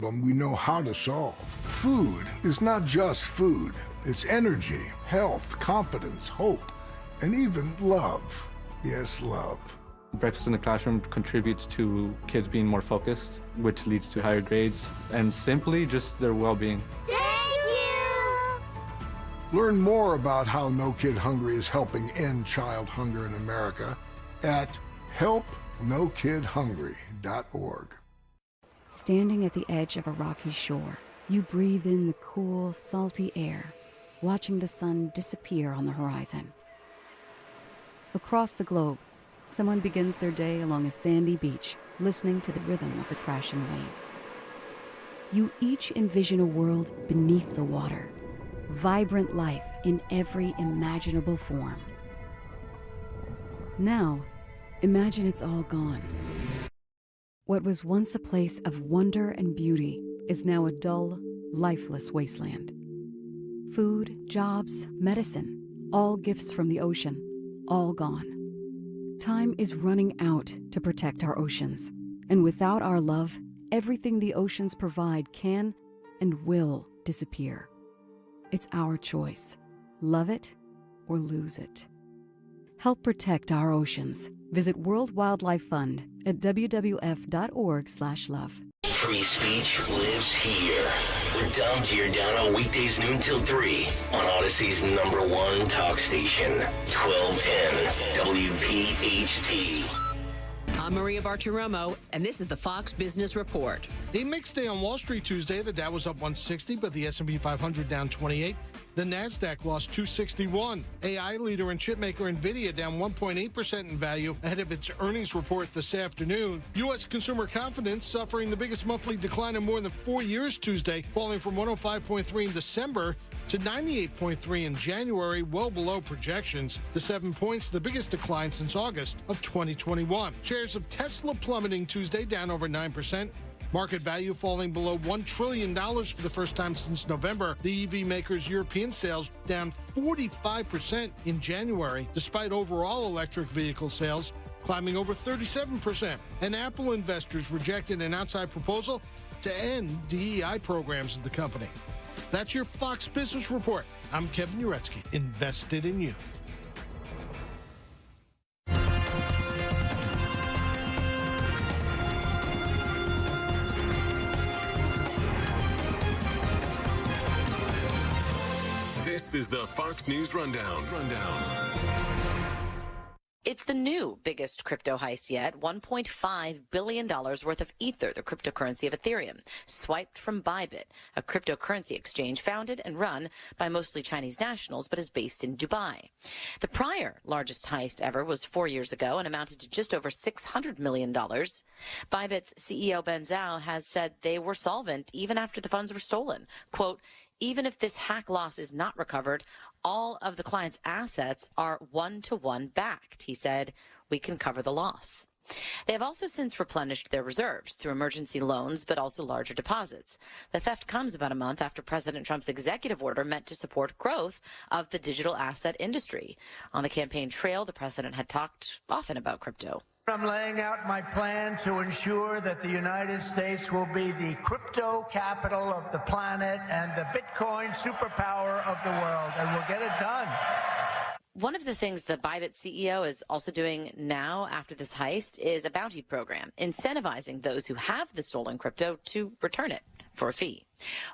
We know how to solve. Food is not just food. It's energy, health, confidence, hope, and even love. Yes, love. Breakfast in the classroom contributes to kids being more focused, which leads to higher grades, and simply just their well-being. Thank you! Learn more about how No Kid Hungry is helping end child hunger in America at helpnokidhungry.org. Standing at the edge of a rocky shore, you breathe in the cool, salty air, watching the sun disappear on the horizon. Across the globe, someone begins their day along a sandy beach, listening to the rhythm of the crashing waves. You each envision a world beneath the water, vibrant life in every imaginable form. Now, imagine it's all gone. What was once a place of wonder and beauty is now a dull, lifeless wasteland. Food, jobs, medicine, all gifts from the ocean, all gone. Time is running out to protect our oceans, and without our love, everything the oceans provide can and will disappear. It's our choice. Love it or lose it. Help protect our oceans. Visit World Wildlife Fund at wwf.org/love. Free speech lives here. With Dom Giordano, weekdays noon till 3 on Odyssey's #1 talk station, 1210 WPHT. I'm Maria Bartiromo, and this is the Fox Business Report. A mixed day on Wall Street Tuesday. The Dow was up 160, but the S&P 500 down 28. The NASDAQ lost 261. AI leader and chipmaker NVIDIA down 1.8% in value ahead of its earnings report this afternoon. U.S. consumer confidence suffering the biggest monthly decline in more than 4 years Tuesday, falling from 105.3 in December to 98.3 in January, well below projections. The 7 points, the biggest decline since August of 2021. Shares of Tesla plummeting Tuesday, down over 9%. Market value falling below $1 trillion for the first time since November. The EV maker's European sales down 45% in January, despite overall electric vehicle sales climbing over 37%. And Apple investors rejected an outside proposal to end DEI programs at the company. That's your Fox Business Report. I'm Kevin Uretsky, invested in you. This is the Fox News Rundown. It's the new biggest crypto heist yet, $1.5 billion worth of Ether, the cryptocurrency of Ethereum, swiped from Bybit, a cryptocurrency exchange founded and run by mostly Chinese nationals, but is based in Dubai. The prior largest heist ever was 4 years ago and amounted to just over $600 million. Bybit's CEO Ben Zhao has said they were solvent even after the funds were stolen. Quote, even if this hack loss is not recovered, all of the client's assets are one-to-one backed. He said, we can cover the loss. They have also since replenished their reserves through emergency loans, but also larger deposits. The theft comes about a month after President Trump's executive order meant to support growth of the digital asset industry. On the campaign trail, the president had talked often about crypto. I'm laying out my plan to ensure that the United States will be the crypto capital of the planet and the Bitcoin superpower of the world, and we'll get it done. One of the things the Bybit CEO is also doing now after this heist is a bounty program, incentivizing those who have the stolen crypto to return it for a fee.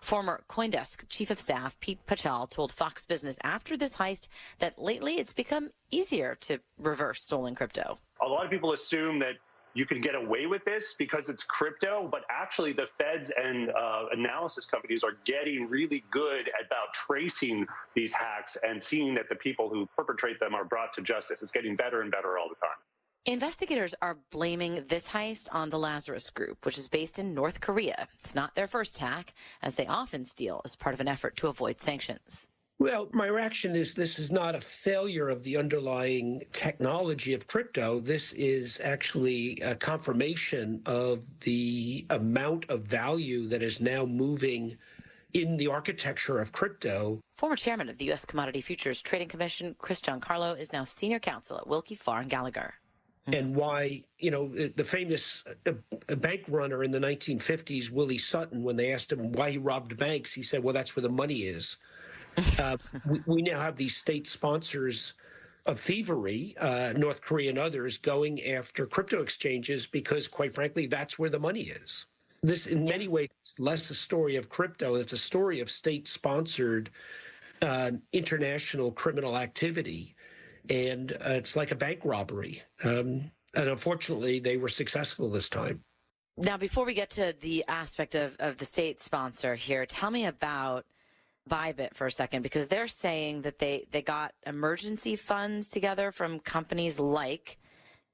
Former CoinDesk Chief of Staff Pete Pachal told Fox Business after this heist that lately it's become easier to reverse stolen crypto. A lot of people assume that you can get away with this because it's crypto, but actually the feds and analysis companies are getting really good about tracing these hacks and seeing that the people who perpetrate them are brought to justice. It's getting better and better all the time. Investigators are blaming this heist on the Lazarus Group, which is based in North Korea. It's not their first hack, as they often steal as part of an effort to avoid sanctions. Well, my reaction is this is not a failure of the underlying technology of crypto. This is actually a confirmation of the amount of value that is now moving in the architecture of crypto. Former chairman of the U.S. Commodity Futures Trading Commission, Chris Giancarlo, is now senior counsel at Wilkie Farr & Gallagher. and why, the famous bank runner in the 1950s, Willie Sutton, when they asked him why he robbed banks, he said, well, that's where the money is. We now have these state sponsors of thievery, North Korea and others, going after crypto exchanges because, quite frankly, that's where the money is. This, in many ways, is less a story of crypto. It's a story of state-sponsored international criminal activity. And it's like a bank robbery. And unfortunately, they were successful this time. Now, before we get to the aspect of the state sponsor here, tell me about Bybit for a second, because they're saying that they got emergency funds together from companies like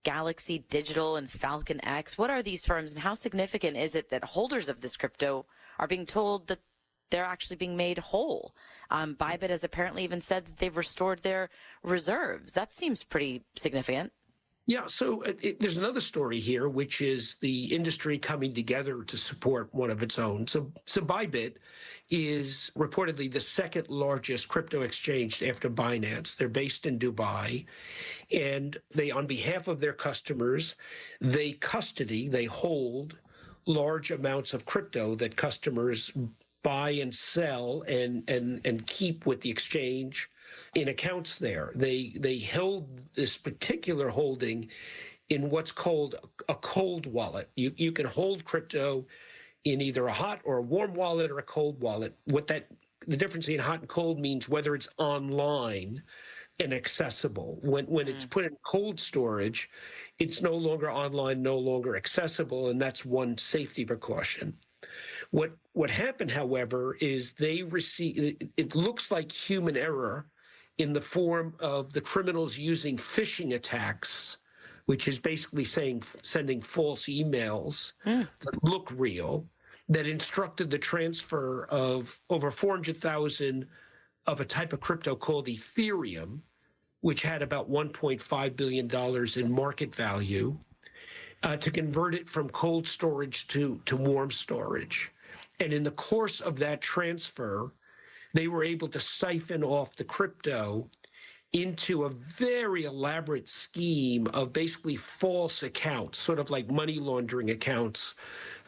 Galaxy Digital and Falcon X. What are these firms, and how significant is it that holders of this crypto are being told that they're actually being made whole? Bybit has apparently even said that they've restored their reserves. That seems pretty significant. Yeah, so there's another story here, which is the industry coming together to support one of its own. So Bybit is reportedly the second largest crypto exchange after Binance. They're based in Dubai, and they, on behalf of their customers, they hold large amounts of crypto that customers buy and sell and keep with the exchange in accounts there. They held this particular holding in what's called a cold wallet. You can hold crypto in either a hot or a warm wallet or a cold wallet. The difference in hot and cold means whether it's online and accessible. When it's put in cold storage, it's no longer online, no longer accessible, and that's one safety precaution. What happened, however, is it looks like human error in the form of the criminals using phishing attacks, which is basically sending false emails that look real, that instructed the transfer of over 400,000 of a type of crypto called Ethereum, which had about $1.5 billion in market value, to convert it from cold storage to warm storage. And in the course of that transfer, they were able to siphon off the crypto into a very elaborate scheme of basically false accounts, sort of like money laundering accounts,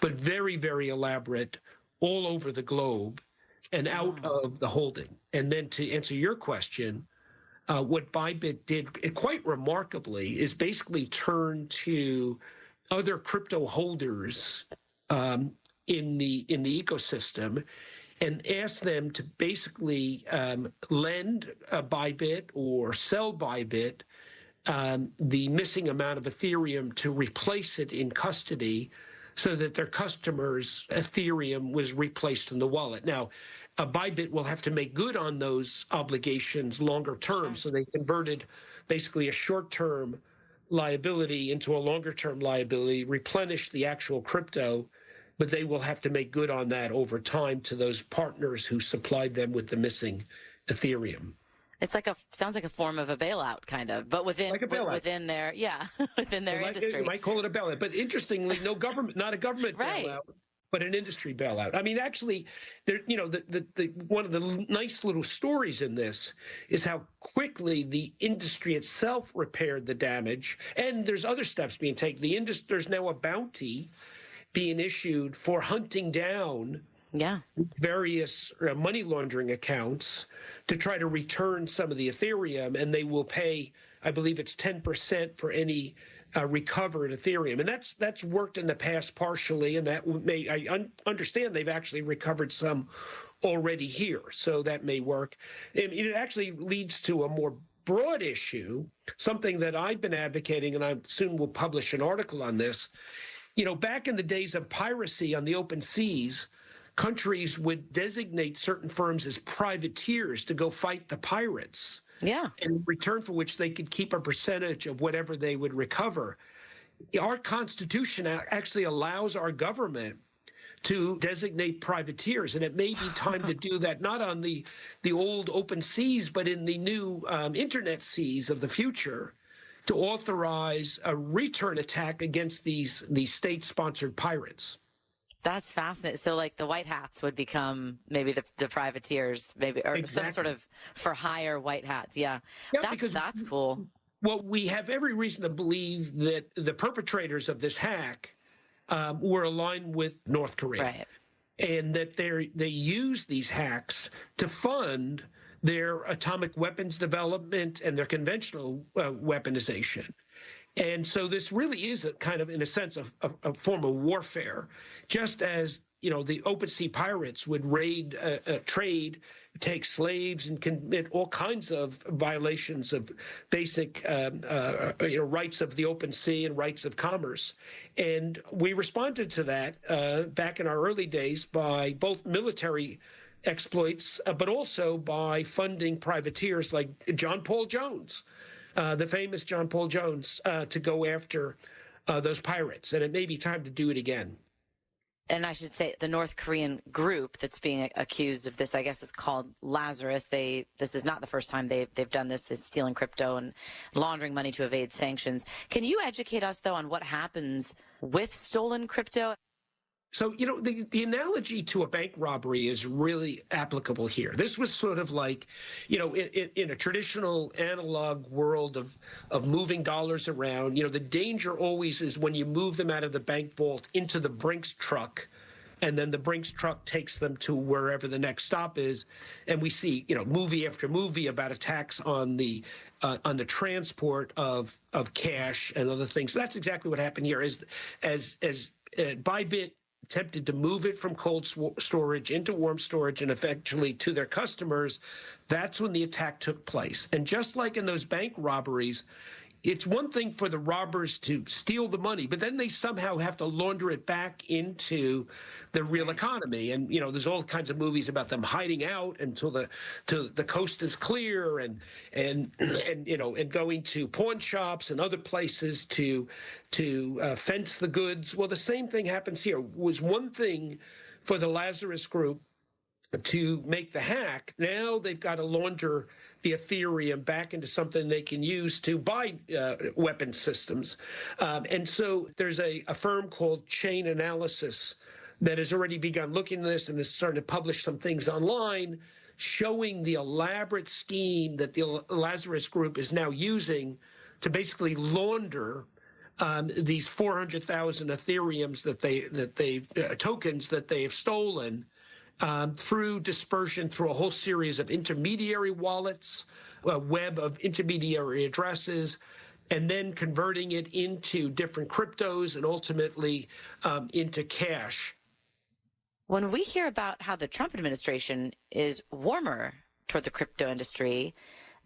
but very, very elaborate all over the globe and out of the holding. And then to answer your question, what Bybit did quite remarkably is basically turn to other crypto holders in the ecosystem and ask them to basically lend Bybit or sell Bybit the missing amount of Ethereum to replace it in custody so that their customers' Ethereum was replaced in the wallet. Now, Bybit will have to make good on those obligations longer term. So they converted basically a short-term liability into a longer-term liability, replenished the actual crypto, but they will have to make good on that over time to those partners who supplied them with the missing Ethereum. It's sounds like a form of a bailout, kind of, but within their within their industry. You might call it a bailout, but interestingly, not a government bailout, but an industry bailout. I mean, actually, one of the nice little stories in this is how quickly the industry itself repaired the damage, and there's other steps being taken. There's now a bounty being issued for hunting down various money laundering accounts to try to return some of the Ethereum, and they will pay, I believe it's 10% for any recovered Ethereum. And that's worked in the past partially, and that understand they've actually recovered some already here, so that may work. And it actually leads to a more broad issue, something that I've been advocating, and I soon will publish an article on this. Back in the days of piracy on the open seas, countries would designate certain firms as privateers to go fight the pirates. Yeah. In return for which they could keep a percentage of whatever they would recover. Our Constitution actually allows our government to designate privateers, and it may be time to do that not on the old open seas, but in the new internet seas of the future, to authorize a return attack against these state-sponsored pirates. That's fascinating. So, like, the white hats would become maybe the privateers, maybe, or some sort of for hire white hats. Yeah, that's cool. Well, we have every reason to believe that the perpetrators of this hack were aligned with North Korea. Right. And that they use these hacks to fund their atomic weapons development and their conventional weaponization. And so this really is a kind of, in a sense, a form of warfare, just as, the open sea pirates would raid trade, take slaves, and commit all kinds of violations of basic rights of the open sea and rights of commerce. And we responded to that back in our early days by both military exploits, but also by funding privateers like John Paul Jones, the famous John Paul Jones, to go after those pirates. And it may be time to do it again. And I should say the North Korean group that's being accused of this, I guess, is called Lazarus. This is not the first time they've done this. They're stealing crypto and laundering money to evade sanctions. Can you educate us, though, on what happens with stolen crypto? So, the analogy to a bank robbery is really applicable here. This was sort of like, in a traditional analog world of moving dollars around, the danger always is when you move them out of the bank vault into the Brinks truck, and then the Brinks truck takes them to wherever the next stop is. And we see, movie after movie about attacks on the transport of cash and other things. So that's exactly what happened here. As Bybit attempted to move it from cold storage into warm storage and eventually to their customers, that's when the attack took place. And just like in those bank robberies, it's one thing for the robbers to steal the money, but then they somehow have to launder it back into the real economy. And, there's all kinds of movies about them hiding out until the coast is clear and going to pawn shops and other places to fence the goods. Well, the same thing happens here. It was one thing for the Lazarus group to make the hack. Now they've got to launder the Ethereum back into something they can use to buy weapon systems. And so there's a firm called Chain Analysis that has already begun looking at this and is starting to publish some things online showing the elaborate scheme that the Lazarus group is now using to basically launder these 400,000 Ethereums tokens that they have stolen through dispersion through a whole series of intermediary wallets, a web of intermediary addresses, and then converting it into different cryptos and ultimately into cash. When we hear about how the Trump administration is warmer toward the crypto industry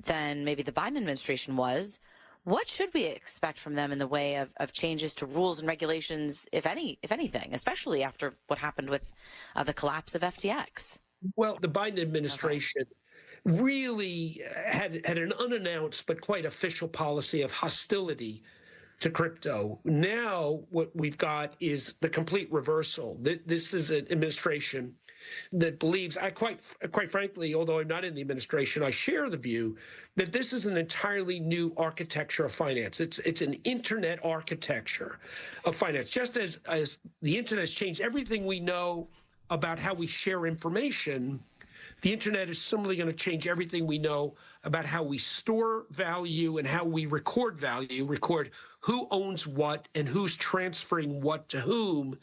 than maybe the Biden administration was, what should we expect from them in the way of changes to rules and regulations, if anything, especially after what happened with the collapse of FTX? Well, the Biden administration really had an unannounced but quite official policy of hostility to crypto. Now what we've got is the complete reversal. This is an administration that believes, quite frankly, although I'm not in the administration, I share the view that this is an entirely new architecture of finance. It's an internet architecture of finance. Just as the internet has changed everything we know about how we share information, the internet is similarly going to change everything we know about how we store value and how we record value, record who owns what and who's transferring what to whom.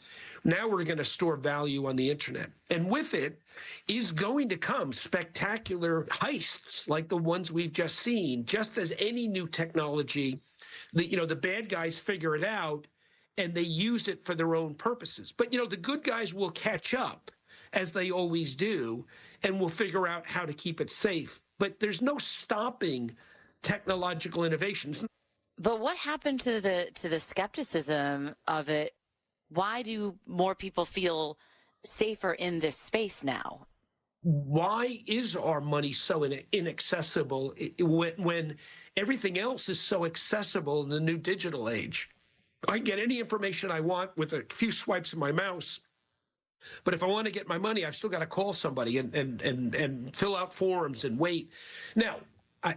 Now we're going to store value on the internet. And with it is going to come spectacular heists like the ones we've just seen. Just as any new technology, the bad guys figure it out and they use it for their own purposes. But, the good guys will catch up, as they always do, and we'll figure out how to keep it safe. But there's no stopping technological innovations. But what happened to the skepticism of it? Why do more people feel safer in this space now? Why is our money so inaccessible when everything else is so accessible in the new digital age? I get any information I want with a few swipes of my mouse. But if I want to get my money, I've still got to call somebody and fill out forms and wait. Now,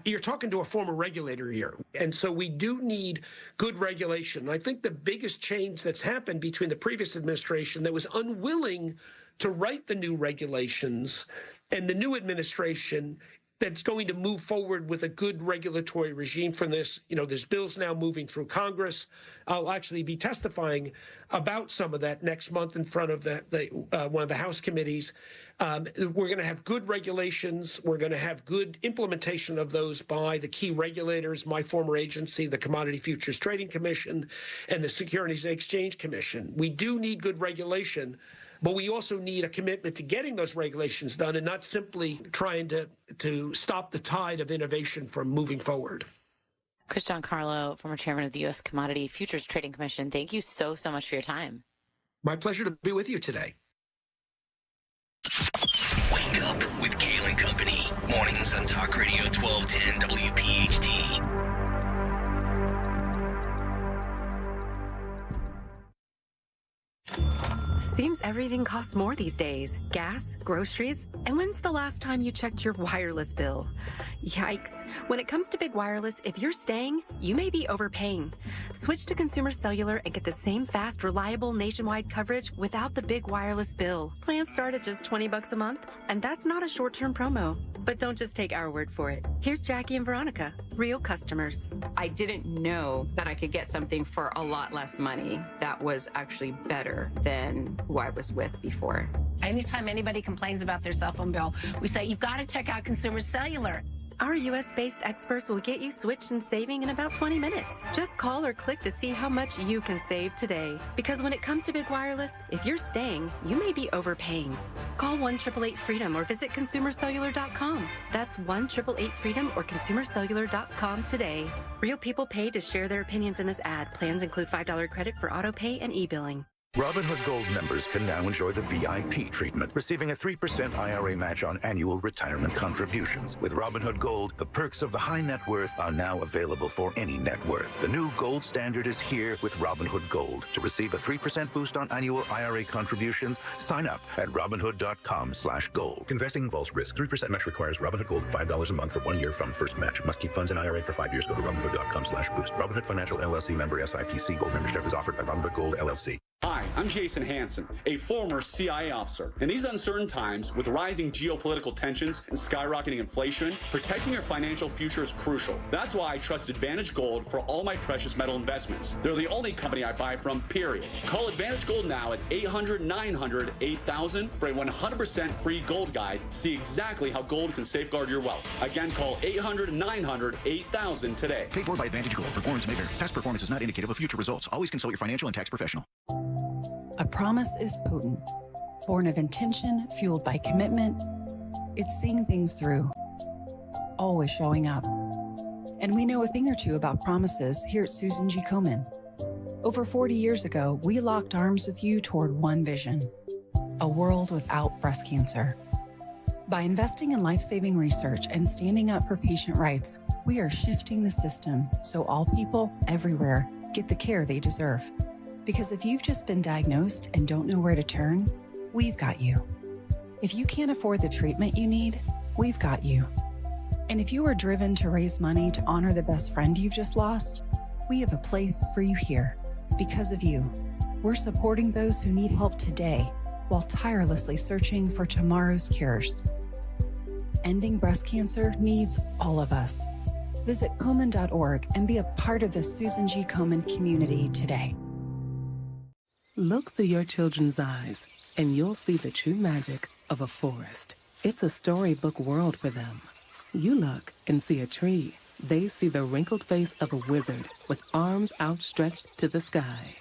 you're talking to a former regulator here. And so we do need good regulation. I think the biggest change that's happened between the previous administration that was unwilling to write the new regulations and the new administration that's going to move forward with a good regulatory regime from this. There's bills now moving through Congress. I'll actually be testifying about some of that next month in front of one of the House committees. We're going to have good regulations. We're going to have good implementation of those by the key regulators, my former agency, the Commodity Futures Trading Commission, and the Securities and Exchange Commission. We do need good regulation, but we also need a commitment to getting those regulations done and not simply trying to stop the tide of innovation from moving forward. Chris Giancarlo, former chairman of the U.S. Commodity Futures Trading Commission, thank you so much for your time. My pleasure to be with you today. Wake up with Kale and Company. Mornings on Talk Radio 1210 WPHT. Seems everything costs more these days. Gas, groceries, and when's the last time you checked your wireless bill? Yikes. When it comes to big wireless, if you're staying, you may be overpaying. Switch to Consumer Cellular and get the same fast, reliable nationwide coverage without the big wireless bill. Plans start at just $20 a month, and that's not a short-term promo. But don't just take our word for it. Here's Jackie and Veronica, real customers. I didn't know that I could get something for a lot less money that was actually better than who I was with before. Anytime anybody complains about their cell phone bill, we say, you've got to check out Consumer Cellular. Our U.S.-based experts will get you switched and saving in about 20 minutes. Just call or click to see how much you can save today. Because when it comes to big wireless, if you're staying, you may be overpaying. Call 1-888-FREEDOM or visit ConsumerCellular.com. That's 1-888-FREEDOM or ConsumerCellular.com today. Real people pay to share their opinions in this ad. Plans include $5 credit for auto pay and e-billing. Robinhood Gold members can now enjoy the VIP treatment, receiving a 3% IRA match on annual retirement contributions. With Robinhood Gold, the perks of the high net worth are now available for any net worth. The new gold standard is here with Robinhood Gold. To receive a 3% boost on annual IRA contributions, sign up at Robinhood.com/gold. Investing involves risk. 3% match requires Robinhood Gold $5 a month for 1 year from first match. Must keep funds in IRA for 5 years. Go to Robinhood.com/boost. Robinhood Financial LLC member SIPC. Gold membership is offered by Robinhood Gold LLC. Hi, I'm Jason Hansen, a former CIA officer. In these uncertain times, with rising geopolitical tensions and skyrocketing inflation, protecting your financial future is crucial. That's why I trust Advantage Gold for all my precious metal investments. They're the only company I buy from, period. Call Advantage Gold now at 800-900-8000 for a 100% free gold guide to see exactly how gold can safeguard your wealth. Again, call 800-900-8000 today. Paid for by Advantage Gold. Performance may vary. Past performance is not indicative of future results. Always consult your financial and tax professional. A promise is potent, born of intention, fueled by commitment. It's seeing things through, always showing up. And we know a thing or two about promises here at Susan G. Komen. Over 40 years ago, we locked arms with you toward one vision, a world without breast cancer. By investing in life-saving research and standing up for patient rights, we are shifting the system so all people everywhere get the care they deserve. Because if you've just been diagnosed and don't know where to turn, we've got you. If you can't afford the treatment you need, we've got you. And if you are driven to raise money to honor the best friend you've just lost, we have a place for you here. Because of you, we're supporting those who need help today while tirelessly searching for tomorrow's cures. Ending breast cancer needs all of us. Visit Komen.org and be a part of the Susan G. Komen community today. Look through your children's eyes, and you'll see the true magic of a forest. It's a storybook world for them. You look and see a tree. They see the wrinkled face of a wizard with arms outstretched to the sky.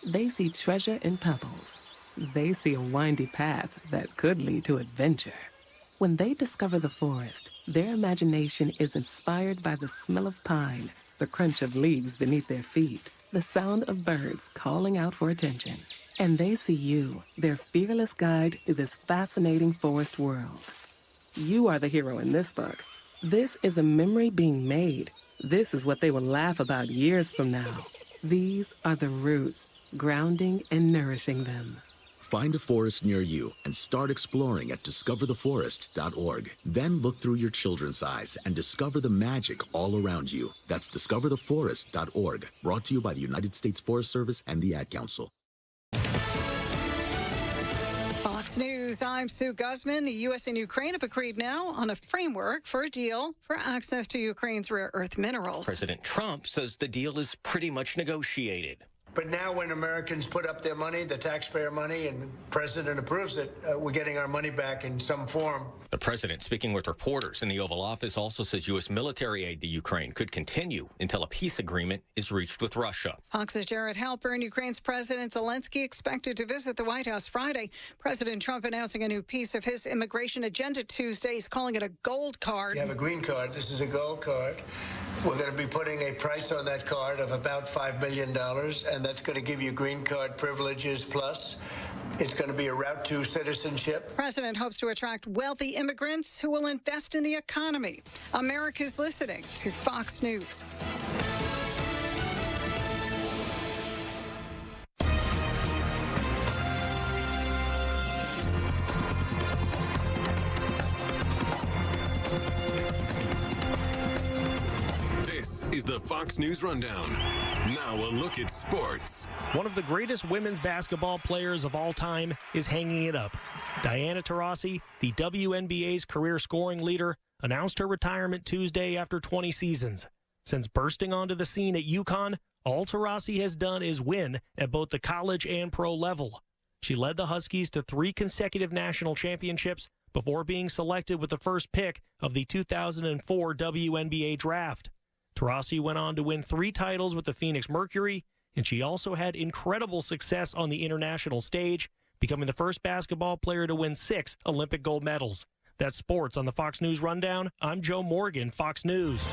They see treasure in pebbles. They see a windy path that could lead to adventure. When they discover the forest, their imagination is inspired by the smell of pine, the crunch of leaves beneath their feet, the sound of birds calling out for attention. And they see you, their fearless guide through this fascinating forest world. You are the hero in this book. This is a memory being made. This is what they will laugh about years from now. These are the roots, grounding and nourishing them. Find a forest near you and start exploring at discovertheforest.org. Then look through your children's eyes and discover the magic all around you. That's discovertheforest.org. Brought to you by the United States Forest Service and the Ad Council. Fox News. News. I'm Sue Guzman. The U.S. and Ukraine have agreed now on a framework for a deal for access to Ukraine's rare earth minerals. President Trump says the deal is pretty much negotiated. But now when Americans put up their money, the taxpayer money, and the president approves it, we're getting our money back in some form. The president, speaking with reporters in the Oval Office, also says U.S. military aid to Ukraine could continue until a peace agreement is reached with Russia. Fox's Jared Halpern. Ukraine's President Zelensky expected to visit the White House Friday. President Trump announcing a new piece of his immigration agenda Tuesday. He's calling it a gold card. You have a green card. This is a gold card. We're going to be putting a price on that card of about $5 million, and that's going to give you green card privileges plus. It's going to be a route to citizenship. The president hopes to attract wealthy immigrants who will invest in the economy. America's listening to Fox News. This is the Fox News Rundown. Now a look at sports. One of the greatest women's basketball players of all time is hanging it up. Diana Taurasi, the WNBA's career scoring leader, announced her retirement Tuesday after 20 seasons. Since bursting onto the scene at UConn, all Taurasi has done is win at both the college and pro level. She led the Huskies to 3 consecutive national championships before being selected with the first pick of the 2004 WNBA draft. Taurasi went on to win 3 titles with the Phoenix Mercury, and she also had incredible success on the international stage, becoming the first basketball player to win 6 Olympic gold medals. That's sports on the Fox News Rundown. I'm Joe Morgan, Fox News.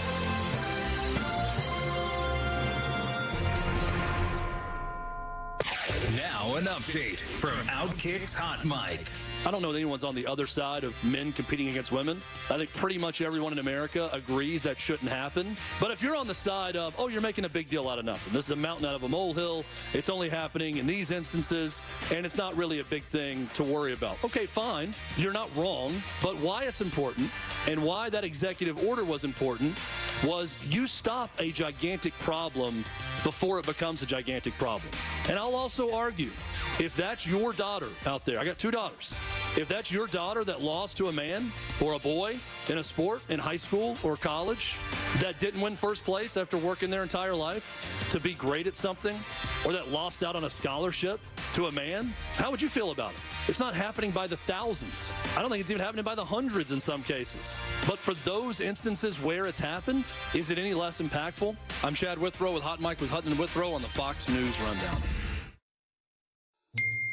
Now an update from Outkick's Hot Mic. I don't know that anyone's on the other side of men competing against women. I think pretty much everyone in America agrees that shouldn't happen. But if you're on the side of, oh, you're making a big deal out of nothing. This is a mountain out of a molehill. It's only happening in these instances, and it's not really a big thing to worry about. Okay, fine. You're not wrong. But why it's important and why that executive order was important was you stop a gigantic problem before it becomes a gigantic problem. And I'll also argue, if that's your daughter out there, I got 2 daughters. If that's your daughter that lost to a man or a boy in a sport in high school or college that didn't win first place after working their entire life to be great at something, or that lost out on a scholarship to a man, how would you feel about it? It's not happening by the thousands. I don't think it's even happening by the hundreds in some cases. But for those instances where it's happened, is it any less impactful? I'm Chad Withrow with Hot Mike with Hutton and Withrow on the Fox News Rundown.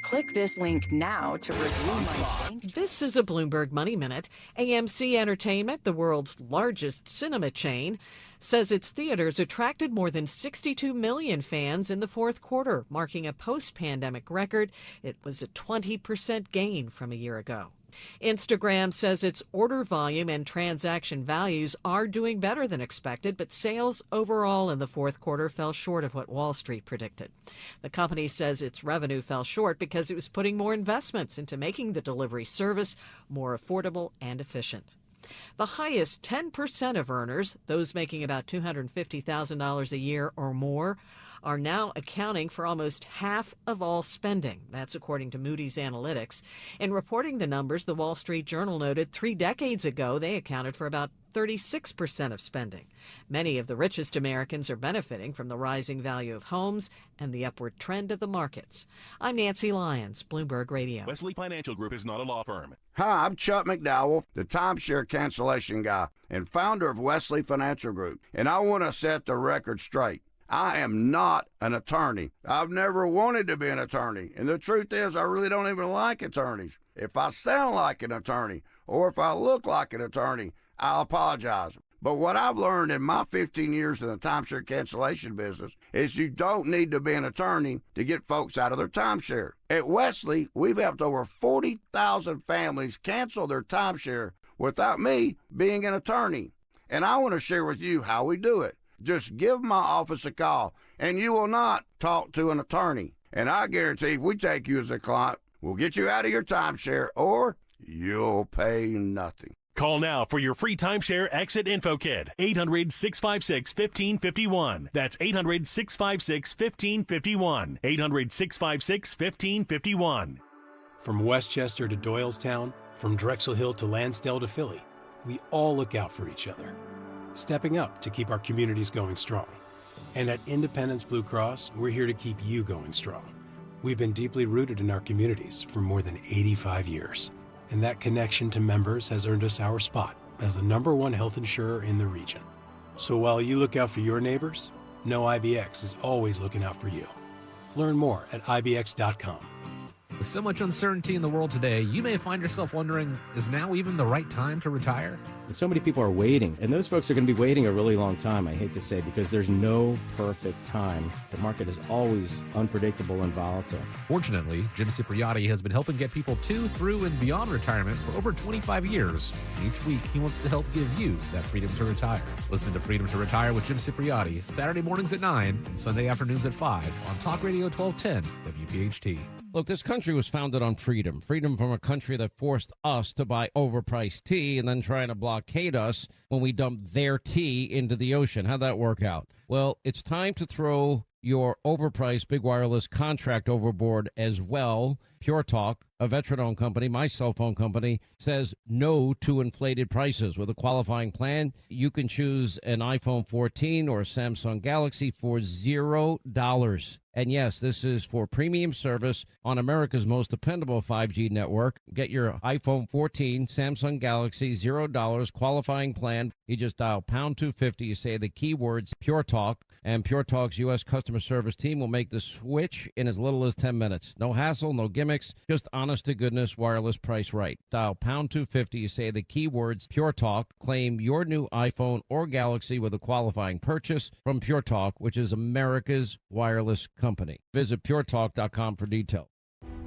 Click this link now to review my... This is a Bloomberg Money Minute. AMC Entertainment, the world's largest cinema chain, says its theaters attracted more than 62 million fans in the fourth quarter, marking a post-pandemic record. It was a 20% gain from a year ago. Instagram says its order volume and transaction values are doing better than expected, but sales overall in the fourth quarter fell short of what Wall Street predicted. The company says its revenue fell short because it was putting more investments into making the delivery service more affordable and efficient. The highest 10% of earners, those making about $250,000 a year or more, are now accounting for almost half of all spending. That's according to Moody's Analytics. In reporting the numbers, the Wall Street Journal noted 3 decades ago they accounted for about 36% of spending. Many of the richest Americans are benefiting from the rising value of homes and the upward trend of the markets. I'm Nancy Lyons, Bloomberg Radio. Wesley Financial Group is not a law firm. Hi, I'm Chuck McDowell, the timeshare cancellation guy and founder of Wesley Financial Group, and I want to set the record straight. I am not an attorney. I've never wanted to be an attorney, and the truth is I really don't even like attorneys. If I sound like an attorney or if I look like an attorney, I'll apologize. But what I've learned in my 15 years in the timeshare cancellation business is you don't need to be an attorney to get folks out of their timeshare. At Wesley, we've helped over 40,000 families cancel their timeshare without me being an attorney. And I want to share with you how we do it. Just give my office a call, and you will not talk to an attorney. And I guarantee if we take you as a client, we'll get you out of your timeshare, or you'll pay nothing. Call now for your free timeshare exit info kit. 800-656-1551. That's 800-656-1551. 800-656-1551. From Westchester to Doylestown, from Drexel Hill to Lansdale to Philly, we all look out for each other, stepping up to keep our communities going strong. And at Independence Blue Cross, we're here to keep you going strong. We've been deeply rooted in our communities for more than 85 years. And that connection to members has earned us our spot as the #1 health insurer in the region. So while you look out for your neighbors, know IBX is always looking out for you. Learn more at IBX.com. With so much uncertainty in the world today, you may find yourself wondering, is now even the right time to retire? And so many people are waiting, and those folks are going to be waiting a really long time, I hate to say, because there's no perfect time. The market is always unpredictable and volatile. Fortunately, Jim Cipriotti has been helping get people to, through, and beyond retirement for over 25 years. And each week, he wants to help give you that freedom to retire. Listen to Freedom to Retire with Jim Cipriotti, Saturday mornings at 9 and Sunday afternoons at 5 on Talk Radio 1210 WPHT. Look, this country was founded on freedom. Freedom from a country that forced us to buy overpriced tea and then trying to blockade us when we dumped their tea into the ocean. How'd that work out? Well, it's time to throw your overpriced big wireless contract overboard as well. Pure Talk, a veteran-owned company, my cell phone company, says no to inflated prices. With a qualifying plan, you can choose an iPhone 14 or a Samsung Galaxy for $0. And yes, this is for premium service on America's most dependable 5G network. Get your iPhone 14, Samsung Galaxy, $0 qualifying plan. You just dial pound 250. You say the keywords Pure Talk, and Pure Talk's U.S. customer service team will make the switch in as little as 10 minutes. No hassle, no gimmicks, just honest-to-goodness wireless price right. Dial pound 250. You say the keywords Pure Talk. Claim your new iPhone or Galaxy with a qualifying purchase from Pure Talk, which is America's wireless company. Visit puretalk.com for details.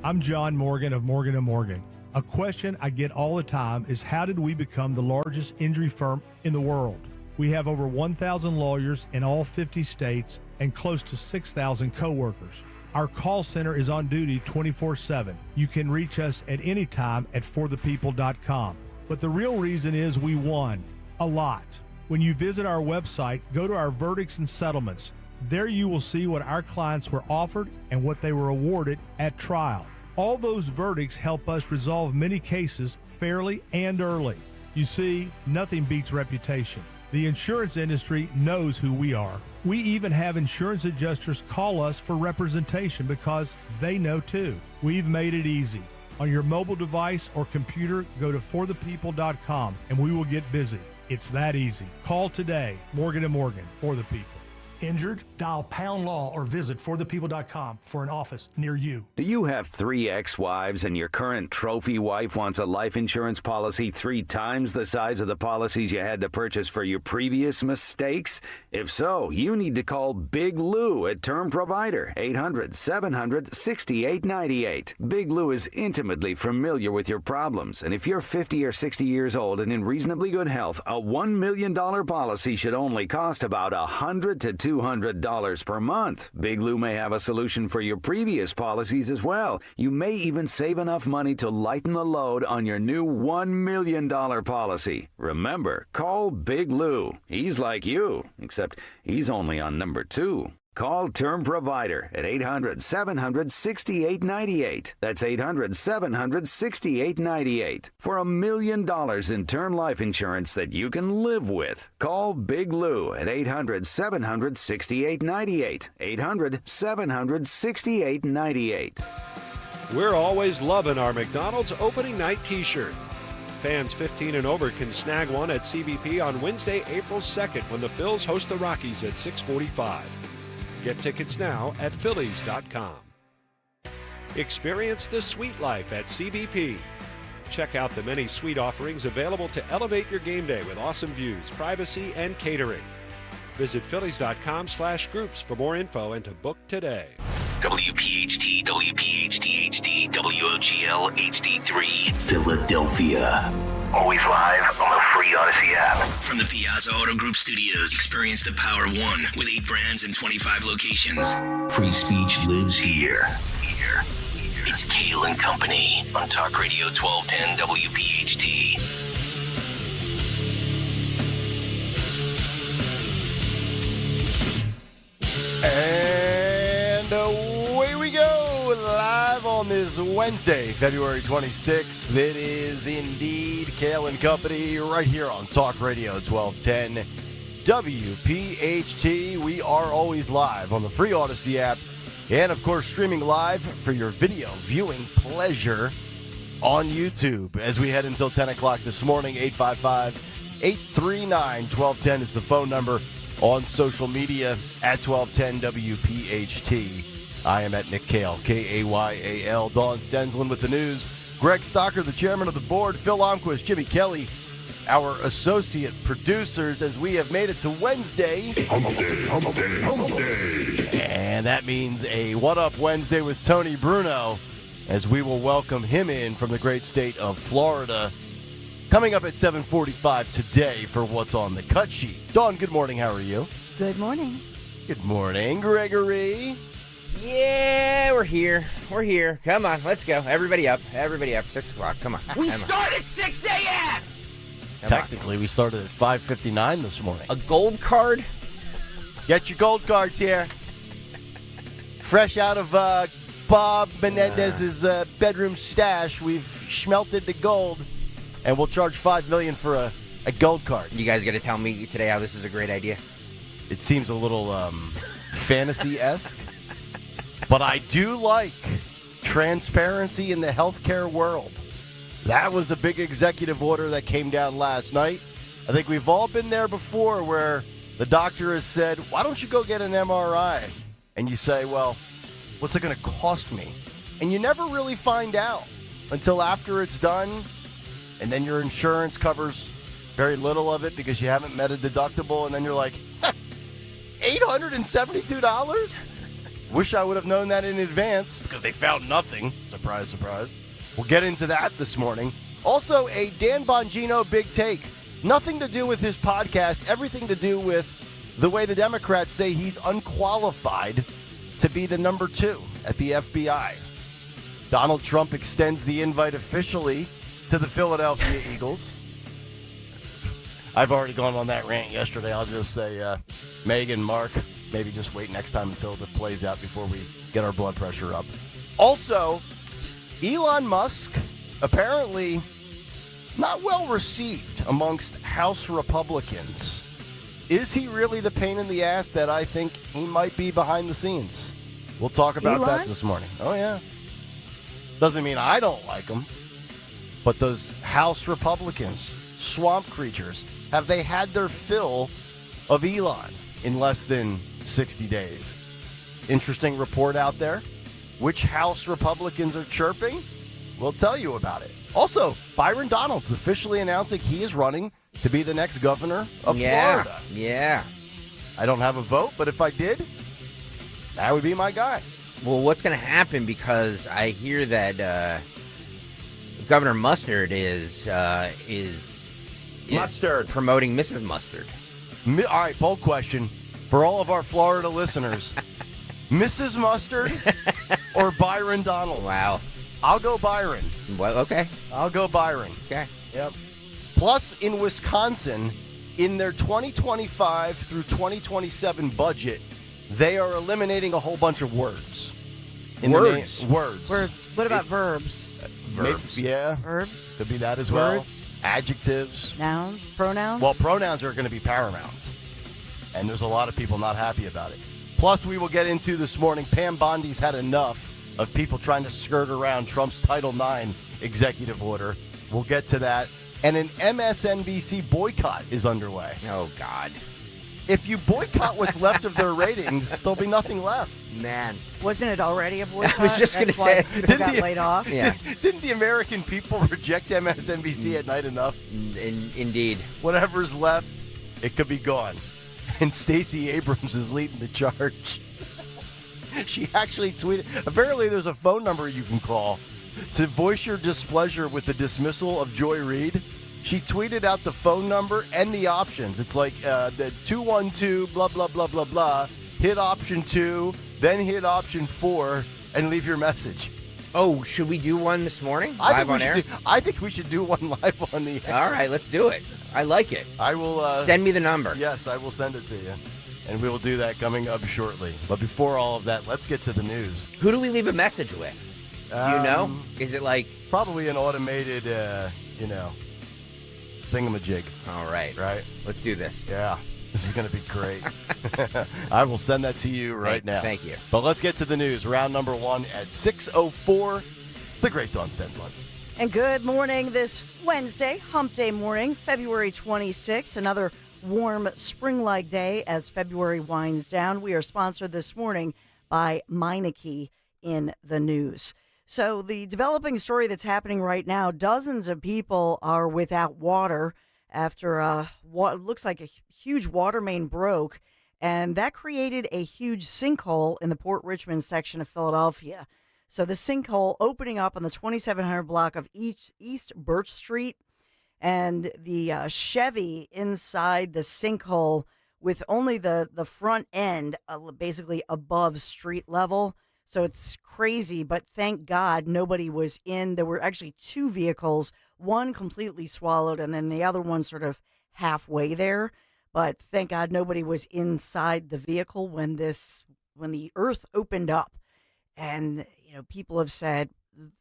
I'm John Morgan of Morgan & Morgan. A question I get all the time is, how did we become the largest injury firm in the world? We have over 1,000 lawyers in all 50 states and close to 6,000 coworkers. Our call center is on duty 24/7. You can reach us at any time at forthepeople.com. But the real reason is we won a lot. When you visit our website, go to our verdicts and settlements. There you will see what our clients were offered and what they were awarded at trial. All those verdicts help us resolve many cases fairly and early. You see, nothing beats reputation. The insurance industry knows who we are. We even have insurance adjusters call us for representation because they know too. We've made it easy. On your mobile device or computer, go to forthepeople.com and we will get busy. It's that easy. Call today. Morgan & Morgan, for the people. Injured? Dial pound law or visit forthepeople.com for an office near you. Do you have 3 ex-wives and your current trophy wife wants a life insurance policy 3 times the size of the policies you had to purchase for your previous mistakes? If so, you need to call Big Lou at Term Provider, 800-700-6898. Big Lou is intimately familiar with your problems, and if you're 50 or 60 years old and in reasonably good health, a $1 million policy should only cost about $100 to $200 per month. Big Lou may have a solution for your previous policies as well. You may even save enough money to lighten the load on your new $1 million policy. Remember, call Big Lou. He's like you, except he's only on number 2. Call Term Provider at 800-700-6898. That's 800-700-6898. For $1 million in term life insurance that you can live with. Call Big Lou at 800-700-6898. 800-700-6898. We're always loving our McDonald's opening night t-shirt. Fans 15 and over can snag one at CBP on Wednesday, April 2nd when the Phils host the Rockies at 6:45. Get tickets now at Phillies.com. Experience the sweet life at CBP. Check out the many suite offerings available to elevate your game day with awesome views, privacy, and catering. Visit Phillies.com/groups for more info and to book today. WPHT, WPHT HD, WOGL HD3, Philadelphia. Always live on the free Odyssey app. From the Piazza Auto Group studios, experience the power of one with 8 brands and 25 locations. Free speech lives here. It's Kale and Company on Talk Radio 1210 WPHT. And away we go, live on the is Wednesday, February 26th. It is indeed Kale and Company right here on Talk Radio 1210 WPHT. We are always live on the free Odyssey app and, of course, streaming live for your video viewing pleasure on YouTube. As we head until 10 o'clock this morning, 855-839-1210 is the phone number. On social media at 1210 WPHT. I am at Nick Kale, Kayal. Dawn Stensland with the news. Greg Stocker, the chairman of the board. Phil Almquist, Jimmy Kelly, our associate producers, as we have made it to Wednesday. Hump day, hump day, hump day. And that means a What Up Wednesday with Tony Bruno, as we will welcome him in from the great state of Florida. Coming up at 7:45 today for What's on the Cut Sheet. Dawn, good morning. How are you? Good morning. Good morning, Gregory. Yeah, we're here. We're here. Come on, let's go. Everybody up. Everybody up. 6 o'clock. Come on. We Come on. start at 6 a.m. Technically, we started at 5:59 this morning. A gold card? Get your gold cards here. Fresh out of Bob Menendez's bedroom stash, we've schmelted the gold. And we'll charge $5 million for a gold card. You guys got to tell me today how this is a great idea. It seems a little fantasy-esque. But I do like transparency in the healthcare world. That was a big executive order that came down last night. I think we've all been there before where the doctor has said, why don't you go get an MRI? And you say, well, what's it going to cost me? And you never really find out until after it's done. And then your insurance covers very little of it because you haven't met a deductible. And then you're like, $872? Wish I would have known that in advance because they found nothing. Surprise, surprise. We'll get into that this morning. Also, a Dan Bongino big take. Nothing to do with his podcast. Everything to do with the way the Democrats say he's unqualified to be the number 2 at the FBI. Donald Trump extends the invite officially to the Philadelphia Eagles. I've already gone on that rant yesterday. I'll just say, Megan, Mark, maybe just wait next time until it plays out before we get our blood pressure up. Also, Elon Musk, apparently not well received amongst House Republicans. Is he really the pain in the ass that I think he might be behind the scenes? We'll talk about that this morning. Oh, yeah. Doesn't mean I don't like him. But those House Republicans, swamp creatures, have they had their fill of Elon in less than 60 days? Interesting report out there. Which House Republicans are chirping? We'll tell you about it. Also, Byron Donalds officially announcing he is running to be the next governor of Florida. Yeah. I don't have a vote, but if I did, that would be my guy. Well, what's going to happen, because I hear that Governor Mustard is Mustard promoting Mrs. Mustard. All right, poll question for all of our Florida listeners. Mrs. Mustard or Byron Donalds? Wow. I'll go Byron. Well, okay. I'll go Byron. Okay. Yep. Plus, in Wisconsin, in their 2025 through 2027 budget, they are eliminating a whole bunch of words. Words? Words. What about verbs? Verbs. Yeah. Verbs. Could be that as well. Words. Adjectives. Nouns. Pronouns. Well, pronouns are going to be paramount. And there's a lot of people not happy about it. Plus, we will get into this morning, Pam Bondi's had enough of people trying to skirt around Trump's Title IX executive order. We'll get to that. And an MSNBC boycott is underway. Oh, God. If you boycott what's left of their ratings, there'll be nothing left. Man. Wasn't it already a boycott? I was just going to say. People got laid off? Yeah. Didn't the American people reject MSNBC at night enough? Indeed. Whatever's left, it could be gone. And Stacey Abrams is leading the charge. She actually tweeted. Apparently, there's a phone number you can call to voice your displeasure with the dismissal of Joy Reid. She tweeted out the phone number and the options. It's like the 212 blah blah blah blah blah. Hit option 2, then hit option 4, and leave your message. Oh, should we do one this morning? Live on air? I think we should do one live on the air. All right, let's do it. I like it. I will send me the number. Yes, I will send it to you. And we will do that coming up shortly. But before all of that, let's get to the news. Who do we leave a message with? Do you know? Is it like probably an automated, thingamajig? All right. Right. Let's do this. Yeah. This is going to be great. I will send that to you right now. Thank you. But let's get to the news. Round number 1 at 6:04. The great Dawn Stensland. And good morning this Wednesday, hump day morning, February 26th. Another warm spring-like day as February winds down. We are sponsored this morning by Meineke in the news. So the developing story that's happening right now, dozens of people are without water after what looks like a huge water main broke, and that created a huge sinkhole in the Port Richmond section of Philadelphia. So the sinkhole opening up on the 2700 block of East Birch Street, and the Chevy inside the sinkhole with only the front end basically above street level. So it's crazy, but thank God nobody was in. There were actually 2 vehicles, one completely swallowed and then the other one sort of halfway there. But thank God nobody was inside the vehicle when the earth opened up. And, people have said,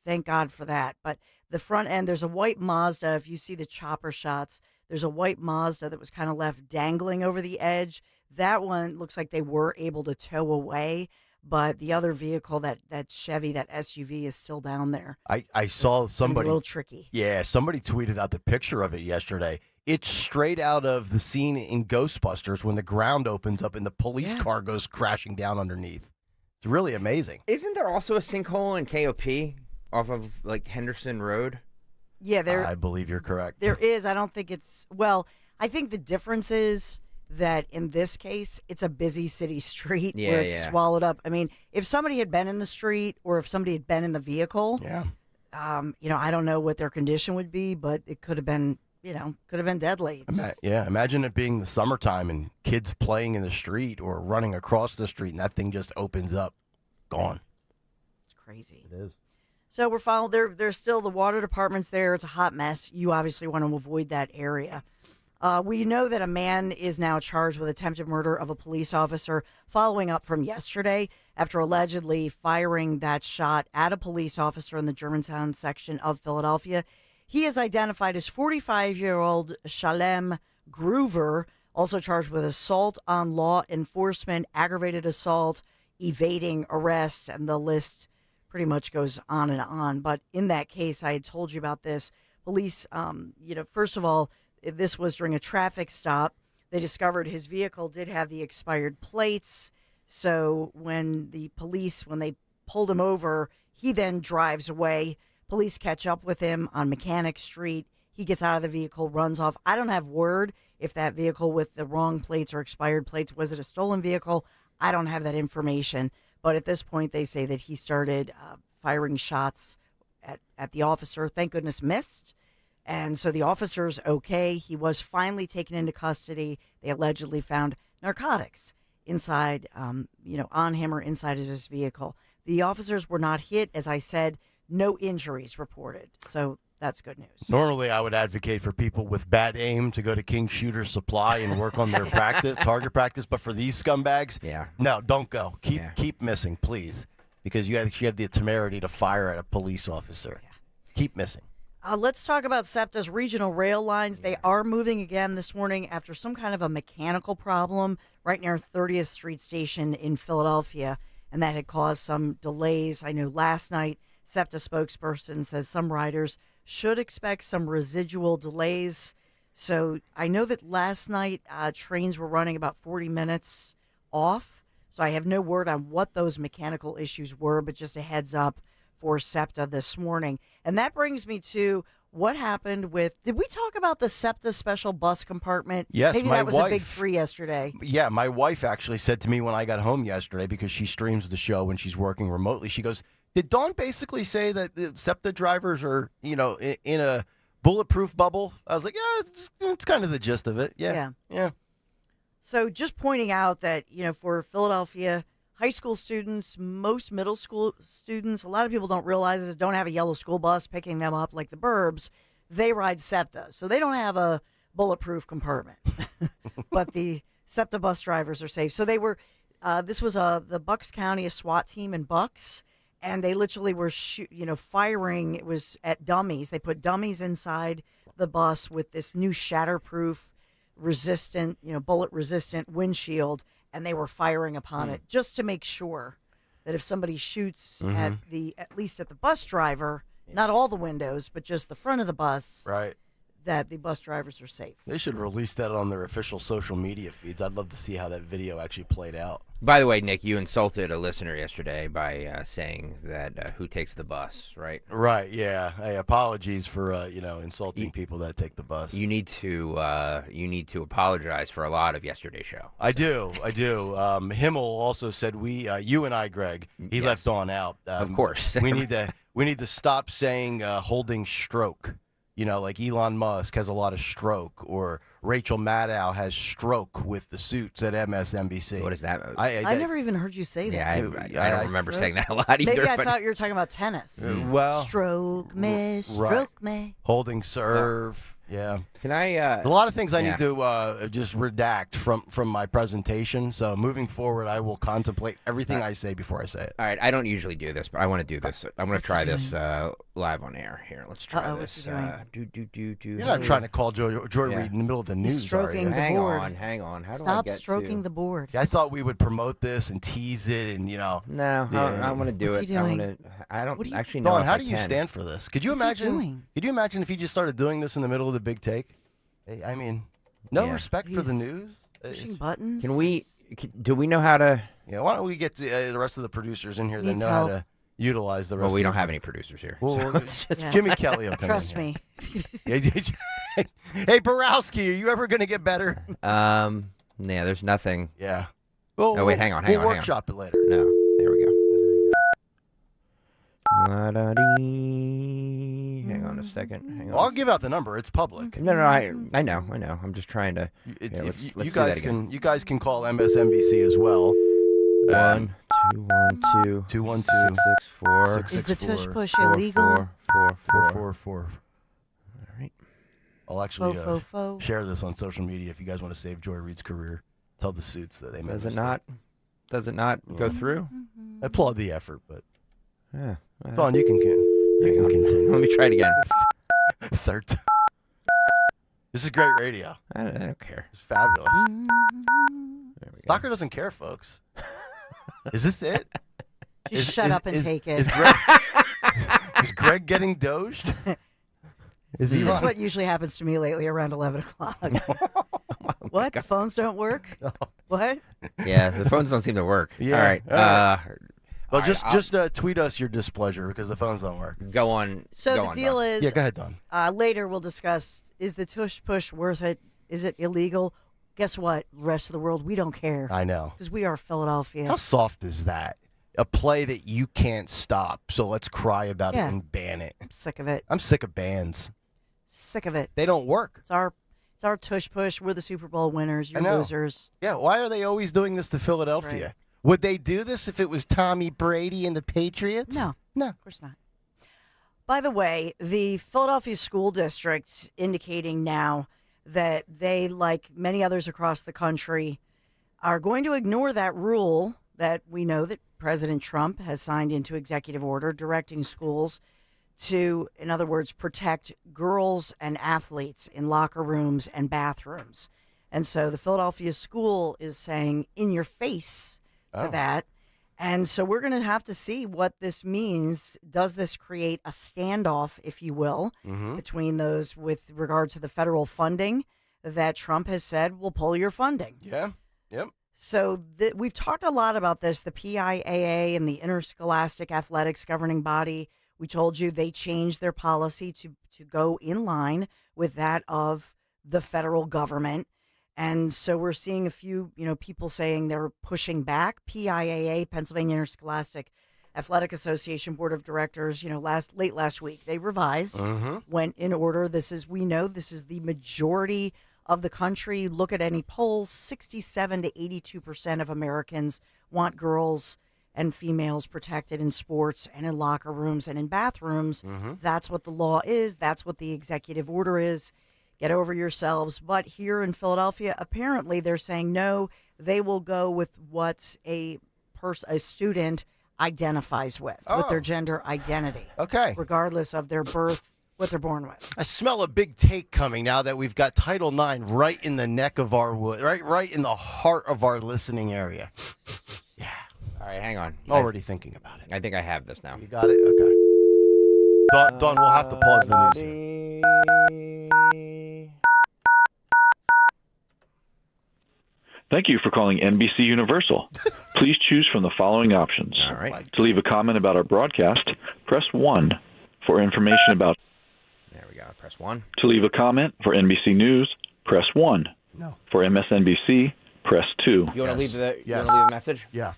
thank God for that. But the front end, there's a white Mazda. If you see the chopper shots, there's a white Mazda that was kind of left dangling over the edge. That one looks like they were able to tow away. But the other vehicle, that Chevy, that SUV, is still down there. I saw somebody. A little tricky. Yeah, somebody tweeted out the picture of it yesterday. It's straight out of the scene in Ghostbusters when the ground opens up and the police car goes crashing down underneath. It's really amazing. Isn't there also a sinkhole in KOP off of Henderson Road? Yeah, I believe you're correct. There is. I don't think it's. Well, I think the difference is that in this case, it's a busy city street where it's swallowed up. I mean, if somebody had been in the street or if somebody had been in the vehicle, I don't know what their condition would be, but it could have been, deadly. Imagine it being the summertime and kids playing in the street or running across the street and that thing just opens up. Gone. It's crazy. It is. So we're following. There's still the water department's there. It's a hot mess. You obviously want to avoid that area. We know that a man is now charged with attempted murder of a police officer following up from yesterday after allegedly firing that shot at a police officer in the Germantown section of Philadelphia. He is identified as 45-year-old Shalem Groover, also charged with assault on law enforcement, aggravated assault, evading arrest, and the list pretty much goes on and on. But in that case, I had told you about this. Police, first of all, this was during a traffic stop. They discovered his vehicle did have the expired plates. So when they pulled him over, he then drives away. Police catch up with him on Mechanic Street. He gets out of the vehicle, runs off. I don't have word if that vehicle with the wrong plates or expired plates, was it a stolen vehicle? I don't have that information. But at this point, they say that he started firing shots at the officer. Thank goodness missed. And so the officer's okay. He was finally taken into custody. They allegedly found narcotics inside, on him or inside of his vehicle. The officers were not hit. As I said, no injuries reported. So that's good news. Normally, I would advocate for people with bad aim to go to King Shooter Supply and work on their target practice. But for these scumbags, no, don't go. Keep missing, please, because you actually have the temerity to fire at a police officer. Yeah. Keep missing. Let's talk about SEPTA's regional rail lines. They are moving again this morning after some kind of a mechanical problem right near 30th Street Station in Philadelphia, and that had caused some delays. I know last night, SEPTA spokesperson says some riders should expect some residual delays. So I know that last night trains were running about 40 minutes off, so I have no word on what those mechanical issues were, but just a heads up for SEPTA this morning. And that brings me to what happened with, did we talk about the SEPTA special bus compartment? Yes, Maybe my that was wife, a big three yesterday. Yeah, my wife actually said to me when I got home yesterday, because she streams the show when she's working remotely, she goes, did Dawn basically say that the SEPTA drivers are, in a bulletproof bubble? I was like, yeah, it's kind of the gist of it. Yeah. So just pointing out that, for Philadelphia high school students, most middle school students, a lot of people don't realize this, don't have a yellow school bus picking them up like the burbs. They ride SEPTA, so they don't have a bulletproof compartment. But the SEPTA bus drivers are safe. So they were, this was the Bucks County, a SWAT team in Bucks, and they literally were firing. It was at dummies. They put dummies inside the bus with this new shatterproof, resistant, bullet resistant windshield, and they were firing upon it just to make sure that if somebody shoots at least at the bus driver, not all the windows, but just the front of the bus, right, that the bus drivers are safe. They should release that on their official social media feeds. I'd love to see how that video actually played out. By the way, Nick, you insulted a listener yesterday by saying that who takes the bus, right? Right, yeah. Hey, apologies for insulting people that take the bus. You need to apologize for a lot of yesterday's show. I do. Himmel also said you and I, Greg. He left on out. Of course. we need to stop saying holding stroke. Like Elon Musk has a lot of stroke, or Rachel Maddow has stroke with the suits at MSNBC. What is that? I never even heard you say that. Yeah, I don't remember saying that a lot either. Maybe I thought you were talking about tennis. Well, stroke me, stroke me. Holding serve. Yeah. Can I? A lot of things I need to just redact from my presentation. So moving forward, I will contemplate everything I say before I say it. All right. I don't usually do this, but I want to do this. I'm going to try this live on air. Here, let's try this. You're not trying to call Joy Reid in the middle of the news, He's stroking the board. Hang on. How Stop do I get stroking the board. I thought we would promote this and tease it, and No, I want to do What's it. he doing? I don't actually know. Dawn, if how I do you can. stand for this? Could you What's he imagine? doing? Could you imagine if he just started doing this in the middle of the big take? I mean, no respect for the news. Pushing buttons. Do we know how to? Yeah, why don't we get the rest of the producers in here that Needs know help. how to utilize the rest? Well, we of don't have any producers here. Well, so it's just Jimmy Kelly will come Trust in me. Hey, Borowski, are you ever going to get better? Yeah, there's nothing. Yeah. Well, oh wait, hang on. We'll workshop it later. No, there we go. Hang on a second. I'll give out the number. It's public. No, I know. I'm just trying to. Let's you do guys that again. you guys can call MSNBC as well. 1-212-664. Is the tush push illegal? 444. All right. I'll actually Fo. share this on social media if you guys want to save Joy Reid's career. Tell the suits that they made. Does it not go through? I applaud the effort, but yeah. Dawn, you can continue. Let me try it again. Third time. This is great radio. I don't care. It's fabulous. Soccer doesn't care, folks. Is this it? Just shut up and take it. Is Greg getting doged? That's what usually happens to me lately around 11 o'clock. What? The phones don't work? What? Yeah, the phones don't seem to work. Yeah. All right. Well, just tweet us your displeasure because the phones don't work. Go on. So the deal is... Yeah, go ahead, Don. Later we'll discuss, is the tush push worth it? Is it illegal? Guess what? The rest of the world, we don't care. I know. Because we are Philadelphia. How soft is that? A play that you can't stop, so let's cry about it and ban it. I'm sick of it. I'm sick of bans. Sick of it. They don't work. It's our tush push. We're the Super Bowl winners. You're losers. Yeah, why are they always doing this to Philadelphia? Right. Would they do this if it was Tommy Brady and the Patriots? No, of course not. By the way, the Philadelphia School District indicating now that they, like many others across the country, are going to ignore that rule that we know that President Trump has signed into executive order directing schools to, in other words, protect girls and athletes in locker rooms and bathrooms. And so the Philadelphia school is saying in your face to that. And so we're going to have to see what this means. Does this create a standoff, if you will, between those with regard to the federal funding that Trump has said will pull your funding? Yeah. Yep. So we've talked a lot about this, the PIAA and the Interscholastic Athletics Governing Body. We told you they changed their policy to go in line with that of the federal government. And so we're seeing a few, people saying they're pushing back. PIAA, Pennsylvania Interscholastic Athletic Association Board of Directors, late last week, they revised, went in order. We know this is the majority of the country. Look at any polls, 67 to 82% of Americans want girls and females protected in sports and in locker rooms and in bathrooms. That's what the law is. That's what the executive order is. Get over yourselves. But here in Philadelphia, apparently they're saying no, they will go with what a student identifies with their gender identity. Okay. Regardless of their birth, what they're born with. I smell a big take coming now that we've got Title IX right in the neck of our wood, right in the heart of our listening area. Yeah. All right, hang on. Already thinking about it. I think I have this now. You got it? Okay. Don, we'll have to pause the news here. Thank you for calling NBC Universal. Please choose from the following options. All right. To leave a comment about our broadcast, press 1. For information about... There we go. Press 1. To leave a comment for NBC News, press 1. No. For MSNBC, press 2. You want to leave the message? Yeah.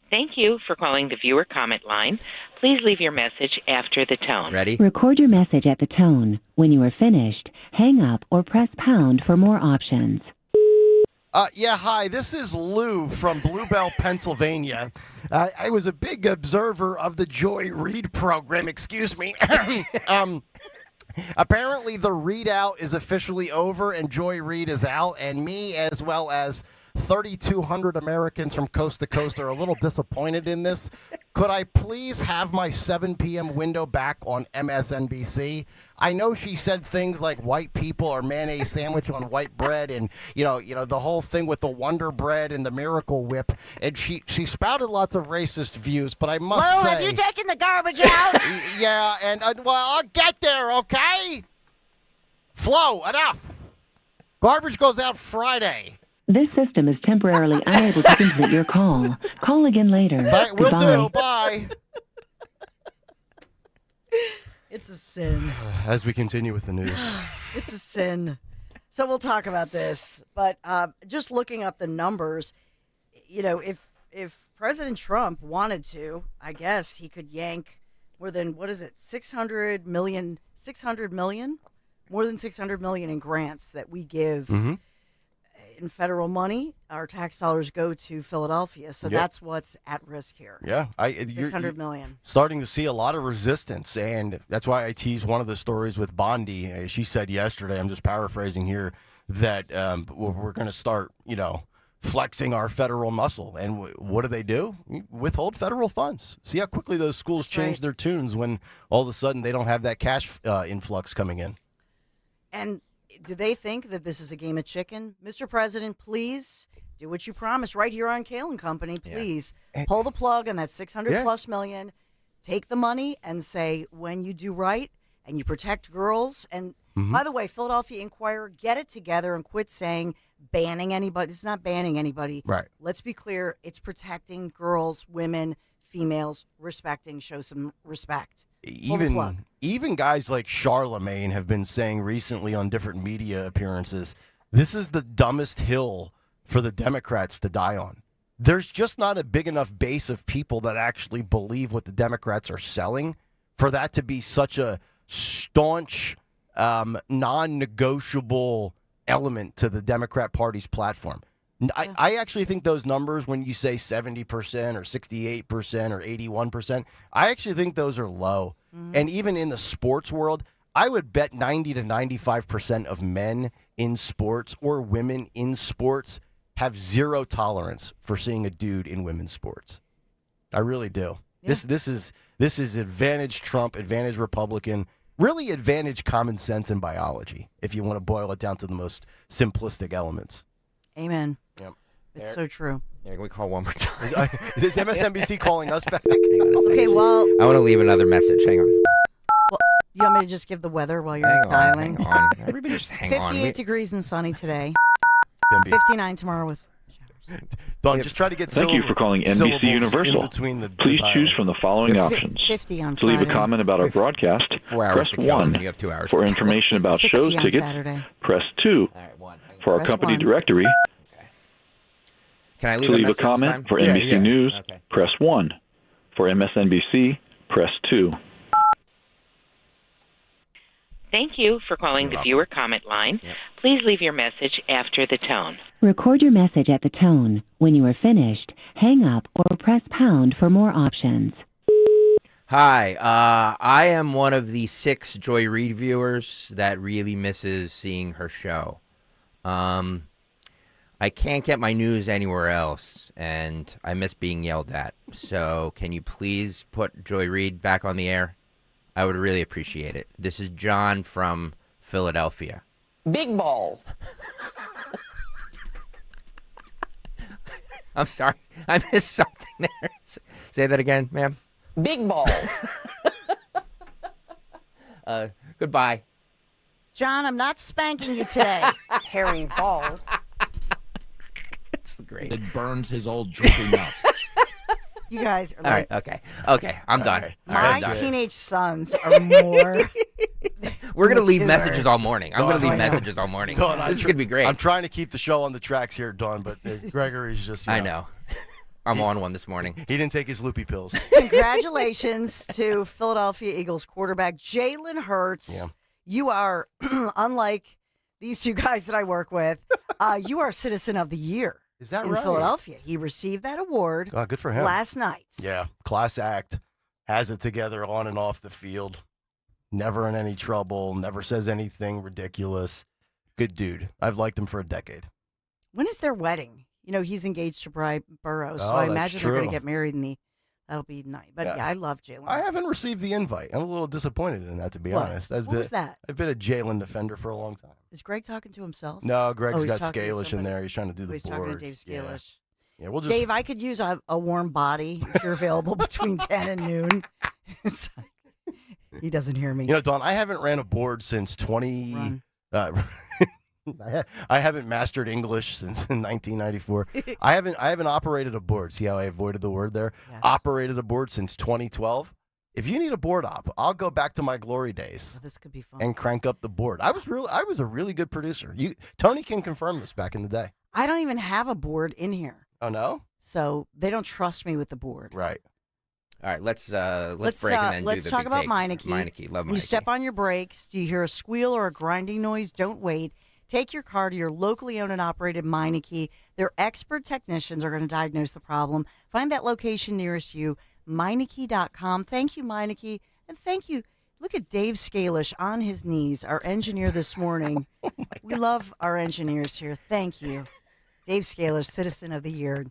Thank you for calling the viewer comment line. Please leave your message after the tone. Ready? Record your message at the tone. When you are finished, hang up or press pound for more options. Hi, this is Lou from Bluebell, Pennsylvania. I was a big observer of the Joy Reid program, excuse me. Apparently the readout is officially over and Joy Reid is out, and me as well as 3,200 Americans from coast to coast are a little disappointed in this. Could I please have my 7 p.m. window back on MSNBC? I know she said things like white people or mayonnaise sandwich on white bread and, you know, the whole thing with the Wonder Bread and the Miracle Whip. And she spouted lots of racist views, but I must say... Have you taken the garbage out? Yeah, and, I'll get there, okay? Flo, enough. Garbage goes out Friday. This system is temporarily unable to complete your call. Call again later. Will Goodbye. do. Bye. It's a sin. As we continue with the news. It's a sin. So we'll talk about this. But just looking up the numbers, you know, if President Trump wanted to, I guess he could yank more than, 600 million? More than 600 million in grants that we give. Mm-hmm. In federal money, our tax dollars go to Philadelphia, so that's what's at risk here. Yeah, $600 million. Starting to see a lot of resistance, and that's why I teased one of the stories with Bondi. She said yesterday, I'm just paraphrasing here, that we're going to start, flexing our federal muscle. And what do? Withhold federal funds. See how quickly those schools change their tunes when all of a sudden they don't have that cash influx coming in. And do they think that this is a game of chicken? Mr. President, please do what you promised right here on Kale and Company. Please pull the plug on that 600 plus million. Take the money and say, when you do right and you protect girls. And by the way, Philadelphia Inquirer, get it together and quit saying banning anybody. This is not banning anybody. Right. Let's be clear. It's protecting girls, women, females, show some respect. Even guys like Charlemagne have been saying recently on different media appearances, this is the dumbest hill for the Democrats to die on. There's just not a big enough base of people that actually believe what the Democrats are selling for that to be such a staunch, non-negotiable element to the Democrat Party's platform. I actually think those numbers, when you say 70% or 68% or 81%, I actually think those are low. And even in the sports world, I would bet 90 to 95% of men in sports or women in sports have zero tolerance for seeing a dude in women's sports. I really do. Yeah. This is advantage Trump, advantage Republican, really advantage common sense and biology, if you want to boil it down to the most simplistic elements. Amen. Yep. It's so true. Yeah, can we call one more time? Is MSNBC calling us back? Okay, well... I want to leave another message. Hang on. Well, you want me to just give the weather while you're dialing? Hang on. Everybody just hang 58 on. 58 degrees and sunny today. 59 tomorrow with... Don, just try to get Thank you for calling NBC Universal. Please choose from the following options. 50 on To leave a Friday. comment about our broadcast, 4 hours press to kill, 1. and you have 2 hours For to information about 60 shows on tickets, Saturday. press 2. All right, 1. For our Press company 1. directory, Can I leave to a leave a message comment this time? for NBC News, Okay. press 1. For MSNBC, press 2. Thank you for calling the viewer comment line. Please leave your message after the tone. Record your message at the tone. When you are finished, hang up or press pound for more options. Hi, I am one of the 6 Joy Reid viewers that really misses seeing her show. I I can't get my news anywhere else, and I miss being yelled at. So can you please put Joy Reid back on the air? I would really appreciate it. This is John from Philadelphia. Big balls. I'm sorry. I missed something there. Say that again, ma'am. Big balls. Goodbye. John, I'm not spanking you today. Hairy balls. It's great. It burns his old droopy mouth. You guys are All like... right, okay. I'm done. Right. My teenage sons are more... We're going to leave messages all morning. I'm going to leave messages all morning. Dawn, This is going to be great. I'm trying to keep the show on the tracks here, Dawn, but Gregory's just... I know. I'm on one this morning. He didn't take his loopy pills. Congratulations to Philadelphia Eagles quarterback Jalen Hurts. Yeah. You are, unlike these two guys that I work with, you are Citizen of the Year. Is that in right? Philadelphia. He received that award good for him. last night. Yeah, class act. Has it together on and off the field. Never in any trouble. Never says anything ridiculous. Good dude. I've liked him for a decade. When is their wedding? You know, he's engaged to Bri Burrows, so Oh, I that's imagine they're going true. to get married that'll be nice. But yeah, I love Jalen. I haven't received the invite. I'm a little disappointed in that, to be What? honest. What was that? I've been a Jalen defender for a long time. Is Greg talking to himself? No, Greg's he's got talking to Scalish in somebody. there. He's trying to do the He's board. talking to Dave Scalish. Yeah, we'll just... Dave, I could use a warm body if you're available between 10 and noon. He doesn't hear me. You know, Don, I haven't ran a board since 20... I haven't mastered English since 1994. I haven't operated a board. See how I avoided the word there? Yes. Operated a board since 2012. If you need a board op, I'll go back to my glory days. Well, this could be fun. And crank up the board. I was a really good producer. Tony can confirm this back in the day. I don't even have a board in here. Oh no? So they don't trust me with the board. Right. All right, let's break and then let's do the talk big about take. Meineke. Meineke, love When you Meineke. step on your brakes, do you hear a squeal or a grinding noise? Don't wait. Take your car to your locally owned and operated Meineke. Their expert technicians are going to diagnose the problem. Find that location nearest you, Meineke.com. Thank you, Meineke. And thank you. Look at Dave Scalish on his knees, our engineer this morning. We love our engineers here. Thank you. Dave Scalish, Citizen of the Year.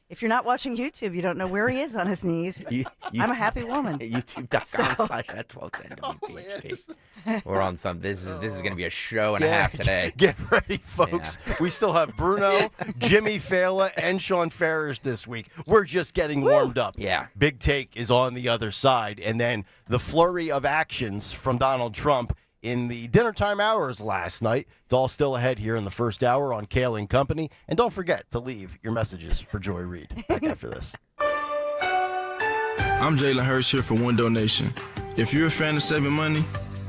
If you're not watching YouTube, you don't know where he is on his knees. I'm a happy woman. YouTube.com/1210WPHT. We're on some. This is going to be a show and a half today. Get ready, folks. Yeah. We still have Bruno, Jimmy Fallon, and Sean Farish this week. We're just getting warmed up. Yeah. Big Take is on the other side. And then the flurry of actions from Donald Trump in the dinner time hours last night. It's all still ahead here in the first hour on Kale and Company. And don't forget to leave your messages for Joy Reid. Back after this. I'm Jalen Hurst here for One Donation. If you're a fan of saving money,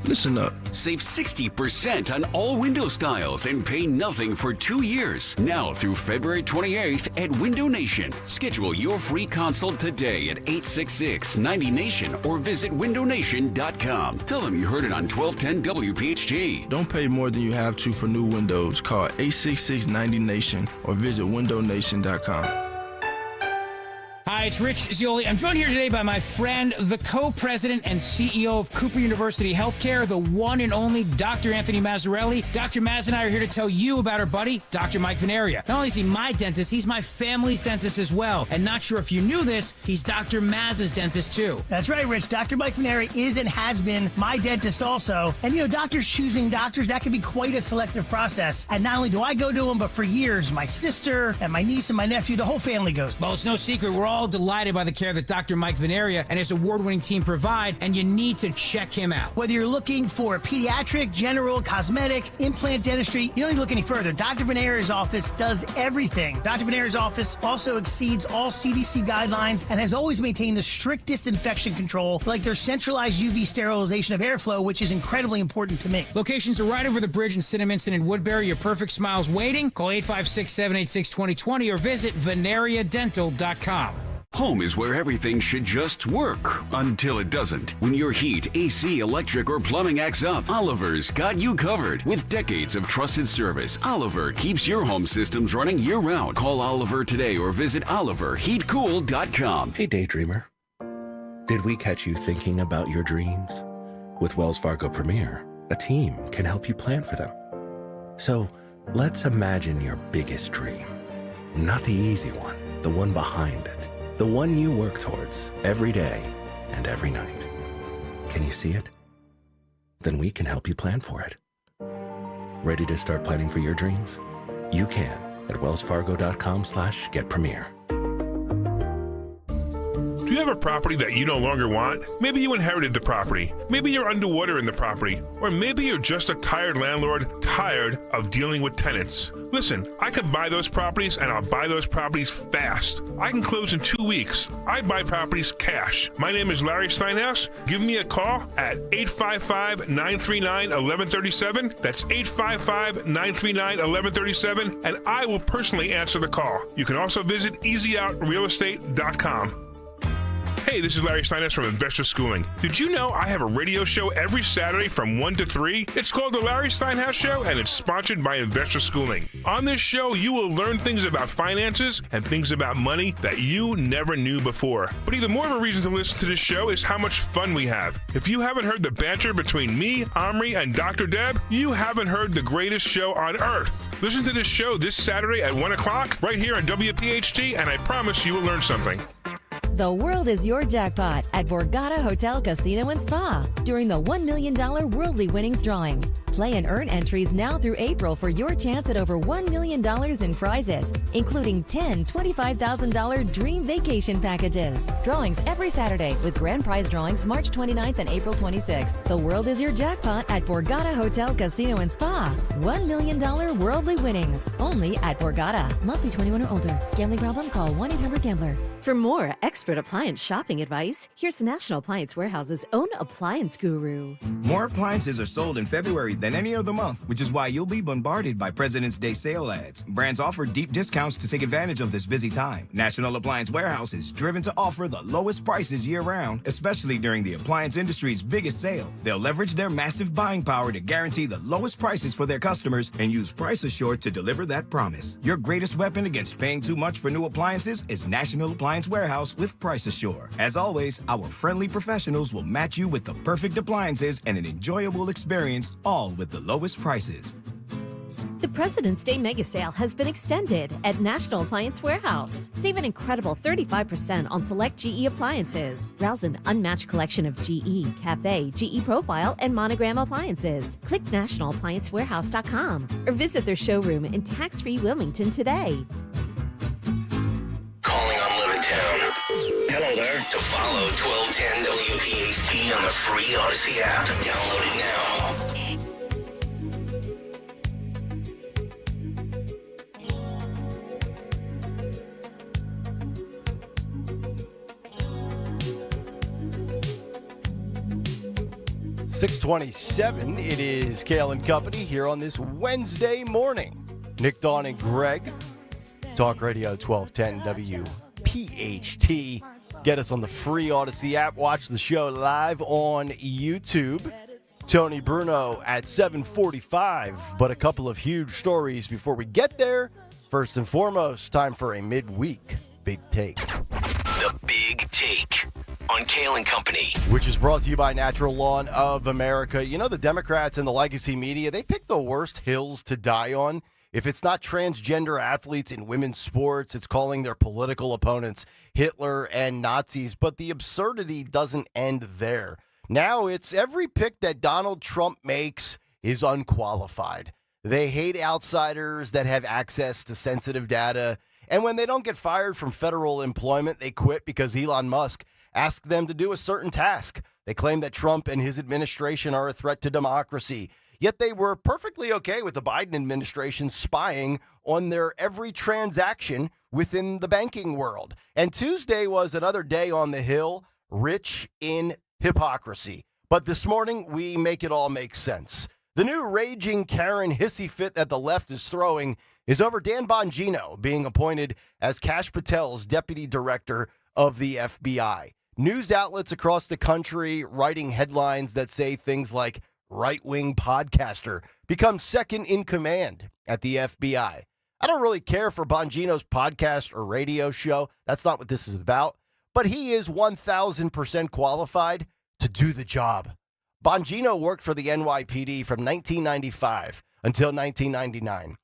listen up. Save 60% on all window styles and pay nothing for 2 years. Now through February 28th at Window Nation. Schedule your free consult today at 866-90-NATION or visit windownation.com. Tell them you heard it on 1210 WPHT. Don't pay more than you have to for new windows. Call 866-90-NATION or visit windownation.com. Hi, it's Rich Zioli. I'm joined here today by my friend, the co-president and CEO of Cooper University Healthcare, the one and only Dr. Anthony Mazzarelli. Dr. Maz and I are here to tell you about our buddy, Dr. Mike Veneria. Not only is he my dentist, he's my family's dentist as well. And not sure if you knew this, he's Dr. Maz's dentist too. That's right, Rich. Dr. Mike Veneria is and has been my dentist also. And, you know, doctors choosing doctors, that can be quite a selective process. And not only do I go to them, but for years, my sister and my niece and my nephew, the whole family goes. Well, it's no secret. We're all delighted by the care that Dr. Mike Veneria and his award-winning team provide, and you need to check him out. Whether you're looking for pediatric, general, cosmetic, implant dentistry, you don't need to look any further. Dr. Veneria's office does everything. Dr. Veneria's office also exceeds all CDC guidelines and has always maintained the strictest infection control, like their centralized UV sterilization of airflow, which is incredibly important to me. Locations are right over the bridge in Cinnaminson and Woodbury. Your perfect smile's waiting. Call 856-786-2020 or visit veneriadental.com. Home is where everything should just work until it doesn't. When your heat, AC, electric, or plumbing acts up, Oliver's got you covered. With decades of trusted service, Oliver keeps your home systems running year-round. Call Oliver today or visit oliverheatcool.com. Hey, daydreamer. Did we catch you thinking about your dreams? With Wells Fargo Premier, a team can help you plan for them. So let's imagine your biggest dream. Not the easy one, the one behind it. The one you work towards every day and every night. Can you see it? Then we can help you plan for it. Ready to start planning for your dreams? You can at wellsfargo.com/getpremier. Do you have a property that you no longer want? Maybe you inherited the property. Maybe you're underwater in the property. Or maybe you're just a tired landlord, tired of dealing with tenants. Listen, I can buy those properties, and I'll buy those properties fast. I can close in 2 weeks. I buy properties cash. My name is Larry Steinhaus. Give me a call at 855-939-1137. That's 855-939-1137, and I will personally answer the call. You can also visit easyOutRealEstate.com. Hey, this is Larry Steinhaus from Investor Schooling. Did you know I have a radio show every Saturday from 1 to 3? It's called The Larry Steinhaus Show, and it's sponsored by Investor Schooling. On this show, you will learn things about finances and things about money that you never knew before. But even more of a reason to listen to this show is how much fun we have. If you haven't heard the banter between me, Omri, and Dr. Deb, you haven't heard the greatest show on earth. Listen to this show this Saturday at 1 o'clock right here on WPHT, and I promise you will learn something. The world is your jackpot at Borgata Hotel, Casino and Spa during the $1 million Worldly Winnings drawing. Play and earn entries now through April for your chance at over $1 million in prizes, including 10 $25,000 dream vacation packages. Drawings every Saturday with grand prize drawings March 29th and April 26th. The world is your jackpot at Borgata Hotel, Casino and Spa. $1 million Worldly Winnings only at Borgata. Must be 21 or older. Gambling problem? Call 1-800-GAMBLER. For more expert appliance shopping advice, here's National Appliance Warehouse's own appliance guru. More appliances are sold in February than any other month, which is why you'll be bombarded by President's Day sale ads. Brands offer deep discounts to take advantage of this busy time. National Appliance Warehouse is driven to offer the lowest prices year-round, especially during the appliance industry's biggest sale. They'll leverage their massive buying power to guarantee the lowest prices for their customers and use Price Assured to deliver that promise. Your greatest weapon against paying too much for new appliances is National Appliance Warehouse with Price Assure. As always, our friendly professionals will match you with the perfect appliances and an enjoyable experience, all with the lowest prices. The President's Day Mega Sale has been extended at National Appliance Warehouse. Save an incredible 35% on select GE appliances. Browse an unmatched collection of GE, Cafe, GE Profile, and Monogram appliances. Click nationalappliancewarehouse.com or visit their showroom in tax-free Wilmington today. Calling on Levittown. Hello there. To follow 1210 WPHT on the free Odyssey app. Download it now. .627, it is Kale and Company here on this Wednesday morning. Nick, Dawn, and Greg. Talk Radio 1210 WPHT. Get us on the free Odyssey app. Watch the show live on YouTube. Tony Bruno at 7:45. But a couple of huge stories before we get there. First and foremost, time for a midweek Big Take. The Big Take on Kale and Company. Which is brought to you by Natural Lawn of America. You know, the Democrats and the legacy media, they pick the worst hills to die on. If it's not transgender athletes in women's sports, it's calling their political opponents Hitler and Nazis. But the absurdity doesn't end there. Now it's every pick that Donald Trump makes is unqualified. They hate outsiders that have access to sensitive data. And when they don't get fired from federal employment, they quit because Elon Musk asked them to do a certain task. They claim that Trump and his administration are a threat to democracy. Yet they were perfectly okay with the Biden administration spying on their every transaction within the banking world. And Tuesday was another day on the Hill, rich in hypocrisy. But this morning, we make it all make sense. The new raging Karen hissy fit that the left is throwing is over Dan Bongino being appointed as Kash Patel's deputy director of the FBI. News outlets across the country writing headlines that say things like, right-wing podcaster becomes second in command at the FBI. I don't really care for Bongino's podcast or radio show. That's not what this is about. But he is 1,000% qualified to do the job. Bongino worked for the NYPD from 1995 until 1999.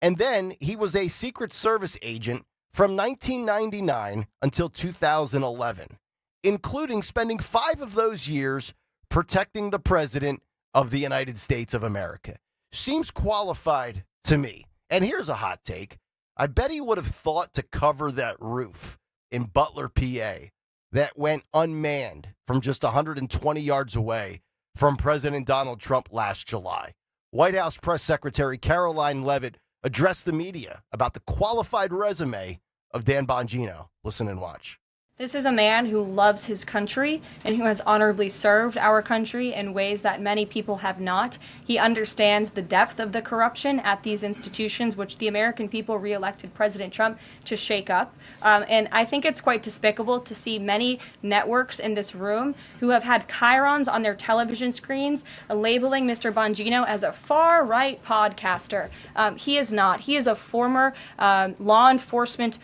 And then he was a Secret Service agent from 1999 until 2011, including spending 5 of those years protecting the President of the United States of America. Seems qualified to me. And here's a hot take. I bet he would have thought to cover that roof in Butler, PA, that went unmanned from just 120 yards away from President Donald Trump last July. White House Press Secretary Caroline Leavitt addressed the media about the qualified resume of Dan Bongino. Listen and watch. This is a man who loves his country and who has honorably served our country in ways that many people have not. He understands the depth of the corruption at these institutions, which the American people reelected President Trump to shake up. And I think it's quite despicable to see many networks in this room who have had chyrons on their television screens labeling Mr. Bongino as a far-right podcaster. He is not. He is a former law enforcement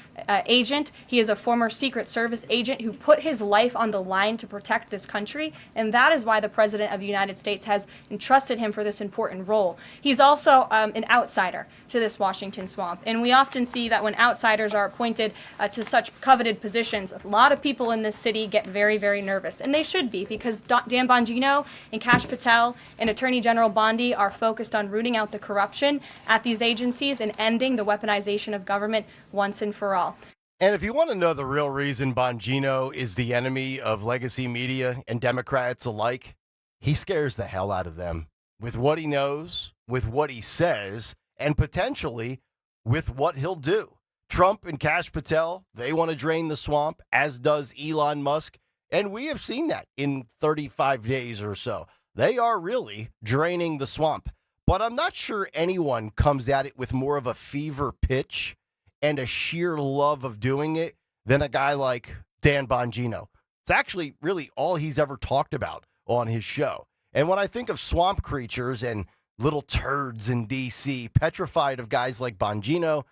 agent. He is a former Secret Service agent who put his life on the line to protect this country, and that is why the President of the United States has entrusted him for this important role. He's also an outsider to this Washington swamp, and we often see that when outsiders are appointed to such coveted positions, a lot of people in this city get very, very nervous, and they should be, because Dan Bongino and Kash Patel and Attorney General Bondi are focused on rooting out the corruption at these agencies and ending the weaponization of government once and for all. And if you want to know the real reason Bongino is the enemy of legacy media and Democrats alike, he scares the hell out of them with what he knows, with what he says, and potentially with what he'll do. Trump and Kash Patel, they want to drain the swamp, as does Elon Musk, and we have seen that in 35 days or so. They are really draining the swamp. But I'm not sure anyone comes at it with more of a fever pitch and a sheer love of doing it than a guy like Dan Bongino. It's actually really all he's ever talked about on his show. And when I think of swamp creatures and little turds in D.C. petrified of guys like Bongino,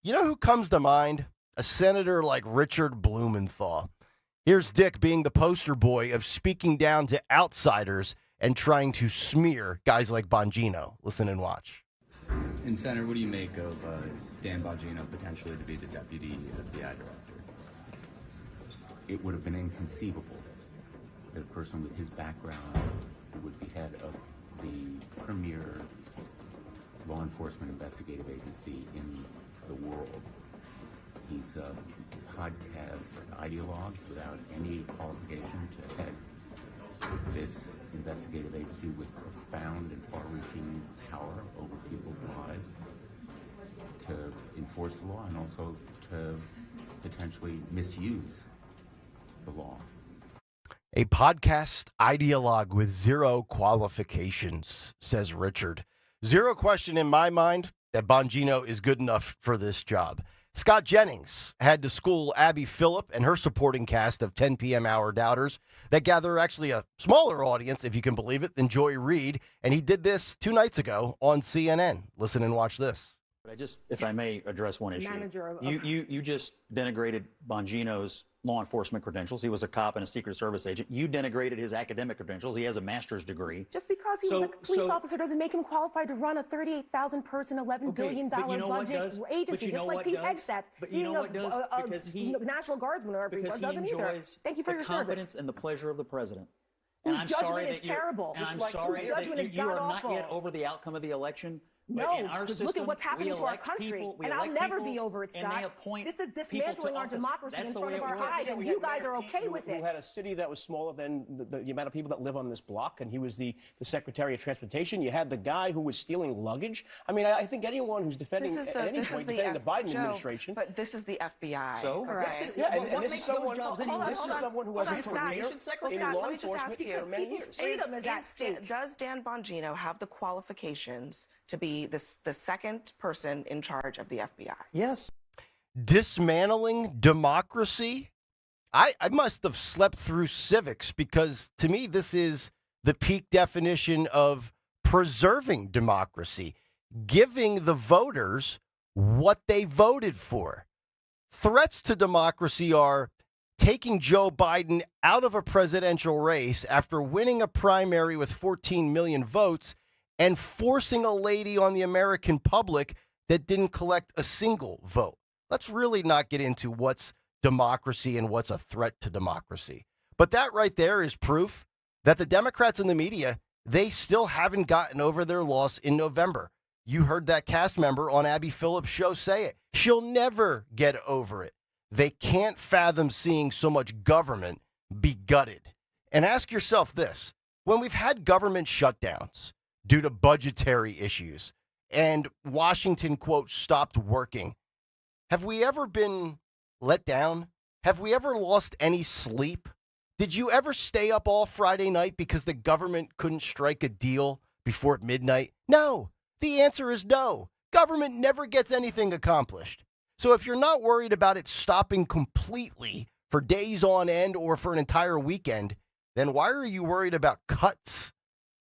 you know who comes to mind? A senator like Richard Blumenthal. Here's Dick being the poster boy of speaking down to outsiders and trying to smear guys like Bongino. Listen and watch. And Senator, what do you make of Dan Bongino potentially to be the deputy FBI director? It would have been inconceivable that a person with his background would be head of the premier law enforcement investigative agency in the world. He's a podcast ideologue without any qualification to head this investigative agency with profound and far-reaching power over people's lives to enforce the law and also to potentially misuse the law. A podcast ideologue with zero qualifications, says Richard. Zero question in my mind that Bongino is good enough for this job. Scott Jennings had to school Abby Phillip and her supporting cast of 10 p.m. hour doubters that gather actually a smaller audience, if you can believe it, than Joy Reid. And he did this 2 nights ago on CNN. Listen and watch this. But I just, if I may address one issue, you just denigrated Bongino's law enforcement credentials. He was a cop and a Secret Service agent. You denigrated his academic credentials. He has a master's degree. Just because he was a police officer doesn't make him qualified to run a 38,000 person, $11 billion budget agency, just like Pete Hegseth. But you know what does? Because he National Guardsman or everyone doesn't either. Thank you for your service. The confidence and the pleasure of the president. Whose judgment is terrible. And I'm sorry that you are not yet over the outcome of the election. No, because look at what's happening to our country, and I'll never be over it, Scott. This is dismantling our democracy in front of our eyes, and you guys are okay with it. We had a city that was smaller than the amount of people that live on this block, and he was the Secretary of Transportation. You had the guy who was stealing luggage. I mean, I think anyone who's defending at any point defending the Biden administration. But this is the FBI. So? Correct. Yeah, and this is someone who has a career in law enforcement for many years. Does Dan Bongino have the qualifications to be the second person in charge of the FBI? Yes. Dismantling democracy? I must have slept through civics, because to me this is the peak definition of preserving democracy, giving the voters what they voted for. Threats to democracy are taking Joe Biden out of a presidential race after winning a primary with 14 million votes and forcing a lady on the American public that didn't collect a single vote. Let's really not get into what's democracy and what's a threat to democracy. But that right there is proof that the Democrats and the media, they still haven't gotten over their loss in November. You heard that cast member on Abby Phillips' show say it. She'll never get over it. They can't fathom seeing so much government be gutted. And ask yourself this. When we've had government shutdowns due to budgetary issues and Washington, quote, stopped working, have we ever been let down? Have we ever lost any sleep? Did you ever stay up all Friday night because the government couldn't strike a deal before midnight? No. The answer is no. Government never gets anything accomplished. So if you're not worried about it stopping completely for days on end or for an entire weekend, then why are you worried about cuts?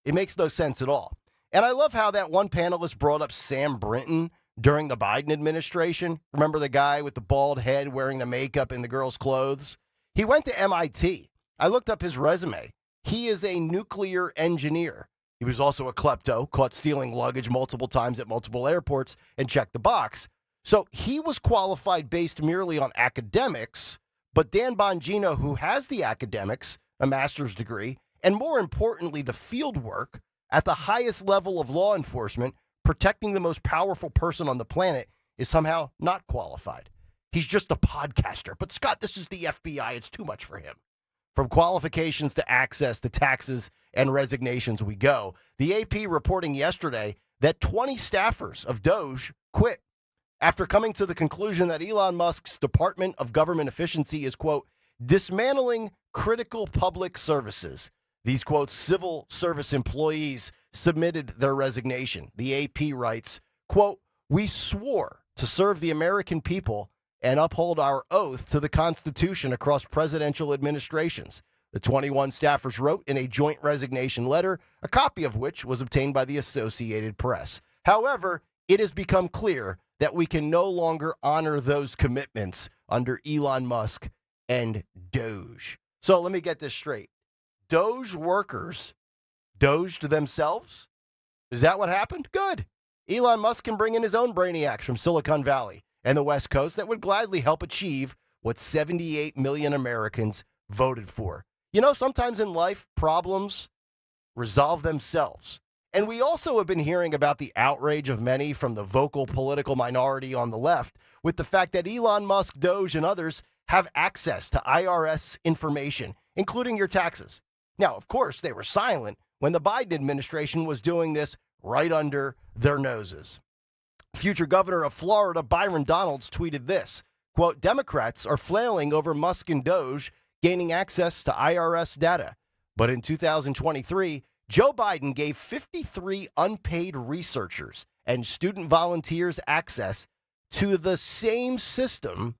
It makes no sense at all. And I love how that one panelist brought up Sam Brinton during the Biden administration. Remember the guy with the bald head wearing the makeup and the girl's clothes? He went to MIT. I looked up his resume. He is a nuclear engineer. He was also a klepto, caught stealing luggage multiple times at multiple airports, and checked the box. So he was qualified based merely on academics, but Dan Bongino, who has the academics, a master's degree, and more importantly, the field work at the highest level of law enforcement, protecting the most powerful person on the planet, is somehow not qualified. He's just a podcaster. But Scott, this is the FBI. It's too much for him. From qualifications to access to taxes and resignations we go. The AP reporting yesterday that 20 staffers of DOGE quit after coming to the conclusion that Elon Musk's Department of Government Efficiency is, quote, dismantling critical public services. These, quote, civil service employees submitted their resignation. The AP writes, quote, we swore to serve the American people and uphold our oath to the Constitution across presidential administrations. The 21 staffers wrote in a joint resignation letter, a copy of which was obtained by the Associated Press. However, it has become clear that we can no longer honor those commitments under Elon Musk and DOGE. So let me get this straight. DOGE workers doged themselves? Is that what happened? Good. Elon Musk can bring in his own brainiacs from Silicon Valley and the West Coast that would gladly help achieve what 78 million Americans voted for. You know, sometimes in life, problems resolve themselves. And we also have been hearing about the outrage of many from the vocal political minority on the left with the fact that Elon Musk, DOGE, and others have access to IRS information, including your taxes. Now, of course, they were silent when the Biden administration was doing this right under their noses. Future governor of Florida, Byron Donalds, tweeted this, quote, Democrats are flailing over Musk and DOGE gaining access to IRS data. But in 2023, Joe Biden gave 53 unpaid researchers and student volunteers access to the same system,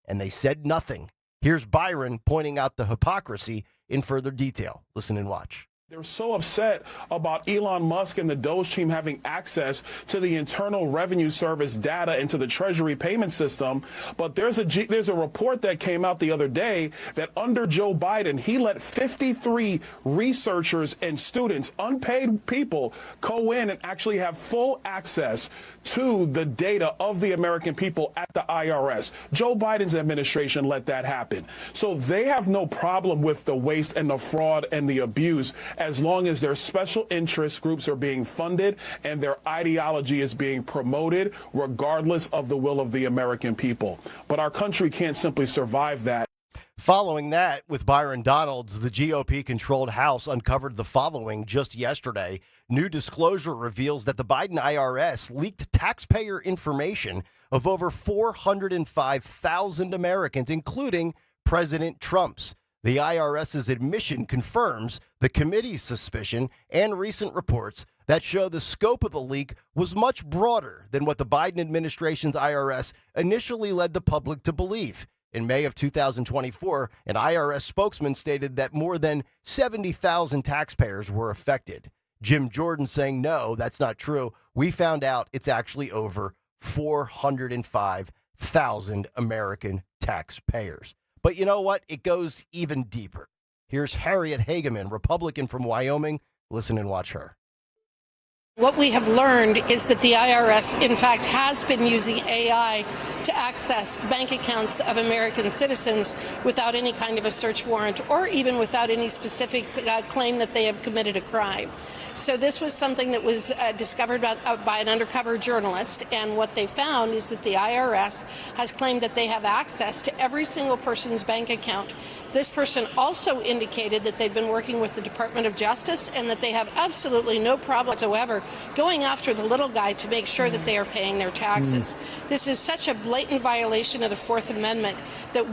and they said nothing. Here's Byron pointing out the hypocrisy in further detail. Listen and watch. They're so upset about Elon Musk and the DOGE team having access to the Internal Revenue Service data and to the Treasury payment system. But there's a report that came out the other day that under Joe Biden, he let 53 researchers and students, unpaid people, go in and actually have full access to the data of the American people at the IRS. Joe Biden's administration let that happen. So they have no problem with the waste and the fraud and the abuse as long as their special interest groups are being funded and their ideology is being promoted, regardless of the will of the American people. But our country can't simply survive that. Following that, with Byron Donalds, the GOP-controlled House uncovered the following just yesterday. New disclosure reveals that the Biden IRS leaked taxpayer information of over 405,000 Americans, including President Trump's. The IRS's admission confirms the committee's suspicion and recent reports that show the scope of the leak was much broader than what the Biden administration's IRS initially led the public to believe. In May of 2024, an IRS spokesman stated that more than 70,000 taxpayers were affected. Jim Jordan saying, no, that's not true. We found out it's actually over 405,000 American taxpayers. But you know what? It goes even deeper. Here's Harriet Hageman, Republican from Wyoming. Listen and watch her. What we have learned is that the IRS, in fact, has been using AI to access bank accounts of American citizens without any kind of a search warrant or even without any specific claim that they have committed a crime. So this was something that was discovered by an undercover journalist, and what they found is that the IRS has claimed that they have access to every single person's bank account. This person also indicated that they've been working with the Department of Justice and that they have absolutely no problem whatsoever going after the little guy to make sure that they are paying their taxes. This is such a blatant violation of the Fourth Amendment that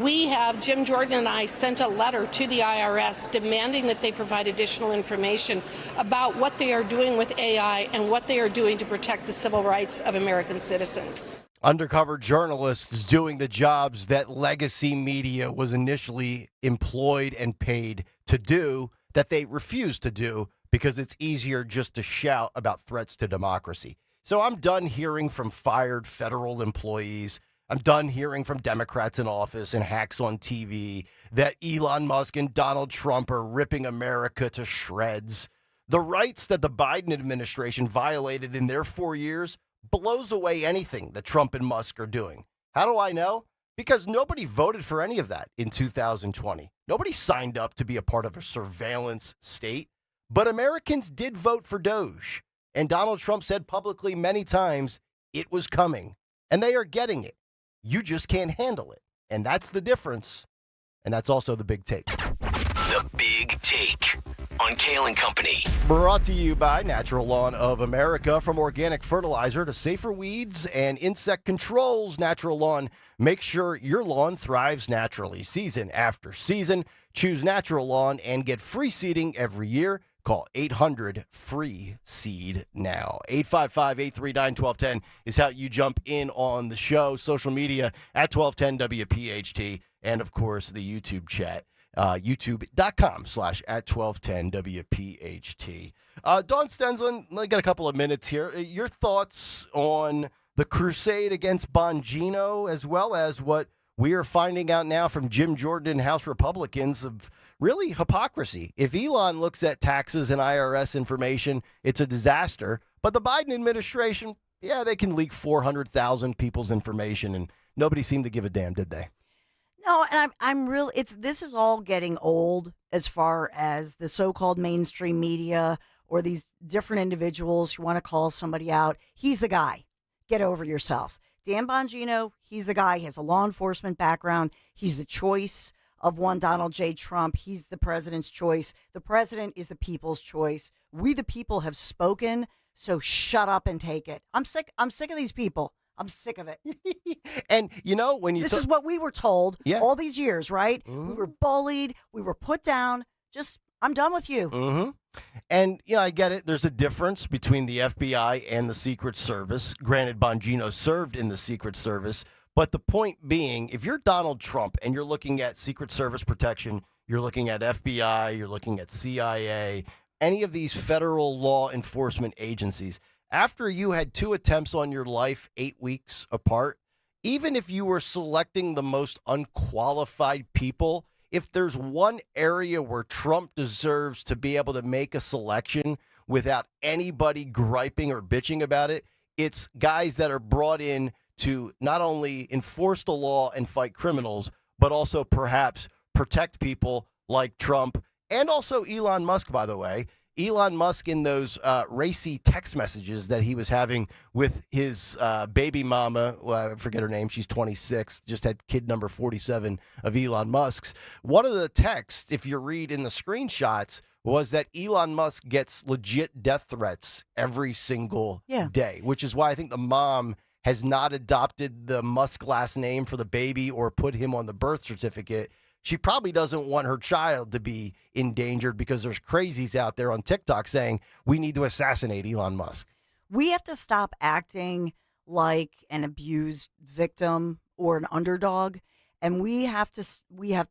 Jim Jordan and I sent a letter to the IRS demanding that they provide additional information about what they are doing with AI and what they are doing to protect the civil rights of American citizens. Undercover journalists doing the jobs that legacy media was initially employed and paid to do that they refuse to do because it's easier just to shout about threats to democracy. So I'm done hearing from fired federal employees. I'm done hearing from Democrats in office and hacks on TV that Elon Musk and Donald Trump are ripping America to shreds. The rights that the Biden administration violated in their 4 years blows away anything that Trump and Musk are doing. How do I know? Because nobody voted for any of that in 2020. Nobody signed up to be a part of a surveillance state. But Americans did vote for DOGE. And Donald Trump said publicly many times it was coming. And they are getting it. You just can't handle it. And that's the difference. And that's also the big take. The Big Take on Kale and Company. Brought to you by Natural Lawn of America. From organic fertilizer to safer weeds and insect controls, Natural Lawn makes sure your lawn thrives naturally. Season after season, choose Natural Lawn and get free seeding every year. Call 800-FREE-SEED now. 855-839-1210 is how you jump in on the show. Social media at 1210 WPHT. And, of course, the YouTube chat. YouTube.com/@1210 WPHT. Dawn Stensland, I got a couple of minutes here. Your thoughts on the crusade against Bongino, as well as what we are finding out now from Jim Jordan and House Republicans of really hypocrisy. If Elon looks at taxes and IRS information, it's a disaster. But the Biden administration, yeah, they can leak 400,000 people's information, and nobody seemed to give a damn, did they? No, and I'm real. This is all getting old as far as the so-called mainstream media or these different individuals who want to call somebody out. He's the guy. Get over yourself. Dan Bongino, he's the guy. He has a law enforcement background. He's the choice of one Donald J. Trump. He's the president's choice. The president is the people's choice. We, the people, have spoken. So shut up and take it. I'm sick. I'm sick of these people. I'm sick of it. And, you know, when you... This is what we were told all these years, right? Mm-hmm. We were bullied. We were put down. Just, I'm done with you. Mm-hmm. And, you know, I get it. There's a difference between the FBI and the Secret Service. Granted, Bongino served in the Secret Service. But the point being, if you're Donald Trump and you're looking at Secret Service protection, you're looking at FBI, you're looking at CIA, any of these federal law enforcement agencies... After you had 2 attempts on your life 8 weeks apart, even if you were selecting the most unqualified people, if there's one area where Trump deserves to be able to make a selection without anybody griping or bitching about it, it's guys that are brought in to not only enforce the law and fight criminals, but also perhaps protect people like Trump and also Elon Musk, by the way. Elon Musk in those racy text messages that he was having with his baby mama, I forget her name, she's 26, just had kid number 47 of Elon Musk's. One of the texts, if you read in the screenshots, was that Elon Musk gets legit death threats every single day, which is why I think the mom has not adopted the Musk last name for the baby or put him on the birth certificate. She probably doesn't want her child to be endangered because there's crazies out there on TikTok saying we need to assassinate Elon Musk. We have to stop acting like an abused victim or an underdog, and we have to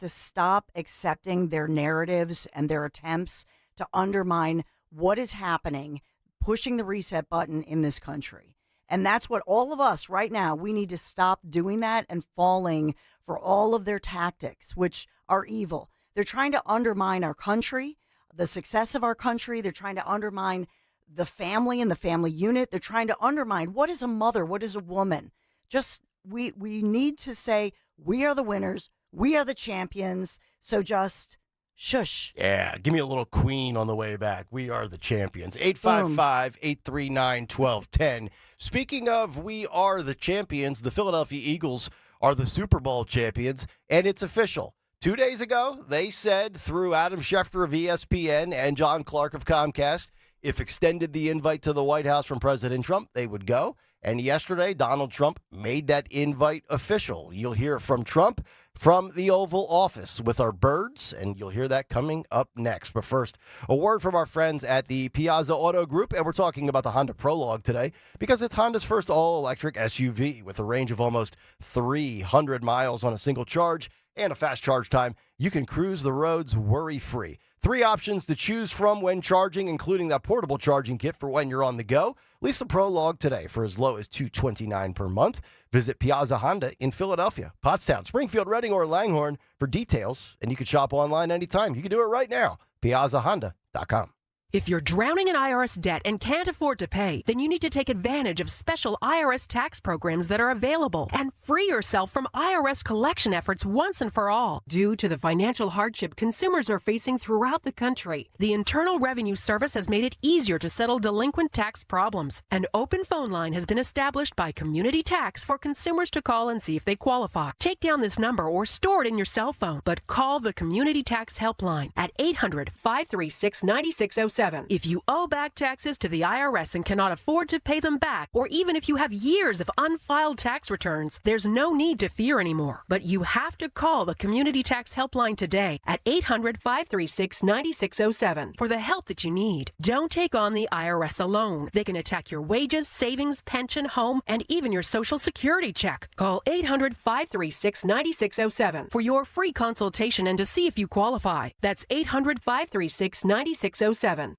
stop accepting their narratives and their attempts to undermine what is happening, pushing the reset button in this country. And that's what all of us right now, we need to stop doing that and falling for all of their tactics, which are evil. They're trying to undermine our country, the success of our country. They're trying to undermine the family and the family unit. They're trying to undermine what is a mother, what is a woman. Just we need to say we are the winners, we are the champions. So just shush. Yeah, give me a little Queen on the way back. We are the champions. 855-839-1210. Speaking of we are the champions, the Philadelphia Eagles are the Super Bowl champions, and it's official. 2 days ago, they said through Adam Schefter of ESPN and John Clark of Comcast, if extended the invite to the White House from President Trump, they would go. And yesterday, Donald Trump made that invite official. You'll hear from Trump from the Oval Office with our birds, and you'll hear that coming up next. But first, a word from our friends at the Piazza Auto Group, and we're talking about the Honda Prologue today because it's Honda's first all-electric SUV with a range of almost 300 miles on a single charge and a fast charge time. You can cruise the roads worry-free. 3 options to choose from when charging, including that portable charging kit for when you're on the go. Lease the Prologue today for as low as $229 per month. Visit Piazza Honda in Philadelphia, Pottstown, Springfield, Reading, or Langhorne for details, and you can shop online anytime. You can do it right now. PiazzaHonda.com. If you're drowning in IRS debt and can't afford to pay, then you need to take advantage of special IRS tax programs that are available and free yourself from IRS collection efforts once and for all. Due to the financial hardship consumers are facing throughout the country, the Internal Revenue Service has made it easier to settle delinquent tax problems. An open phone line has been established by Community Tax for consumers to call and see if they qualify. Take down this number or store it in your cell phone, but call the Community Tax Helpline at 800-536-9607. If you owe back taxes to the IRS and cannot afford to pay them back, or even if you have years of unfiled tax returns, there's no need to fear anymore. But you have to call the Community Tax Helpline today at 800-536-9607 for the help that you need. Don't take on the IRS alone. They can attack your wages, savings, pension, home, and even your Social Security check. Call 800-536-9607 for your free consultation and to see if you qualify. That's 800-536-9607.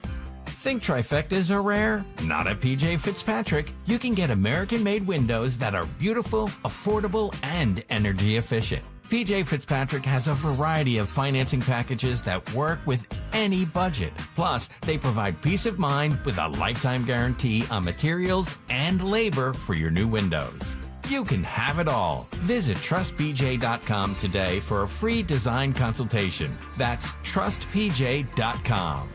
Think trifectas are rare? Not at PJ Fitzpatrick. You can get American-made windows that are beautiful, affordable, and energy efficient. PJ Fitzpatrick has a variety of financing packages that work with any budget. Plus, they provide peace of mind with a lifetime guarantee on materials and labor for your new windows. You can have it all. Visit trustpj.com today for a free design consultation. That's trustpj.com.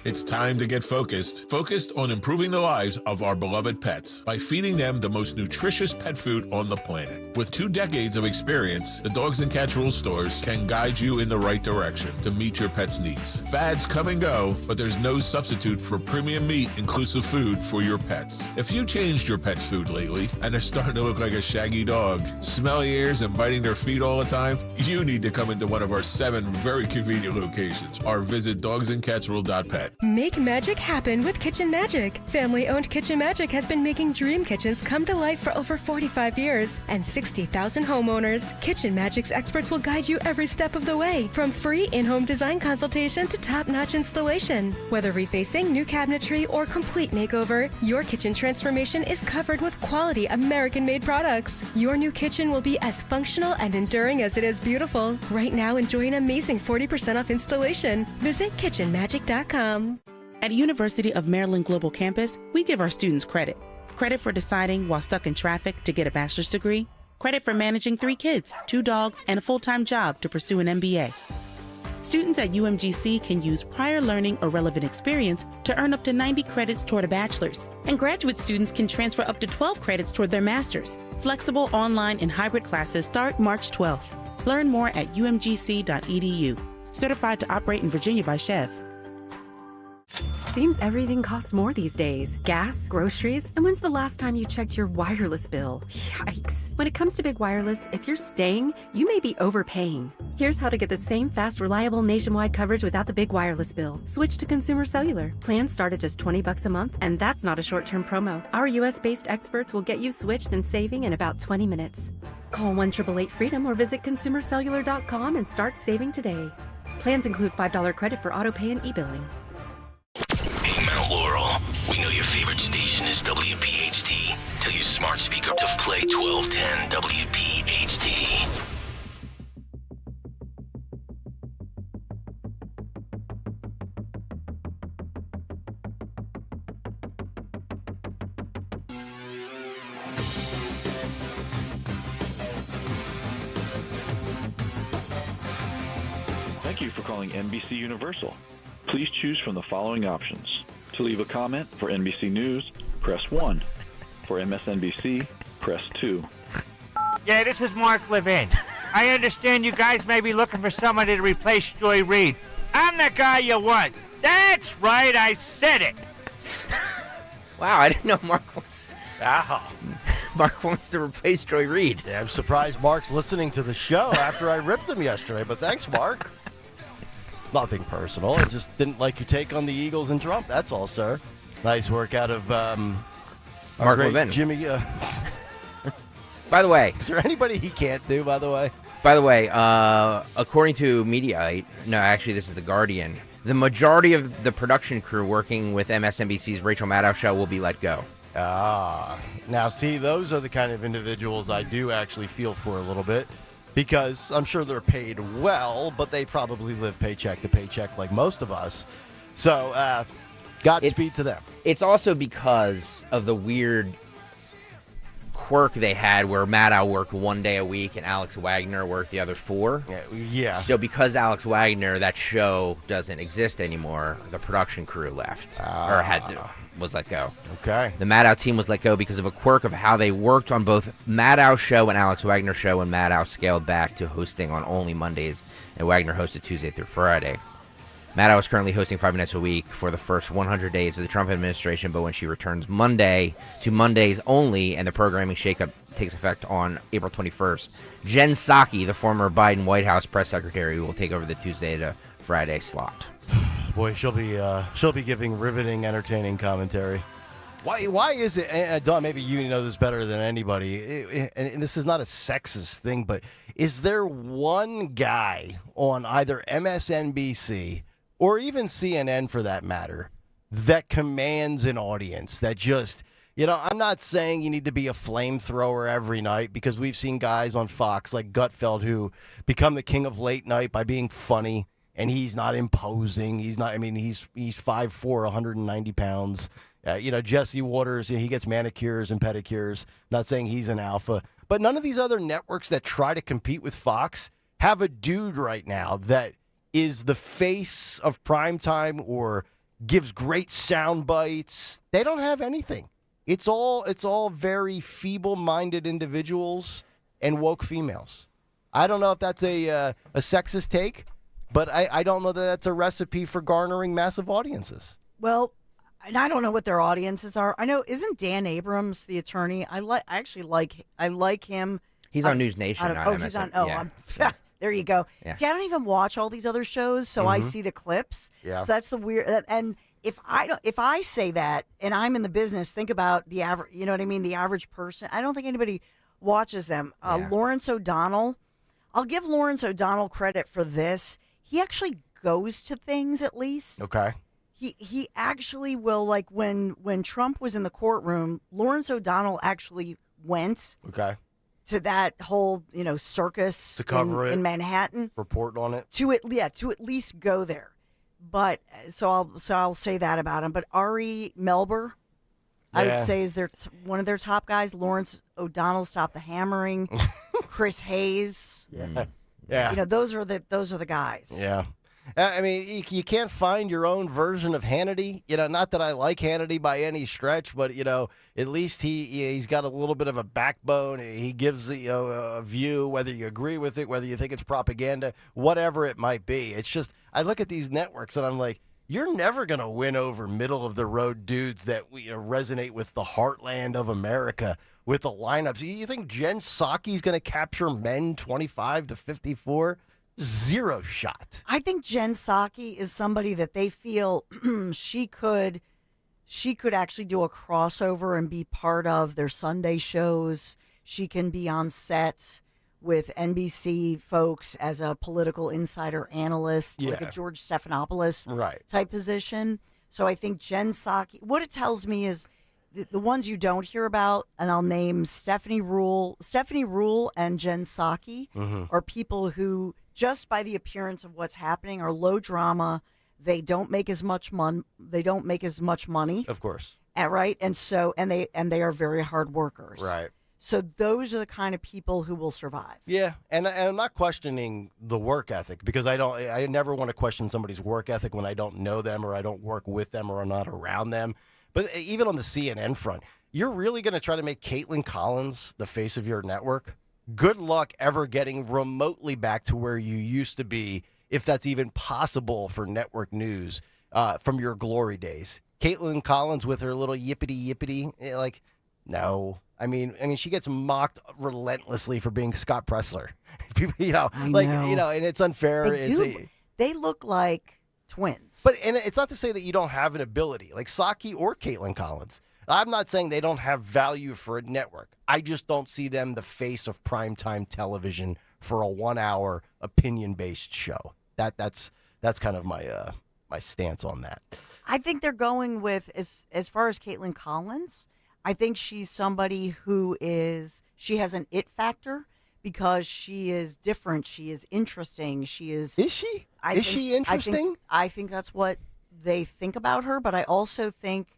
It's time to get focused on improving the lives of our beloved pets by feeding them the most nutritious pet food on the planet. With 2 decades of experience, the Dogs and Cats Rules stores can guide you in the right direction to meet your pet's needs. Fads come and go, but there's no substitute for premium meat inclusive food for your pets. If you changed your pet's food lately and they're starting to look like a shaggy dog, smelly ears and biting their feet all the time, you need to come into one of our 7 very convenient locations or visit dogsandcatsrule.pet. Make magic happen with Kitchen Magic. Family-owned Kitchen Magic has been making dream kitchens come to life for over 45 years and 60,000 homeowners. Kitchen Magic's experts will guide you every step of the way, from free in-home design consultation to top-notch installation. Whether refacing, new cabinetry, or complete makeover, your kitchen transformation is covered with quality American-made products. Your new kitchen will be as functional and enduring as it is beautiful. Right now, enjoy an amazing 40% off installation. Visit kitchenmagic.com. At University of Maryland Global Campus, we give our students credit. Credit for deciding while stuck in traffic to get a bachelor's degree. Credit for managing 3 kids, 2 dogs, and a full-time job to pursue an MBA. Students at UMGC can use prior learning or relevant experience to earn up to 90 credits toward a bachelor's. And graduate students can transfer up to 12 credits toward their master's. Flexible online and hybrid classes start March 12th. Learn more at umgc.edu. Certified to operate in Virginia by Chev. Seems everything costs more these days. Gas, groceries, and when's the last time you checked your wireless bill? Yikes. When it comes to big wireless, if you're staying, you may be overpaying. Here's how to get the same fast, reliable nationwide coverage without the big wireless bill. Switch to Consumer Cellular. Plans start at just $20 a month, and that's not a short-term promo. Our US-based experts will get you switched and saving in about 20 minutes. Call 1-888-FREEDOM or visit consumercellular.com and start saving today. Plans include $5 credit for autopay and e-billing. Hey, Mount Laurel, we know your favorite station is WPHT. Tell your smart speaker to play 1210 WPHT. Thank you for calling NBC Universal. Please choose from the following options. To leave a comment for NBC News, press 1. For MSNBC, press 2. Yeah, this is Mark Levin. I understand you guys may be looking for somebody to replace Joy Reid. I'm the guy you want. That's right, I said it. Wow, I didn't know Mark wants... Ah. Mark wants to replace Joy Reid. Yeah, I'm surprised Mark's listening to the show after I ripped him yesterday, but thanks, Mark. Nothing personal. I just didn't like your take on the Eagles and Trump. That's all, sir. Nice work out of Mark Levin. Jimmy. By the way. Is there anybody he can't do, by the way? By the way, according to Mediaite, no, actually this is The Guardian, the majority of the production crew working with MSNBC's Rachel Maddow show will be let go. Now, see, those are the kind of individuals I do actually feel for a little bit. Because I'm sure they're paid well, but they probably live paycheck to paycheck like most of us. So, Godspeed to them. It's also because of the weird quirk they had where Maddow worked 1 day a week and Alex Wagner worked the other 4. Yeah. So because Alex Wagner, that show doesn't exist anymore, the production crew left. Or was let go. Okay. The Maddow team was let go because of a quirk of how they worked on both Maddow's show and Alex Wagner's show, and Maddow scaled back to hosting on only Mondays, and Wagner hosted Tuesday through Friday. Maddow is currently hosting 5 nights a week for the first 100 days of the Trump administration, but when she returns Monday to Mondays only, and the programming shakeup takes effect on April 21st, Jen Psaki, the former Biden White House press secretary, will take over the Tuesday to Friday slot. Boy, she'll be giving riveting, entertaining commentary. Why is it, and Don, maybe you know this better than anybody, and this is not a sexist thing, but is there one guy on either MSNBC or even CNN for that matter that commands an audience that just, I'm not saying you need to be a flamethrower every night, because we've seen guys on Fox like Gutfeld who become the king of late night by being funny. And he's not imposing. He's 5'4", 190 pounds. Jesse Waters, he gets manicures and pedicures. Not saying he's an alpha. But none of these other networks that try to compete with Fox have a dude right now that is the face of primetime or gives great sound bites. They don't have anything. It's all very feeble-minded individuals and woke females. I don't know if that's a sexist take, but I don't know that that's a recipe for garnering massive audiences. Well, and I don't know what their audiences are. I know, isn't Dan Abrams the attorney? I like him. He's on News Nation. He's on. There you go. Yeah. See, I don't even watch all these other shows, so I see the clips. Yeah. So that's the weird. And if I say that, and I'm in the business, think about the average. You know what I mean? The average person. I don't think anybody watches them. Lawrence O'Donnell. I'll give Lawrence O'Donnell credit for this. He actually goes to things at least. Okay. He actually will, like when Trump was in the courtroom, Lawrence O'Donnell actually went to that whole circus to cover in Manhattan. Report on it. To at least go there. But so I'll say that about him. But Ari Melber, I would say, is one of their top guys. Lawrence O'Donnell stopped the hammering. Chris Hayes. Yeah. Those are the guys. Yeah. I mean, you can't find your own version of Hannity. Not that I like Hannity by any stretch, but, at least he's got a little bit of a backbone. He gives a view, whether you agree with it, whether you think it's propaganda, whatever it might be. It's just, I look at these networks and I'm like, you're never going to win over middle-of-the-road dudes that resonate with the heartland of America with the lineups. You think Jen Psaki's going to capture men 25 to 54? Zero shot. I think Jen Psaki is somebody that they feel she could actually do a crossover and be part of their Sunday shows. She can be on set with NBC folks as a political insider analyst, like a George Stephanopoulos type position. So I think Jen Psaki, what it tells me is the ones you don't hear about, and I'll name Stephanie Rule and Jen Psaki are people who, just by the appearance of what's happening, are low drama. They don't make as much money. Of course. Right, and they are very hard workers. Right. So those are the kind of people who will survive. Yeah, and I'm not questioning the work ethic because I never want to question somebody's work ethic when I don't know them or I don't work with them or I'm not around them. But even on the CNN front, you're really going to try to make Caitlin Collins the face of your network? Good luck ever getting remotely back to where you used to be, if that's even possible for network news from your glory days. Caitlin Collins with her little yippity, like, no. I mean, she gets mocked relentlessly for being Scott Pressler. And it's unfair. They look like twins. And it's not to say that you don't have an ability, like Saki or Caitlin Collins. I'm not saying they don't have value for a network. I just don't see them the face of primetime television for a 1-hour opinion-based show. That's kind of my my stance on that. I think they're going with, as far as Caitlin Collins, I think she's somebody she has an it factor because she is different. She is interesting. Is she? Is she interesting? I think that's what they think about her, but I also think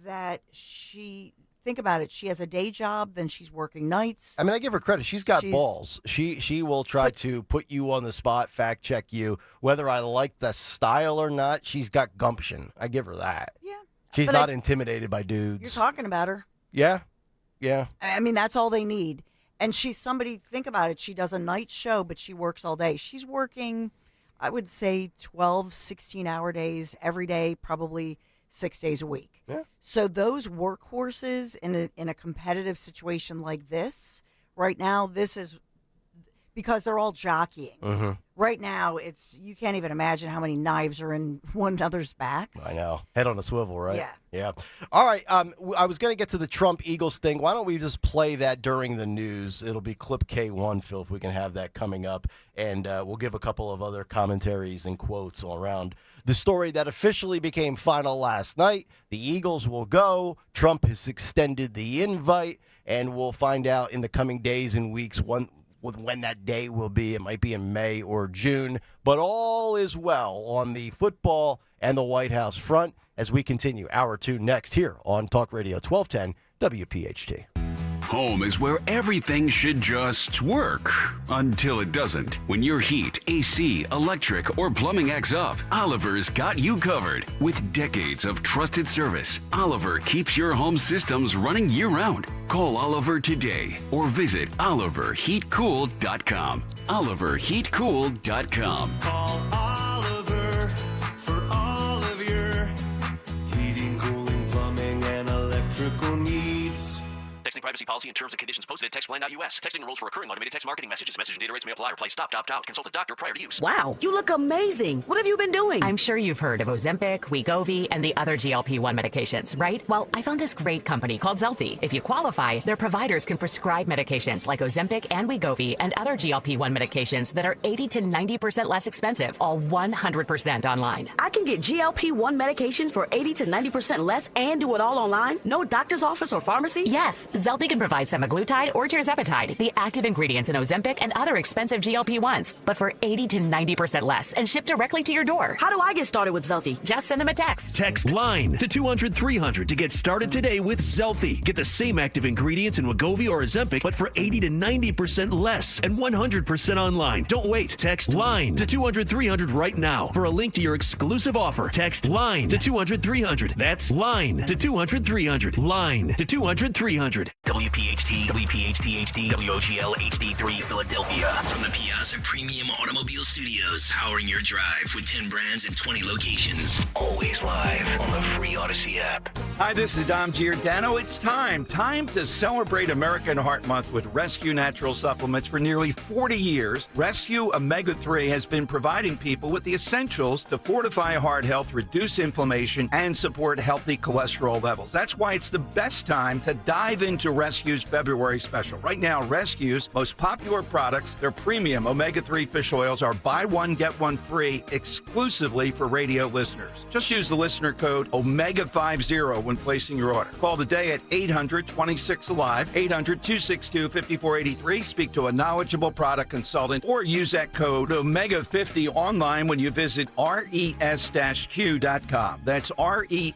that think about it. She has a day job, then she's working nights. I mean, I give her credit. She's got balls. She will try to put you on the spot, fact check you. Whether I like the style or not, she's got gumption. I give her that. Yeah. She's not intimidated by dudes. You're talking about her. Yeah. Yeah. I mean, that's all they need. And she's somebody, think about it. She does a night show, but she works all day. She's working, I would say, 12, 16-hour days every day, probably 6 days a week. Yeah. So those workhorses in a competitive situation like this, right now, this is because they're all jockeying. Mm-hmm. Right now, you can't even imagine how many knives are in one another's backs. I know. Head on a swivel, right? Yeah. Yeah. All right. I was going to get to the Trump-Eagles thing. Why don't we just play that during the news? It'll be clip K1, Phil, if we can have that coming up. And we'll give a couple of other commentaries and quotes around the story that officially became final last night. The Eagles will go. Trump has extended the invite. And we'll find out in the coming days and weeks when that day will be. It might be in May or June. But all is well on the football and the White House front as we continue Hour 2 next here on Talk Radio 1210 WPHT. Home is where everything should just work until it doesn't. When your heat, AC, electric, or plumbing acts up, Oliver's got you covered. With decades of trusted service, Oliver keeps your home systems running year-round. Call Oliver today or visit oliverheatcool.com. oliverheatcool.com. Call Oliver for all of your heating, cooling, plumbing, and electrical needs. Texting privacy policy and terms and conditions posted at textplan.us. Texting rules for recurring automated text marketing messages. Message and data rates may apply. Reply stop, opt out. Consult a doctor prior to use. Wow, you look amazing. What have you been doing? I'm sure you've heard of Ozempic, Wegovy, and the other GLP-1 medications, right? Well, I found this great company called Zelfie. If you qualify, their providers can prescribe medications like Ozempic and Wegovy and other GLP-1 medications that are 80 to 90% less expensive, all 100% online. I can get GLP-1 medications for 80 to 90% less and do it all online? No doctor's office or pharmacy? Yes, Zelfie can provide semaglutide or tirzepatide, the active ingredients in Ozempic and other expensive GLP-1s, but for 80 to 90% less and shipped directly to your door. How do I get started with Zelfie? Just send them a text. Text LINE to 200-300 to get started today with Zelfie. Get the same active ingredients in Wegovy or Ozempic, but for 80 to 90% less and 100% online. Don't wait. Text LINE to 200-300 right now for a link to your exclusive offer. Text LINE to 200-300. That's LINE to 200-300. LINE to 200-300. WPHT, WPHT HD, WOGL HD3 Philadelphia. From the Piazza Premium Automobile Studios, powering your drive with 10 brands and 20 locations. Always live on the free Odyssey app. Hi, this is Dom Giordano. It's time to celebrate American Heart Month with Rescue Natural Supplements. For nearly 40 years, Rescue Omega-3 has been providing people with the essentials to fortify heart health, reduce inflammation, and support healthy cholesterol levels. That's why it's the best time to dive into Rescue's February special. Right now, Rescue's most popular products, their premium omega-3 fish oils, are buy one, get one free exclusively for radio listeners. Just use the listener code OMEGA50 when placing your order. Call today at 800-26-ALIVE, 800-262-5483. Speak to a knowledgeable product consultant or use that code OMEGA50 online when you visit res-q.com. That's res-q.com.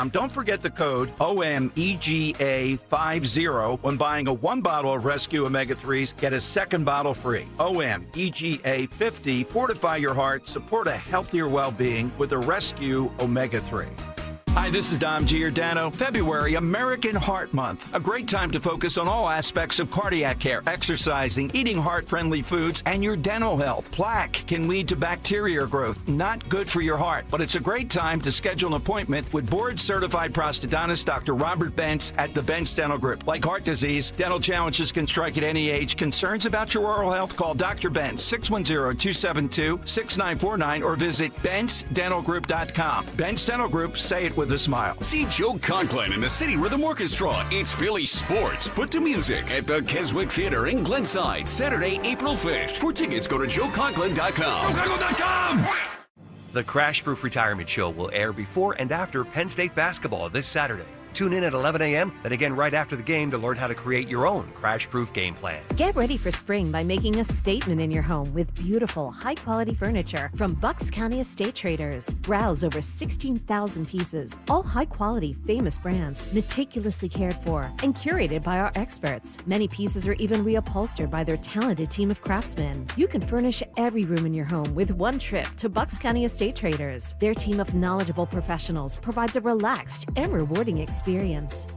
Don't forget the code OMEGA50 when buying a one bottle of Rescue Omega-3s. Get a second bottle free. OMEGA50. Fortify your heart. Support a healthier well-being with a Rescue Omega-3. Hi, this is Dom Giordano. February, American Heart Month. A great time to focus on all aspects of cardiac care, exercising, eating heart-friendly foods, and your dental health. Plaque can lead to bacteria growth. Not good for your heart, but it's a great time to schedule an appointment with board-certified prosthodontist Dr. Robert Bentz at the Bentz Dental Group. Like heart disease, dental challenges can strike at any age. Concerns about your oral health? Call Dr. Bentz, 610-272-6949, or visit BentzDentalGroup.com. Bentz Dental Group, say it with a smile. See Joe Conklin and the City Rhythm Orchestra. It's Philly sports put to music at the Keswick Theater in Glenside, Saturday, April 5th. For tickets, go to joeconklin.com. joeconklin.com! The Crash Proof Retirement Show will air before and after Penn State basketball this Saturday. Tune in at 11 a.m., then again right after the game to learn how to create your own crash-proof game plan. Get ready for spring by making a statement in your home with beautiful, high-quality furniture from Bucks County Estate Traders. Browse over 16,000 pieces, all high-quality, famous brands, meticulously cared for and curated by our experts. Many pieces are even reupholstered by their talented team of craftsmen. You can furnish every room in your home with one trip to Bucks County Estate Traders. Their team of knowledgeable professionals provides a relaxed and rewarding experience.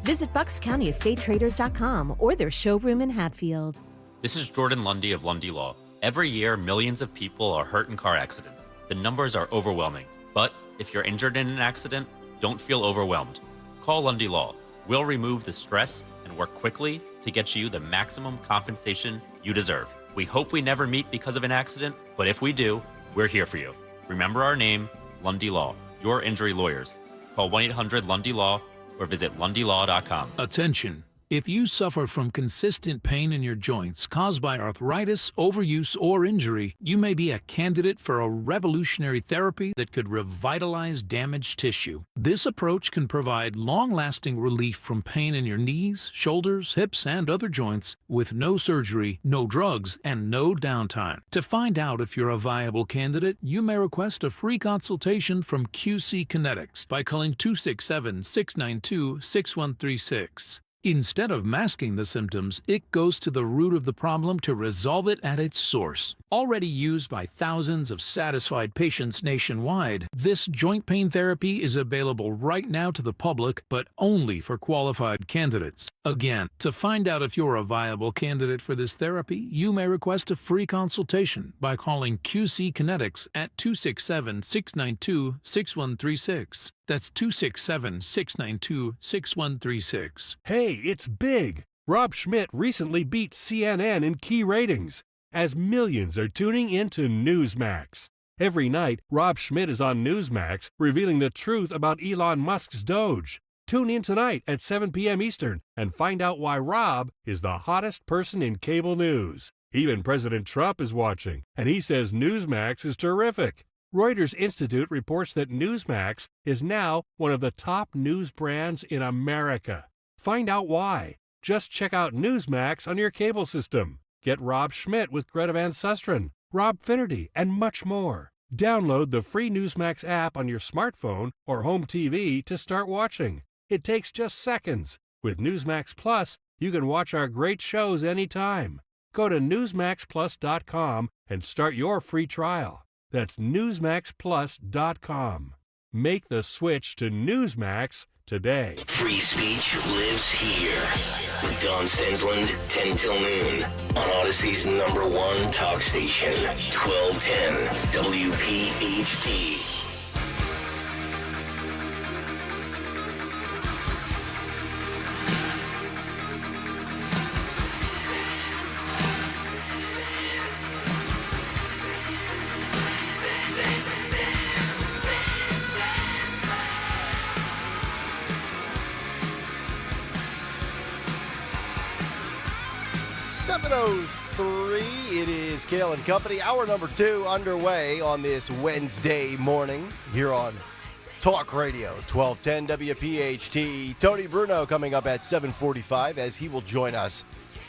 Visit BucksCountyEstateTraders.com or their showroom in Hatfield. This is Jordan Lundy of Lundy Law. Every year, millions of people are hurt in car accidents. The numbers are overwhelming. But if you're injured in an accident, don't feel overwhelmed. Call Lundy Law. We'll remove the stress and work quickly to get you the maximum compensation you deserve. We hope we never meet because of an accident, but if we do, we're here for you. Remember our name, Lundy Law, your injury lawyers. Call 1-800-LUNDY-LAW or visit lundylaw.com. Attention. If you suffer from consistent pain in your joints caused by arthritis, overuse, or injury, you may be a candidate for a revolutionary therapy that could revitalize damaged tissue. This approach can provide long-lasting relief from pain in your knees, shoulders, hips, and other joints with no surgery, no drugs, and no downtime. To find out if you're a viable candidate, you may request a free consultation from QC Kinetics by calling 267-692-6136. Instead of masking the symptoms, it goes to the root of the problem to resolve it at its source. Already used by thousands of satisfied patients nationwide, this joint pain therapy is available right now to the public, but only for qualified candidates. Again, to find out if you're a viable candidate for this therapy, you may request a free consultation by calling QC Kinetics at 267-692-6136. That's 267-692-6136. Hey, it's big! Rob Schmidt recently beat CNN in key ratings, as millions are tuning into Newsmax. Every night, Rob Schmidt is on Newsmax, revealing the truth about Elon Musk's DOGE. Tune in tonight at 7 p.m. Eastern and find out why Rob is the hottest person in cable news. Even President Trump is watching, and he says Newsmax is terrific. Reuters Institute reports that Newsmax is now one of the top news brands in America. Find out why. Just check out Newsmax on your cable system. Get Rob Schmidt with Greta Van Susteren, Rob Finnerty, and much more. Download the free Newsmax app on your smartphone or home TV to start watching. It takes just seconds. With Newsmax Plus, you can watch our great shows anytime. Go to NewsmaxPlus.com and start your free trial. That's NewsmaxPlus.com. Make the switch to Newsmax today. Free speech lives here. With Don Stensland, 10 till noon. On Odyssey's #1 talk station, 1210 WPHT. 7:03. It is Kale and Company. Hour number 2 underway on this Wednesday morning here on Talk Radio 1210 WPHT. Tony Bruno coming up at 7:45 as he will join us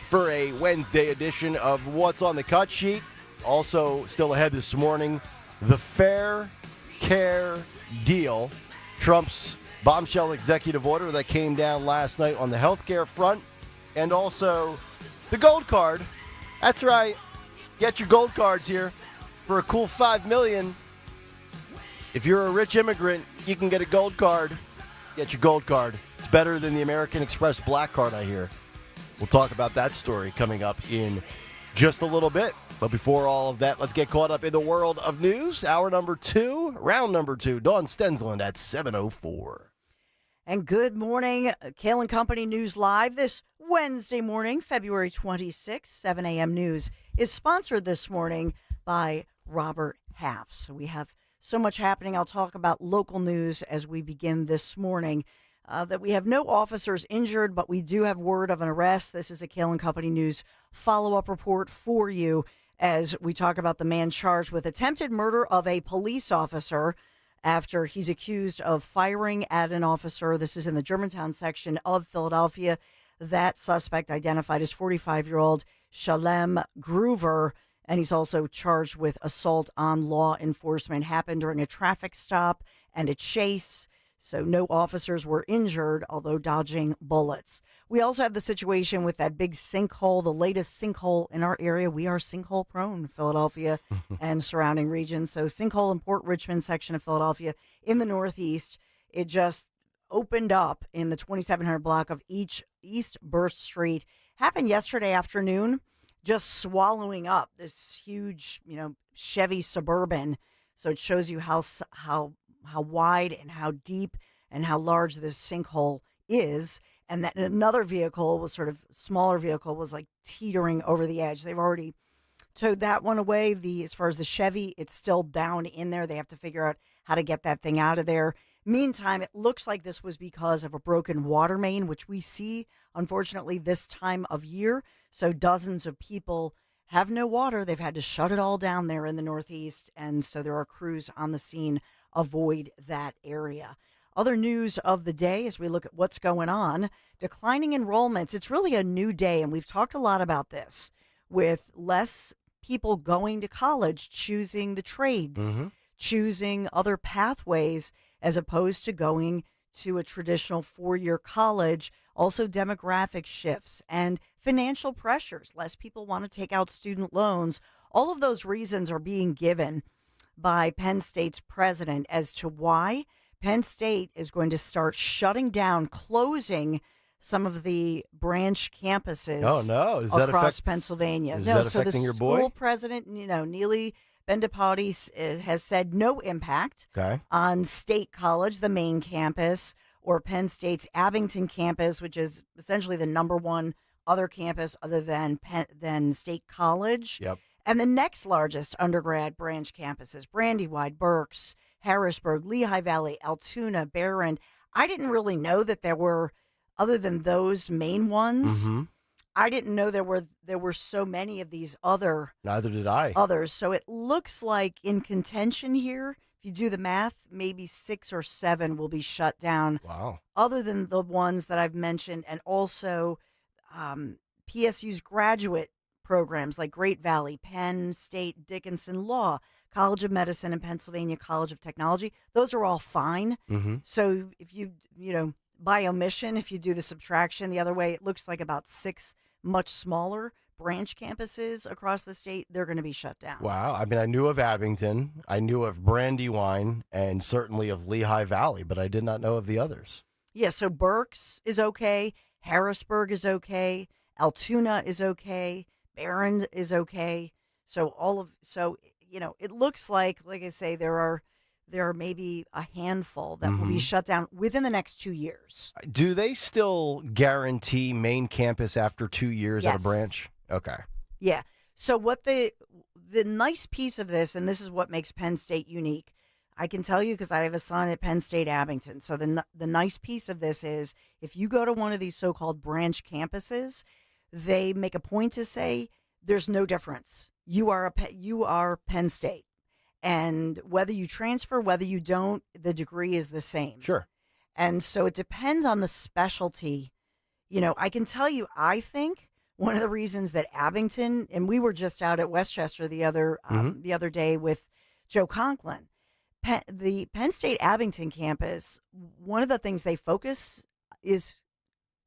for a Wednesday edition of What's on the Cut Sheet. Also, still ahead this morning, the Fair Care Deal, Trump's bombshell executive order that came down last night on the healthcare front, and also the gold card. That's right. Get your gold cards here for a cool $5 million. If you're a rich immigrant, you can get a gold card. Get your gold card. It's better than the American Express Black Card, I hear. We'll talk about that story coming up in just a little bit. But before all of that, let's get caught up in the world of news. Hour number 2, round number 2. Dawn Stensland at 7:04. And good morning, Kale and Company News Live this Wednesday morning, February 26th. 7 a.m. News is sponsored this morning by Robert Half. So we have so much happening. I'll talk about local news as we begin this morning. That we have no officers injured, but we do have word of an arrest. This is a Kale and Company News follow-up report for you as we talk about the man charged with attempted murder of a police officer after he's accused of firing at an officer. This is in the Germantown section of Philadelphia. That suspect identified as 45-year-old Shalem Groover, and he's also charged with assault on law enforcement. Happened during a traffic stop and a chase. So no officers were injured, although dodging bullets. We also have the situation with that big sinkhole, the latest sinkhole in our area. We are sinkhole prone, Philadelphia and surrounding regions. So sinkhole in Port Richmond section of Philadelphia in the Northeast. It just opened up in the 2700 block of East Burst Street. Happened yesterday afternoon, just swallowing up this huge, Chevy Suburban. So it shows you how wide and how deep and how large this sinkhole is. And that another vehicle was smaller vehicle was like teetering over the edge. They've already towed that one away. As far as the Chevy, it's still down in there. They have to figure out how to get that thing out of there. Meantime, it looks like this was because of a broken water main, which we see, unfortunately, this time of year. So dozens of people have no water. They've had to shut it all down there in the Northeast. And so there are crews on the scene. Avoid that area. Other news of the day as we look at what's going on, declining enrollments. It's really a new day, and we've talked a lot about this, with less people going to college, choosing the trades, choosing other pathways, as opposed to going to a traditional four-year college. Also demographic shifts and financial pressures. Less people want to take out student loans. All of those reasons are being given by Penn State's president as to why Penn State is going to start shutting down, closing some of the branch campuses. Oh, no. Across Pennsylvania. Is that affecting your boy? The school president, Neely Bendapati, has said no impact on State College, the main campus, or Penn State's Abington campus, which is essentially the number one other campus other than State College. Yep. And the next largest undergrad branch campuses, Brandywine, Berks, Harrisburg, Lehigh Valley, Altoona, Barron. I didn't really know that there were, other than those main ones, I didn't know there were so many of these other. Neither did I. Others. So it looks like in contention here, if you do the math, maybe 6 or 7 will be shut down. Wow. Other than the ones that I've mentioned, and also PSU's graduate programs like Great Valley, Penn State, Dickinson Law, College of Medicine, and Pennsylvania College of Technology. Those are all fine. So if you by omission, if you do the subtraction the other way, it looks like about 6 much smaller branch campuses across the state, they're going to be shut down. Wow. I mean, I knew of Abington, I knew of Brandywine, and certainly of Lehigh Valley, but I did not know of the others. Yeah, so Berks is okay, Harrisburg is okay, Altoona is okay, Barron is okay. So it looks like I say, there are maybe a handful that will be shut down within the next 2 years. Do they still guarantee main campus after 2 years at a branch? Okay. Yeah. So what the nice piece of this, and this is what makes Penn State unique, I can tell you because I have a son at Penn State Abington. So the nice piece of this is if you go to one of these so-called branch campuses, they make a point to say there's no difference. You are Penn State, and whether you transfer, whether you don't, the degree is the same. Sure. And so it depends on the specialty. You know, I can tell you, I think one of the reasons that Abington, and we were just out at Westchester the other day with Joe Conklin, the Penn State Abington campus, one of the things they focus is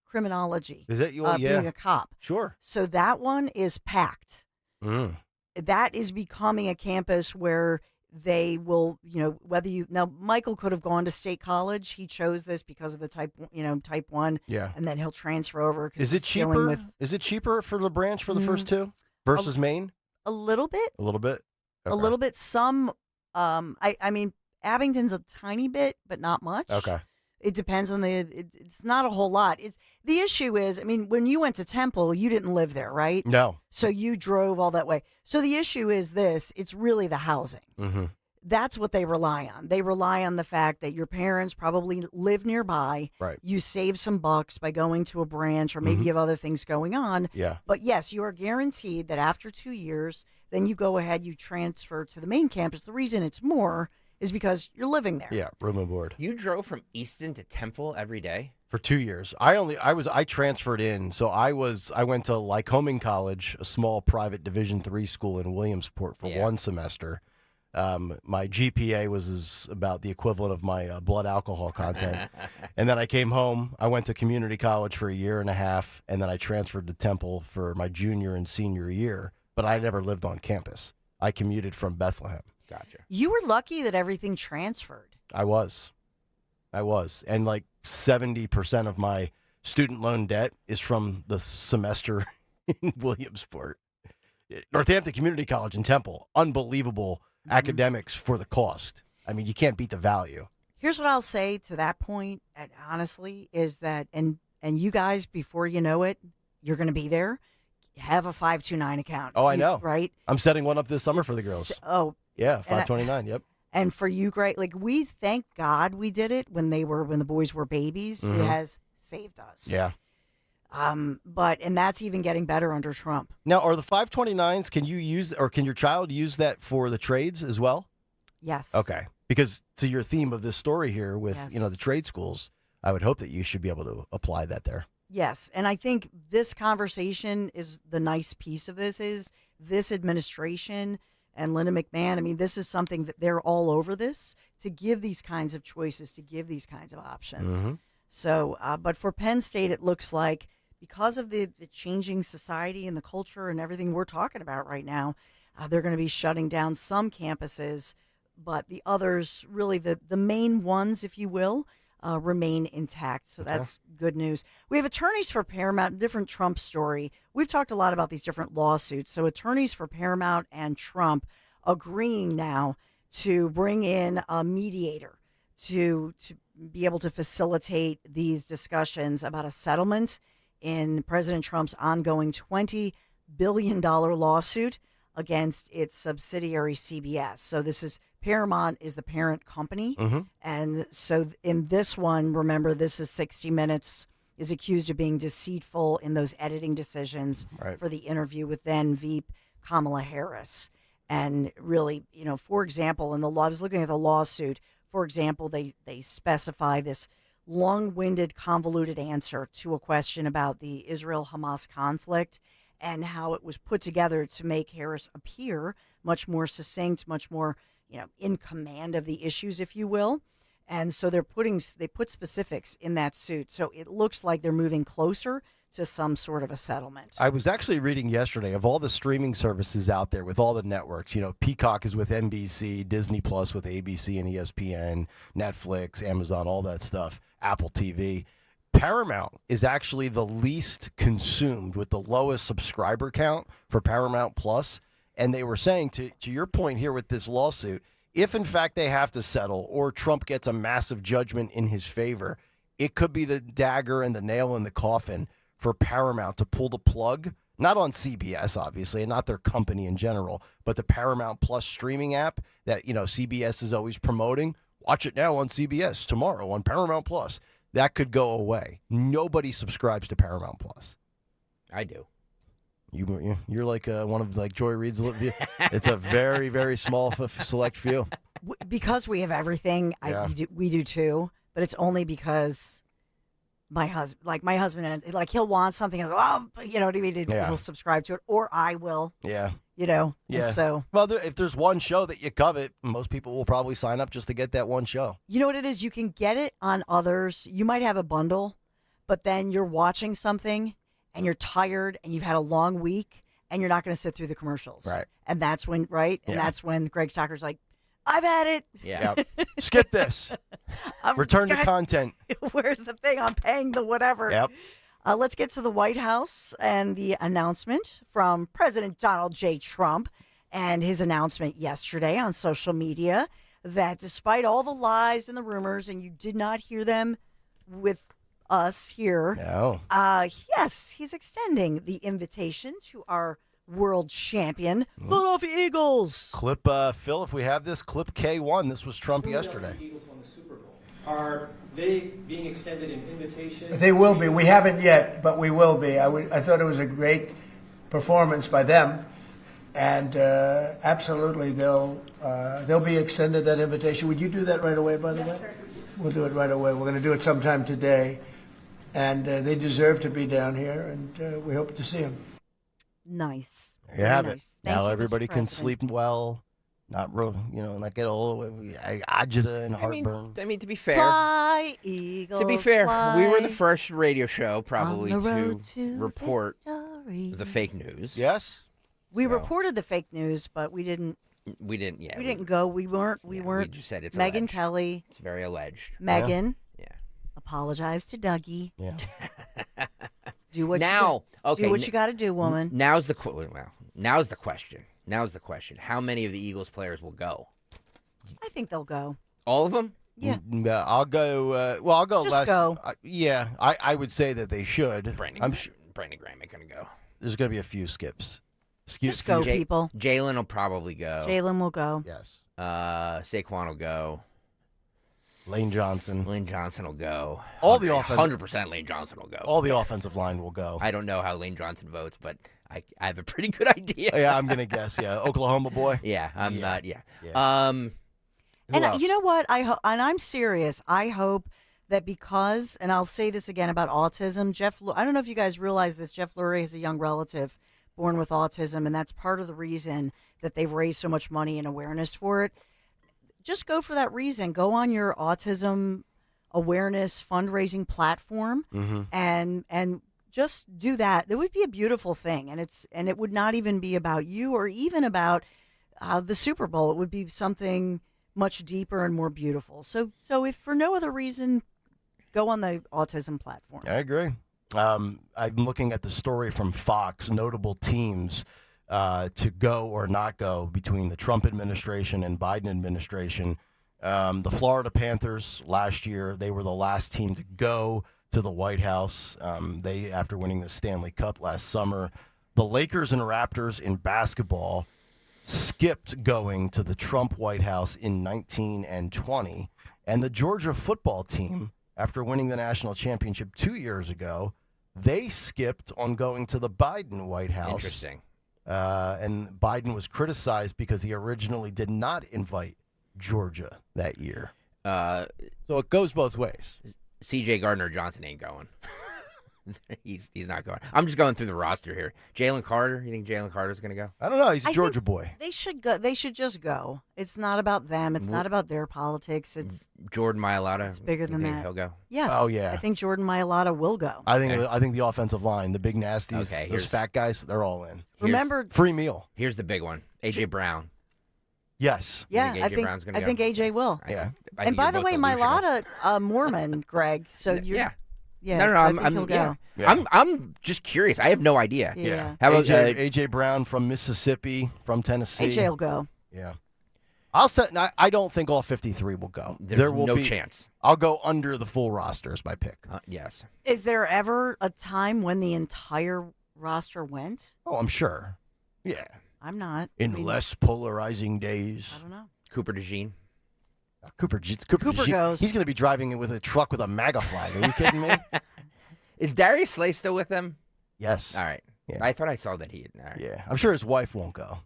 criminology. Is it? Being a cop. Sure. So that one is packed. That is becoming a campus where they will, whether now Michael could have gone to State College. He chose this because of the type 1. Yeah. And then he'll transfer over. Is it cheaper? Is it cheaper for the branch for the first two versus Maine? A little bit. A little bit. A little bit. Some, I mean, Abington's a tiny bit, but not much. Okay. It depends on it's not a whole lot. The issue is, I mean, when you went to Temple, you didn't live there, right? No. So you drove all that way. So the issue is it's really the housing. Mm-hmm. That's what they rely on. They rely on the fact that your parents probably live nearby. Right. You save some bucks by going to a branch, or maybe you have other things going on. Yeah. But yes, you are guaranteed that after 2 years, then you go ahead, you transfer to the main campus. The reason it's more is because you're living there. Yeah, room and board. You drove from Easton to Temple every day? For 2 years. I transferred in. So I went to Lycoming College, a small private Division III school in Williamsport for 1 semester. My GPA was about the equivalent of my blood alcohol content. And then I came home. I went to community college for a year and a half, and then I transferred to Temple for my junior and senior year. But I never lived on campus. I commuted from Bethlehem. Gotcha. You were lucky that everything transferred. I was. And like 70% of my student loan debt is from the semester in Williamsport. Northampton Community College in Temple, unbelievable academics for the cost. I mean, you can't beat the value. Here's what I'll say to that point, and honestly, is that, and you guys, before you know it, you're going to be there, have a 529 account. Oh, I know. Right? I'm setting one up this summer for the girls. Oh. Yeah, 529, yep. And for you, great. Like, we thank God we did it when the boys were babies. It has saved us. Yeah. And that's even getting better under Trump. Now, are the 529s, can you use, or can your child use that for the trades as well? Yes. Okay. Because to your theme of this story here with, the trade schools, I would hope that you should be able to apply that there. Yes. And I think this conversation is the nice piece of this is this administration and Linda McMahon, I mean, this is something that they're all over this to give these kinds of choices, to give these kinds of options. Mm-hmm. So, but for Penn State, it looks like because of the changing society and the culture and everything we're talking about right now, they're going to be shutting down some campuses, but the others, really the main ones, if you will, remain intact. So that's good news. We have attorneys for Paramount, different Trump story. We've talked a lot about these different lawsuits. So attorneys for Paramount and Trump agreeing now to bring in a mediator to be able to facilitate these discussions about a settlement in President Trump's ongoing $20 billion lawsuit against its subsidiary CBS. So this is Paramount is the parent company. Mm-hmm. And so in this one, remember, this is 60 Minutes is accused of being deceitful in those editing decisions for the interview with then Veep Kamala Harris. And really, for example, in the law, I was looking at the lawsuit. For example, they specify this long-winded, convoluted answer to a question about the Israel-Hamas conflict and how it was put together to make Harris appear much more succinct, much more, in command of the issues, if you will. And so they put specifics in that suit. So it looks like they're moving closer to some sort of a settlement. I was actually reading yesterday of all the streaming services out there with all the networks. Peacock is with NBC, Disney Plus with ABC and ESPN, Netflix, Amazon, all that stuff, Apple TV. Paramount is actually the least consumed with the lowest subscriber count for Paramount Plus. And they were saying, to your point here with this lawsuit, if in fact they have to settle or Trump gets a massive judgment in his favor, it could be the dagger and the nail in the coffin for Paramount to pull the plug, not on CBS, obviously, and not their company in general, but the Paramount Plus streaming app that, CBS is always promoting. Watch it now on CBS, tomorrow on Paramount Plus. That could go away. Nobody subscribes to Paramount Plus. I do. You're like one of like Joy Reid's. It's a very, very small select few. Because we have everything, we do too. But it's only because my husband, he'll want something. And you know what I mean? He'll subscribe to it, or I will. Yeah. Yeah. And so, well, if there's one show that you covet, most people will probably sign up just to get that one show. You know what it is? You can get it on others. You might have a bundle, but then you're watching something and you're tired and you've had a long week and you're not going to sit through the commercials. Right. And that's when, And that's when Greg Stocker's like, I've had it. Yeah. Skip this. Return to content. Where's the thing? I'm paying the whatever. Yep. Let's get to the White House and the announcement from President Donald J. Trump and his announcement yesterday on social media that despite all the lies and the rumors, and you did not hear them with us here. No. Yes, he's extending the invitation to our world champion, Philadelphia Eagles. Clip, Phil, if we have this, clip K1. This was Trump yesterday. Eagles won the Super Bowl. Are they being extended an invitation? They will be. We haven't yet, but we will be. I thought it was a great performance by them, and absolutely they'll be extended that invitation. Would you do that right away, by the way? Sir. We'll do it right away. We're going to do it sometime today, and they deserve to be down here, and we hope to see them. Nice. You have it. Thank Now you, everybody Mr. can President. sleep well, not get all agita and heartburn. I mean, to be fair, Fly, Eagles, we were the fly first radio show probably on the road to report the fake news. Yes. We reported the fake news, but we didn't. We didn't. Yeah, We didn't go. We weren't. We just said it's Megyn alleged. Kelly. It's very alleged. Megan. Yeah. Apologize to Dougie. Yeah. Do what now. Do what you got to do, woman. Now's the question. How many of the Eagles players will go? I think they'll go. All of them? Yeah. I'll go. I'll go. Just go. I would say that they should. Brandon Graham ain't gonna go. There's going to be a few skips. Just go, people. Jalen will probably go. Jalen will go. Yes. Saquon will go. Lane Johnson will go. All the offense. 100% Lane Johnson will go. All the offensive line will go. I don't know how Lane Johnson votes, but I have a pretty good idea. Yeah, I'm gonna guess. Yeah, Oklahoma boy. Yeah, I'm not. Yeah. Yeah. Who else? You know what? And I'm serious. I hope that because, and I'll say this again about autism, I don't know if you guys realize this, Jeff Lurie has a young relative born with autism, and that's part of the reason that they've raised so much money and awareness for it. Just go for that reason. Go on your autism awareness fundraising platform and just do that. That would be a beautiful thing, and it would not even be about you or even about the Super Bowl. It would be something much deeper and more beautiful. So if for no other reason, go on the autism platform. I agree. I'm looking at the story from Fox, notable teams to go or not go between the Trump administration and Biden administration. The Florida Panthers last year, they were the last team to go to the White House. They, after winning the Stanley Cup last summer, the Lakers and Raptors in basketball skipped going to the Trump White House in 19 and 20. And the Georgia football team, after winning the national championship 2 years ago, they skipped on going to the Biden White House. Interesting. And Biden was criticized because he originally did not invite Georgia that year. So it goes both ways. C.J. Gardner-Johnson ain't going. He's not going. I'm just going through the roster here. Jalen Carter. You think Jalen Carter's going to go? I don't know. He's a Georgia boy. They should go. They should just go. It's not about them. It's not about their politics. It's Jordan Mailata. It's bigger than that. He'll go. Yes. Oh, yeah. I think Jordan Mailata will go. I think the offensive line, the big nasties, Okay, those fat guys, they're all in. Remember, free meal. Here's the big one. A.J. Brown. Yes. Yeah, I think AJ Brown's gonna I go? think AJ will. Yeah. I And think by you're the both way, delusional. Mailata, Mormon, Greg. So you're No, I think he'll go. I'm just curious. I have no idea. Yeah. How about AJ Brown from Mississippi, from Tennessee? AJ will go. Yeah. I don't think all 53 will go. There will be no chance. I'll go under the full roster is my pick. Yes. Is there ever a time when the entire roster went? Oh, I'm sure. Yeah. I'm not. In less polarizing days. I don't know. Cooper DeJean. Cooper Cooper goes. He's going to be driving it with a truck with a MAGA flag. Are you kidding me? Is Darius Slay still with them? Yes. All right. Yeah. I thought I saw that he. Yeah, I'm sure his wife won't go.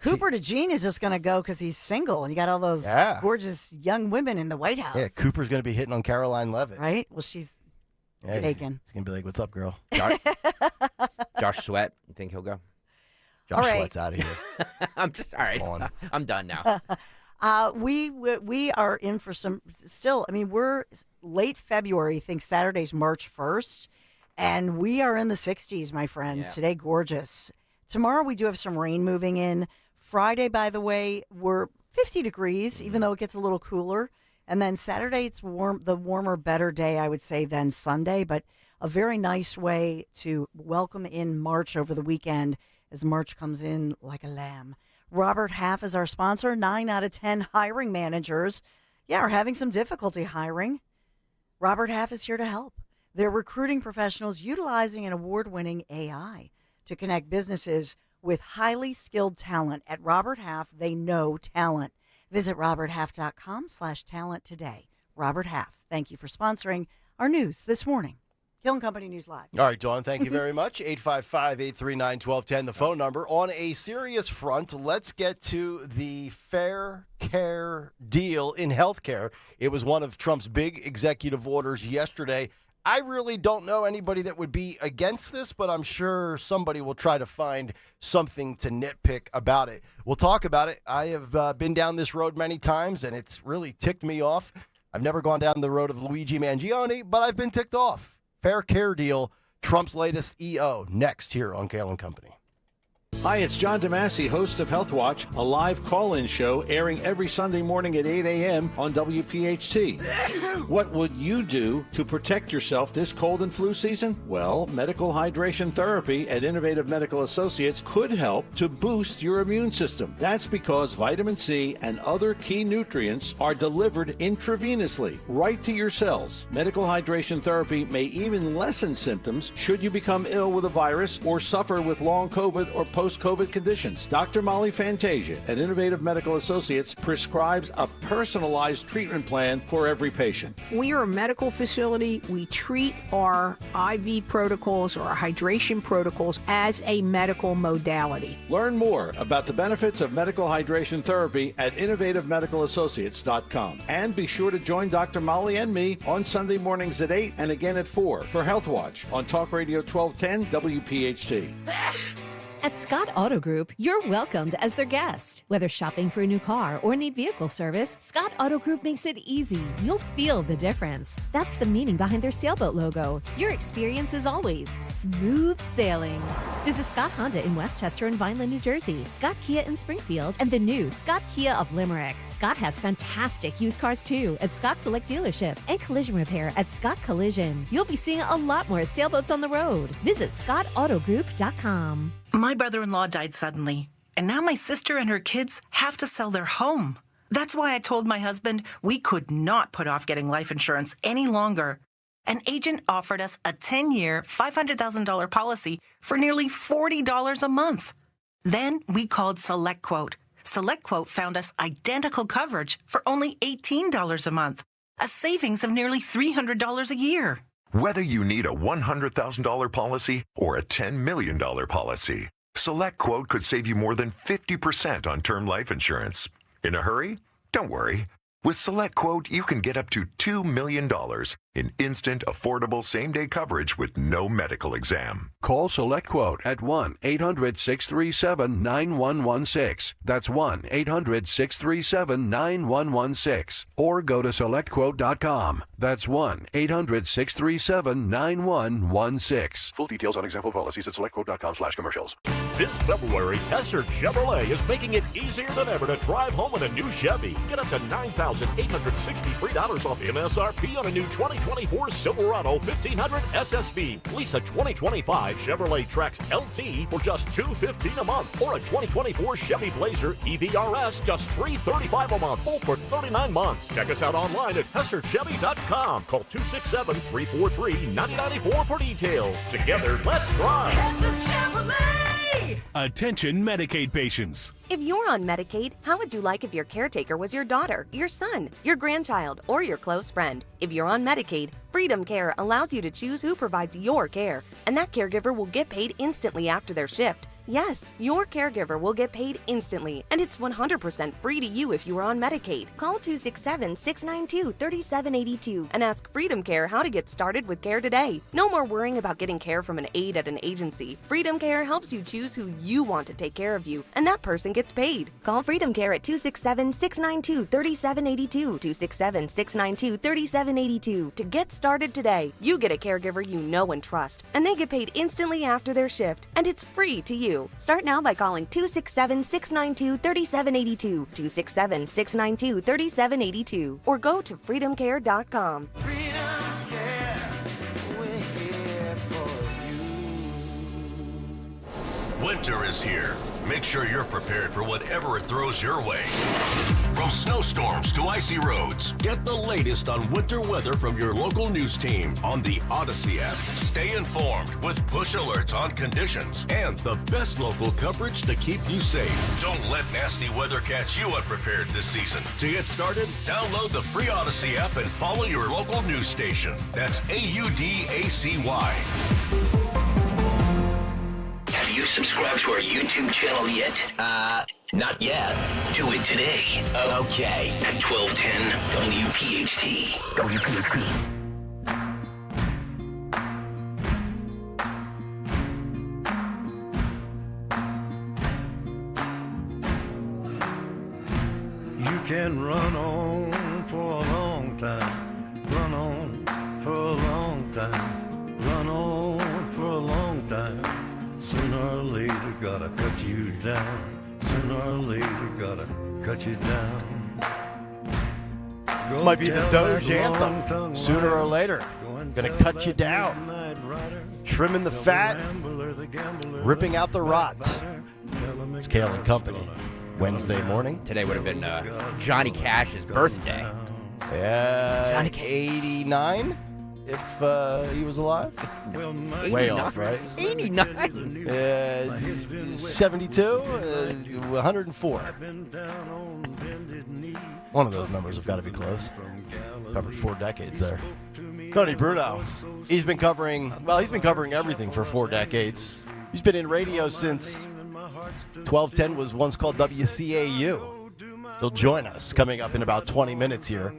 Cooper DeJean is just going to go because he's single and you got all those gorgeous young women in the White House. Yeah, Cooper's going to be hitting on Caroline Levitt. Right? Well, she's taken. He's going to be like, "What's up, girl?" Josh Sweat. You think he'll go? Josh Sweat's out of here. I'm just all right. I'm done now. We are in for some still. I mean, we're late February. I think Saturday's March 1st, and we are in the 60s, my friends. Yeah. Today, gorgeous. Tomorrow we do have some rain moving in. Friday, by the way, we're 50 degrees, even though it gets a little cooler. And then Saturday, it's warm, the warmer, better day, I would say, than Sunday. But a very nice way to welcome in March over the weekend as March comes in like a lamb. Robert Half is our sponsor. 9 out of 10 hiring managers, are having some difficulty hiring. Robert Half is here to help. They're recruiting professionals utilizing an award-winning AI to connect businesses with highly skilled talent. At Robert Half, they know talent. Visit roberthalf.com/talent today. Robert Half, thank you for sponsoring our news this morning. Kale and Company News Live. All right, Dawn, thank you very much. 855-839-1210, the phone number. On a serious front, let's get to the Fair Care deal in healthcare. It was one of Trump's big executive orders yesterday. I really don't know anybody that would be against this, but I'm sure somebody will try to find something to nitpick about it. We'll talk about it. I have been down this road many times, and it's really ticked me off. I've never gone down the road of Luigi Mangione, but I've been ticked off. Fair Care deal, Trump's latest EO, next here on Kale and Company. Hi, it's John DeMasi, host of Health Watch, a live call-in show airing every Sunday morning at 8 a.m. on WPHT. What would you do to protect yourself this cold and flu season? Well, medical hydration therapy at Innovative Medical Associates could help to boost your immune system. That's because vitamin C and other key nutrients are delivered intravenously, right to your cells. Medical hydration therapy may even lessen symptoms should you become ill with a virus or suffer with long COVID or post-COVID conditions. Dr. Molly Fantasia at Innovative Medical Associates prescribes a personalized treatment plan for every patient. We are a medical facility. We treat our IV protocols or our hydration protocols as a medical modality. Learn more about the benefits of medical hydration therapy at innovativemedicalassociates.com. And be sure to join Dr. Molly and me on Sunday mornings at 8 and again at 4 for Health Watch on Talk Radio 1210 WPHT. At Scott Auto Group, you're welcomed as their guest. Whether shopping for a new car or need vehicle service, Scott Auto Group makes it easy. You'll feel the difference. That's the meaning behind their sailboat logo. Your experience is always smooth sailing. Visit Scott Honda in Westchester and Vineland, New Jersey, Scott Kia in Springfield, and the new Scott Kia of Limerick. Scott has fantastic used cars too at Scott Select Dealership and collision repair at Scott Collision. You'll be seeing a lot more sailboats on the road. Visit scottautogroup.com. My brother-in-law died suddenly, and now my sister and her kids have to sell their home. That's why I told my husband we could not put off getting life insurance any longer. An agent offered us a 10-year, $500,000 policy for nearly $40 a month. Then we called SelectQuote. SelectQuote found us identical coverage for only $18 a month, a savings of nearly $300 a year. Whether you need a $100,000 policy or a $10 million policy, SelectQuote could save you more than 50% on term life insurance. In a hurry? Don't worry. With SelectQuote, you can get up to $2 million in instant, affordable, same-day coverage with no medical exam. Call SelectQuote at 1-800-637-9116. That's 1-800-637-9116. Or go to SelectQuote.com. That's 1-800-637-9116. Full details on example policies at SelectQuote.com/commercials. This February, Hessert Chevrolet is making it easier than ever to drive home in a new Chevy. Get up to $9,863 off MSRP on a new 2024 Silverado 1500 SSV. Lease a 2025 Chevrolet Trax LT for just $215 a month, or a 2024 Chevy Blazer EVRS just $335 a month, all for 39 months. Check us out online at HessertChevy.com. Call 267-343-9094 for details. Together, let's drive. Attention Medicaid patients. If you're on Medicaid, how would you like if your caretaker was your daughter, your son, your grandchild, or your close friend? If you're on Medicaid, Freedom Care allows you to choose who provides your care, and that caregiver will get paid instantly after their shift. Yes, your caregiver will get paid instantly, and it's 100% free to you if you are on Medicaid. Call 267-692-3782 and ask Freedom Care how to get started with care today. No more worrying about getting care from an aide at an agency. Freedom Care helps you choose who you want to take care of you, and that person gets paid. Call Freedom Care at 267-692-3782, 267-692-3782 to get started today. You get a caregiver you know and trust, and they get paid instantly after their shift, and it's free to you. Start now by calling 267-692-3782, 267-692-3782, or go to freedomcare.com. Winter is here. Make sure you're prepared for whatever it throws your way. From snowstorms to icy roads, get the latest on winter weather from your local news team on the Odyssey app. Stay informed with push alerts on conditions and the best local coverage to keep you safe. Don't let nasty weather catch you unprepared this season. To get started, download the free Odyssey app and follow your local news station. That's AUDACY. Have you subscribed to our YouTube channel yet? Not yet. Do it today. Okay. At 1210 WPHT. WPHT. You can run on for a long time. Run on for a long time. Run on for a long time. Sooner or later, gotta cut you down. Sooner or later, gotta cut you down. This might be the DOGE anthem. Sooner or later, gonna cut you down. Trimming the fat, ripping out the rot. It's Kale and Company. Wednesday morning. Today would have been Johnny Cash's birthday. Yeah, Johnny 89. If he was alive? Way off, right? 89? 72? 104. One of those numbers have got to be close. Covered 4 decades there. Tony Bruno. He's been covering everything for 4 decades. He's been in radio since 1210 was once called WCAU. He'll join us coming up in about 20 minutes here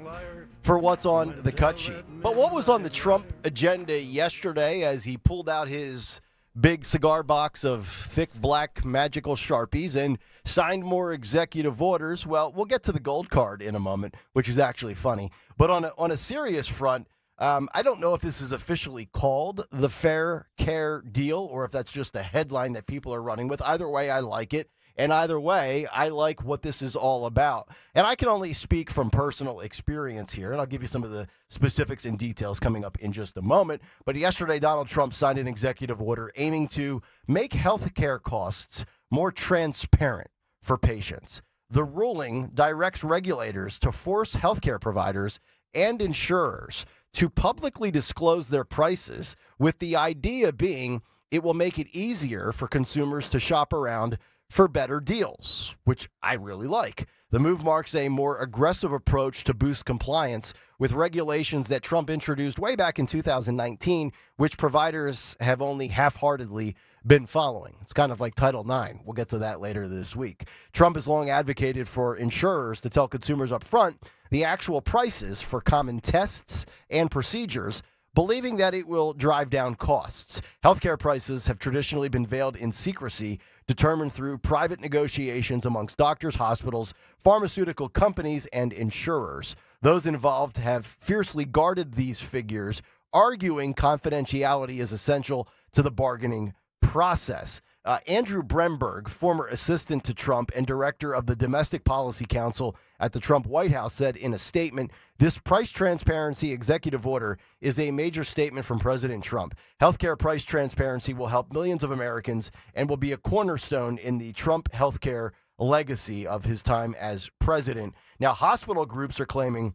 for what's on the cut sheet. But what was on the Trump agenda yesterday as he pulled out his big cigar box of thick black magical Sharpies and signed more executive orders? Well, we'll get to the gold card in a moment, which is actually funny. But on a serious front, I don't know if this is officially called the Fair Care Deal or if that's just a headline that people are running with. Either way, I like it. And either way, I like what this is all about. And I can only speak from personal experience here, and I'll give you some of the specifics and details coming up in just a moment. But yesterday, Donald Trump signed an executive order aiming to make health care costs more transparent for patients. The ruling directs regulators to force healthcare providers and insurers to publicly disclose their prices, with the idea being it will make it easier for consumers to shop around for better deals, which I really like. The move marks a more aggressive approach to boost compliance with regulations that Trump introduced way back in 2019, which providers have only half-heartedly been following. It's kind of like Title IX. We'll get to that later this week. Trump has long advocated for insurers to tell consumers up front the actual prices for common tests and procedures, believing that it will drive down costs. Healthcare prices have traditionally been veiled in secrecy, determined through private negotiations amongst doctors, hospitals, pharmaceutical companies, and insurers. Those involved have fiercely guarded these figures, arguing confidentiality is essential to the bargaining process. Andrew Bremberg, former assistant to Trump and director of the Domestic Policy Council at the Trump White House, said in a statement, "This price transparency executive order is a major statement from President Trump. Healthcare price transparency will help millions of Americans and will be a cornerstone in the Trump healthcare legacy of his time as president." Now, hospital groups are claiming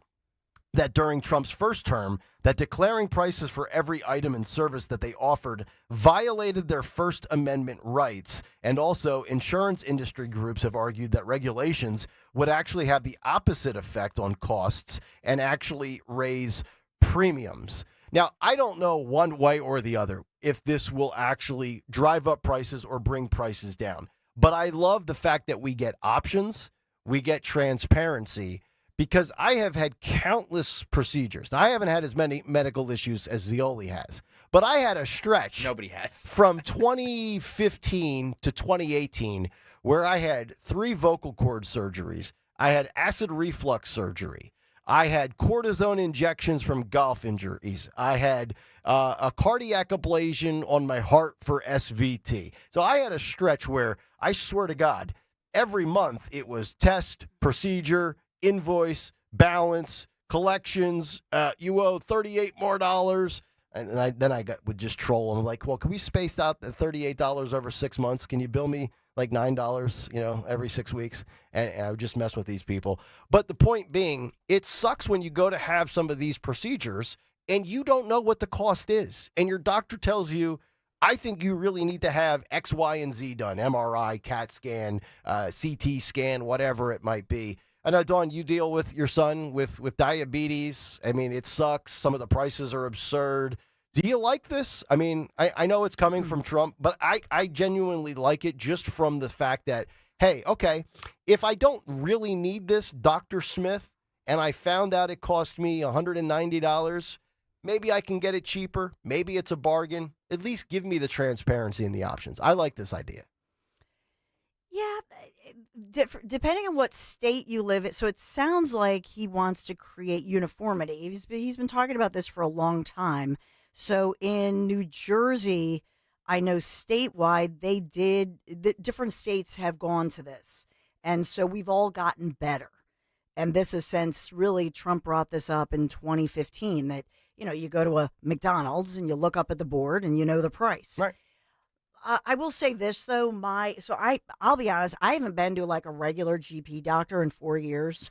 that during Trump's first term, that declaring prices for every item and service that they offered violated their First Amendment rights. And also, insurance industry groups have argued that regulations would actually have the opposite effect on costs and actually raise premiums. Now, I don't know one way or the other if this will actually drive up prices or bring prices down. But I love the fact that we get options, we get transparency, because I have had countless procedures. Now, I haven't had as many medical issues as Zioli has, but I had a stretch. Nobody has. From 2015 to 2018, where I had 3 vocal cord surgeries. I had acid reflux surgery. I had cortisone injections from golf injuries. I had a cardiac ablation on my heart for SVT. So I had a stretch where, I swear to God, every month it was test, procedure, invoice, balance, collections. You owe $38 more. And I would just troll them. I'm like, well, can we space out the $38 over 6 months? Can you bill me like $9, every 6 weeks? And I would just mess with these people. But the point being, it sucks when you go to have some of these procedures and you don't know what the cost is. And your doctor tells you, I think you really need to have X, Y, and Z done. MRI, CAT scan, CT scan, whatever it might be. I know, Dawn, you deal with your son with diabetes. I mean, it sucks. Some of the prices are absurd. Do you like this? I mean, I know it's coming from Trump, but I genuinely like it just from the fact that, hey, okay, if I don't really need this, Dr. Smith, and I found out it cost me $190, maybe I can get it cheaper. Maybe it's a bargain. At least give me the transparency and the options. I like this idea. Yeah, depending on what state you live in. So it sounds like he wants to create uniformity. He's been talking about this for a long time. So in New Jersey, I know statewide, different states have gone to this. And so we've all gotten better. And this is since really Trump brought this up in 2015 that, you go to a McDonald's and you look up at the board and you know the price. Right. I will say this though, I'll be honest, I haven't been to like a regular GP doctor in 4 years.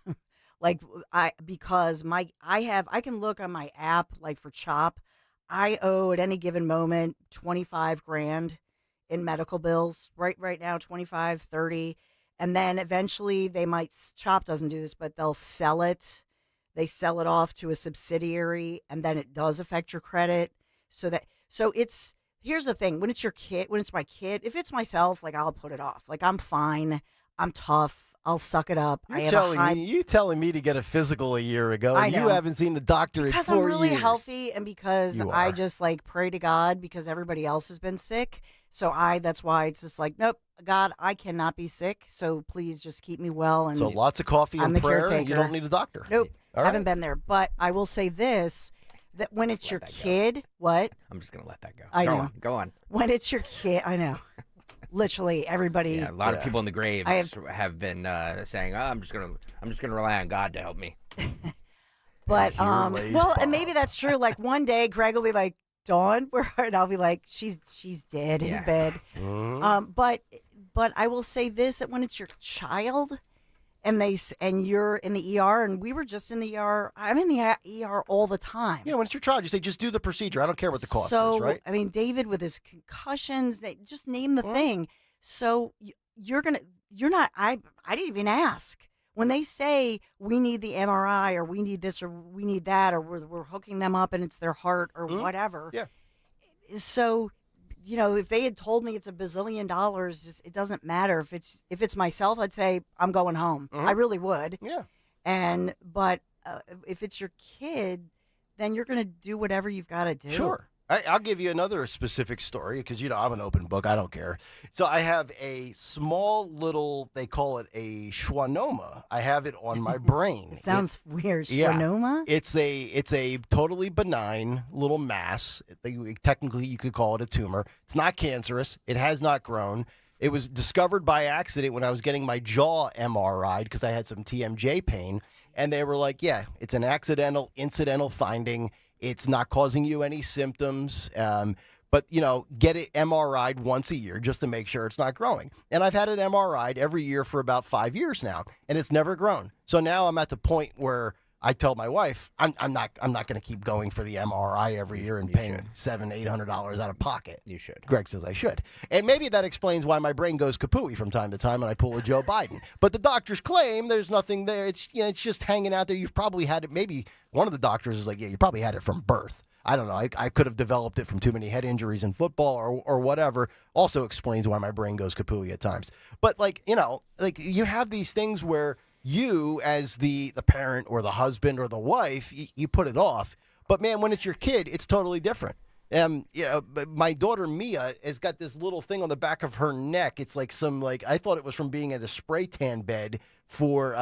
Because I can look on my app, like for CHOP, I owe at any given moment 25 grand in medical bills right now, 25, 30. And then eventually CHOP doesn't do this, but they'll sell it. They sell it off to a subsidiary and then it does affect your credit. Here's the thing. When it's my kid, if it's myself, like I'll put it off. Like I'm fine. I'm tough. I'll suck it up. You telling me to get a physical a year ago, and you haven't seen the doctor in 4 years. Because I'm really healthy, and because I just pray to God because everybody else has been sick. So that's why it's just like, nope, God, I cannot be sick. So please just keep me well. And so lots of coffee and prayer, and you don't need a doctor. Nope, All haven't right. been there. But I will say this. That when it's your kid, what? I'm just going to let that go. I know. Go on. When it's your kid, I know. Literally everybody. Yeah, a lot of people in the graves have been saying, I'm just going to rely on God to help me. But and maybe that's true. Like one day Greg will be like, Dawn, where? And I'll be like, she's dead in bed. Mm-hmm. But I will say this, that when it's your child and you're in the ER, and we were just in the ER. I'm in the ER all the time. Yeah, when it's your child, you say, just do the procedure. I don't care what the cost is, right? I mean, David with his concussions, just name the thing. So you're not, I didn't even ask. When they say we need the MRI or we need this or we need that or we're hooking them up and it's their heart or whatever. Yeah. So, if they had told me it's $1 bazillion, it doesn't matter. If it's myself, I'd say I'm going home. I really would. Yeah. But if it's your kid, then you're going to do whatever you've got to do. Sure. I'll give you another specific story because, I'm an open book. I don't care. So I have a small little, they call it a schwannoma. I have it on my brain. It sounds weird. Schwannoma? Yeah. It's a totally benign little mass. Technically, you could call it a tumor. It's not cancerous. It has not grown. It was discovered by accident when I was getting my jaw MRI'd because I had some TMJ pain. And they were like, yeah, it's an incidental finding. It's not causing you any symptoms, but, get it MRI'd once a year just to make sure it's not growing. And I've had it MRI'd every year for about 5 years now, and it's never grown. So now I'm at the point where I tell my wife, I'm not going to keep going for the MRI every year and paying $700-800 out of pocket. You should. Greg says I should. And maybe that explains why my brain goes kapooey from time to time and I pull a Joe Biden. But the doctors claim there's nothing there. It's it's just hanging out there. You've probably had it. Maybe one of the doctors is like, yeah, you probably had it from birth. I don't know. I could have developed it from too many head injuries in football or whatever. Also explains why my brain goes kapooey at times. But you have these things where you, as the parent or the husband or the wife, you put it off. But man, when it's your kid, it's totally different. My daughter Mia has got this little thing on the back of her neck. It's like I thought it was from being at a spray tan bed for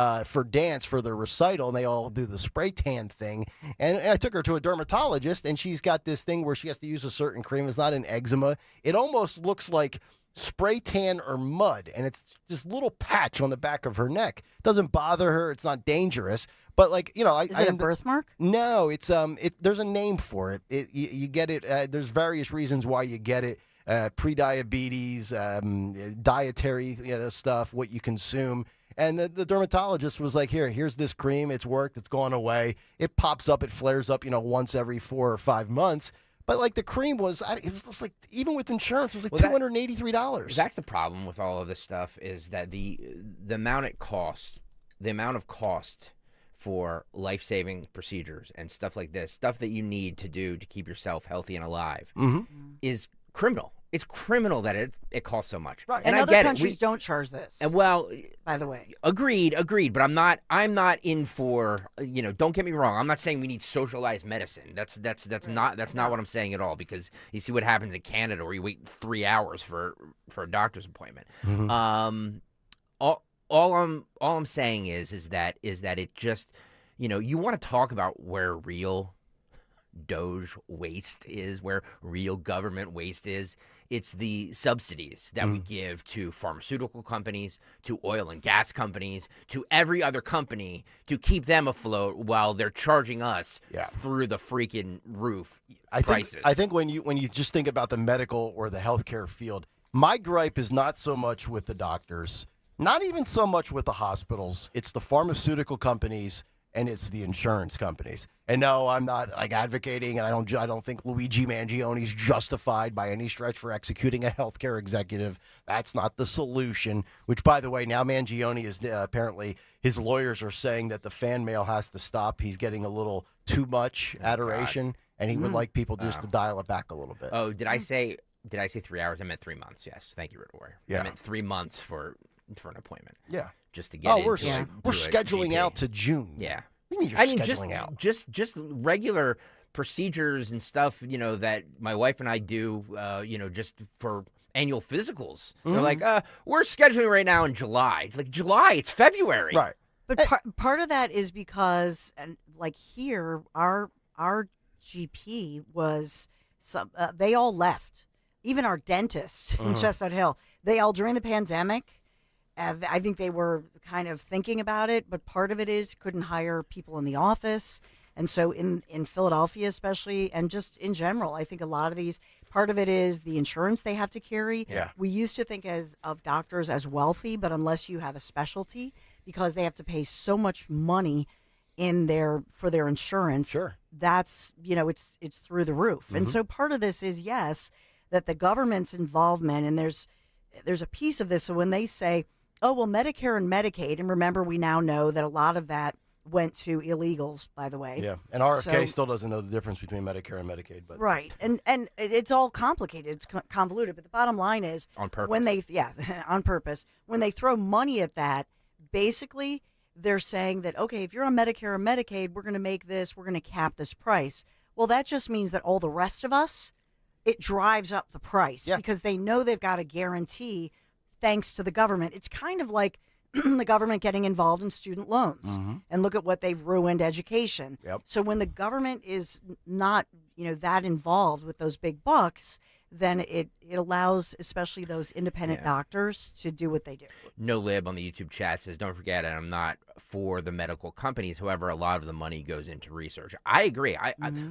dance for the recital, and they all do the spray tan thing. And I took her to a dermatologist, and she's got this thing where she has to use a certain cream. It's not an eczema. It almost looks like spray tan or mud, and it's this little patch on the back of her neck. It doesn't bother her. It's not dangerous. But is it a birthmark? No, it's there's a name for it. You get it. There's various reasons why you get it. Pre-diabetes, dietary stuff, what you consume. And the dermatologist was like, here's this cream. It's worked. It's gone away. It pops up. It flares up, once every 4 or 5 months. But the cream was like, even with insurance, it was like $283. That's the problem with all of this stuff is that the amount of cost for life-saving procedures and stuff like this, stuff that you need to do to keep yourself healthy and alive, is criminal. It's criminal that it costs so much. Right. And other countries don't charge this. And well, by the way, agreed. But I'm not in for Don't get me wrong. I'm not saying we need socialized medicine. That's not what I'm saying at all. Because you see what happens in Canada, where you wait 3 hours for a doctor's appointment. All I'm saying is that it just you want to talk about where real DOGE waste is, where real government waste is. It's the subsidies that we give to pharmaceutical companies, to oil and gas companies, to every other company to keep them afloat while they're charging us through the freaking roof prices. I think when you just think about the medical or the healthcare field, my gripe is not so much with the doctors, not even so much with the hospitals. It's the pharmaceutical companies and it's the insurance companies. And no, I'm not advocating, and I don't think Luigi Mangioni's justified by any stretch for executing a healthcare executive. That's not the solution. Which, by the way, now Mangione is apparently his lawyers are saying that the fan mail has to stop. He's getting a little too much adoration, and he would like people just to dial it back a little bit. Oh, did I say 3 hours? I meant 3 months. Yes, thank you, Riddle Warrior. Yeah. I meant 3 months for an appointment. Yeah, just to get. We're scheduling out to June. Yeah. Scheduling just regular procedures and stuff, that my wife and I do, just for annual physicals. They're like, we're scheduling right now in July. Like July, it's February. Right. But part of that is because, and here, our GP was, they all left. Even our dentist in Chestnut Hill, they all, during the pandemic, I think they were kind of thinking about it, but part of it is couldn't hire people in the office. And so in Philadelphia especially, and just in general, I think a lot of these, part of it is the insurance they have to carry. Yeah. We used to think of doctors as wealthy, but unless you have a specialty, because they have to pay so much money for their insurance, that's, it's through the roof. And so part of this is, yes, that the government's involvement, and there's a piece of this. So when they say, oh, well, Medicare and Medicaid, and remember, we now know that a lot of that went to illegals, by the way. Yeah, and RFK still doesn't know the difference between Medicare and Medicaid. But right, and it's all complicated. It's convoluted. But the bottom line is, on purpose. On purpose. When they throw money at that, basically they're saying that, okay, if you're on Medicare or Medicaid, we're going to cap this price. Well, that just means that all the rest of us, it drives up the price because they know they've got a guarantee thanks to the government. It's kind of like the government getting involved in student loans and look at what they've ruined education. Yep. So when the government is not, that involved with those big bucks, then it allows especially those independent doctors to do what they do. No Lib on the YouTube chat says, don't forget, I'm not for the medical companies. However, a lot of the money goes into research. I agree.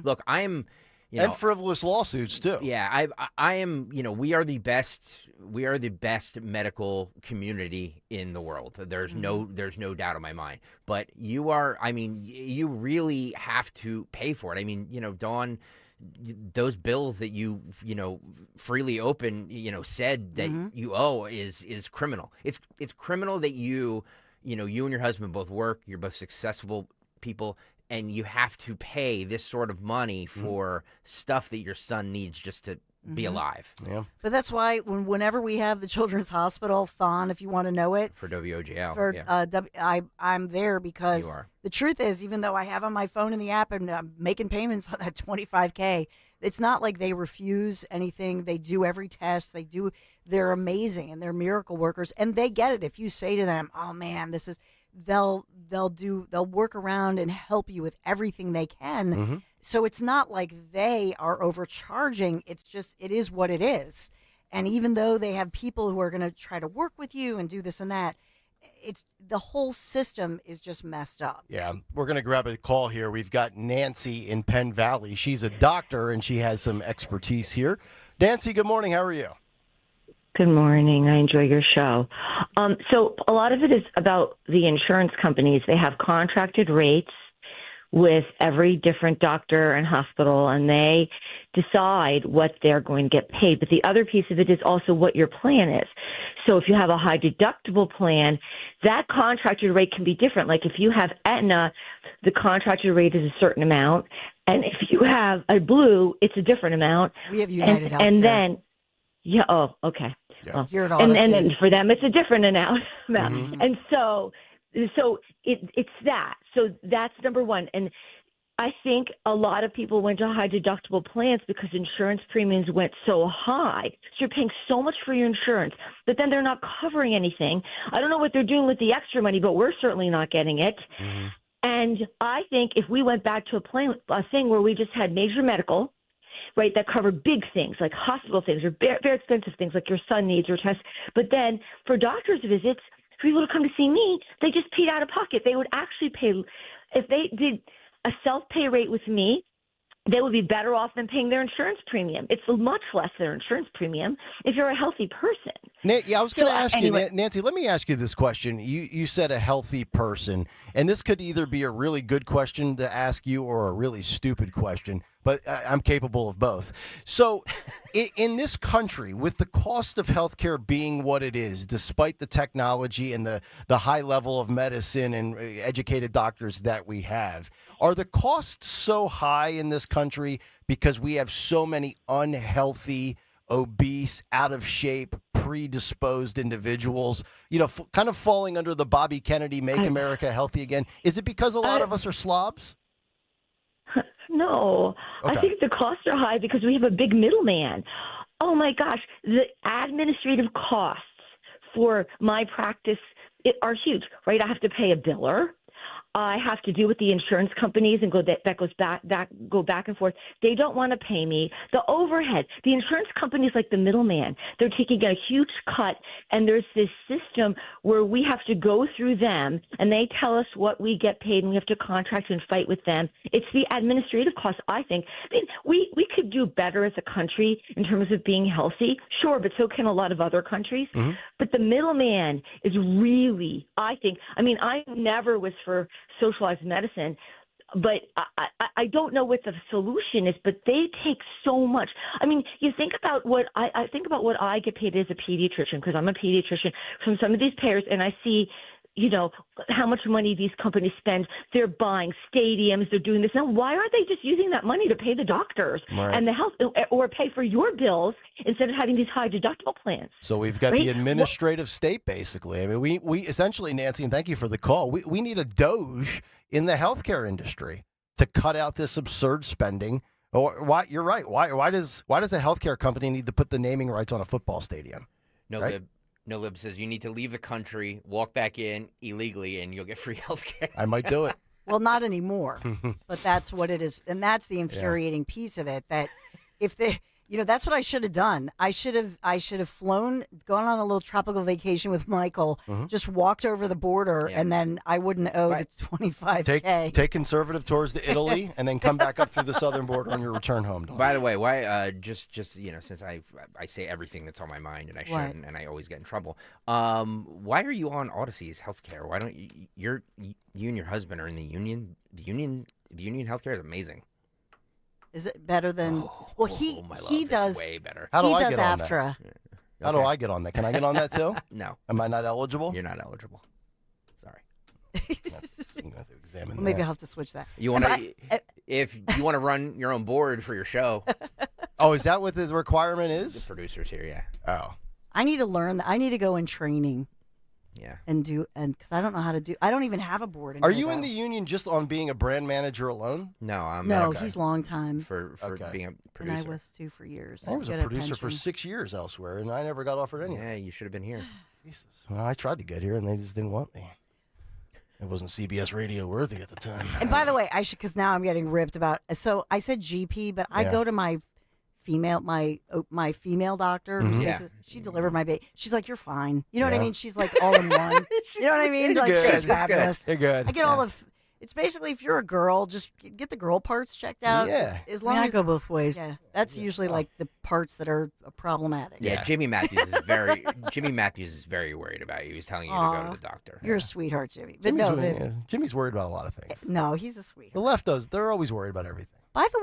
Look, I'm and frivolous lawsuits too. Yeah, I am. We are the best. We are the best medical community in the world. There's no doubt in my mind. But you are. I mean, you really have to pay for it. I mean, Dawn, those bills that you freely open, said that you owe is criminal. It's criminal that you and your husband both work. You're both successful people. And you have to pay this sort of money for stuff that your son needs just to be alive. Yeah. But that's why whenever we have the Children's Hospital, Thon, if you want to know it. For WOGL. I'm there because You are. the truth is, even though I have on my phone in the app and I'm making payments on that $25K, it's not like they refuse anything. They do every test. They're amazing and they're miracle workers. And they get it. If you say to them, oh man, this is... They'll work around and help you with everything they can. So it's not like they are overcharging. It's just, it is what it is. And even though they have people who are going to try to work with you and do this and that, it's the whole system is just messed up. Yeah, we're going to grab a call here. We've got Nancy in Penn Valley. She's a doctor and she has some expertise here. Nancy, good morning. How are you? Good morning. I enjoy your show. So a lot of it is about the insurance companies. They have contracted rates with every different doctor and hospital, and they decide what they're going to get paid. But the other piece of it is also what your plan is. So if you have a high deductible plan, that contracted rate can be different. Like if you have Aetna, the contracted rate is a certain amount. And if you have a Blue, it's a different amount. We have United Healthcare. And then, yeah, oh, okay. Yeah. Well, Here at and Odyssey. then for them, it's a different amount. And so it's that. So that's number one. And I think a lot of people went to high deductible plans because insurance premiums went so high. So you're paying so much for your insurance, but then they're not covering anything. I don't know what they're doing with the extra money, but we're certainly not getting it. And I think if we went back to a thing where we just had major medical, right, that covered big things like hospital things or very expensive things like your son needs or tests. But then for doctor's visits, for people to come to see me, they just paid out of pocket. They would actually pay, if they did a self-pay rate with me, they would be better off than paying their insurance premium. It's much less than their insurance premium if you're a healthy person. Yeah, I was going to ask anyway. you, Nancy, let me ask you this question. You said a healthy person, and this could either be a really good question to ask you or a really stupid question, but I'm capable of both. So in this country, with the cost of healthcare being what it is, despite the technology and the high level of medicine and educated doctors that we have, are the costs so high in this country because we have so many unhealthy, obese, out of shape, predisposed individuals, kind of falling under the Bobby Kennedy Make America Healthy Again? Is it because a lot of us are slobs? No, Okay. I think the costs are high because we have a big middleman. Oh my gosh, the administrative costs for my practice are huge, right? I have to pay a biller. I have to do with the insurance companies and go back and forth. They don't want to pay me. The overhead, the insurance companies like the middleman, they're taking a huge cut, and there's this system where we have to go through them, and they tell us what we get paid, and we have to contract and fight with them. It's the administrative cost, I think. I mean, we could do better as a country in terms of being healthy, sure, but so can a lot of other countries. But the middleman is really, I think, I mean, I never was for socialized medicine, but I don't know what the solution is, but they take so much. I mean, you think about what I think about what I get paid as a pediatrician, because I'm a pediatrician, from some of these payers, and I see, how much money these companies spend. They're buying stadiums, they're doing this. Now, why aren't they just using that money to pay the doctors and the health, or pay for your bills instead of having these high deductible plans? So we've got the administrative state, basically. I mean, we essentially, Nancy, and thank you for the call, we need a DOGE in the healthcare industry to cut out this absurd spending. Or why? You're right. Why does a healthcare company need to put the naming rights on a football stadium? No Lib says you need to leave the country, walk back in illegally, and you'll get free health care. I might do it. Well, not anymore, but that's what it is. And that's the infuriating piece of it, that if That's what I should have done. I should have flown, gone on a little tropical vacation with Michael, just walked over the border, and then I wouldn't owe the $25K. Take conservative tours to Italy, and then come back up through the southern border on your return home. By the way, why? Just since I say everything that's on my mind, and I shouldn't, and I always get in trouble. Why are you on Odyssey's healthcare? Why don't you and your husband are in the union? The union healthcare is amazing. Is it better than? He does. It's way better. How do he I does get on AFTRA. that? How do I get on that? Can I get on that too? No. Am I not eligible? You're not eligible. Sorry. I'm gonna have to examine Maybe that. I'll have to switch that. You want to? If you want to run your own board for your show. Oh, is that what the requirement is? The producers here, yeah. Oh. I need to learn that. I need to go in training. Yeah. Because I don't know how to do. I don't even have a board. Are you in the union just on being a brand manager alone? No, I'm No, not. he's long time. For being a producer. And I was too for years. I was a Get producer for pension. 6 years elsewhere, and I never got offered anything. Yeah, you should have been here. Jesus. Well, I tried to get here, and they just didn't want me. It wasn't CBS radio worthy at the time. And by the way, I should, because now I'm getting ripped about. So I said GP, but I go to my female doctor. Who's basically- she delivered my baby. She's like, "You're fine." You know what I mean? She's like all in one. You know what I mean? Like good. she's fabulous. You're good. I get all of. It's basically if you're a girl, just get the girl parts checked out. Yeah. As long as I go both ways. Yeah, that's usually like the parts that are problematic. Yeah, Jimmy Matthews is very worried about you. He's telling you to go to the doctor. You're a sweetheart, Jimmy. But no, Jimmy's worried about a lot of things. no, he's a sweetheart. The leftos, they're always worried about everything. By the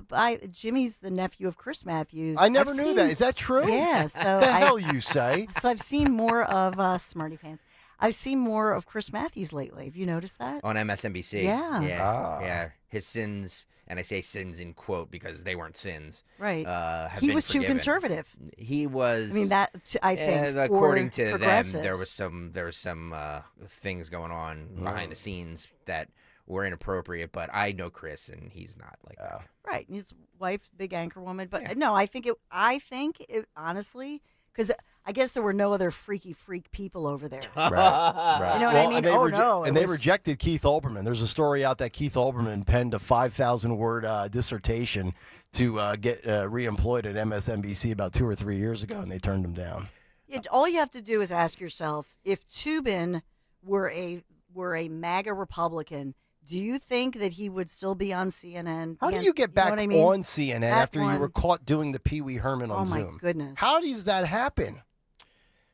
way, Jimmy's the nephew of Chris Matthews. I never knew that. Is that true? Yeah. So the hell you say? So I've seen more of Smarty Pants. I've seen more of Chris Matthews lately. Have you noticed that? On MSNBC. Yeah. Yeah. His sins, and I say sins in quote because they weren't sins. Right. Have He been was too forgiven. conservative. He was. I mean, that I think. according to them, progressives. there was some things going on behind the scenes that were inappropriate. But I know Chris, and he's not like that. Right. And his wife, big anchor woman. But no, I think it honestly, because I guess there were no other freak people over there. Right. You know what I mean? And they rejected Keith Olbermann. There's a story out that Keith Olbermann penned a 5,000-word dissertation to get reemployed at MSNBC about 2 or 3 years ago, and they turned him down. All you have to do is ask yourself, if Toobin were a MAGA Republican, do you think that he would still be on CNN? How do you get back on CNN after you were caught doing the Pee Wee Herman on Zoom? Oh, my goodness. How does that happen?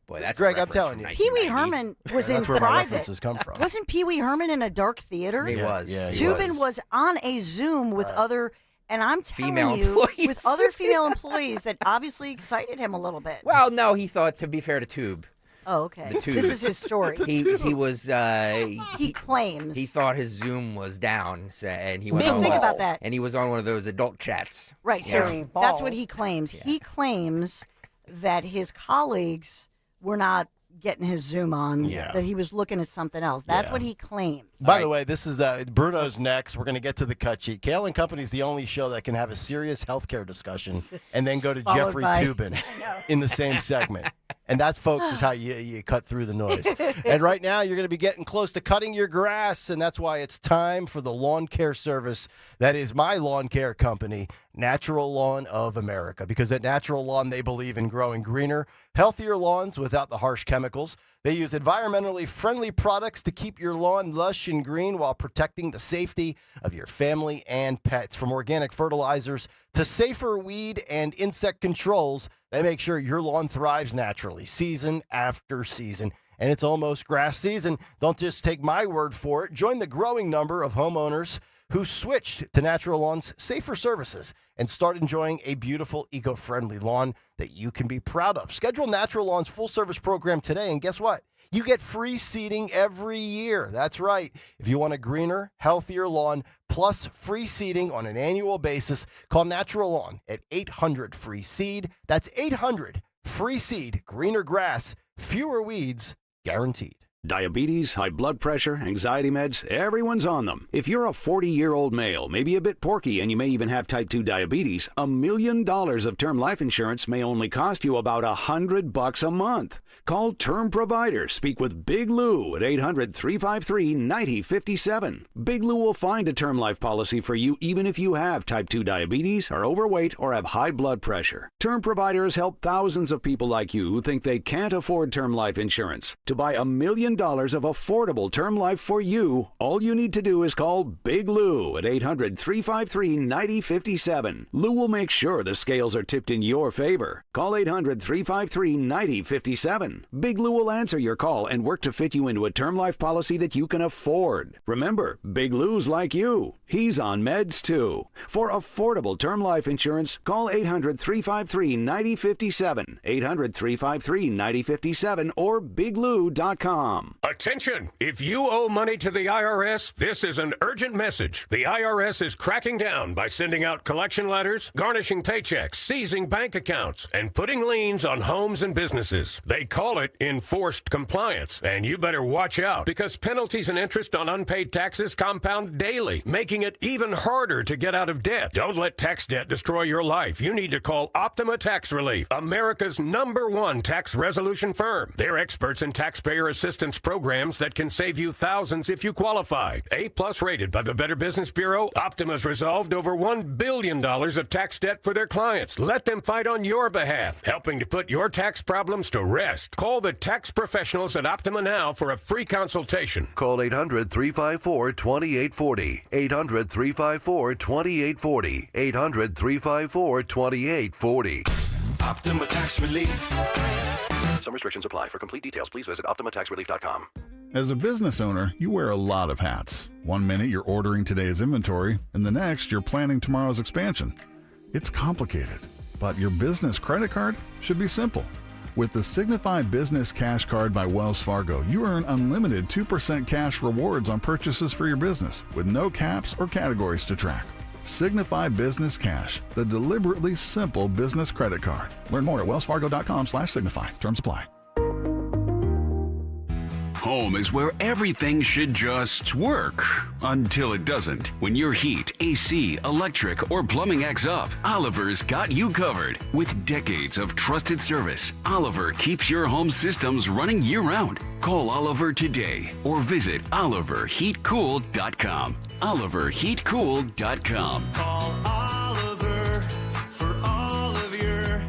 Boy, that's Greg, a I'm telling you. Pee Wee Herman was in That's where my private. references come from. Wasn't Pee Wee Herman in a dark theater? He was. Yeah, he Toobin was on a Zoom with other, and I'm telling Female you, employees. with other female employees that obviously excited him a little bit. Well, no, he thought, to be fair to Tube. Oh, okay. The Tube. This is his story. He was. He claims He thought his Zoom was down, and he So was on think about that. And he was on one of those adult chats. Right, so that's what he claims. Yeah. He claims that his colleagues were not getting his Zoom on, that he was looking at something else. That's what he claims. By the way, this is Bruno's next. We're going to get to the cut sheet. Kale and Company is the only show that can have a serious healthcare discussion and then go to Followed Jeffrey by- Toobin in the same segment. And that, folks, is how you cut through the noise. And right now, you're going to be getting close to cutting your grass, and that's why it's time for the lawn care service that is my lawn care company, Natural Lawn of America. Because at Natural Lawn, they believe in growing greener, healthier lawns without the harsh chemicals. They use environmentally friendly products to keep your lawn lush and green while protecting the safety of your family and pets. From organic fertilizers to safer weed and insect controls, they make sure your lawn thrives naturally, season after season. And it's almost grass season. Don't just take my word for it. Join the growing number of homeowners who switched to Natural Lawn's safer services and start enjoying a beautiful, eco-friendly lawn that you can be proud of. Schedule Natural Lawn's full-service program today, and guess what? You get free seeding every year. That's right. If you want a greener, healthier lawn, plus free seeding on an annual basis, call Natural Lawn at 800-FREE-SEED. That's 800-FREE-SEED. Greener grass, fewer weeds, guaranteed. Diabetes, high blood pressure, anxiety meds, everyone's on them. If you're a 40-year-old male, maybe a bit porky, and you may even have type 2 diabetes, $1 million of term life insurance may only cost you about $100 a month. Call Term Provider. Speak with Big Lou at 800-353-9057. Big Lou will find a term life policy for you even if you have type 2 diabetes, are overweight, or have high blood pressure. Term Provider has helped thousands of people like you who think they can't afford term life insurance. To buy $1 million of affordable term life for you, all you need to do is call Big Lou at 800-353-9057. Lou will make sure the scales are tipped in your favor. Call 800-353-9057. Big Lou will answer your call and work to fit you into a term life policy that you can afford. Remember, Big Lou's like you. He's on meds too. For affordable term life insurance, call 800-353-9057, 800-353-9057, or biglou.com. Attention! If you owe money to the IRS, this is an urgent message. The IRS is cracking down by sending out collection letters, garnishing paychecks, seizing bank accounts, and putting liens on homes and businesses. They call it enforced compliance, and you better watch out because penalties and interest on unpaid taxes compound daily, making it even harder to get out of debt. Don't let tax debt destroy your life. You need to call Optima Tax Relief, America's #1 tax resolution firm. They're experts in taxpayer assistance programs that can save you thousands if you qualify. A+ rated by the Better Business Bureau, Optima's resolved over $1 billion of tax debt for their clients. Let them fight on your behalf, helping to put your tax problems to rest. Call the tax professionals at Optima now for a free consultation. Call 800-354-2840. 800-354-2840. 800-354-2840. Optima Tax Relief. Some restrictions apply. For complete details, please visit OptimaTaxRelief.com. As a business owner, you wear a lot of hats. One minute you're ordering today's inventory, and the next you're planning tomorrow's expansion. It's complicated, but your business credit card should be simple. With the Signify Business Cash Card by Wells Fargo, you earn unlimited 2% cash rewards on purchases for your business with no caps or categories to track. Signify Business Cash, the deliberately simple business credit card. Learn more at wellsfargo.com/signify. Terms apply. Home is where everything should just work. Until it doesn't. When your heat, AC, electric, or plumbing acts up, Oliver's got you covered. With decades of trusted service, Oliver keeps your home systems running year-round. Call Oliver today or visit oliverheatcool.com. oliverheatcool.com. Call Oliver for all of your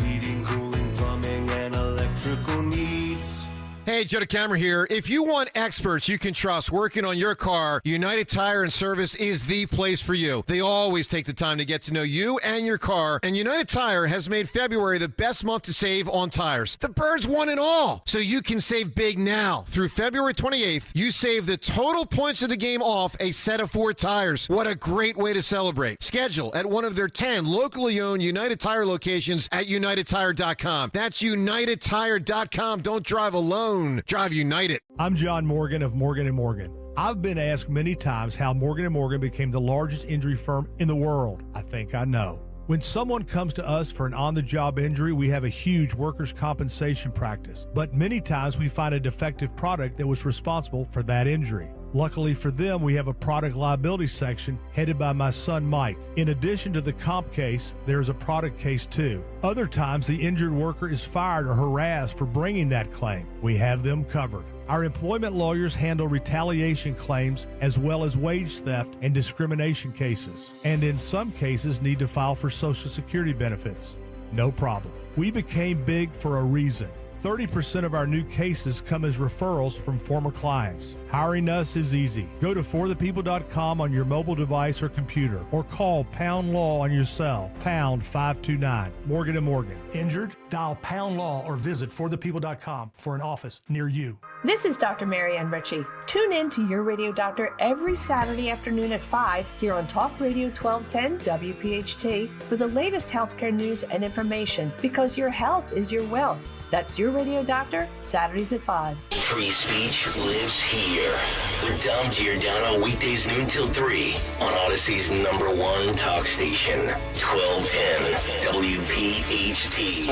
heating, cooling, plumbing, and electrical needs. Hey, Joe DeCamera here. If you want experts you can trust working on your car, United Tire and Service is the place for you. They always take the time to get to know you and your car, and United Tire has made February the best month to save on tires. The birds won it all, so you can save big now. Through February 28th, you save the total points of the game off a set of 4 tires. What a great way to celebrate. Schedule at one of their 10 locally owned United Tire locations at UnitedTire.com. That's UnitedTire.com. Don't drive alone. Drive United. I'm John Morgan of Morgan & Morgan. I've been asked many times how Morgan & Morgan became the largest injury firm in the world. I think I know. When someone comes to us for an on-the-job injury, we have a huge workers' compensation practice. But many times we find a defective product that was responsible for that injury. Luckily for them, we have a product liability section headed by my son, Mike. In addition to the comp case, there is a product case too. Other times, the injured worker is fired or harassed for bringing that claim. We have them covered. Our employment lawyers handle retaliation claims as well as wage theft and discrimination cases, and in some cases need to file for Social Security benefits. No problem. We became big for a reason. 30% of our new cases come as referrals from former clients. Hiring us is easy. Go to forthepeople.com on your mobile device or computer, or call Pound Law on your cell, pound 529. Morgan & Morgan. Injured? Dial Pound Law or visit forthepeople.com for an office near you. This is Dr. Marianne Ritchie. Tune in to Your Radio Doctor every Saturday afternoon at 5 here on Talk Radio 1210 WPHT for the latest healthcare news and information, because your health is your wealth. That's Your Radio Doctor, Saturdays at 5. Free speech lives here. With Dom Giordano, weekdays noon till 3 on Odyssey's #1 talk station, 1210 WPHT.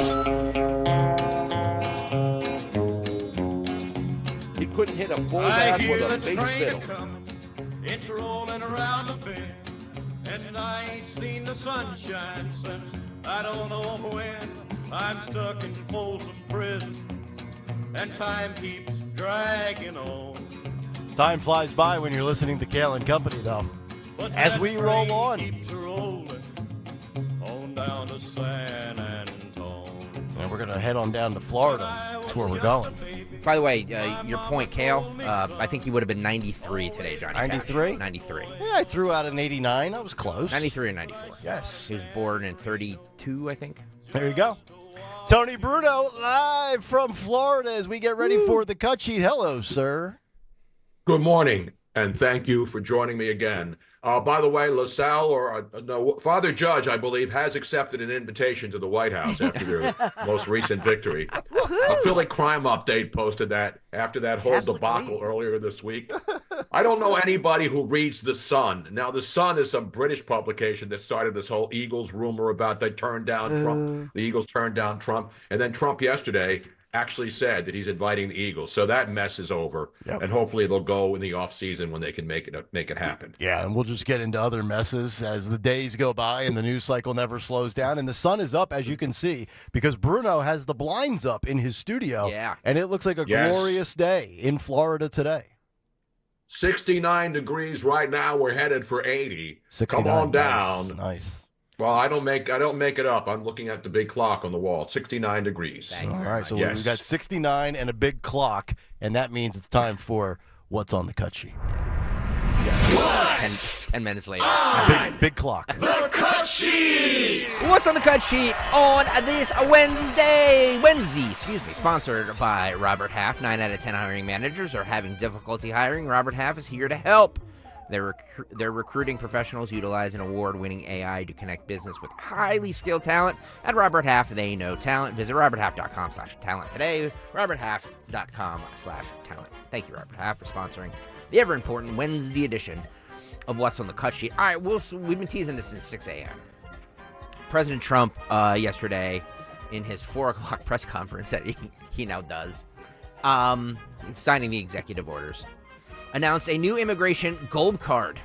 couldn't hit a bull's I ass hear with a the bass train fiddle. a-comin', it's rolling around the bend, and I ain't seen the sunshine since I don't know when. I'm stuck in Folsom Prison, and time keeps dragging on. Time flies by when you're listening to Kale and Company, though. As we roll on. Keeps rolling on down to San Antone. And we're going to head on down to Florida. That's where we're going. By the way, your point, Kale, I think he would have been 93 today, Johnny. 93? 93. Yeah, I threw out an 89. I was close. 93 and 94. Yes. He was born in 32, I think. There you go. Tony Bruno, live from Florida as we get ready for the cut sheet. Hello, sir. Good morning, and thank you for joining me again. By the way, LaSalle, Father Judge, I believe, has accepted an invitation to the White House after their most recent victory. A Philly Crime Update posted that after that whole debacle earlier this week. I don't know anybody who reads The Sun. Now, The Sun is some British publication that started this whole Eagles rumor about they turned down Trump. The Eagles turned down Trump. And then Trump yesterday actually said that he's inviting the Eagles. So that mess is over. Yep. And hopefully they'll go in the offseason when they can make it happen. Yeah, and we'll just get into other messes as the days go by and the news cycle never slows down. And the sun is up, as you can see, because Bruno has the blinds up in his studio. Yeah. And it looks like a glorious day in Florida today. 69 degrees right now. We're headed for 80. 69, come on down. Nice. Well, I don't make it up. I'm looking at the big clock on the wall. 69 degrees. All right, so we've got 69 and a big clock, and that means it's time for What's on the Cut Sheet. 10 minutes later. Big clock. The Cut Sheet! What's on the Cut Sheet on this Wednesday? Sponsored by Robert Half. 9 out of 10 hiring managers are having difficulty hiring. Robert Half is here to help. They're recruiting professionals utilize an award-winning AI to connect business with highly skilled talent. At Robert Half, they know talent. Visit roberthalf.com/talent today. roberthalf.com/talent. Thank you, Robert Half, for sponsoring the ever-important Wednesday edition of What's on the Cut Sheet. All right, we've been teasing this since 6 a.m. President Trump, yesterday, in his 4 o'clock press conference that he now does, signing the executive orders, announced a new immigration gold card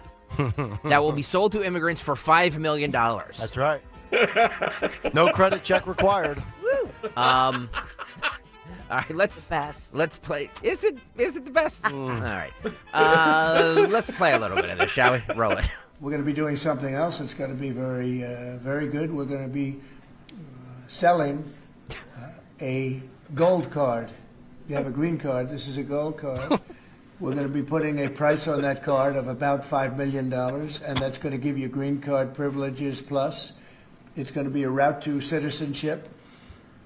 that will be sold to immigrants for $5 million. That's right. No credit check required. All right, let's play. Is it the best? All right. Let's play a little bit of this, shall we? Roll it. We're going to be doing something else that's going to be very, very good. We're going to be selling a gold card. You have a green card. This is a gold card. We're going to be putting a price on that card of about $5 million, and that's going to give you green card privileges plus. It's going to be a route to citizenship,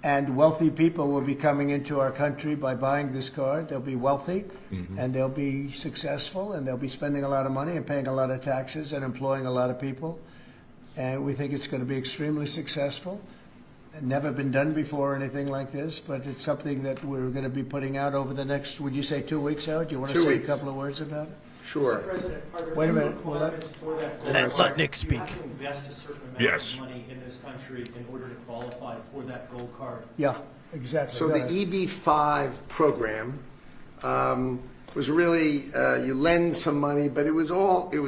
and wealthy people will be coming into our country by buying this card. They'll be wealthy, and they'll be successful, and they'll be spending a lot of money and paying a lot of taxes and employing a lot of people. And we think it's going to be extremely successful. Never been done before or anything like this, but it's something that we're going to be putting out over the next, would you say 2 weeks, Howard? Do you want to 2 say weeks. a couple of words about it? Sure. President, wait a minute. Let Nick speak. You have to invest a certain amount Yes. of money in this country in order to qualify for that gold card. Yeah, exactly. So Go the ahead. EB-5 program was really, you lend some money, but it was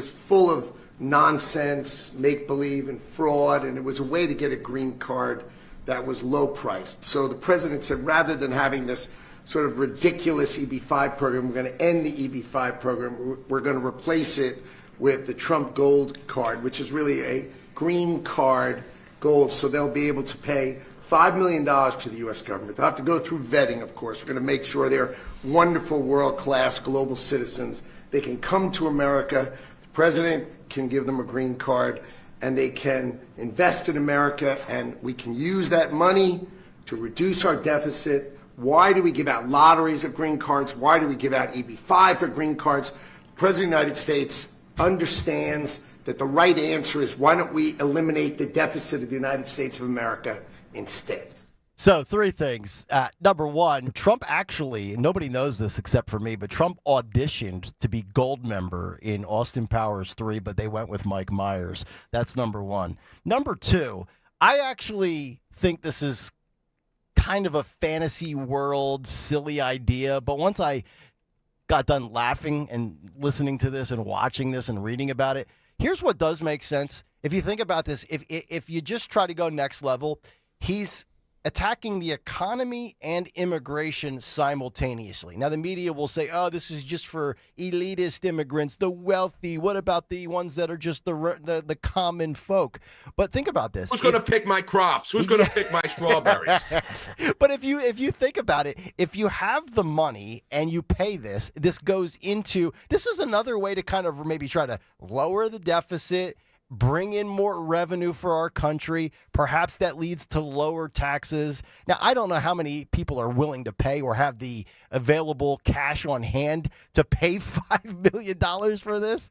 full of nonsense, make-believe, and fraud, and it was a way to get a green card that was low priced. So the president said, rather than having this sort of ridiculous EB-5 program, we're going to end the EB-5 program. We're going to replace it with the Trump Gold Card, which is really a green card gold. So they'll be able to pay $5 million to the U.S. government. They'll have to go through vetting, of course. We're going to make sure they're wonderful, world-class global citizens. They can come to America. The president can give them a green card, and they can invest in America, and we can use that money to reduce our deficit. Why do we give out lotteries of green cards? Why do we give out EB-5 for green cards? The President of the United States understands that the right answer is, why don't we eliminate the deficit of the United States of America instead? So 3 things. Number one, Trump actually, nobody knows this except for me, but Trump auditioned to be gold member in Austin Powers 3, but they went with Mike Myers. That's number one. Number two, I actually think this is kind of a fantasy world, silly idea, but once I got done laughing and listening to this and watching this and reading about it. Here's what does make sense. If you think about this, if you just try to go next level, he's attacking the economy and immigration simultaneously. Now, the media will say, oh, this is just for elitist immigrants, the wealthy. What about the ones that are just the common folk? But think about this. Who's going to pick my crops? Who's going to pick my strawberries? But if you think about it, if you have the money and you pay this goes into, this is another way to kind of maybe try to lower the deficit, bring in more revenue for our country. Perhaps that leads to lower taxes. Now, I don't know how many people are willing to pay or have the available cash on hand to pay $5 million for this.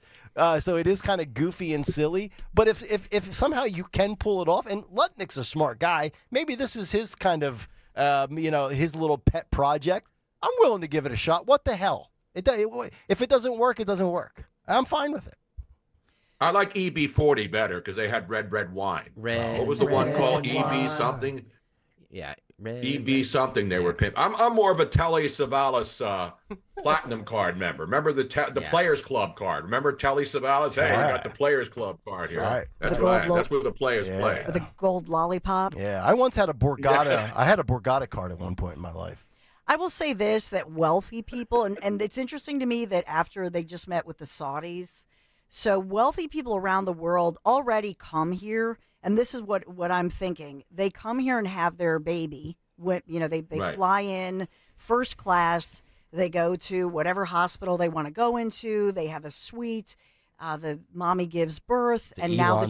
So it is kind of goofy and silly. But if somehow you can pull it off, and Lutnick's a smart guy, maybe this is his kind of, his little pet project. I'm willing to give it a shot. What the hell? If it doesn't work, it doesn't work. I'm fine with it. I like EB40 better because they had red wine. What was the one called? EB something? Yeah. EB something they were pimping. I'm more of a Telly Savalas Platinum card member. Remember the Players Club card? Remember Telly Savalas? Hey, we got the Players Club card here. Right. That's right. That's where the players play. With a gold lollipop. Yeah, I once had a Borgata. Yeah. I had a Borgata card at one point in my life. I will say this, that wealthy people, and it's interesting to me that after they just met with the Saudis, so wealthy people around the world already come here, and this is what I'm thinking. They come here and have their baby. They right. fly in first class. They go to whatever hospital they want to go into. They have a suite. The mommy gives birth, and now the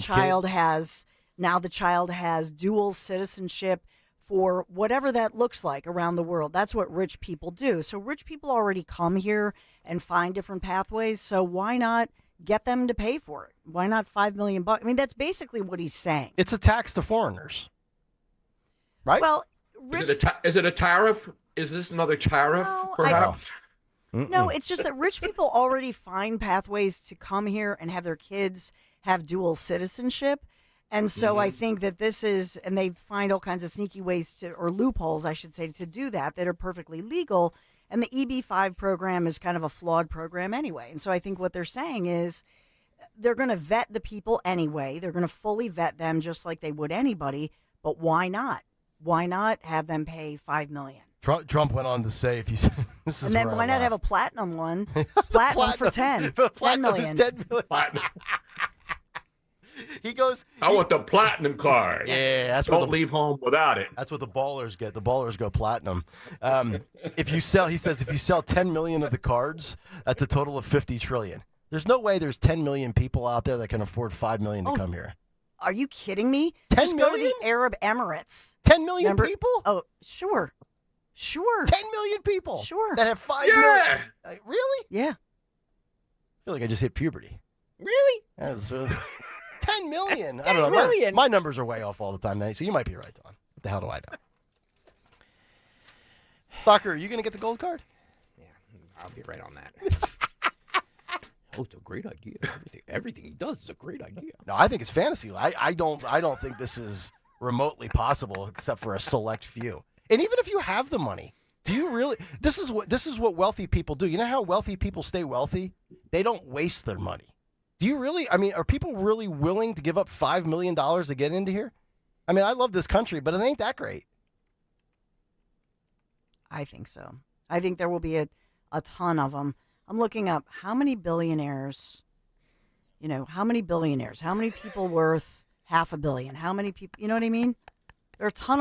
child has dual citizenship for whatever that looks like around the world. That's what rich people do. So rich people already come here and find different pathways. So why not get them to pay for it? Why not $5 million? I mean, that's basically what he's saying. It's a tax to foreigners, right? Well, is it a tariff? Is this another tariff, perhaps? No, it's just that rich people already find pathways to come here and have their kids have dual citizenship. And so I think that this is, and they find all kinds of sneaky ways or loopholes, I should say, to do that are perfectly legal. And the EB-5 program is kind of a flawed program anyway. And so I think what they're saying is they're going to vet the people anyway. They're going to fully vet them just like they would anybody. But why not? Why not have them pay $5 million? Trump went on to say, if you this is and then why not have a platinum one? Platinum for 10. $10 million. $10 million. He goes, I want the platinum card. Yeah, that's don't leave home without it. That's what the ballers get. The ballers go platinum. If you sell 10 million of the cards, that's a total of 50 trillion. There's no way there's 10 million people out there that can afford 5 million to come here. Are you kidding me? 10 Just million? go to the Arab Emirates. 10 million people? Oh, sure. 10 million people. Sure. That have 5 million. Really? Yeah. I feel like I just hit puberty. Really? That was 10 million. I don't know. My numbers are way off all the time, man. So you might be right, Don. What the hell do I know? Tucker, are you going to get the gold card? Yeah, I'll be right on that. Oh, it's a great idea. Everything he does is a great idea. No, I think it's fantasy. I don't think this is remotely possible except for a select few. And even if you have the money, do you really? This is what wealthy people do. You know how wealthy people stay wealthy? They don't waste their money. Do you really? I mean, are people really willing to give up $5 million to get into here? I mean, I love this country, but it ain't that great. I think so. I think there will be a ton of them. I'm looking up how many billionaires, how many people worth $500 million? How many people, you know what I mean? There are a ton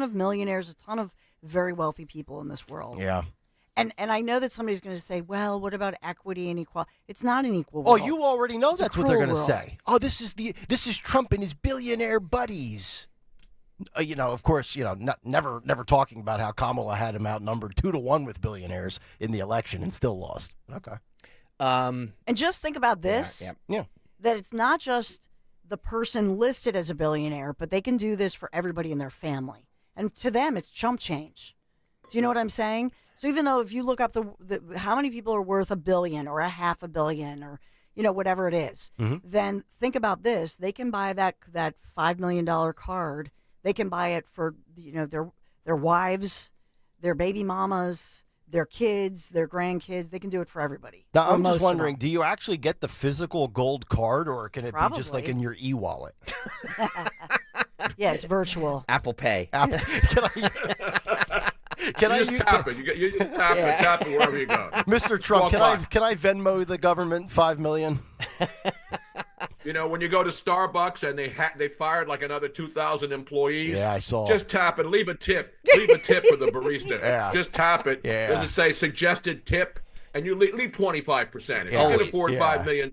of millionaires, a ton of very wealthy people in this world. Yeah. And I know that somebody's going to say, well, what about equity and equality? It's not an equal world. Oh, you already know that's what they're going to world. say. Oh, this is Trump and his billionaire buddies. Of course, never talking about how Kamala had him outnumbered 2-1 with billionaires in the election and still lost. Okay. And just think about this. Yeah. That it's not just the person listed as a billionaire, but they can do this for everybody in their family. And to them, it's chump change. Do you know what I'm saying? So even though if you look up the how many people are worth $1 billion or $500 million or whatever it is, then think about this: they can buy that $5 million card. They can buy it for their wives, their baby mamas, their kids, their grandkids. They can do it for everybody. Now, Or I'm most just of wondering, them. do you actually get the physical gold card, or can it be just like in your e-wallet? Yeah, it's virtual. Apple Pay. Can I just tap it? You tap it wherever you go. Mr. Trump, Walk can I Venmo the government $5 million? You know, when you go to Starbucks and they fired like another 2,000 employees. Yeah, I saw. Just tap it. Leave a tip. Leave a tip for the barista. Yeah. Just tap it. Yeah. Does it say suggested tip? And you leave 25%. If you can afford $5 million,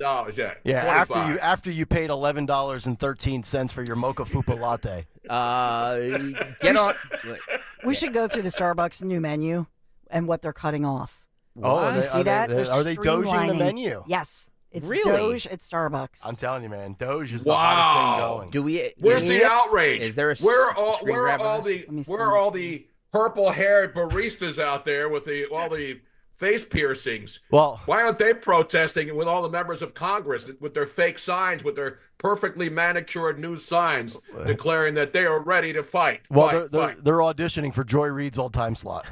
Yeah, 25. after you paid $11.13 for your mocha fupa latte. Get on. We should go through the Starbucks new menu and what they're cutting off. Oh, You see that? Are they doging the streamlining. menu? Yes. It's Really? Doge at Starbucks. I'm telling you, man, Doge is the hottest thing going. Do we? Where's the outrage? Is there a where are screen all grab on this? where are all the purple-haired baristas out there with all the face piercings? Well, why aren't they protesting with all the members of Congress with their fake signs, with their perfectly manicured new signs declaring that they are ready to fight? Well, Fight. they're auditioning for Joy Reid's old time slot.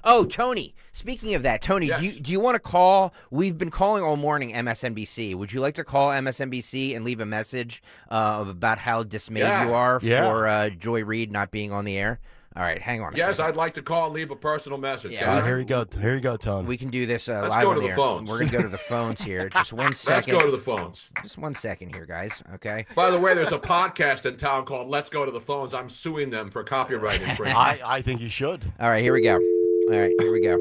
Oh, Tony. Speaking of that, Tony, Yes. do you want to call? We've been calling all morning MSNBC. Would you like to call MSNBC and leave a message about how dismayed you are for Joy Reid not being on the air? All right, hang on a second. Yes, I'd like to call and leave a personal message. Yeah, Here you go. Here you go, Tone. We can do this Let's live go on to the the air. phones. We're going to go to the phones here. Just 1 second. Let's go to the phones. Just 1 second here, guys. Okay. By the way, there's a podcast in town called Let's Go to the Phones. I'm suing them for copyright infringement. I think you should. All right, here we go. All right, here we go.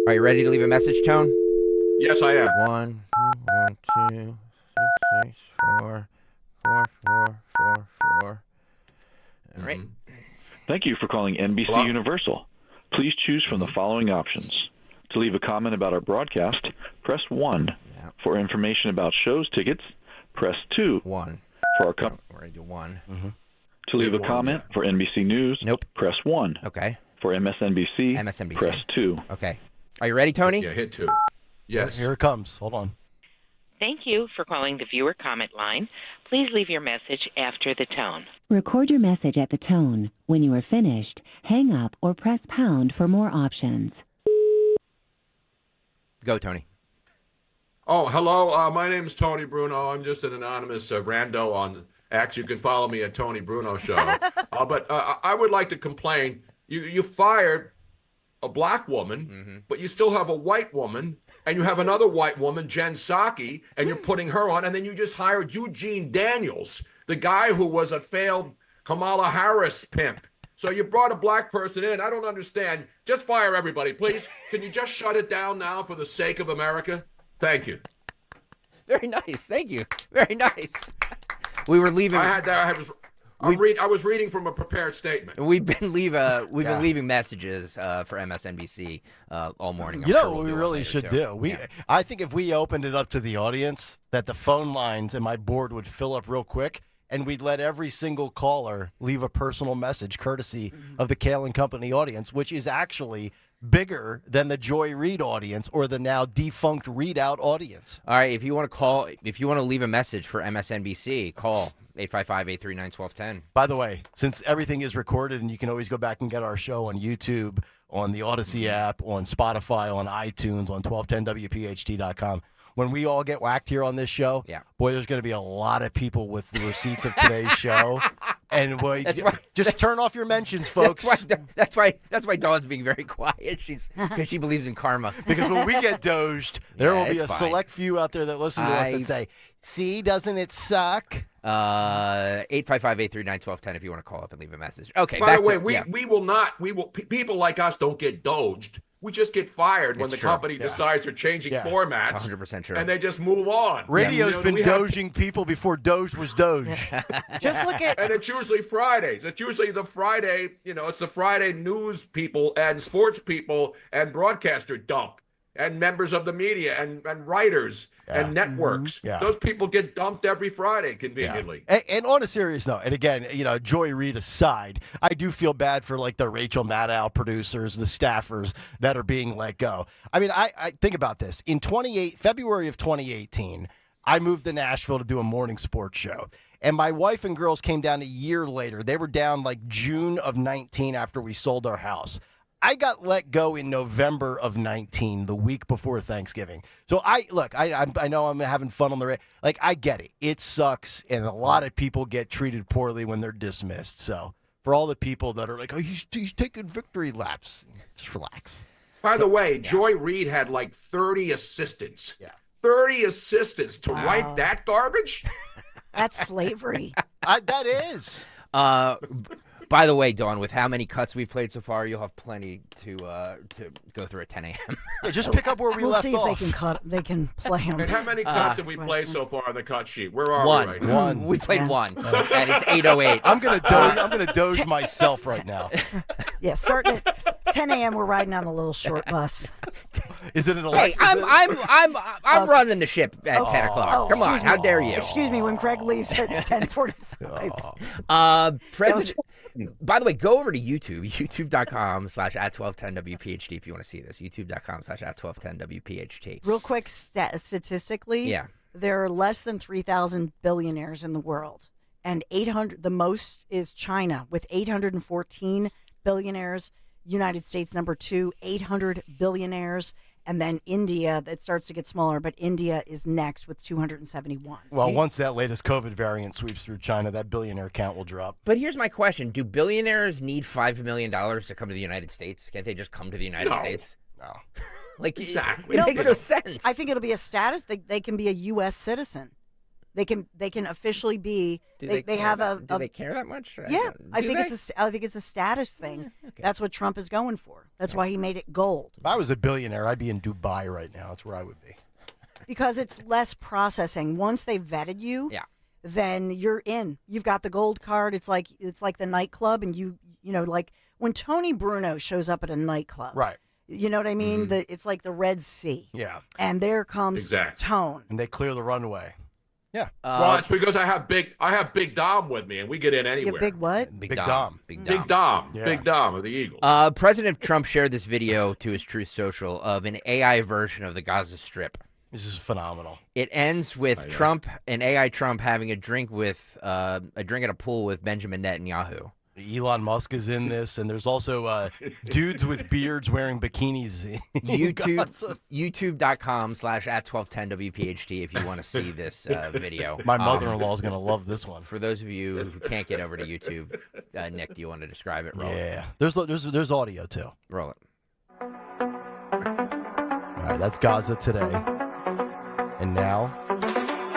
Are you ready to leave a message, Tone? Yes, I am. 1, 2, 6, 6, 4, 4, 4, 4, 4. All right. Thank you for calling NBC Universal. Please choose from the following options. To leave a comment about our broadcast, press 1. For information about shows tickets, press 2. 1. For our We're going to do 1. To leave a comment for NBC News, press 1. Okay. For MSNBC, press 2. Okay. Are you ready, Tony? Yeah, hit 2. Yes. Here it comes. Hold on. Thank you for calling the viewer comment line. Please leave your message after the tone. Record your message at the tone. When you are finished, hang up or press pound for more options. Go, Tony. Oh, hello. My name is Tony Bruno. I'm just an anonymous rando on X. You can follow me at Tony Bruno Show. But I would like to complain. You fired a black woman, but you still have a white woman, and you have another white woman, Jen Psaki, and you're putting her on, and then you just hired Eugene Daniels, the guy who was a failed Kamala Harris pimp. So you brought a black person in. I don't understand. Just fire everybody, please. Can you just shut it down now for the sake of America? Thank you. Very nice. Thank you. Very nice. We were leaving. I was reading from a prepared statement. We've been leaving messages for MSNBC all morning. You know what we really should do? I think if we opened it up to the audience, that the phone lines and my board would fill up real quick, and we'd let every single caller leave a personal message courtesy of the Kale and Company audience, which is actually bigger than the Joy Reid audience or the now defunct Readout audience. All right, if you want to leave a message for MSNBC, call 855-839-1210. By the way, since everything is recorded and you can always go back and get our show on YouTube, on the Odyssey app, on Spotify, on iTunes, on 1210WPHT.com. When we all get whacked here on this show, boy, there's going to be a lot of people with the receipts of today's show. And boy, just turn off your mentions, folks. That's why Dawn's being very quiet. Because she believes in karma. Because when we get doged, there will be a fine. select few out there that listen to us that say, "See, doesn't it suck?" 855-839-1210 if you want to call up and leave a message. Okay. By the way, we will not. People like us don't get doged. We just get fired when the company decides they're changing formats. It's 100% true. And they just move on. Radio's been doging people before Doge was Doge. Just look at. And it's usually Fridays. It's usually the Friday. It's the Friday news people and sports people and broadcaster dump and members of the media and writers and networks. Those people get dumped every Friday conveniently. And on a serious note, and again, Joy Reid aside, I do feel bad for like the Rachel Maddow producers, the staffers that are being let go. I mean, I think about this. In February of 2018, I moved to Nashville to do a morning sports show. And my wife and girls came down a year later. They were down like June of 19 after we sold our house. I got let go in November of 19, the week before Thanksgiving. So I know I'm having fun on the radio. Like, I get it. It sucks, and a lot of people get treated poorly when they're dismissed. So for all the people that are like, oh, he's taking victory laps, just relax. By the way, Joy Reid had like 30 assistants. Yeah. 30 assistants to write that garbage? That's slavery. That is. By the way, Dawn, with how many cuts we've played so far, you'll have plenty to go through at 10 a.m. Yeah, just pick up where we left off. We'll see if they can cut. They can play them. And how many cuts have we played so far on the cut sheet? Where are one. we right now? One. We played one, and it's 8:08. I'm gonna doge myself right now. Yeah, starting at 10 a.m. We're riding on a little short bus. Is it an Hey, I'm running the ship at 10 o'clock. Come on, how dare you? Excuse me, when Craig leaves at 10:45. President. By the way, go over to YouTube, youtube.com/@1210WPHT if you want to see this. youtube.com/@1210WPHT. Real quick, statistically, there are less than 3,000 billionaires in the world, and 800. The most is China with 814 billionaires. United States number 2, 800 billionaires. And then India, that starts to get smaller, but India is next with 271. Well, once that latest COVID variant sweeps through China, that billionaire count will drop. But here's my question. Do billionaires need $5 million to come to the United States? Can't they just come to the United States? No. Like, exactly. It makes no sense. I think it'll be a status. They can be a U.S. citizen. They can officially be. Do they care have a. Do they care that much? Yeah, I think they? it's a status thing. Okay. That's what Trump is going for. That's why he made it gold. If I was a billionaire, I'd be in Dubai right now. That's where I would be. Because it's less processing. Once they've vetted you, then you're in. You've got the gold card. It's like the nightclub, and you know, like when Tony Bruno shows up at a nightclub, right? You know what I mean? It's like the Red Sea. Yeah. And there comes Tone. And they clear the runway. Yeah. Well, it's because I have Big Dom with me, and we get in anywhere. You big what? Big Dom. Big Dom of the Eagles. President Trump shared this video to his Truth Social of an AI version of the Gaza Strip. This is phenomenal. It ends with Trump and AI Trump having a drink at a pool with Benjamin Netanyahu. Elon Musk is in this, and there's also dudes with beards wearing bikinis. YouTube.com/@1210WPHT if you want to see this video. My mother-in-law is going to love this one. For those of you who can't get over to YouTube, Nick, do you want to describe it? Roll it. There's audio too. Roll it. All right, that's Gaza today, and now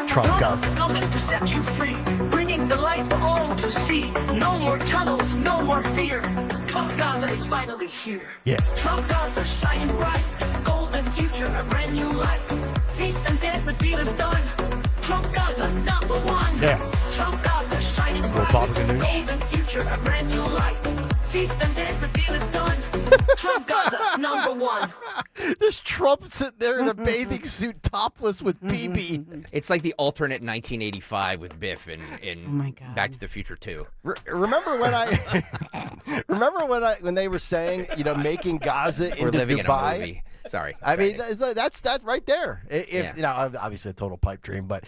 Trump Gaza. Coming to set you free, bringing the light for all to see. No more tunnels, no more fear. Trump Gaza is finally here. Yeah. Trump Gaza shining bright, golden future, a brand new life. Feast and dance, the deal is done. Trump Gaza #1. Yeah. Trump Gaza shining bright, golden future, a brand new life. Feast and dance, the deal is done. Trump Gaza #1. There's Trump sitting there in a bathing suit, topless with BB. It's like the alternate 1985 with Biff in Back to the Future 2. Remember when they were saying, making Gaza into We're living Dubai? in a movie. Sorry. I mean, that's right there. If obviously a total pipe dream, but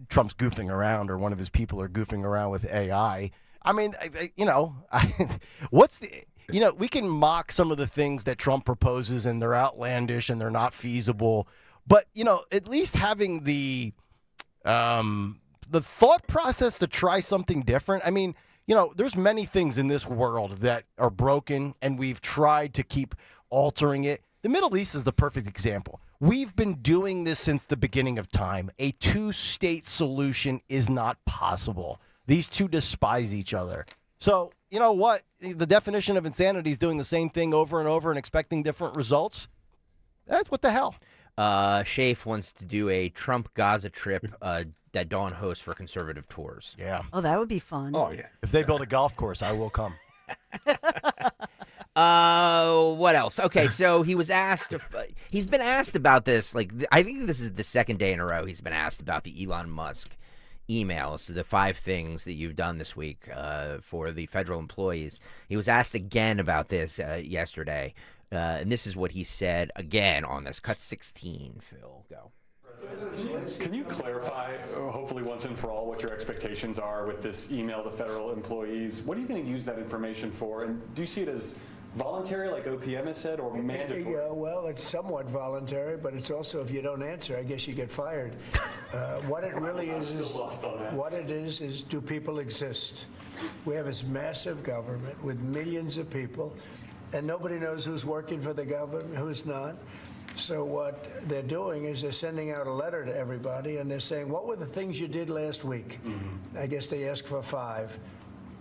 Trump's goofing around, or one of his people are goofing around with AI. I mean, what's the? We can mock some of the things that Trump proposes, and they're outlandish and they're not feasible. But at least having the thought process to try something different. I mean, there's many things in this world that are broken, and we've tried to keep altering it. The Middle East is the perfect example. We've been doing this since the beginning of time. A two-state solution is not possible. These two despise each other. So, you know what? The definition of insanity is doing the same thing over and over and expecting different results. That's what the hell. Shafe wants to do a Trump Gaza trip that Dawn hosts for conservative tours. Yeah. Oh, that would be fun. Oh, yeah. If they build a golf course, I will come. What else? Okay, so he's been asked about this. I think this is the second day in a row he's been asked about the Elon Musk emails, the 5 things that you've done this week for the federal employees. He was asked again about this yesterday, and this is what he said again on this. Cut 16, Phil. Go. Can you clarify, hopefully once and for all, what your expectations are with this email to federal employees? What are you going to use that information for? And do you see it as voluntary, like OPM has said, or mandatory? Yeah, well, it's somewhat voluntary, but it's also if you don't answer, I guess you get fired. What it really is do people exist? We have this massive government with millions of people, and nobody knows who's working for the government, who's not. So what they're doing is they're sending out a letter to everybody, and they're saying, what were the things you did last week? I guess they ask for 5.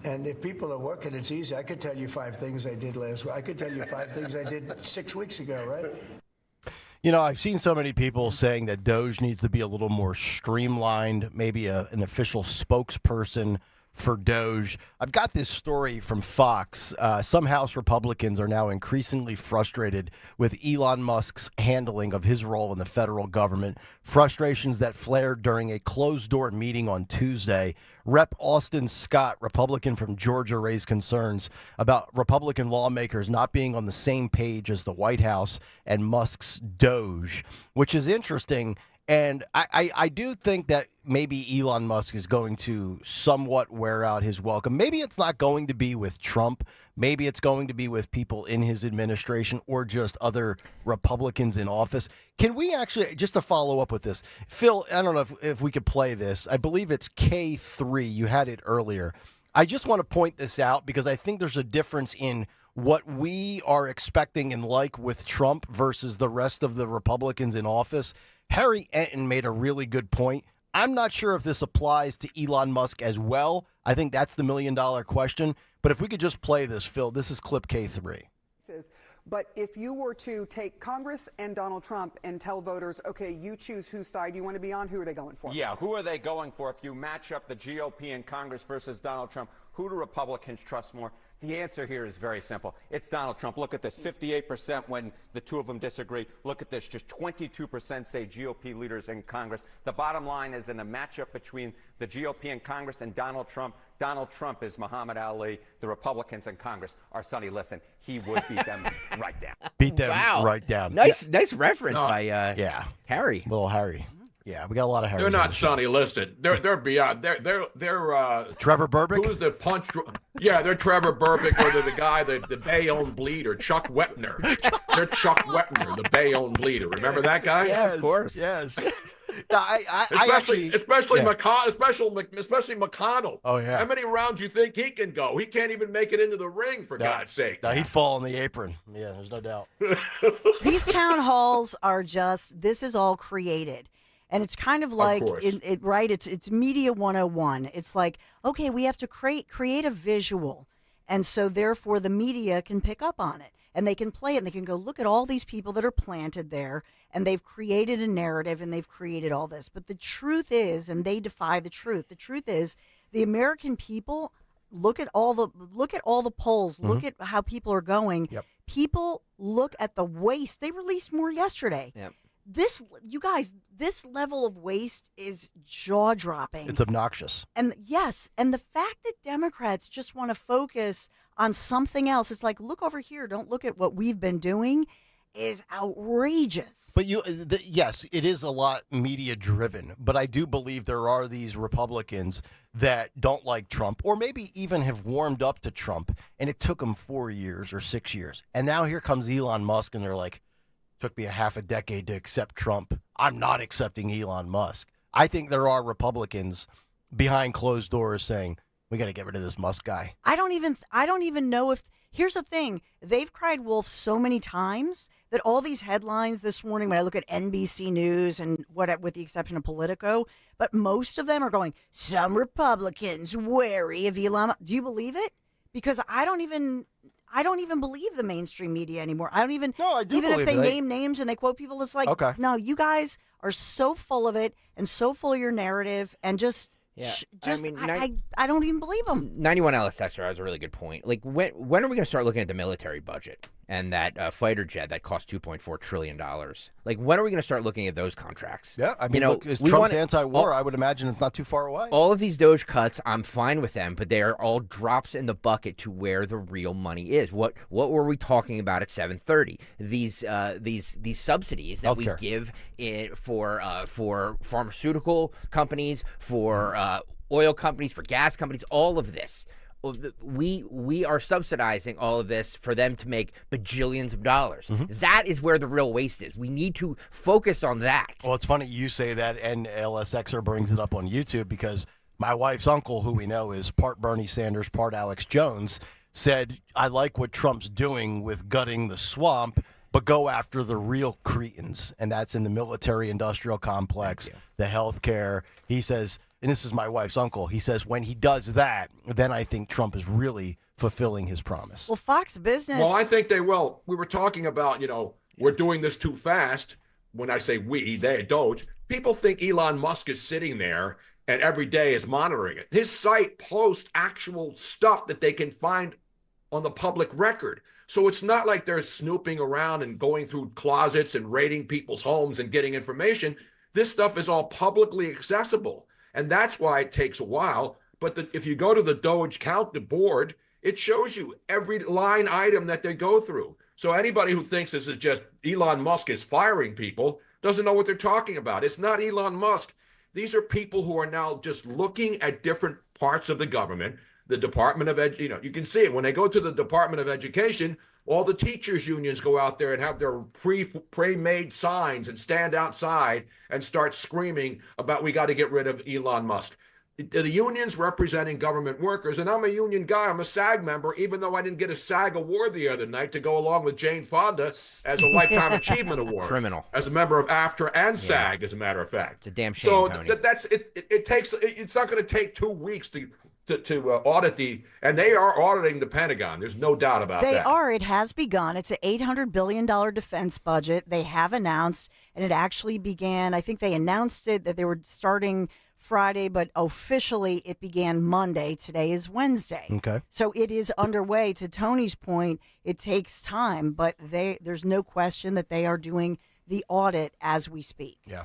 And if people are working, it's easy. I could tell you 5 things I did last week. I could tell you 5 things I did 6 weeks ago, right? You know, I've seen so many people saying that DOGE needs to be a little more streamlined, maybe an official spokesperson for DOGE. I've got this story from Fox. Some House Republicans are now increasingly frustrated with Elon Musk's handling of his role in the federal government, frustrations that flared during a closed-door meeting on Tuesday. Rep. Austin Scott, Republican from Georgia, raised concerns about Republican lawmakers not being on the same page as the White House and Musk's DOGE, which is interesting. And I do think that maybe Elon Musk is going to somewhat wear out his welcome. Maybe it's not going to be with Trump. Maybe it's going to be with people in his administration or just other Republicans in office. Can we actually, just to follow up with this, Phil, I don't know if we could play this. I believe it's K3. You had it earlier. I just want to point this out because I think there's a difference in what we are expecting and like with Trump versus the rest of the Republicans in office. Harry Enton made a really good point. I'm not sure if this applies to Elon Musk as well. I think that's the $1 million question. But if we could just play this, Phil, this is clip K3. But if you were to take Congress and Donald Trump and tell voters, okay, you choose whose side you want to be on, who are they going for? Yeah, who are they going for? If you match up the GOP in Congress versus Donald Trump, who do Republicans trust more? The answer here is very simple. It's Donald Trump. Look at this, 58% when the two of them disagree. Look at this, just 22% say GOP leaders in Congress. The bottom line is in a matchup between the GOP in Congress and Donald Trump is Muhammad Ali. The Republicans in Congress are Sonny Liston. He would beat them right down. Beat them right down. Nice reference by Harry. Little Harry. Yeah, we got a lot of Harrys. They're not Sonny Liston. They're beyond. They're Trevor Burbick. Who's the punch? Yeah, they're Trevor Burbick, or they're the guy, the Bayonne bleeder, Chuck Wepner. They're Chuck Wepner, the Bayonne bleeder. Remember that guy? Yeah, of course. Yes. Especially McConnell. Oh yeah. How many rounds do you think he can go? He can't even make it into the ring, for God's sake. No, he'd fall on the apron. Yeah, there's no doubt. These town halls are just. This is all created. And it's kind of like, right, it's Media 101. It's like, okay, we have to create a visual. And so, therefore, the media can pick up on it. And they can play it. And they can go, look at all these people that are planted there. And they've created a narrative. And they've created all this. But the truth is, and they defy the truth, the truth is, the American people, look at all the polls. Look at how people are going. Yep. People look at the waste. They released more yesterday. Yep. This level of waste is jaw-dropping. It's obnoxious. And yes, and the fact that Democrats just want to focus on something else, it's like, look over here, don't look at what we've been doing, is outrageous. But yes, it is a lot media-driven, but I do believe there are these Republicans that don't like Trump, or maybe even have warmed up to Trump, and it took them 4 years or 6 years. And now here comes Elon Musk, and they're like, took me a half a decade to accept Trump. I'm not accepting Elon Musk. I think there are Republicans behind closed doors saying, we got to get rid of this Musk guy. I don't even know if, here's the thing. They've cried wolf so many times that all these headlines this morning, when I look at NBC News and with the exception of Politico, but most of them are going, some Republicans wary of Elon Musk. Do you believe it? Because I don't even believe the mainstream media anymore. I do even if they name names and they quote people, it's like, no, you guys are so full of it and so full of your narrative and I don't even believe them. 91 LS Texter has a really good point. Like, when are we going to start looking at the military budget and that fighter jet that cost $2.4 trillion. Like, when are we going to start looking at those contracts? Yeah, I mean, look, is Trump's anti-war, I would imagine it's not too far away. All of these DOGE cuts, I'm fine with them, but they are all drops in the bucket to where the real money is. What were we talking about at 7:30? These subsidies that we give for pharmaceutical companies, for oil companies, for gas companies, all of this. We are subsidizing all of this for them to make bajillions of dollars. Mm-hmm. That is where the real waste is. We need to focus on that. Well, it's funny you say that, and LSXer brings it up on YouTube because my wife's uncle, who we know is part Bernie Sanders, part Alex Jones, said, I like what Trump's doing with gutting the swamp, but go after the real cretins, and that's in the military-industrial complex, the health care. He says, and this is my wife's uncle, he says, when he does that, then I think Trump is really fulfilling his promise. Well, Fox Business. Well, I think they will. We were talking about, we're doing this too fast. When I say we, they, DOGE, people think Elon Musk is sitting there and every day is monitoring it. His site posts actual stuff that they can find on the public record. So it's not like they're snooping around and going through closets and raiding people's homes and getting information. This stuff is all publicly accessible. And that's why it takes a while. But if you go to the DOGE count, the board, it shows you every line item that they go through. So anybody who thinks this is just Elon Musk is firing people doesn't know what they're talking about. It's not Elon Musk. These are people who are now just looking at different parts of the government. The Department of you can see it when they go to the Department of Education. All the teachers unions go out there and have their pre-made signs and stand outside and start screaming about we got to get rid of Elon Musk. The unions representing government workers, and I'm a union guy. I'm a SAG member, even though I didn't get a SAG award the other night to go along with Jane Fonda as a Lifetime Achievement Award. Criminal. As a member of AFTRA and SAG, as a matter of fact. It's a damn shame, So Tony. that's it. It takes. It's not going to take 2 weeks to audit and they are auditing the Pentagon. There's no doubt about that. They are. It has begun. It's an $800 billion defense budget. They have announced, and it actually began, I think they announced it that they were starting Friday, but officially it began Monday. Today is Wednesday. Okay. So it is underway. To Tony's point, it takes time, but there's no question that they are doing the audit as we speak. Yeah.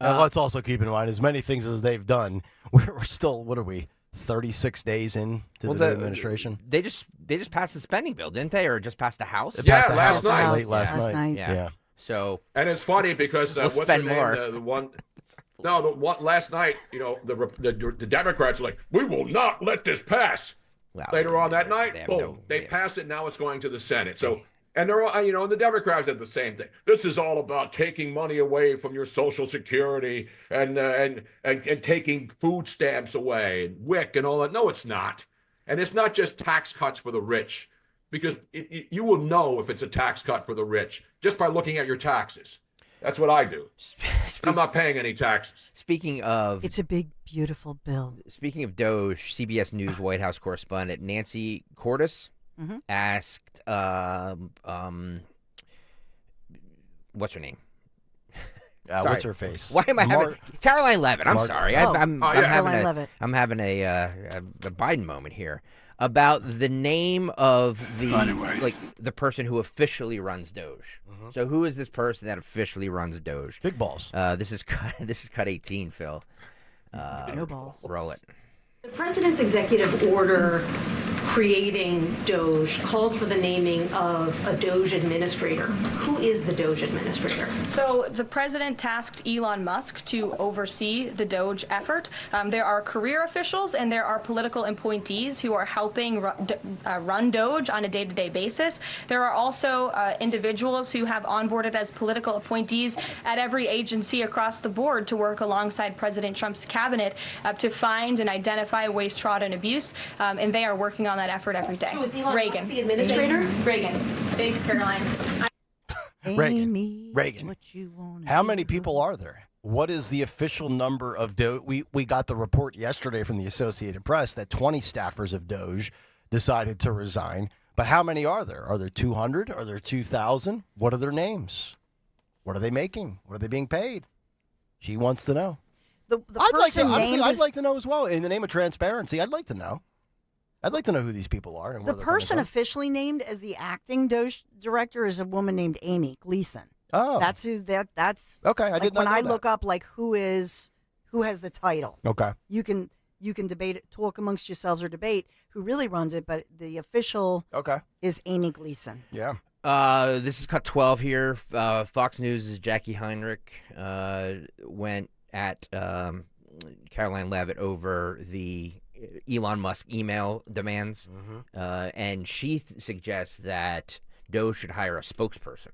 Let's also keep in mind, as many things as they've done, we're still, what are we, 36 days in to the new administration? They just passed the spending bill, didn't they? Or just passed the House? Yeah, last night. Late last night. Yeah. So, and it's funny because we'll what's spend her name? more. The one last night, the Democrats are like, we will not let this pass. Well, Later on that night, have boom, they pass it. Now it's going to the Senate. So, and they're all, and the Democrats have the same thing. This is all about taking money away from your Social Security and taking food stamps away and WIC and all that. No, it's not. And it's not just tax cuts for the rich, because you will know if it's a tax cut for the rich just by looking at your taxes. That's what I do. I'm not paying any taxes. Speaking of... It's a big, beautiful bill. Speaking of DOGE, CBS News White House correspondent Nancy Cordes asked, what's her name? What's her face? Why am I having Caroline Levitt? I'm sorry. I'm having a Biden moment here about the name of the person who officially runs DOGE. So who is this person that officially runs DOGE? Big balls. This is cut 18, Phil. No balls. Roll it. The president's executive order creating DOGE called for the naming of a DOGE administrator. Who is the DOGE administrator? So the president tasked Elon Musk to oversee the DOGE effort. There are career officials and there are political appointees who are helping run DOGE on a day-to-day basis. There are also individuals who have onboarded as political appointees at every agency across the board to work alongside President Trump's cabinet to find and identify waste, fraud, and abuse, and they are working on that effort every day. So is Elon Reagan, Musk the administrator? Reagan. Thanks, Caroline. Reagan. How many people are there? What is the official number of DOGE? We got the report yesterday from the Associated Press that 20 staffers of DOGE decided to resign. But how many are there? Are there 200? Are there 2,000? What are their names? What are they making? What are they being paid? She wants to know. I'd like to know as well. In the name of transparency, I'd like to know. I'd like to know who these people are. And The where they're coming person from. officially named as the acting DOGE director is a woman named Amy Gleason. Oh, That's who. That's okay. I like did not when know I that. look up like who has the title. Okay. You can debate it, talk amongst yourselves, or debate who really runs it. But the official is Amy Gleason. Yeah. This is cut 12 here. Fox News' Jackie Heinrich went at Caroline Leavitt over the Elon Musk email demands, and she suggests that DOGE should hire a spokesperson.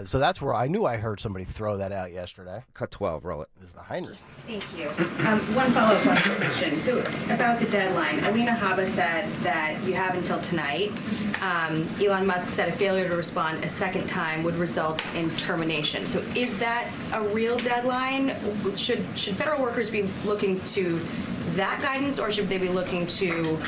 So that's where I knew I heard somebody throw that out yesterday. Cut 12, roll it. This is the Heinrich. Thank you. One follow-up question. So about the deadline, Alina Habba said that you have until tonight. Elon Musk said a failure to respond a second time would result in termination. So is that a real deadline? Should federal workers be looking to that guidance, or should they be looking to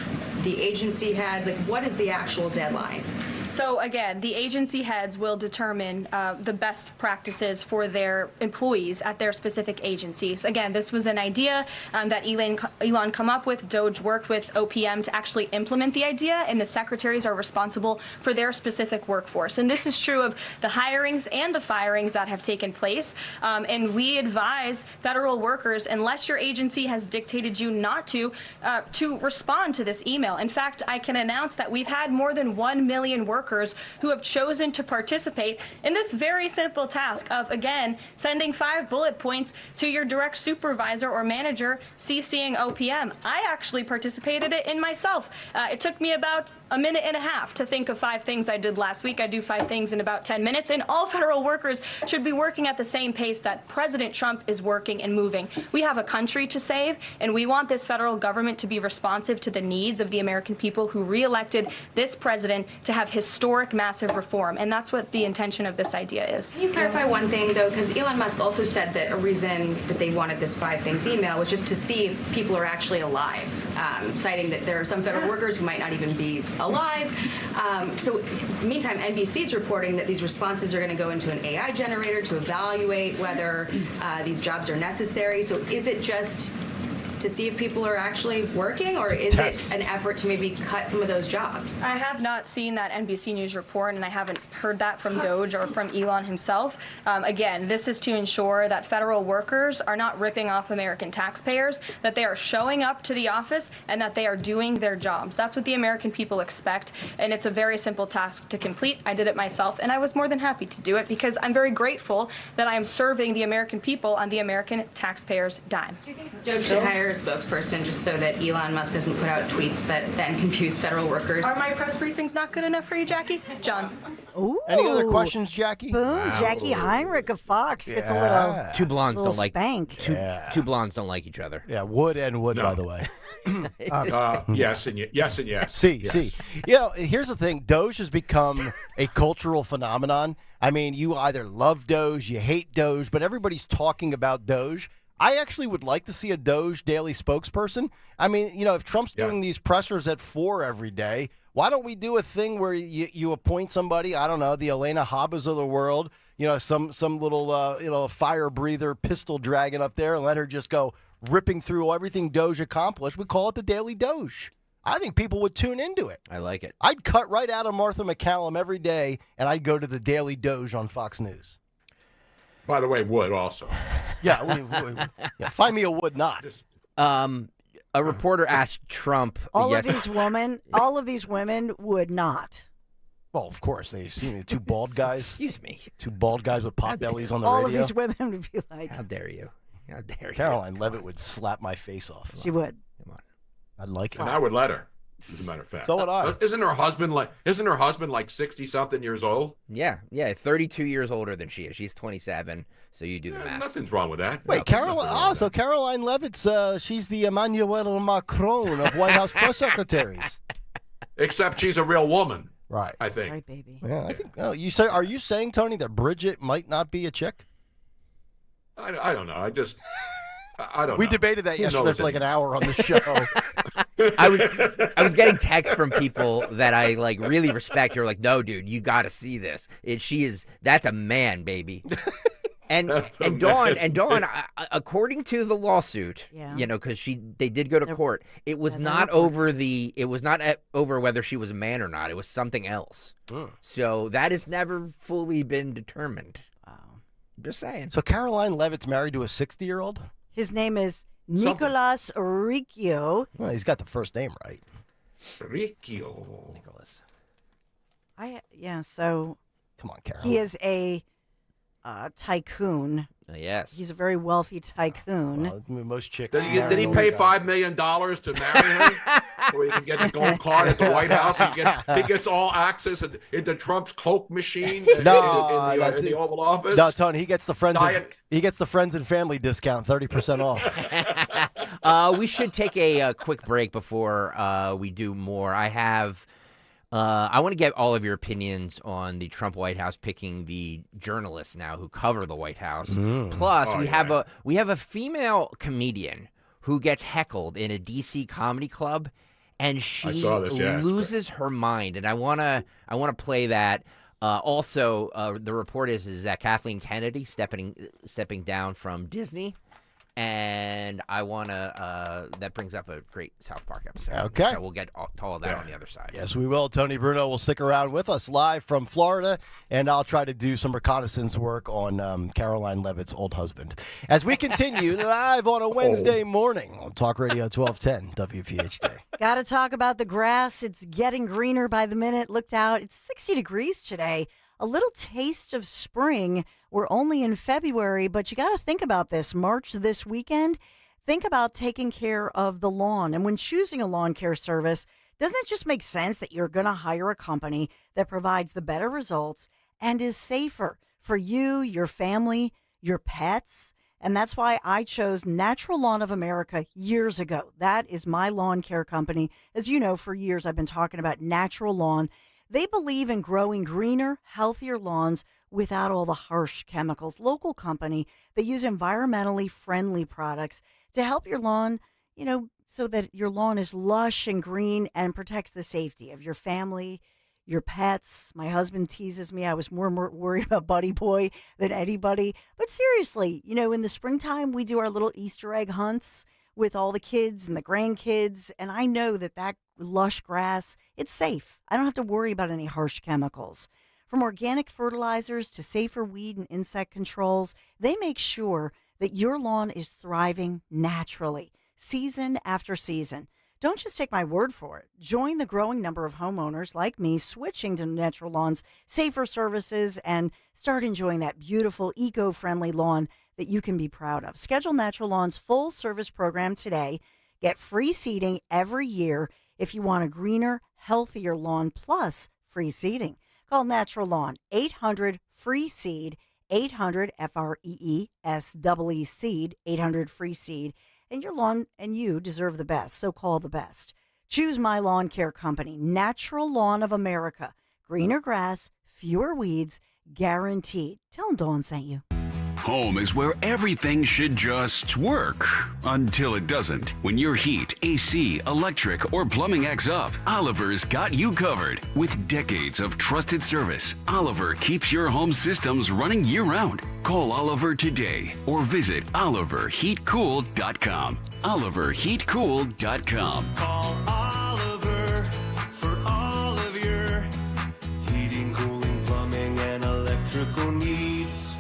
the agency heads? Like, what is the actual deadline? So again, the agency heads will determine the best practices for their employees at their specific agencies. Again, this was an idea that Elon come up with. DOGE worked with OPM to actually implement the idea, and the secretaries are responsible for their specific workforce. And this is true of the hirings and the firings that have taken place. And we advise federal workers, unless your agency has dictated you not to respond to this email. In fact, I can announce that we've had more than 1 million workers who have chosen to participate in this very simple task of, again, sending 5 bullet points to your direct supervisor or manager, CCing OPM. I actually participated in myself. It took me about a minute and a half to think of 5 things I did last week. I do 5 things in about 10 minutes, and all federal workers should be working at the same pace that President Trump is working and moving. We have a country to save, and we want this federal government to be responsive to the needs of the American people who reelected this president to have historic, massive reform, and that's what the intention of this idea is. Can you clarify one thing, though? Because Elon Musk also said that a reason that they wanted this 5 things email was just to see if people are actually alive, citing that there are some federal workers who might not even be alive. So meantime, NBC is reporting that these responses are going to go into an AI generator to evaluate whether these jobs are necessary. So is it just to see if people are actually working, or is it an effort to maybe cut some of those jobs? I have not seen that NBC News report, and I haven't heard that from DOGE or from Elon himself. Again, this is to ensure that federal workers are not ripping off American taxpayers, that they are showing up to the office, and that they are doing their jobs. That's what the American people expect, and it's a very simple task to complete. I did it myself, and I was more than happy to do it because I'm very grateful that I am serving the American people on the American taxpayers' dime. Do you think DOGE should hire a spokesperson just so that Elon Musk doesn't put out tweets that then confuse federal workers? Are my press briefings not good enough for you, Jackie? John. Ooh. Any other questions, Jackie? Boom, Jackie Heinrich of Fox gets a little Two blondes little don't like spank. two blondes don't like each other. Yeah, wood, by the way. Yes and yes. See. You know, here's the thing. DOGE has become a cultural phenomenon. I mean, you either love DOGE, you hate DOGE, but everybody's talking about DOGE. I actually would like to see a DOGE daily spokesperson. I mean, you know, if Trump's doing these pressers at 4 every day, why don't we do a thing where you appoint somebody, I don't know, the Elena Habbas of the world, you know, some little fire breather pistol dragon up there, and let her just go ripping through everything DOGE accomplished. We call it the Daily DOGE. I think people would tune into it. I like it. I'd cut right out of Martha McCallum every day, and I'd go to the Daily DOGE on Fox News. By the way, would also. Yeah, find me a would not. A reporter asked Trump. All of these women would not. Well, of course. They see me, 2 bald guys. Excuse me. 2 bald guys with pot bellies on the All radio. of these women would be like, "How dare you? How dare you?" Caroline Leavitt would slap my face off. She would. Come on. I'd like it. And I would let her, as a matter of fact. So would I. Isn't her husband like 60-something years old? Yeah, 32 years older than she is. She's 27, so you do the math. Nothing's wrong with that. Wait, so Caroline Leavitt's, she's the Emmanuel Macron of White House press secretaries. Except she's a real woman. Right. I think. Right, baby. Yeah, I think. Oh, are you saying, Tony, that Bridget might not be a chick? I don't know. I don't know. We debated that yesterday for like an hour on the show. I was getting texts from people that I like really respect. You're like, "No, dude, you got to see this. That's a man, baby." And Dawn, according to the lawsuit, because they did go to court, it was not over over whether she was a man or not. It was something else. So that has never fully been determined. Wow. I'm just saying. So Caroline Levitt's married to a 60-year-old? His name is Nicolas Riccio. Well, he's got the first name right. Riccio. Nicholas. So come on, Carol. He is a tycoon. Yes. He's a very wealthy tycoon. Well, most chicks. Did he pay $5 million to marry her? So he can get the gold card at the White House. He gets all access into Trump's Coke machine in the Oval Office. No, Tony, he gets the friends and family discount, 30% off. We should take a quick break before we do more. I want to get all of your opinions on the Trump White House picking the journalists now who cover the White House. Plus, we have a female comedian who gets heckled in a DC comedy club, and she loses her mind. And I want to play that. Also, the report is that Kathleen Kennedy stepping down from Disney. And I want to, that brings up a great South Park episode. Okay. So we'll get to all of that on the other side. Yes, we will. Tony Bruno will stick around with us live from Florida, and I'll try to do some reconnaissance work on Caroline Levitt's old husband. As we continue live on a Wednesday morning on Talk Radio 1210 WPHT. Got to talk about the grass. It's getting greener by the minute. Looked out. It's 60 degrees today. A little taste of spring. We're only in February, but you got to think about this. March this weekend, think about taking care of the lawn. And when choosing a lawn care service, doesn't it just make sense that you're going to hire a company that provides the better results and is safer for you, your family, your pets? And that's why I chose Natural Lawn of America years ago. That is my lawn care company. As you know, for years I've been talking about Natural Lawn. They believe in growing greener, healthier lawns without all the harsh chemicals. Local company, they use environmentally friendly products to help your lawn, so that your lawn is lush and green and protects the safety of your family, your pets. My husband teases me. I was more worried about Buddy Boy than anybody. But seriously, in the springtime, we do our little Easter egg hunts with all the kids and the grandkids. And I know that lush grass, it's safe. I don't have to worry about any harsh chemicals. From organic fertilizers to safer weed and insect controls, they make sure that your lawn is thriving naturally, season after season. Don't just take my word for it. Join the growing number of homeowners like me switching to Natural Lawn's safer services and start enjoying that beautiful, eco-friendly lawn that you can be proud of. Schedule Natural Lawn's full service program today. Get free seeding every year if you want a greener, healthier lawn plus free seeding. Call Natural Lawn, 800-FREE-SEED, 800-FREESEED, 800-FREE-SEED. And your lawn and you deserve the best, so call the best. Choose my lawn care company, Natural Lawn of America. Greener grass, fewer weeds, guaranteed. Tell them Dawn sent you. Home is where everything should just work until it doesn't. When your heat, AC, electric, or plumbing acts up, Oliver's got you covered. With decades of trusted service, Oliver keeps your home systems running year-round. Call Oliver today or visit oliverheatcool.com. oliverheatcool.com. Call Oliver for all of your heating, cooling, plumbing, and electrical needs.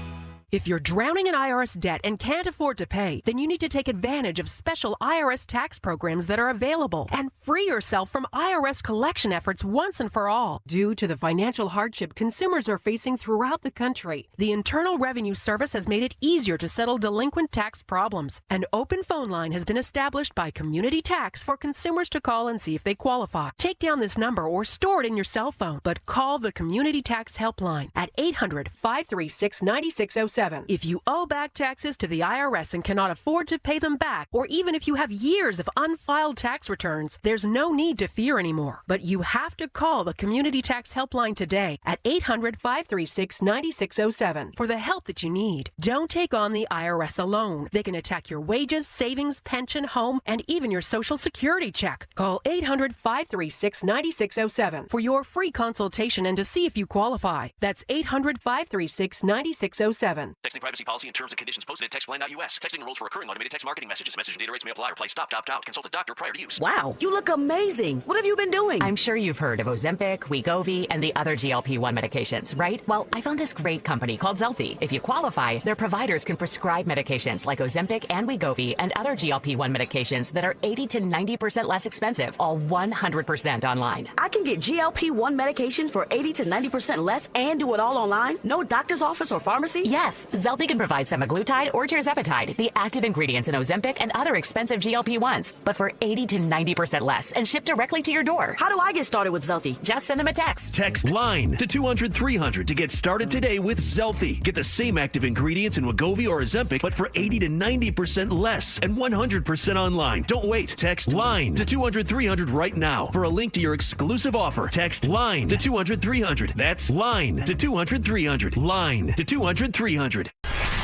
If you're drowning in IRS debt and can't afford to pay, then you need to take advantage of special IRS tax programs that are available and free yourself from IRS collection efforts once and for all. Due to the financial hardship consumers are facing throughout the country, the Internal Revenue Service has made it easier to settle delinquent tax problems. An open phone line has been established by Community Tax for consumers to call and see if they qualify. Take down this number or store it in your cell phone, but call the Community Tax Helpline at 800-536-9607. If you owe back taxes to the IRS and cannot afford to pay them back, or even if you have years of unfiled tax returns, there's no need to fear anymore. But you have to call the Community Tax Helpline today at 800-536-9607 for the help that you need. Don't take on the IRS alone. They can attack your wages, savings, pension, home, and even your Social Security check. Call 800-536-9607 for your free consultation and to see if you qualify. That's 800-536-9607. plan. Texting privacy policy and terms and conditions posted at textline.us. Texting enrolls for recurring automated text marketing messages. Message and data rates may apply. Reply stop, opt out. Consult a doctor prior to use. Wow, you look amazing. What have you been doing? I'm sure you've heard of Ozempic, Wegovy, and the other GLP-1 medications, right? Well, I found this great company called Zelfie. If you qualify, their providers can prescribe medications like Ozempic and Wegovy and other GLP-1 medications that are 80 to 90% less expensive, all 100% online. I can get GLP-1 medications for 80 to 90% less and do it all online? No doctor's office or pharmacy? Yes, Zelfie can provide semaglutide or tirzepatide, the active ingredients in Ozempic and other expensive GLP-1s, but for 80 to 90% less and shipped directly to your door. How do I get started with Zelfie? Just send them a text. Text LINE to 200-300 to get started today with Zelfie. Get the same active ingredients in Wegovy or Ozempic, but for 80 to 90% less and 100% online. Don't wait. Text LINE to 200-300 right now for a link to your exclusive offer. Text LINE to 200-300. That's LINE to 200-300. LINE to 200-300.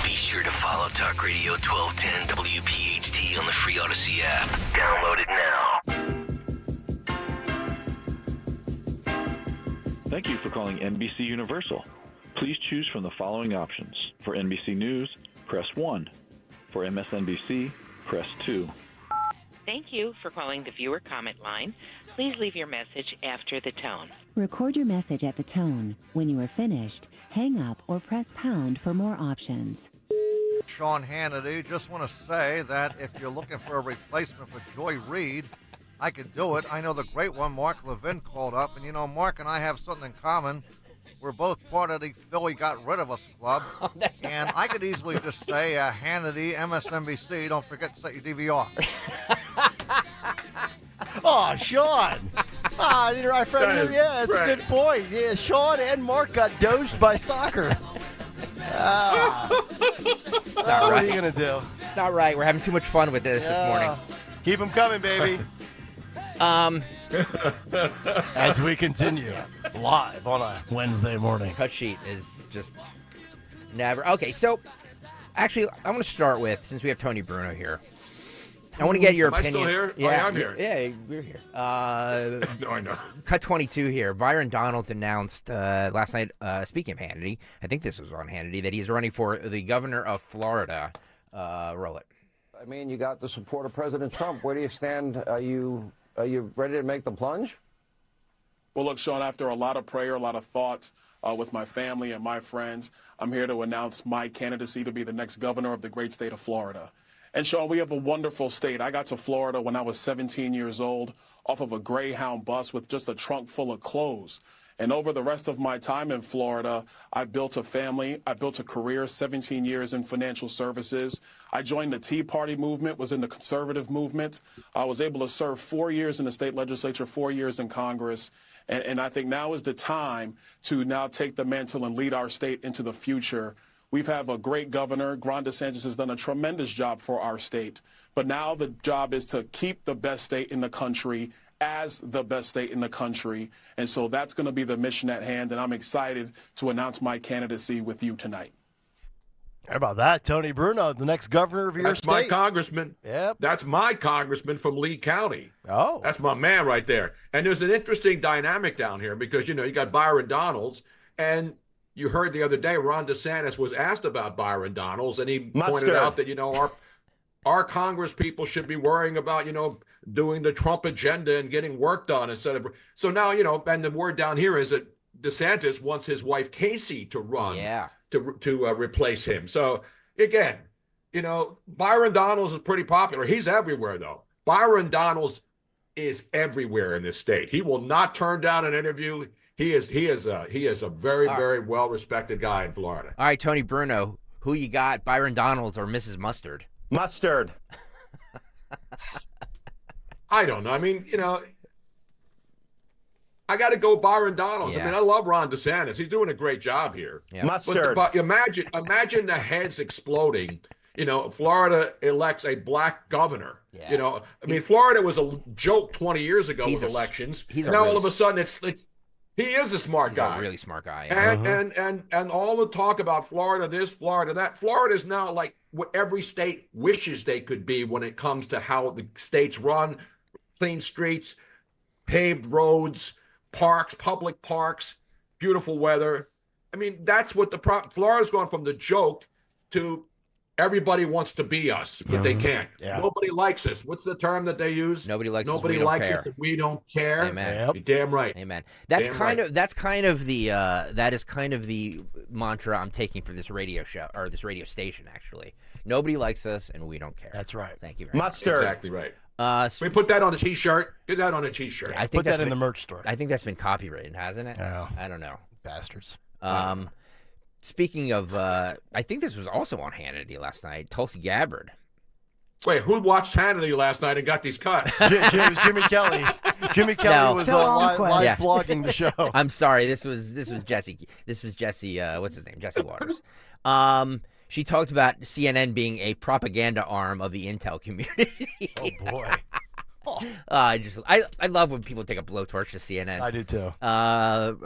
Be sure to follow Talk Radio 1210 WPHT on the free Odyssey app. Download it now. Thank you for calling NBC Universal. Please choose from the following options. For NBC News, press 1. For MSNBC, press 2. Thank you for calling the viewer comment line. Please leave your message after the tone. Record your message at the tone. When you are finished, hang up or press pound for more options. Sean Hannity, just want to say that if you're looking for a replacement for Joy Reid, I could do it. I know the great one, Mark Levin, called up, and Mark and I have something in common. We're both part of the Philly Got Rid of Us club, and I could easily just say Hannity, MSNBC, don't forget to set your DVR. Oh, Sean. I friend, yeah, that's a good point. Yeah, Sean and Mark got dosed by Stalker. It's not what right. are you going to do? It's not right. We're having too much fun with this morning. Keep them coming, baby. As we continue live on a Wednesday morning. Cut sheet is just never. Okay, so actually, I want to start with, since we have Tony Bruno here, I want to get your opinion. Am I still here? Yeah, I'm here. Yeah, we're here. No, I know. Cut 22 here. Byron Donalds announced last night, speaking of Hannity, I think this was on Hannity, that he's running for the governor of Florida. Roll it. I mean, you got the support of President Trump. Where do you stand? Are you ready to make the plunge? Well, look, Sean, after a lot of prayer, a lot of thoughts with my family and my friends, I'm here to announce my candidacy to be the next governor of the great state of Florida. And, Sean, we have a wonderful state. I got to Florida when I was 17 years old off of a Greyhound bus with just a trunk full of clothes. And over the rest of my time in Florida, I built a family. I built a career, 17 years in financial services. I joined the Tea Party movement, was in the conservative movement. I was able to serve 4 years in the state legislature, 4 years in Congress. And I think now is the time to now take the mantle and lead our state into the future. We've had a great governor. Ron DeSantis has done a tremendous job for our state. But now the job is to keep the best state in the country as the best state in the country. And so that's going to be the mission at hand. And I'm excited to announce my candidacy with you tonight. How about that? Tony Bruno, the next governor of your state. That's my congressman. Yep. That's my congressman from Lee County. Oh. That's my man right there. And there's an interesting dynamic down here because, you got Byron Donalds. And you heard the other day Ron DeSantis was asked about Byron Donalds. And he pointed out that, our Congress people should be worrying about, doing the Trump agenda and getting work done instead of. So now, and the word down here is that DeSantis wants his wife Casey to run. Yeah. To replace him. So again, Byron Donalds is pretty popular. He's everywhere though. Byron Donalds is everywhere in this state. He will not turn down an interview. He is a very, very well respected guy in Florida. All right, Tony Bruno, who you got, Byron Donalds or Mrs. Mustard? Mustard. I don't know. I mean, I got to go Byron Donalds. Yeah. I mean, I love Ron DeSantis. He's doing a great job here. Yeah. Mustard. But imagine the heads exploding. Florida elects a black governor. Yeah. Florida was a joke 20 years ago with elections. Now all of a sudden he is a smart guy. He's a really smart guy. Yeah. And all the talk about Florida this, Florida that. Florida is now like what every state wishes they could be when it comes to how the states run: clean streets, paved roads, parks, public parks, beautiful weather. I mean, that's what Florida's gone from the joke to everybody wants to be us, but they can't. Yeah. Nobody likes us. What's the term that they use? Nobody likes us, Nobody we don't likes care. us, and we don't care. Amen. You're damn right. Amen. That's Damn kind right. of the mantra I'm taking for this radio show, or this radio station. Actually, nobody likes us, and we don't care. That's right. Thank you very much. Exactly right. We put that on a T-shirt. Get that on a T-shirt. I think Put that's that in been- the merch store. I think that's been copywritten, hasn't it? Oh. I don't know. Bastards. Speaking of, I think this was also on Hannity last night. Tulsi Gabbard. Wait, who watched Hannity last night and got these cuts? It was Jimmy Kelly. Jimmy Kelly was live Yeah. blogging the show. I'm sorry. This was Jesse. This was Jesse. What's his name? Jesse Waters. She talked about CNN being a propaganda arm of the intel community. Oh boy. I love when people take a blowtorch to CNN. I do too.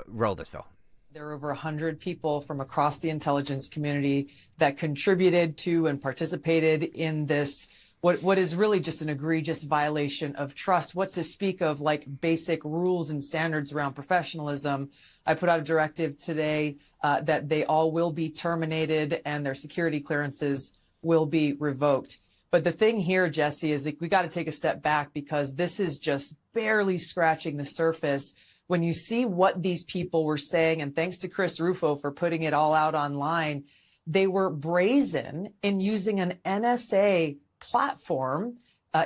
Roll this, Phil. There are over 100 people from across the intelligence community that contributed to and participated in this, what is really just an egregious violation of trust. What to speak of like basic rules and standards around professionalism. I put out a directive today that they all will be terminated and their security clearances will be revoked. But the thing here, Jesse, is we got to take a step back because this is just barely scratching the surface. When you see what these people were saying, and thanks to Chris Rufo for putting it all out online, they were brazen in using an NSA platform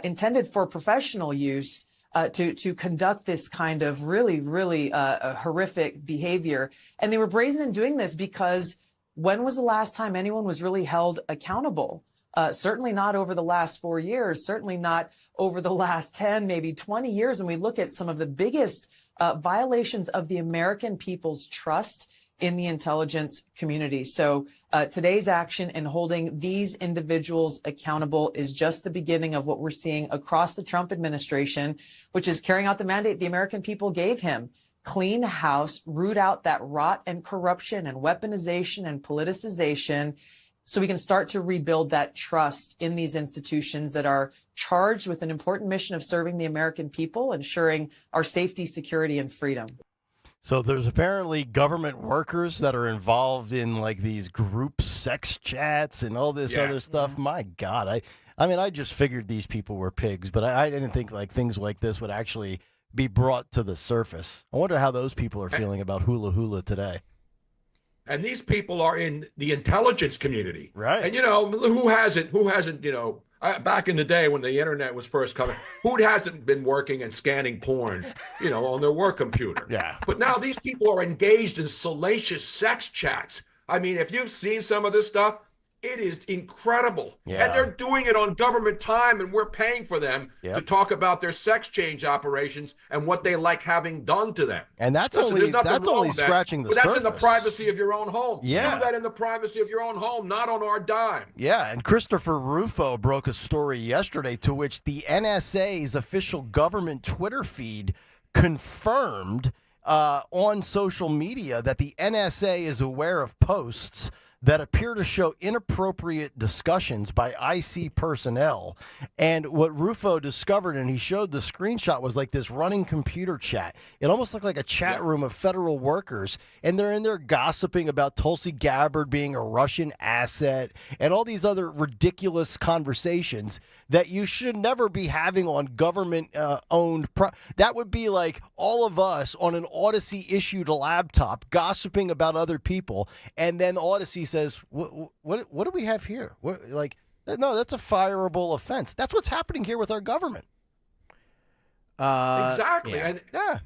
intended for professional use to conduct this kind of really horrific behavior. And they were brazen in doing this because when was the last time anyone was really held accountable? Certainly not over the last 4 years, certainly not over the last 10, maybe 20 years. When we look at some of the biggest violations of the American people's trust in the intelligence community. So today's action in holding these individuals accountable is just the beginning of what we're seeing across the Trump administration, which is carrying out the mandate the American people gave him. Clean house, root out that rot and corruption and weaponization and politicization, so we can start to rebuild that trust in these institutions that are charged with an important mission of serving the American people, ensuring our safety, security, and freedom. So there's apparently government workers that are involved in like these group sex chats and all this other stuff. My God, I mean, I just figured these people were pigs, but I didn't think like things like this would actually be brought to the surface. I wonder how those people are feeling about hula hula today. And these people are in the intelligence community. Right. And, who hasn't, back in the day when the internet was first coming, who hasn't been working and scanning porn, on their work computer? Yeah. But now these people are engaged in salacious sex chats. I mean, if you've seen some of this stuff, it is incredible. Yeah. And they're doing it on government time, and we're paying for them to talk about their sex change operations and what they like having done to them. And that's Listen, there's nothing wrong only with that, scratching the but surface. that's in the privacy of your own home. Yeah. Do that in the privacy of your own home, not on our dime. Yeah, and Christopher Rufo broke a story yesterday to which the NSA's official government Twitter feed confirmed on social media that the NSA is aware of posts that appear to show inappropriate discussions by IC personnel. And what Rufo discovered, and he showed the screenshot, was like this running computer chat. It almost looked like a chat room of federal workers, and they're in there gossiping about Tulsi Gabbard being a Russian asset and all these other ridiculous conversations that you should never be having on government-owned. That would be like all of us on an Odyssey-issued laptop gossiping about other people, and then Odyssey says, what do we have here? No, that's a fireable offense. That's what's happening here with our government. Exactly. Yeah.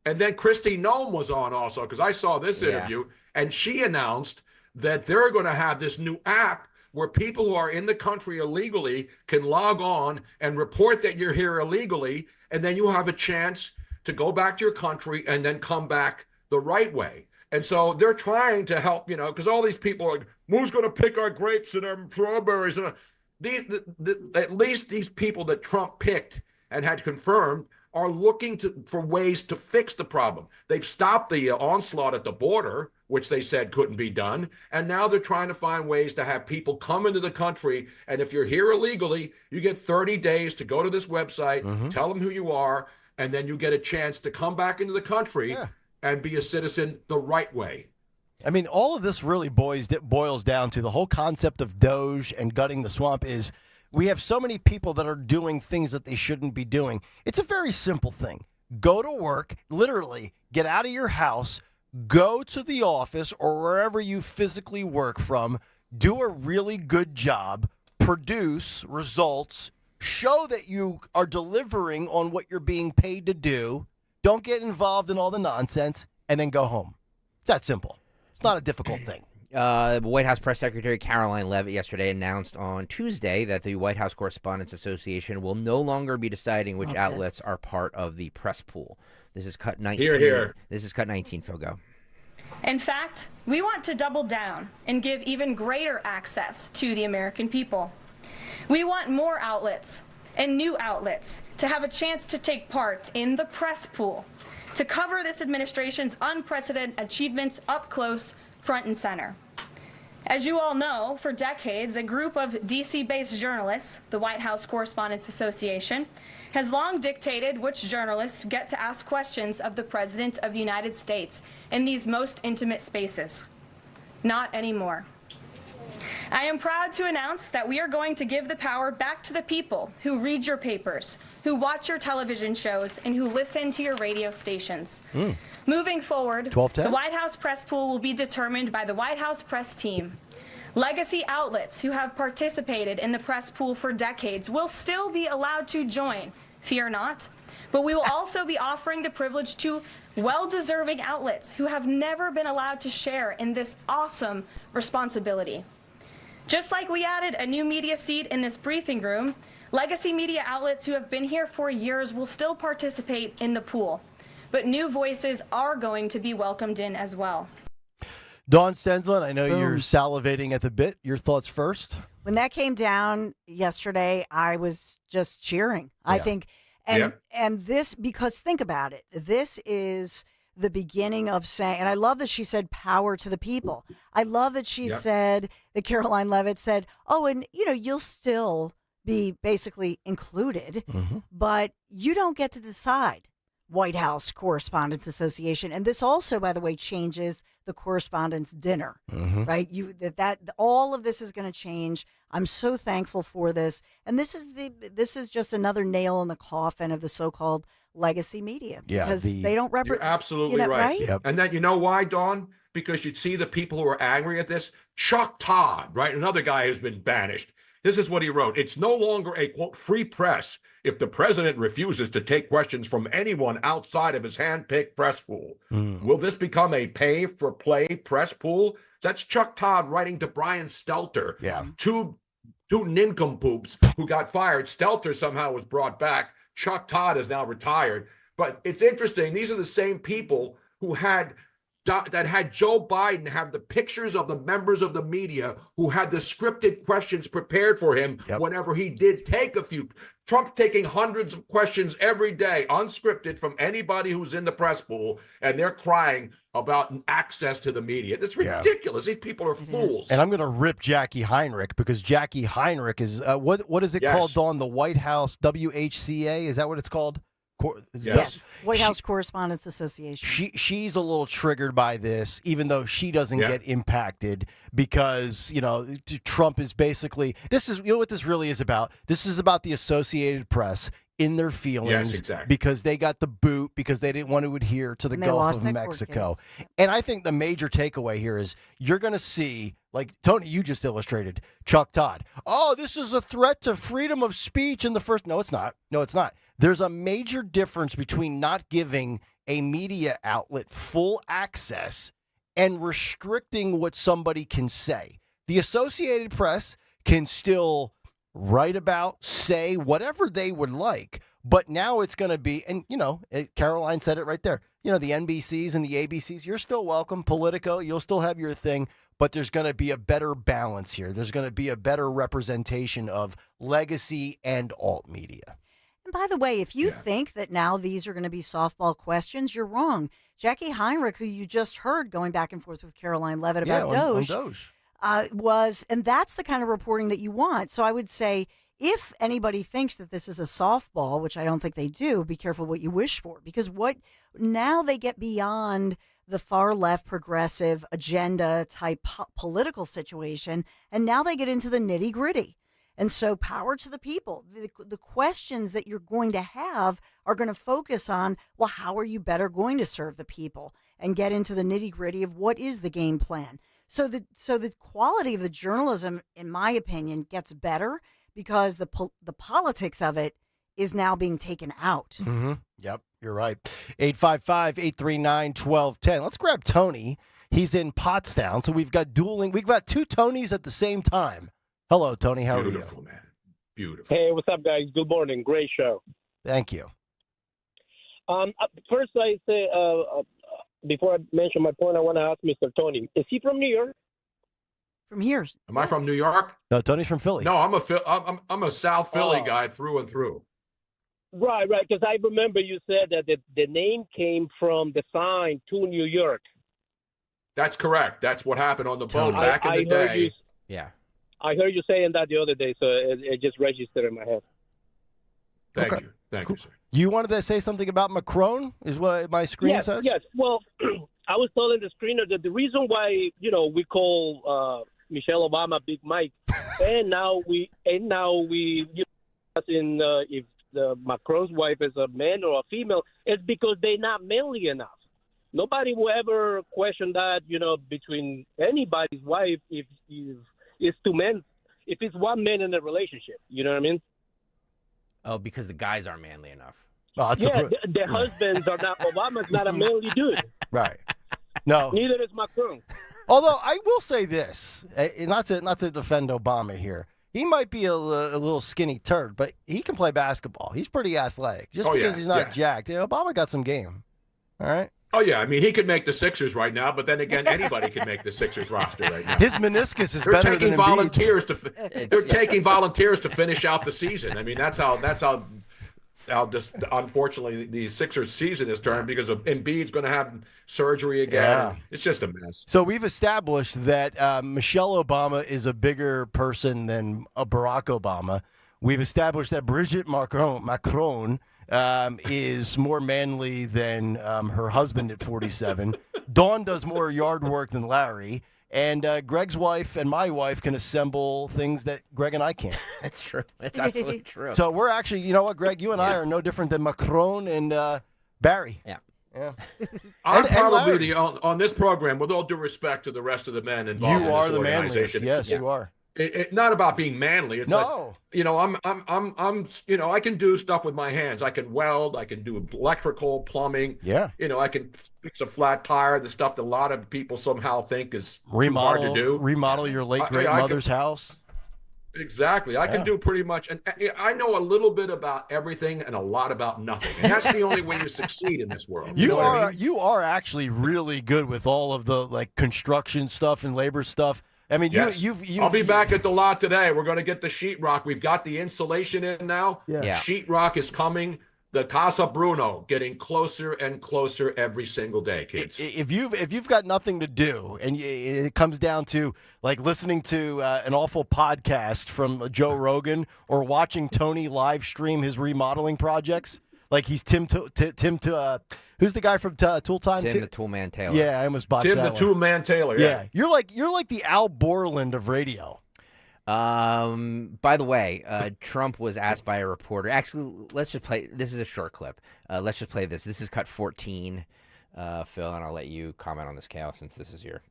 And then Kristi Noem was on also, because I saw this interview, and she announced that they're going to have this new app where people who are in the country illegally can log on and report that you're here illegally, and then you have a chance to go back to your country and then come back the right way. And so they're trying to help, because all these people are like, who's going to pick our grapes and our strawberries? And at least these people that Trump picked and had confirmed are looking for ways to fix the problem. They've stopped the onslaught at the border, which they said couldn't be done. And now they're trying to find ways to have people come into the country. And if you're here illegally, you get 30 days to go to this website, tell them who you are, and then you get a chance to come back into the country and be a citizen the right way. I mean, all of this really boils down to the whole concept of DOGE and gutting the swamp is we have so many people that are doing things that they shouldn't be doing. It's a very simple thing. Go to work, literally get out of your house, go to the office or wherever you physically work from, do a really good job, produce results, show that you are delivering on what you're being paid to do, don't get involved in all the nonsense, and then go home. It's that simple. It's not a difficult thing. White House Press Secretary Caroline Leavitt yesterday announced on Tuesday that the White House Correspondents Association will no longer be deciding which outlets are part of the press pool. This is cut 19. Hear, hear. This is cut 19, Phil, go. In fact, we want to double down and give even greater access to the American people. We want more outlets and new outlets to have a chance to take part in the press pool, to cover this administration's unprecedented achievements up close, front and center. As you all know, for decades, a group of D.C.-based journalists, the White House Correspondents Association, has long dictated which journalists get to ask questions of the President of the United States in these most intimate spaces. Not anymore. I am proud to announce that we are going to give the power back to the people who read your papers, who watch your television shows, and who listen to your radio stations. Moving forward, the White House press pool will be determined by the White House press team. Legacy outlets who have participated in the press pool for decades will still be allowed to join, fear not, but we will also be offering the privilege to well-deserving outlets who have never been allowed to share in this awesome responsibility. Just like we added a new media seat in this briefing room, legacy media outlets who have been here for years will still participate in the pool, but new voices are going to be welcomed in as well. Dawn Stensland, I know you're salivating at the bit. Your thoughts first? When that came down yesterday, I was just cheering. I think, and this, because think about it, this is the beginning of saying, and I love that she said power to the people. I love that she said, that Caroline Leavitt said, oh, and you'll still be basically included, but you don't get to decide. White House Correspondents Association, and this also, by the way, changes the Correspondents' Dinner, right? That all of this is going to change. I'm so thankful for this, and this is just another nail in the coffin of the so-called legacy media because they don't represent. You're absolutely right. Yep. And then you know why, Dawn? Because you'd see the people who are angry at this. Chuck Todd, right? Another guy who's been banished. This is what he wrote. It's no longer a, quote, free press if the president refuses to take questions from anyone outside of his hand-picked press pool. Will this become a pay-for-play press pool? That's Chuck Todd writing to Brian Stelter. Two nincompoops who got fired. Stelter somehow was brought back. Chuck Todd is now retired. But it's interesting. These are the same people who had Joe Biden have the pictures of the members of the media who had the scripted questions prepared for him whenever he did take a few. Trump taking hundreds of questions every day, unscripted, from anybody who's in the press pool, and they're crying about access to the media. It's ridiculous. These people are fools. And I'm going to rip Jackie Heinrich because Jackie Heinrich is, what is it called, Dawn? The White House WHCA? Is that what it's called? Yes. White House Correspondents Association. She's a little triggered by this, even though she doesn't get impacted because, Trump is basically, this is, what this really is about. This is about the Associated Press in their feelings because they got the boot because they didn't want to adhere to the Gulf of Mexico. And I think the major takeaway here is you're going to see, like Tony, you just illustrated, Chuck Todd. Oh, this is a threat to freedom of speech in the first. No, it's not. No, it's not. There's a major difference between not giving a media outlet full access and restricting what somebody can say. The Associated Press can still write about, say whatever they would like, but now it's going to be, and Caroline said it right there, the NBCs and the ABCs, you're still welcome. Politico, you'll still have your thing, but there's going to be a better balance here. There's going to be a better representation of legacy and alt media. And by the way, if you think that now these are going to be softball questions, you're wrong. Jackie Heinrich, who you just heard going back and forth with Caroline Leavitt about DOGE, and that's the kind of reporting that you want. So I would say if anybody thinks that this is a softball, which I don't think they do, be careful what you wish for, because now they get beyond the far left progressive agenda type political situation. And now they get into the nitty gritty. And so power to the people. The questions that you're going to have are going to focus on, well, how are you better going to serve the people, and get into the nitty gritty of what is the game plan. So the quality of the journalism, in my opinion, gets better because the politics of it is now being taken out. Mm-hmm. Yep, you're right. 855-839-1210. Let's grab Tony. He's in Pottstown. So we've got We've got two Tonys at the same time. Hello, Tony. How are you? Beautiful, man. Beautiful. Hey, what's up, guys? Good morning. Great show. Thank you. First, I say, before I mention my point, I want to ask Mr. Tony, is he from New York? From here. Am I from New York? No, Tony's from Philly. No, I'm a South Philly guy through and through. Right, because I remember you said that the name came from the sign to New York. That's correct. That's what happened on the boat back in the day. Yeah. I heard you saying that the other day, so it just registered in my head. Thank you. Thank you, sir. You wanted to say something about Macron, is what my screen says? Yes. Well, I was telling the screener that the reason why, we call Michelle Obama Big Mike, and now we if the Macron's wife is a man or a female, it's because they're not manly enough. Nobody will ever question that, between anybody's wife if it's two men, if it's one man in a relationship. You know what I mean? Oh, because the guys aren't manly enough. Oh, the husbands are not. Obama's not a manly dude. Right. No. Neither is Macron. Although I will say this, not to defend Obama here. He might be a little skinny turd, but he can play basketball. He's pretty athletic. Just because he's not jacked. Obama got some game. All right. Oh, yeah. I mean, he could make the Sixers right now, but then again, anybody can make the Sixers roster right now. His meniscus is better than Embiid's. They're taking volunteers to finish out the season. I mean, that's how just unfortunately the Sixers season is turned because of Embiid's going to have surgery again. Yeah. It's just a mess. So we've established that Michelle Obama is a bigger person than Barack Obama. We've established that Brigitte Macron is more manly than her husband at 47. Dawn does more yard work than Larry. And Greg's wife and my wife can assemble things that Greg and I can't. That's true. It's absolutely true. So we're actually, you know what, Greg, you and I are no different than Macron and Barry. Yeah. I'm probably on this program, with all due respect to the rest of the men involved in this organization. Yes, you are. It's not about being manly. It's like, I can do stuff with my hands. I can weld. I can do electrical, plumbing. Yeah. I can fix a flat tire. The stuff that a lot of people somehow think is too hard to do. Remodel your late great mother's house. Exactly. I can do pretty much. And I know a little bit about everything and a lot about nothing. And that's the only way you succeed in this world. You are actually really good with all of the construction stuff and labor stuff. I mean, yes. I'll be back at the lot today. We're going to get the sheetrock. We've got the insulation in now. Yeah. Sheetrock is coming. The Casa Bruno getting closer and closer every single day, kids. If you've got nothing to do, and it comes down to listening to an awful podcast from Joe Rogan or watching Tony live stream his remodeling projects. Like he's who's the guy from Tool Time? Tim the Tool Man Taylor. Yeah, I almost botched Tim that the one. Tool Man Taylor. Yeah. You're like the Al Borland of radio. By the way, Trump was asked by a reporter. Actually, let's just play. This is a short clip. Let's just play this. This is cut 14, Phil, and I'll let you comment on this, Kale, since this is your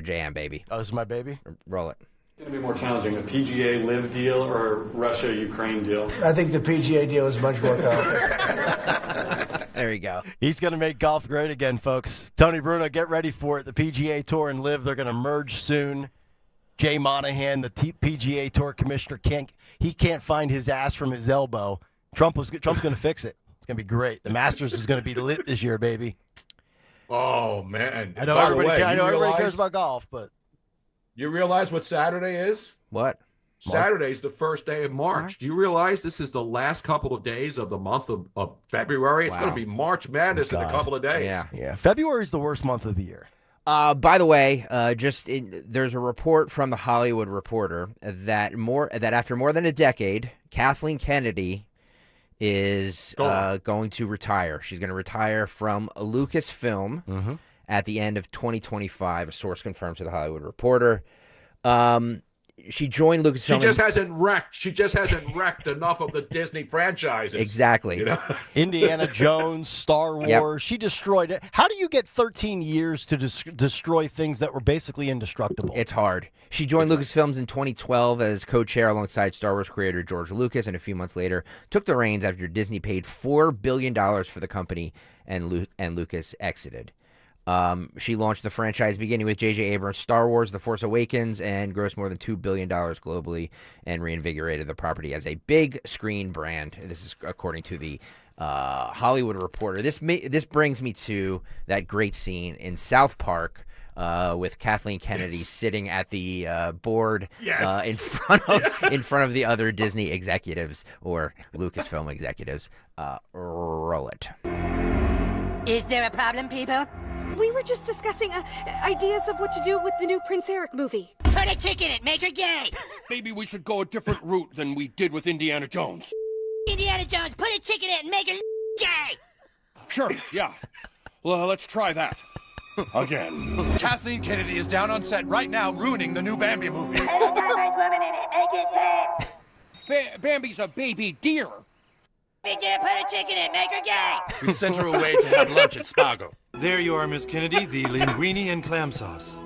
jam, baby. Oh, this is my baby. Roll it. Going to be more challenging, a PGA Live deal or a Russia-Ukraine deal? I think the PGA deal is much more complicated. There you go. He's going to make golf great again, folks. Tony Bruno, get ready for it. The PGA Tour and Live, they're going to merge soon. Jay Monahan, the PGA Tour commissioner, can't find his ass from his elbow. Trump's going to fix it. It's going to be great. The Masters is going to be lit this year, baby. Oh, man. I know everybody cares about golf, but... You realize what Saturday is? What? Saturday's the first day of March. Do you realize this is the last couple of days of the month of February? It's going to be March Madness in a couple of days. Yeah. February is the worst month of the year. By the way, there's a report from the Hollywood Reporter that after more than a decade, Kathleen Kennedy is going to retire. She's going to retire from Lucasfilm at the end of 2025. A source confirmed to The Hollywood Reporter. She joined Lucasfilm. She just hasn't wrecked enough of the Disney franchises. Exactly. You know? Indiana Jones, Star Wars. She destroyed it. How do you get 13 years to destroy things that were basically indestructible? It's hard. She joined Lucasfilms in 2012 as co-chair alongside Star Wars creator George Lucas, and a few months later took the reins after Disney paid $4 billion for the company, and Lucas exited. She launched the franchise beginning with J.J. Abrams' Star Wars: The Force Awakens and grossed more than $2 billion globally and reinvigorated the property as a big screen brand. This is according to the Hollywood Reporter. This brings me to that great scene in South Park with Kathleen Kennedy sitting at the board in front of the other Disney executives or Lucasfilm executives. Roll it. Is there a problem, people? We were just discussing ideas of what to do with the new Prince Eric movie. Put a chick in it, make her gay. Maybe we should go a different route than we did with Indiana Jones. Indiana Jones, put a chick in it and make her gay. Sure, yeah. Well, let's try that. Again. Kathleen Kennedy is down on set right now ruining the new Bambi movie. Put a diverse woman in it, make it gay. Bambi's a baby deer. Big deer, put a chick in it, make her gay. We sent her away to have lunch at Spago. There you are, Miss Kennedy, the linguine and clam sauce.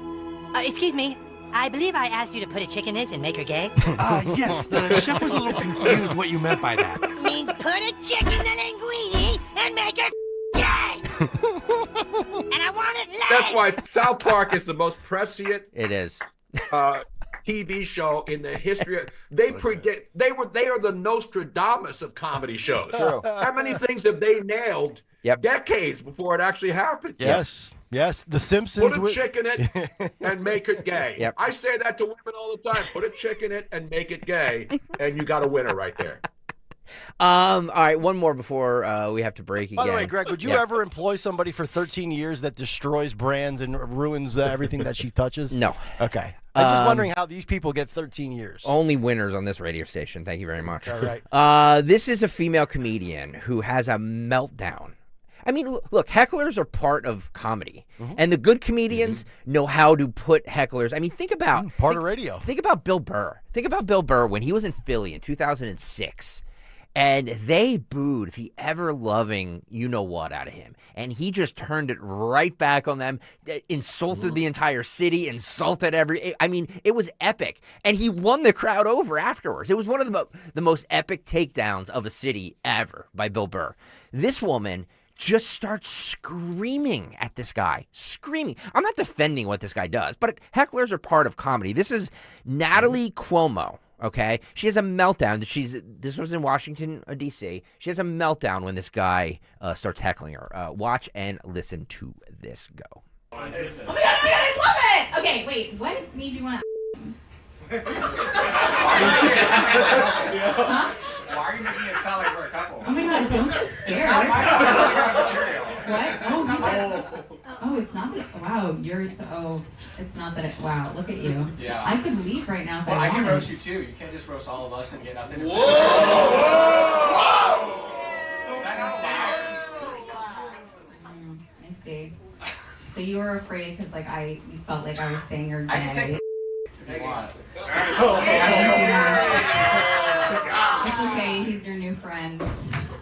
Excuse me, I believe I asked you to put a chick in this and make her gay. Yes, the chef was a little confused what you meant by that. Means put a chick in the linguine and make her gay. And I want it live. That's why South Park is the most prescient. It is. TV show in the history of, they are the Nostradamus of comedy shows. True. How many things have they nailed decades before it actually happened? Yes. The Simpsons. Put a chick in it and make it gay. Yep. I say that to women all the time. Put a chick in it and make it gay, and you got a winner right there. All right, one more before we have to break again. By the way, Greg, would you ever employ somebody for 13 years that destroys brands and ruins everything that she touches? No. Okay. I'm just wondering how these people get 13 years. Only winners on this radio station. Thank you very much. All right. This is a female comedian who has a meltdown. I mean, look, hecklers are part of comedy, and the good comedians know how to put hecklers. I mean, think of radio. Think about Bill Burr. Think about Bill Burr when he was in Philly in 2006. And they booed the ever-loving you-know-what out of him. And he just turned it right back on them, insulted the entire city, insulted I mean, it was epic. And he won the crowd over afterwards. It was one of the most epic takedowns of a city ever by Bill Burr. This woman just starts screaming at this guy. Screaming. I'm not defending what this guy does, but hecklers are part of comedy. This is Natalie Cuomo. Okay, she has a meltdown. This was in Washington, D.C. She has a meltdown when this guy starts heckling her. Watch and listen to this go. Oh my god, I love it! Okay, wait, what made you want to Huh? Why are you making it sound like we're a couple? Oh my god, don't get scared. What? Oh, it's not that. Wow, it's not that. Wow, look at you. Yeah. I could leave right now if I wanted. can roast you too. You can't just roast all of us and get nothing. Whoa! Is that not allowed? I see. So you were afraid because you felt like I was saying you're gay. I can take if you want. It's okay. He's your new friend.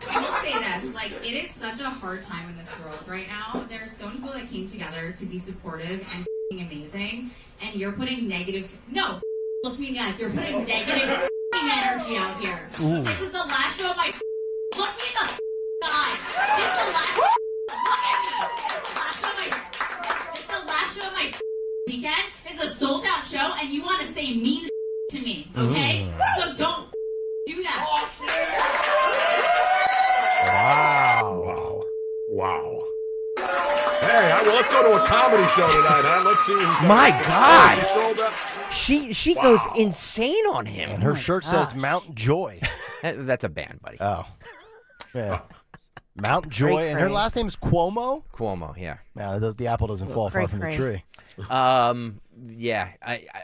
I will say this, it is such a hard time in this world right now. There are so many people that came together to be supportive and amazing, and you're putting negative, look me in the eyes, you're putting negative energy out here. Ooh. This is the last show of my, look me in the eyes. This is the last, look at me. It's the last show of my weekend. It's a sold out show, and you want to say mean to me, okay? So don't do that. Wow. Hey, well, let's go to a comedy show tonight, huh? Let's see. My God. She sold up. She goes insane on him. And her shirt says Mount Joy. That's a band, buddy. Oh. Yeah. Mountain Joy, Cray, and her cray. last name is Cuomo. Cuomo, yeah. Yeah, the apple doesn't fall Cray, far from the cray. tree. Yeah.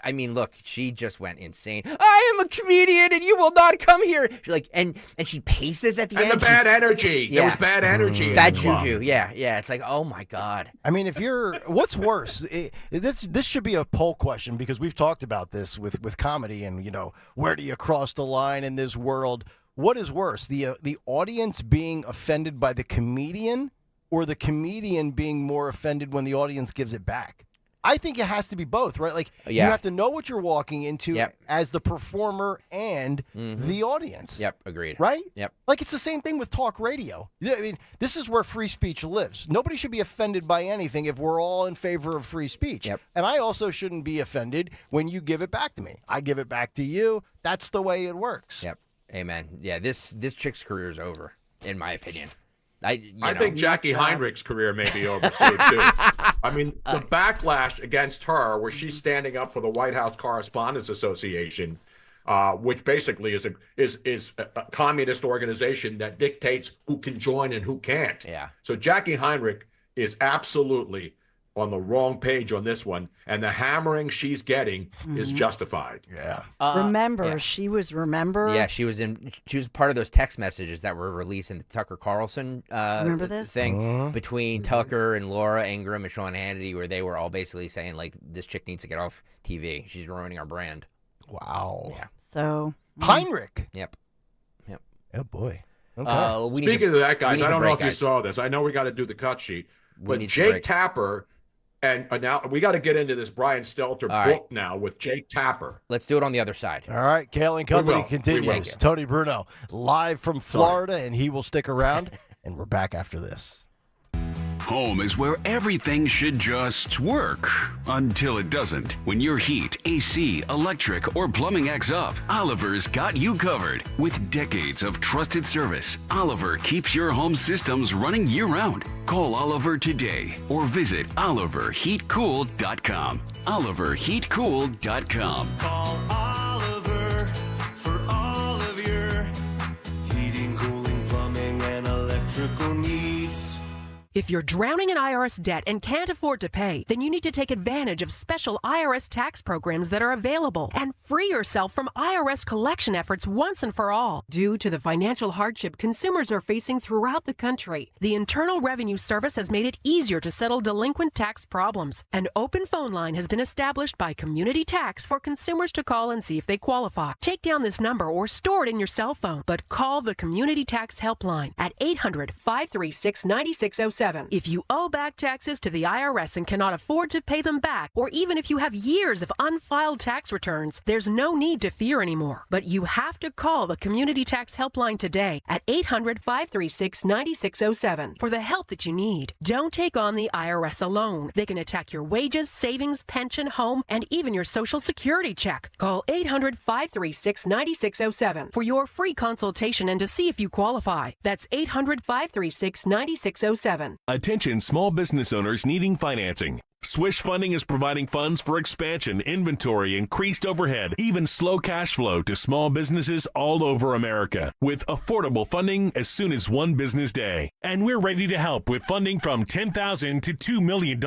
I mean, look, she just went insane. I am a comedian, and you will not come here. She like, and she paces at the end. And the bad She's- energy. There was bad energy. in Bad the club. juju. Yeah. It's like, oh my god. I mean, if you're, what's worse? This should be a poll question because we've talked about this with comedy and where do you cross the line in this world? What is worse, the audience being offended by the comedian, or the comedian being more offended when the audience gives it back? I think it has to be both, right? Like you have to know what you're walking into as the performer and the audience. Yep, agreed. Right? Yep. Like it's the same thing with talk radio. I mean, this is where free speech lives. Nobody should be offended by anything if we're all in favor of free speech. Yep. And I also shouldn't be offended when you give it back to me. I give it back to you. That's the way it works. Yep. Amen. Yeah, this chick's career is over, in my opinion. I think Jackie Heinrich's career may be over soon, too. I mean, the backlash against her, where she's standing up for the White House Correspondents Association, which basically is a communist organization that dictates who can join and who can't. Yeah. So Jackie Heinrich is absolutely on the wrong page on this one, and the hammering she's getting is justified. Yeah. She was remember. Yeah, she was part of those text messages that were released in the Tucker Carlson Remember this? thing between Tucker and Laura Ingraham and Sean Hannity, where they were all basically saying like, this chick needs to get off TV. She's ruining our brand. Wow. Yeah. So Heinrich. Yep. Oh boy. Okay. Speaking of that, guys, I don't know if you saw this. I know we got to do the cut sheet, but Jake Tapper. And now we got to get into this Brian Stelter book now with Jake Tapper. Let's do it on the other side. All right, Kale and Company continues. Tony Bruno live from Florida, and he will stick around. And we're back after this. Home is where everything should just work until it doesn't. When your heat, AC, electric, or plumbing acts up, Oliver's got you covered. With decades of trusted service, Oliver keeps your home systems running year-round. Call Oliver today or visit oliverheatcool.com. oliverheatcool.com. Call Oliver for all of your heating, cooling, plumbing, and electrical needs. If you're drowning in IRS debt and can't afford to pay, then you need to take advantage of special IRS tax programs that are available and free yourself from IRS collection efforts once and for all. Due to the financial hardship consumers are facing throughout the country, the Internal Revenue Service has made it easier to settle delinquent tax problems. An open phone line has been established by Community Tax for consumers to call and see if they qualify. Take down this number or store it in your cell phone, but call the Community Tax Helpline at 800-536-9607. If you owe back taxes to the IRS and cannot afford to pay them back, or even if you have years of unfiled tax returns, there's no need to fear anymore. But you have to call the Community Tax Helpline today at 800-536-9607 for the help that you need. Don't take on the IRS alone. They can attack your wages, savings, pension, home, and even your Social Security check. Call 800-536-9607 for your free consultation and to see if you qualify. That's 800-536-9607. Attention small business owners needing financing. Swish Funding is providing funds for expansion, inventory, increased overhead, even slow cash flow to small businesses all over America with affordable funding as soon as one business day. And we're ready to help with funding from $10,000 to $2 million.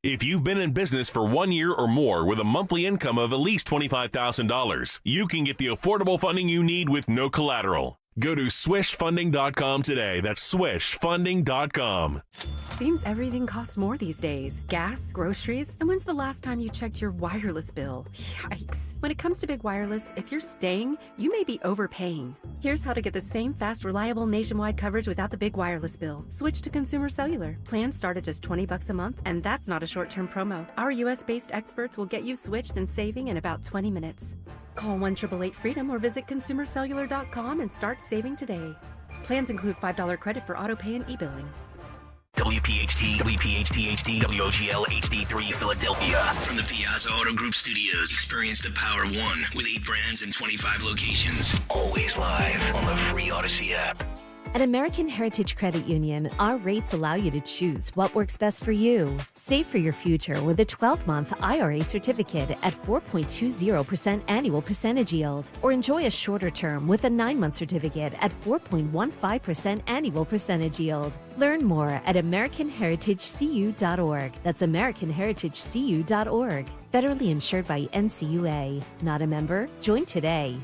If you've been in business for 1 year or more with a monthly income of at least $25,000, you can get the affordable funding you need with no collateral. Go to swishfunding.com today. That's swishfunding.com. Seems everything costs more these days. Gas, groceries, and when's the last time you checked your wireless bill? Yikes. When it comes to big wireless, if you're staying, you may be overpaying. Here's how to get the same fast, reliable nationwide coverage without the big wireless bill. Switch to Consumer Cellular. Plans start at just $20 a month, and that's not a short-term promo. Our US-based experts will get you switched and saving in about 20 minutes. Call 1-888-FREEDOM or visit consumercellular.com and start saving today. Plans include $5 credit for auto pay and e-billing. WPHT, WPHT-HD, WOGL HD3 Philadelphia. From the Piazza Auto Group Studios, experience the power of one with 8 brands and 25 locations. Always live on the free Odyssey app. At American Heritage Credit Union, our rates allow you to choose what works best for you. Save for your future with a 12-month IRA certificate at 4.20% annual percentage yield, or enjoy a shorter term with a 9-month certificate at 4.15% annual percentage yield. Learn more at AmericanHeritageCU.org. That's AmericanHeritageCU.org. Federally insured by NCUA. Not a member? Join today.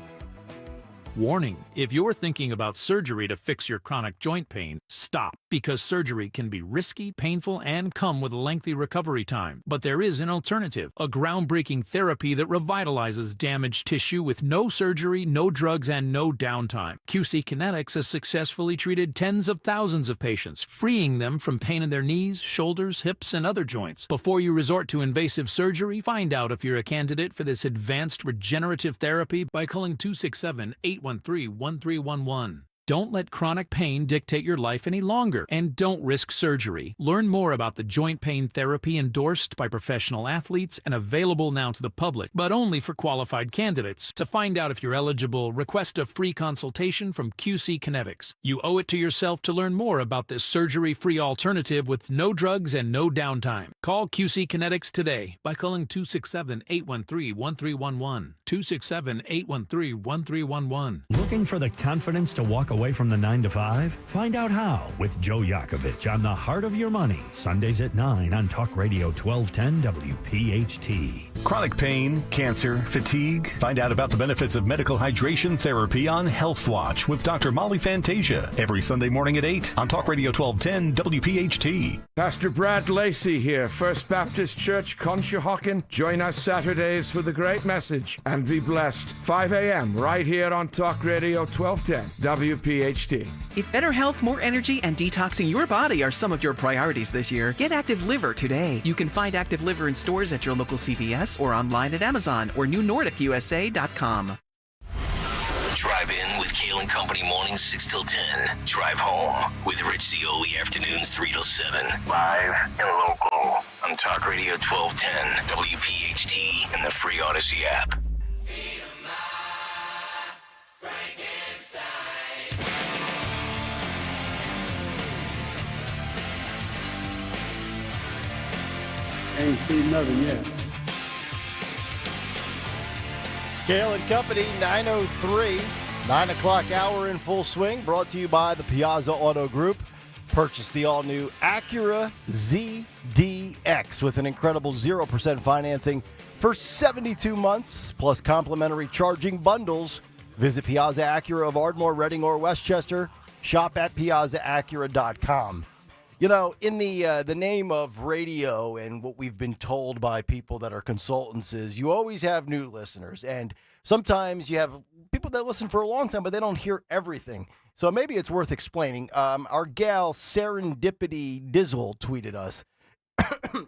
Warning, if you're thinking about surgery to fix your chronic joint pain, stop, because surgery can be risky, painful, and come with a lengthy recovery time. But there is an alternative, a groundbreaking therapy that revitalizes damaged tissue with no surgery, no drugs, and no downtime. QC Kinetics has successfully treated tens of thousands of patients, freeing them from pain in their knees, shoulders, hips, and other joints. Before you resort to invasive surgery, find out if you're a candidate for this advanced regenerative therapy by calling 267-813-1311. Don't let chronic pain dictate your life any longer, and don't risk surgery. Learn more about the joint pain therapy endorsed by professional athletes and available now to the public, but only for qualified candidates. To find out if you're eligible, request a free consultation from QC Kinetics. You owe it to yourself to learn more about this surgery-free alternative with no drugs and no downtime. Call QC Kinetics today by calling 267-813-1311. 267-813-1311. Looking for the confidence to walk away from the 9 to 5? Find out how with Joe Yakovich on The Heart of Your Money, Sundays at 9 on Talk Radio 1210 WPHT. Chronic pain, cancer, fatigue. Find out about the benefits of medical hydration therapy on Health Watch with Dr. Molly Fantasia every Sunday morning at 8 on Talk Radio 1210 WPHT. Pastor Brad Lacey here, First Baptist Church, Conshohocken. Join us Saturdays for the great message and be blessed. 5 a.m. right here on Talk Radio 1210 WPHT. If better health, more energy, and detoxing your body are some of your priorities this year, get Active Liver today. You can find Active Liver in stores at your local CVS or online at Amazon or NewNordicUSA.com. Drive in with Kale and Company mornings 6 till 10. Drive home with Rich Zioli afternoons 3 till 7. Live and local on Talk Radio 1210 WPHT and the free Odyssey app. Ain't seen nothing yet. Kale and Company, 9:03, 9 o'clock hour in full swing, brought to you by the Piazza Auto Group. Purchase the all-new Acura ZDX with an incredible 0% financing for 72 months, plus complimentary charging bundles. Visit Piazza Acura of Ardmore, Reading, or Westchester. Shop at piazzaacura.com. You know, in the name of radio and what we've been told by people that are consultants is you always have new listeners. And sometimes you have people that listen for a long time, but they don't hear everything. So maybe it's worth explaining. Our gal, Serendipity Dizzle, tweeted us.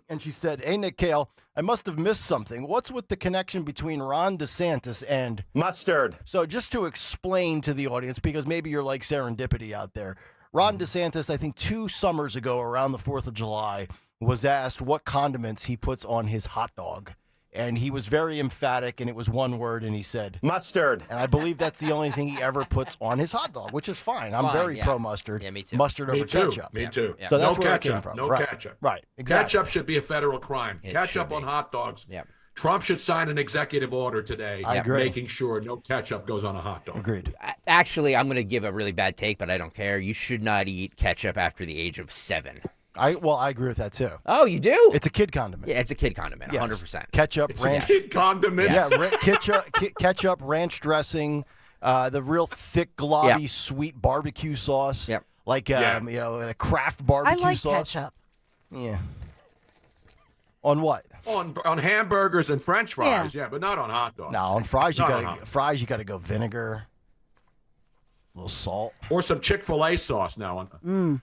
And she said, "Hey, Nick Kale, I must have missed something. What's with the connection between Ron DeSantis and mustard?" So just to explain to the audience, because maybe you're like Serendipity out there, Ron DeSantis, I think 2 summers ago around the 4th of July, was asked what condiments he puts on his hot dog. And he was very emphatic, and it was one word, and he said, mustard. And I believe that's the only thing he ever puts on his hot dog, which is fine. I'm very pro-mustard. Yeah, me too. Mustard over ketchup. Me too. So that's no where ketchup. it came from. No right. ketchup. Right. Exactly. Ketchup should be a federal crime. Ketchup on hot dogs. Yeah. Trump should sign an executive order today I agree. making sure no ketchup goes on a hot dog. Agreed. Actually, I'm going to give a really bad take, but I don't care. You should not eat ketchup after the age of 7. I agree with that, too. Oh, you do? It's a kid condiment. Yeah, it's a kid condiment, Yes. 100%. Ketchup, It's ranch. a kid condiment? Yeah, ketchup, ranch dressing, the real thick, globby, sweet barbecue sauce. Yep. Like, a Kraft barbecue I like sauce. ketchup. Yeah. On what? On hamburgers and French fries, yeah, but not on hot dogs. No, on fries Not on hot you gotta go vinegar, a little salt, or some Chick-fil-A sauce now.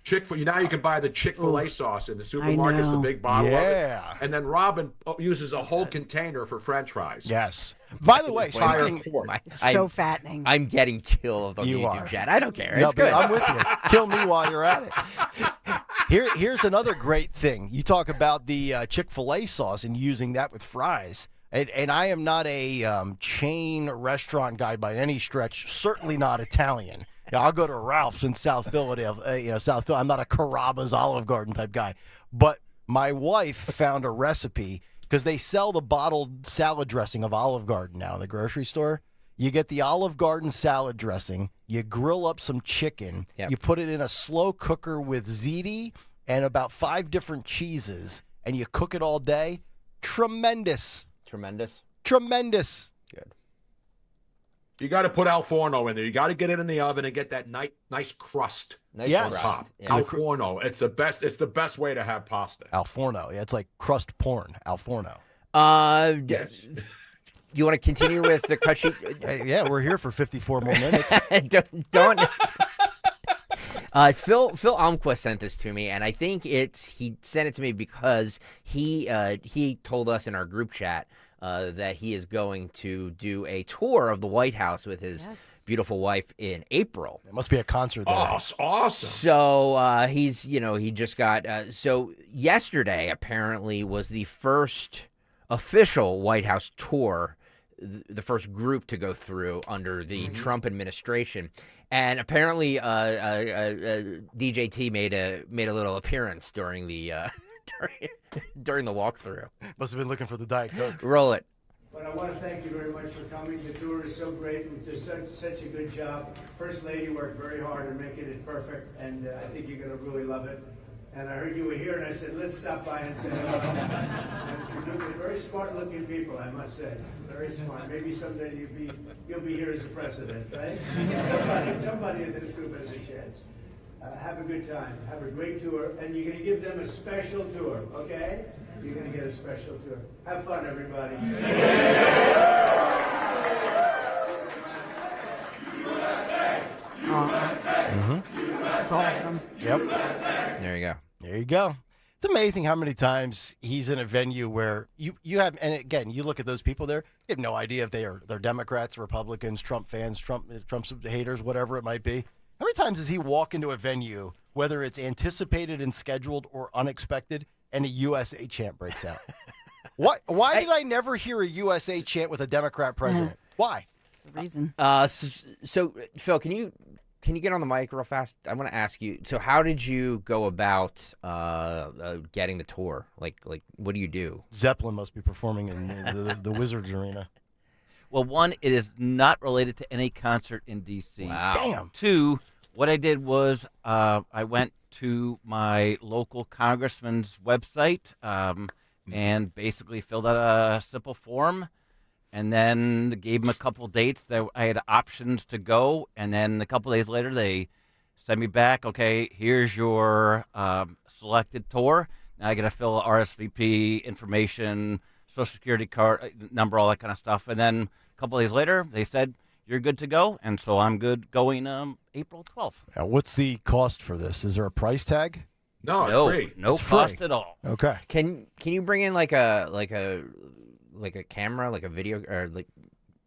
Chick-fil-A. Now you can buy the Chick-fil-A sauce in the supermarkets, the big bottle of it. And then Robin uses a whole container for French fries. Yes. By the way, So fattening. I'm getting killed on the You YouTube are. chat. I don't care. No, It's good. I'm with you. Kill me while you're at it. Here's another great thing. You talk about the Chick-fil-A sauce and using that with fries. And I am not a chain restaurant guy by any stretch, certainly not Italian. Yeah, I'll go to Ralph's in South Philadelphia. South Philly. I'm not a Carrabba's Olive Garden type guy, but my wife found a recipe because they sell the bottled salad dressing of Olive Garden now in the grocery store. You get the Olive Garden salad dressing. You grill up some chicken. Yep. You put it in a slow cooker with ziti and about 5 different cheeses, and you cook it all day. Tremendous. Tremendous. Good. You got to put Al Forno in there. You got to get it in the oven and get that nice crust Nice Yes. on top. Yeah. Al Forno. It's the best. It's the best way to have pasta. Al Forno. Yeah, it's like crust porn. Al Forno. Yes. You want to continue with the cut sheet? Yeah, we're here for 54 more minutes. don't. Phil Almquist sent this to me, and I think he sent it to me because he told us in our group chat that he is going to do a tour of the White House with his beautiful wife in April. There must be a concert there. Oh, awesome. So he just got so yesterday apparently was the first official White House tour, the first group to go through under the Trump administration. And apparently, DJT made a little appearance during the during the walkthrough. Must have been looking for the Diet Coke. Roll it. But I want to thank you very much for coming. The tour is so great. We did such a good job. First Lady worked very hard in making it perfect, and I think you're going to really love it. And I heard you were here, and I said, let's stop by and say hello. And it's a group of very smart-looking people, I must say. Very smart. Maybe someday you'll be here as the president, right? Somebody in this group has a chance. Have a good time. Have a great tour. And you're going to give them a special tour, okay? You're going to get a special tour. Have fun, everybody. This is awesome. Yep. There you go. There you go. It's amazing how many times he's in a venue where you have, and again, you look at those people there, you have no idea if they're Democrats, Republicans, Trump fans, Trump's haters, whatever it might be. How many times does he walk into a venue, whether it's anticipated and scheduled or unexpected, and a USA chant breaks out? Why did I never hear a USA chant with a Democrat president? Why? That's the reason. So Phil, can you get on the mic real fast? I want to ask you. So, how did you go about getting the tour? Like, what do you do? Zeppelin must be performing in the Wizards Arena. Well, one, it is not related to any concert in D.C. Wow. Damn. Two, what I did was I went to my local congressman's website and basically filled out a simple form, and then gave them a couple dates that I had options to go, and then a couple days later they sent me back, okay, here's your selected tour. Now I got to fill RSVP information, Social Security card number, all that kind of stuff. And then a couple days later they said, you're good to go, and so I'm good going April 12th. Now, what's the cost for this? Is there a price tag? No, it's free. No It's cost free. at all. Okay. Can you bring in like a camera, like a video, or like?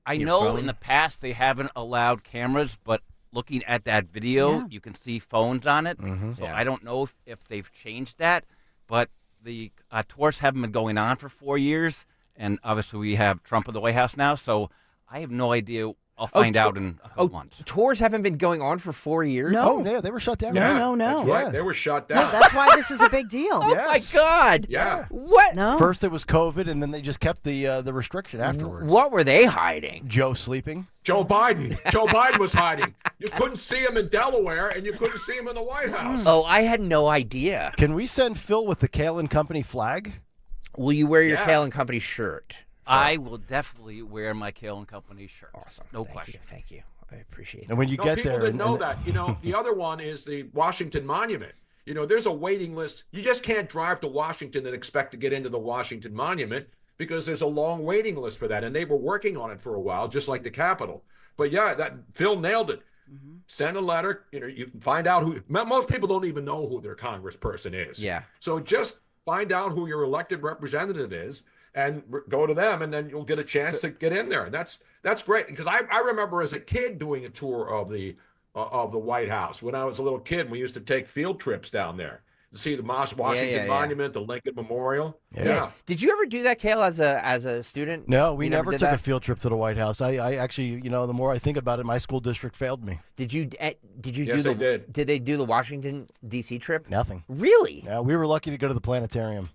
I your know phone? in the past they haven't allowed cameras, but looking at that video, you can see phones on it. So Yeah. I don't know if they've changed that, but the tours haven't been going on for 4 years, and obviously we have Trump in the White House now, so I have no idea. I'll find out in a couple months. Tours haven't been going on for 4 years? No. Oh, yeah, they were shut down. No. That's right. Yeah. They were shut down. No, that's why this is a big deal. Oh my God! Yeah. What? No. First it was COVID, and then they just kept the restriction afterwards. What were they hiding? Joe sleeping. Joe Biden. Joe Biden was hiding. You couldn't see him in Delaware, and you couldn't see him in the White House. Oh, I had no idea. Can we send Phil with the Kale and Company flag? Will you wear your Yeah. Kale and Company shirt? I will definitely wear my Kale and Company shirt. Awesome. No Thank question. you. Thank you. I appreciate it. And when you No, get people there, didn't know that. You know, the other one is the Washington Monument. You know, there's a waiting list. You just can't drive to Washington and expect to get into the Washington Monument because there's a long waiting list for that. And they were working on it for a while, just like the Capitol. But yeah, that Phil nailed it. Send a letter. You know, you can find out who. Most people don't even know who their congressperson is. Yeah. So just find out who your elected representative is and go to them, and then you'll get a chance to get in there. And that's great, because I remember as a kid doing a tour of the White House when I was a little kid. We used to take field trips down there, see the Washington Monument, the Lincoln Memorial. Yeah. Did you ever do that, Kale, as a student? No, we You never did took a that? field trip to the White House. I actually, the more I think about it, my school district failed me. Did you Yes, do they did. Did they do the Washington D.C. trip? Nothing. Really? Yeah, we were lucky to go to the planetarium.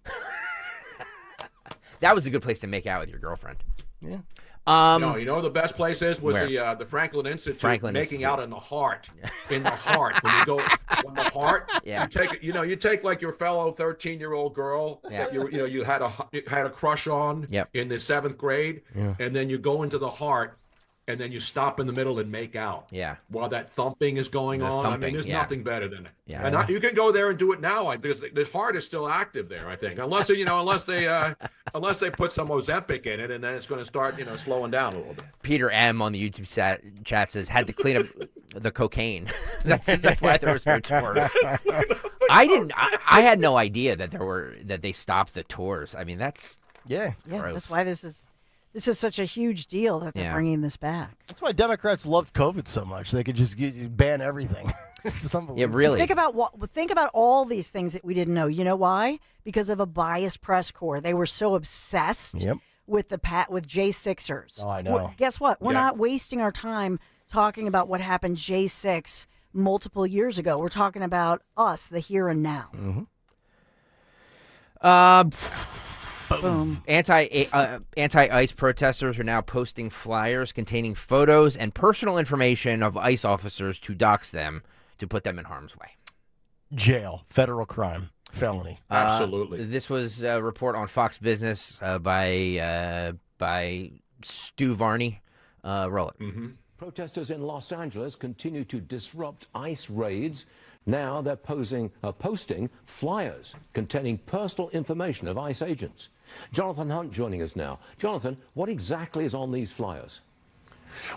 That was a good place to make out with your girlfriend. Yeah. No, you know what the best place was Where? the Franklin Institute. Franklin making Institute. out in the heart, in the heart. When you go on the heart, you take like your fellow 13-year-old girl that you had a crush on in the 7th grade, and then you go into the heart, and then you stop in the middle and make out. Yeah. While that thumping is going on. I mean, there's nothing better than it. Yeah. And you can go there and do it now. Because the heart is still active there, I think. Unless they put some Ozempic in it, and then it's going to start slowing down a little bit. Peter M on the YouTube chat says had to clean up the cocaine. that's why there was no tours. I had no idea that they stopped the tours. I mean, that's gross. That's why this is such a huge deal that they're bringing this back. That's why Democrats loved COVID so much. They could just ban everything. Yeah, really. Think about all these things that we didn't know. You know why? Because of a biased press corps. They were so obsessed with with J6ers. Oh, I know. Well, guess what? We're not wasting our time talking about what happened J6 multiple years ago. We're talking about us, the here and now. Boom. Anti-ICE protesters are now posting flyers containing photos and personal information of ICE officers to dox them to put them in harm's way. Jail, federal crime, felony. Absolutely. This was a report on Fox Business by Stu Varney. Roll it. Protesters in Los Angeles continue to disrupt ICE raids. Now they're posting flyers containing personal information of ICE agents. Jonathan Hunt joining us now. Jonathan, what exactly is on these flyers?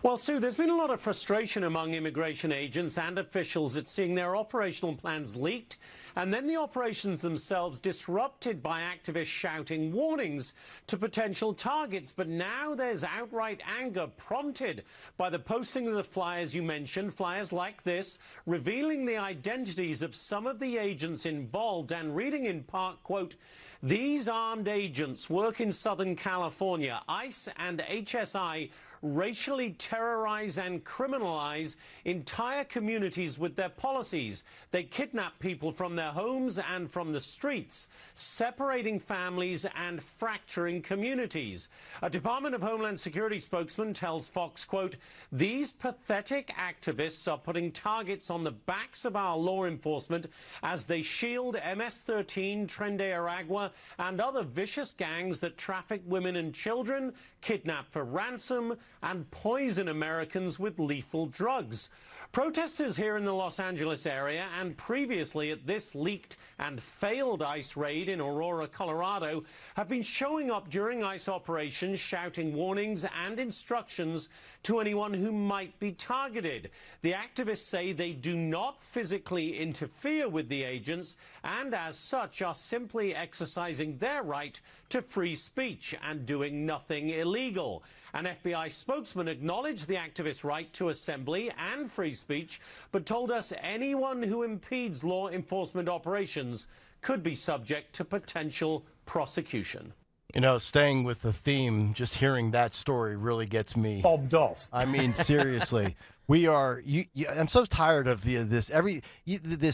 Well, Stu, there's been a lot of frustration among immigration agents and officials at seeing their operational plans leaked and then the operations themselves disrupted by activists shouting warnings to potential targets. But now there's outright anger prompted by the posting of the flyers you mentioned, flyers like this, revealing the identities of some of the agents involved and reading in part, quote, "These armed agents work in Southern California. ICE and HSI racially terrorize and criminalize entire communities with their policies. They kidnap people from their homes and from the streets, separating families and fracturing communities." A Department of Homeland Security spokesman tells Fox, quote, "These pathetic activists are putting targets on the backs of our law enforcement as they shield MS-13, Tren de Aragua, and other vicious gangs that traffic women and children, kidnap for ransom, and poison Americans with lethal drugs." Protesters here in the Los Angeles area and previously at this leaked and failed ICE raid in Aurora, Colorado, have been showing up during ICE operations shouting warnings and instructions to anyone who might be targeted. The activists say they do not physically interfere with the agents and as such are simply exercising their right to free speech and doing nothing illegal. An FBI spokesman acknowledged the activists' right to assembly and free speech, but told us anyone who impedes law enforcement operations could be subject to potential prosecution. You know, staying with the theme, just hearing that story really gets me fobbed off. I mean, seriously, we are. I'm so tired of this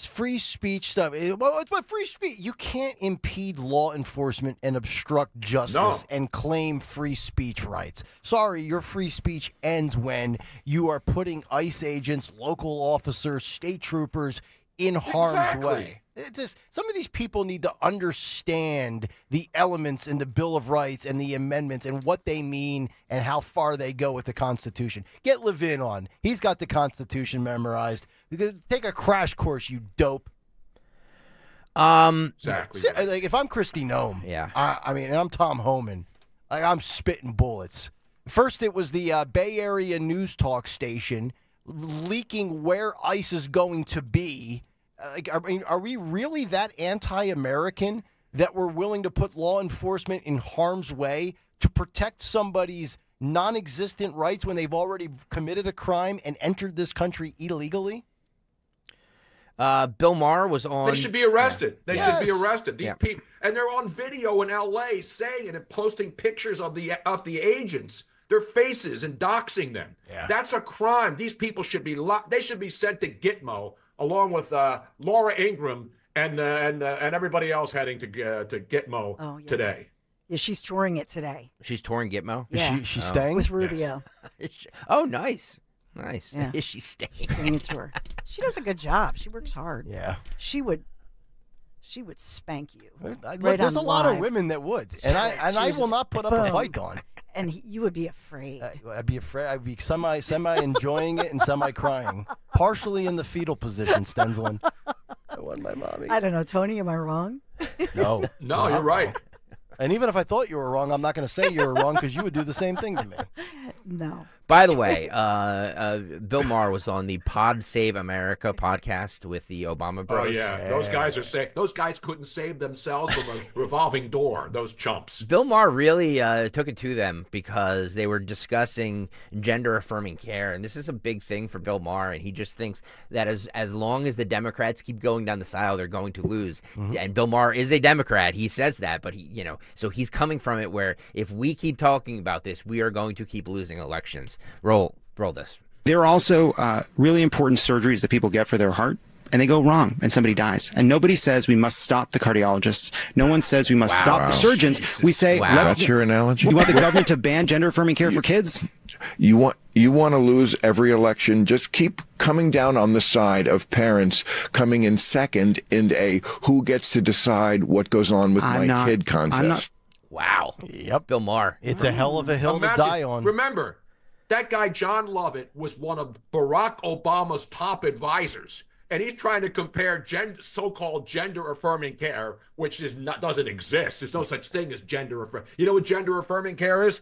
free speech stuff. Well, it's my free speech. You can't impede law enforcement and obstruct justice and claim free speech rights. Sorry, your free speech ends when you are putting ICE agents, local officers, state troopers in harm's way. It's just, some of these people need to understand the elements in the Bill of Rights and the amendments and what they mean and how far they go with the Constitution. Get Levin on. He's got the Constitution memorized. Take a crash course, you dope. Exactly. Like, if I'm Kristi Noem, I mean, and I'm Tom Homan, I'm spitting bullets. First, it was the Bay Area News Talk station leaking where ICE is going to be. Are we really that anti-American that we're willing to put law enforcement in harm's way to protect somebody's non-existent rights when they've already committed a crime and entered this country illegally? Bill Maher was on. They should be arrested. They should be arrested. These Yeah. people, and they're on video in L.A. saying it and posting pictures of the agents, their faces, and doxing them. Yeah. That's a crime. These people should be they should be sent to Gitmo along with Laura Ingraham and everybody else heading to Gitmo today. Yeah, she's touring it today. She's touring Gitmo. Yeah. She's staying with Rubio. Oh, nice. Yeah. Is she staying? Staying tour. She does a good job. She works hard. Yeah. She would spank you. Look, there's a lot of women that would, and I will not put up a fight on. And you would be afraid. I'd be afraid. I'd be semi enjoying it and semi crying, partially in the fetal position. Stensland. I want my mommy. I don't know, Tony. Am I wrong? No, no, you're right. Wrong. And even if I thought you were wrong, I'm not going to say you were wrong because you would do the same thing to me. No. By the way, Bill Maher was on the Pod Save America podcast with the Obama bros. Oh yeah, those guys are those guys couldn't save themselves from a revolving door. Those chumps. Bill Maher really took it to them because they were discussing gender-affirming care, and this is a big thing for Bill Maher. And he just thinks that as long as the Democrats keep going down the aisle, they're going to lose. Mm-hmm. And Bill Maher is a Democrat. He says that, but so he's coming from it where if we keep talking about this, we are going to keep losing elections. Roll this. There are also really important surgeries that people get for their heart, and they go wrong, and somebody dies. And nobody says we must stop the cardiologists. No one says we must stop the surgeons. Jesus. We say, that's your analogy? You want the government to ban gender-affirming care for kids? You want to lose every election. Just keep coming down on the side of parents coming in second in a who gets to decide what goes on with my kid contest. Wow. Yep. Bill Maher. It's a hell of a hill to die on. Remember, that guy, John Lovett, was one of Barack Obama's top advisors. And he's trying to compare so-called gender-affirming care, which doesn't exist. There's no such thing as gender-affirming. You know what gender-affirming care is?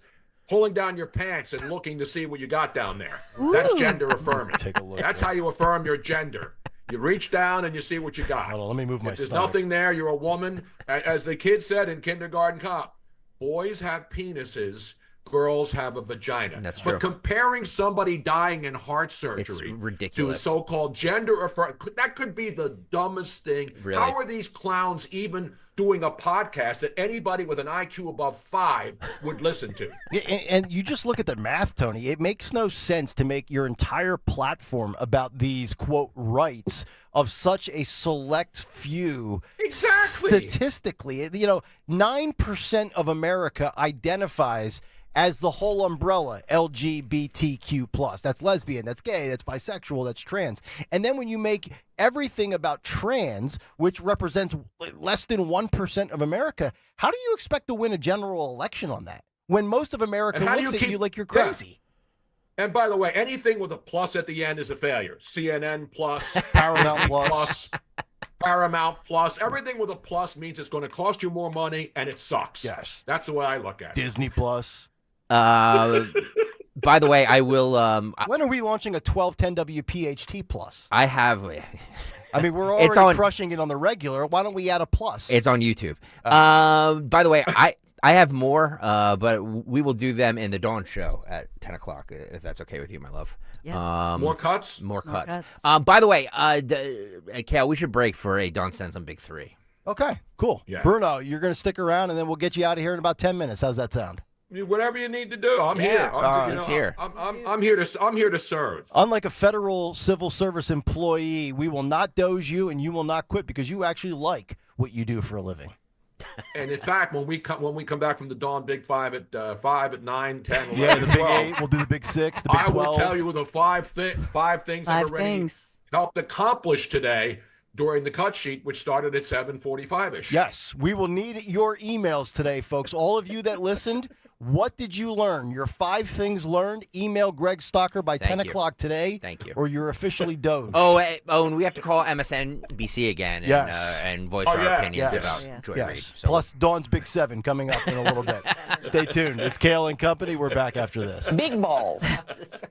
Pulling down your pants and looking to see what you got down there. Ooh. That's gender-affirming. Take a look. That's how you affirm your gender. You reach down and you see what you got. Hold on, let me move my If there's stomach. nothing there, you're a woman. As the kid said in Kindergarten Cop, boys have penises, girls have a vagina. That's true. But comparing somebody dying in heart surgery ridiculous. to so-called gender affirming, that could be the dumbest thing. Really? How are these clowns even doing a podcast that anybody with an IQ above 5 would listen to? And you just look at the math, Tony. It makes no sense to make your entire platform about these, quote, rights of such a select few. Exactly. Statistically, 9% of America identifies as the whole umbrella, LGBTQ+. That's lesbian, that's gay, that's bisexual, that's trans. And then when you make everything about trans, which represents less than 1% of America, how do you expect to win a general election on that? When most of America looks at you like you're crazy. Yeah. And by the way, anything with a plus at the end is a failure. CNN plus, Paramount Disney plus. Paramount plus. Everything with a plus means it's going to cost you more money and it sucks. Yes. That's the way I look at it. Disney plus. By the way, I will. When are we launching a 1210 WPHT plus? I have. I mean, we're already crushing it on the regular. Why don't we add a plus? It's on YouTube. By the way, I have more, but we will do them in the Dawn show at 10 o'clock, if that's okay with you, my love. Yes. More cuts? More cuts. By the way, Kale, we should break for a Dawn Sends on Big 3. Okay, cool. Yeah. Bruno, you're going to stick around, and then we'll get you out of here in about 10 minutes. How's that sound? Whatever you need to do, I'm here. I'm here to serve. Unlike a federal civil service employee, we will not doze you, and you will not quit because you actually like what you do for a living. And in fact, when we come back from the Dawn Big 5 at 5 at 9, 10, 11, Yeah, the Big 12, 8. We'll do the Big 6, the Big 12. I will tell you the five things that already helped accomplish today during the cut sheet, which started at 7:45ish. Yes, we will need your emails today, folks. All of you that listened, what did you learn? Your 5 things learned. Email Greg Stocker by 10 o'clock today. Thank you. Or you're officially dozed. And we have to call MSNBC again and voice our opinions about Joy Reid. So. Plus Dawn's Big 7 coming up in a little bit. Stay tuned. It's Kale and Company. We're back after this. Big balls. Oh,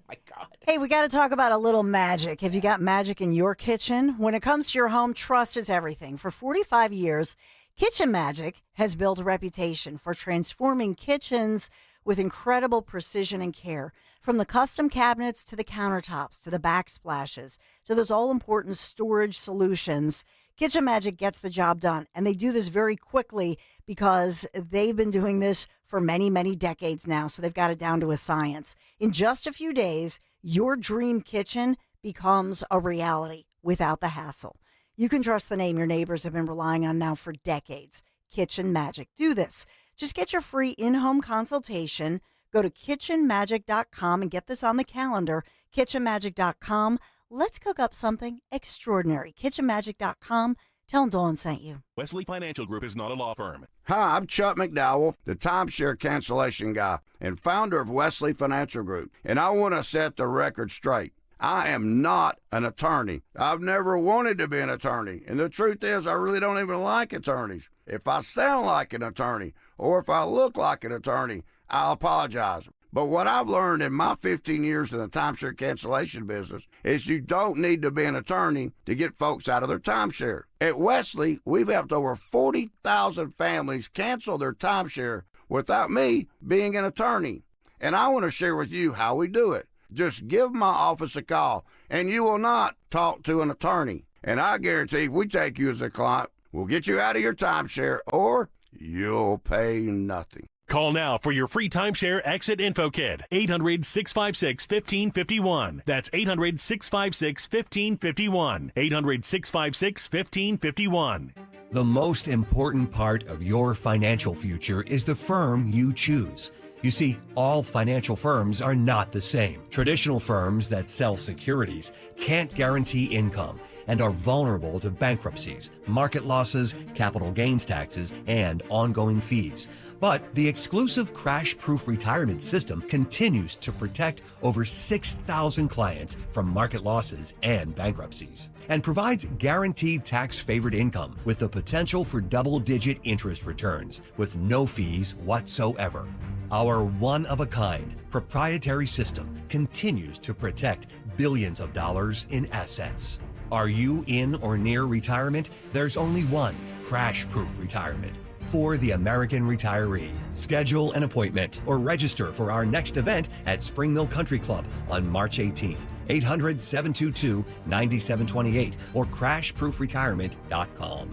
my God. Hey, we got to talk about a little magic. Have you got magic in your kitchen? When it comes to your home, trust is everything. For 45 years, Kitchen Magic has built a reputation for transforming kitchens with incredible precision and care. From the custom cabinets to the countertops to the backsplashes to those all-important storage solutions, Kitchen Magic gets the job done. And they do this very quickly because they've been doing this for many, many decades now. So they've got it down to a science. In just a few days, your dream kitchen becomes a reality without the hassle. You can trust the name your neighbors have been relying on now for decades. Kitchen Magic. Do this. Just get your free in-home consultation. Go to kitchenmagic.com and get this on the calendar. Kitchenmagic.com. Let's cook up something extraordinary. Kitchenmagic.com. Tell them Dawn sent you. Wesley Financial Group is not a law firm. Hi, I'm Chuck McDowell, the timeshare cancellation guy and founder of Wesley Financial Group. And I want to set the record straight. I am not an attorney. I've never wanted to be an attorney. And the truth is, I really don't even like attorneys. If I sound like an attorney or if I look like an attorney, I'll apologize. But what I've learned in my 15 years in the timeshare cancellation business is you don't need to be an attorney to get folks out of their timeshare. At Wesley, we've helped over 40,000 families cancel their timeshare without me being an attorney. And I want to share with you how we do it. Just give my office a call, and you will not talk to an attorney. And I guarantee if we take you as a client, we'll get you out of your timeshare, or you'll pay nothing. Call now for your free timeshare exit info kit. 800-656-1551. That's 800-656-1551. 800-656-1551. The most important part of your financial future is the firm you choose. You see, all financial firms are not the same. Traditional firms that sell securities can't guarantee income and are vulnerable to bankruptcies, market losses, capital gains taxes, and ongoing fees. But the exclusive crash-proof retirement system continues to protect over 6,000 clients from market losses and bankruptcies, and provides guaranteed tax-favored income with the potential for double-digit interest returns with no fees whatsoever. Our one-of-a-kind proprietary system continues to protect billions of dollars in assets. Are you in or near retirement? There's only one crash-proof retirement for the American retiree. Schedule an appointment or register for our next event at Spring Mill Country Club on March 18th. 800-722-9728 or crashproofretirement.com.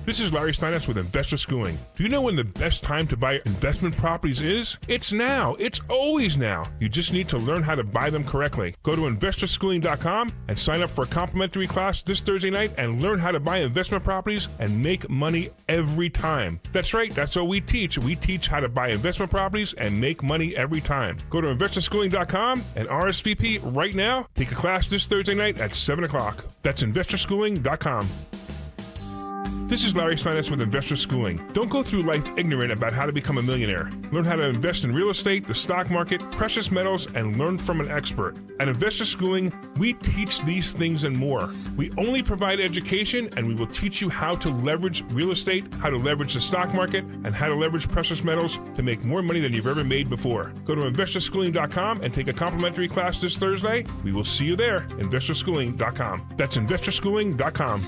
This is Larry Steiness with Investor Schooling. Do you know when the best time to buy investment properties is? It's now. It's always now. You just need to learn how to buy them correctly. Go to investorschooling.com and sign up for a complimentary class this Thursday night and learn how to buy investment properties and make money every time. That's right. That's what we teach. We teach how to buy investment properties and make money every time. Go to investorschooling.com and RSVP right now. Take a class this Thursday night at 7 o'clock. That's investorschooling.com. This is Larry Steiness with Investor Schooling. Don't go through life ignorant about how to become a millionaire. Learn how to invest in real estate, the stock market, precious metals, and learn from an expert. At Investor Schooling, we teach these things and more. We only provide education, and we will teach you how to leverage real estate, how to leverage the stock market, and how to leverage precious metals to make more money than you've ever made before. Go to investorschooling.com and take a complimentary class this Thursday. We will see you there. investorschooling.com. That's investorschooling.com.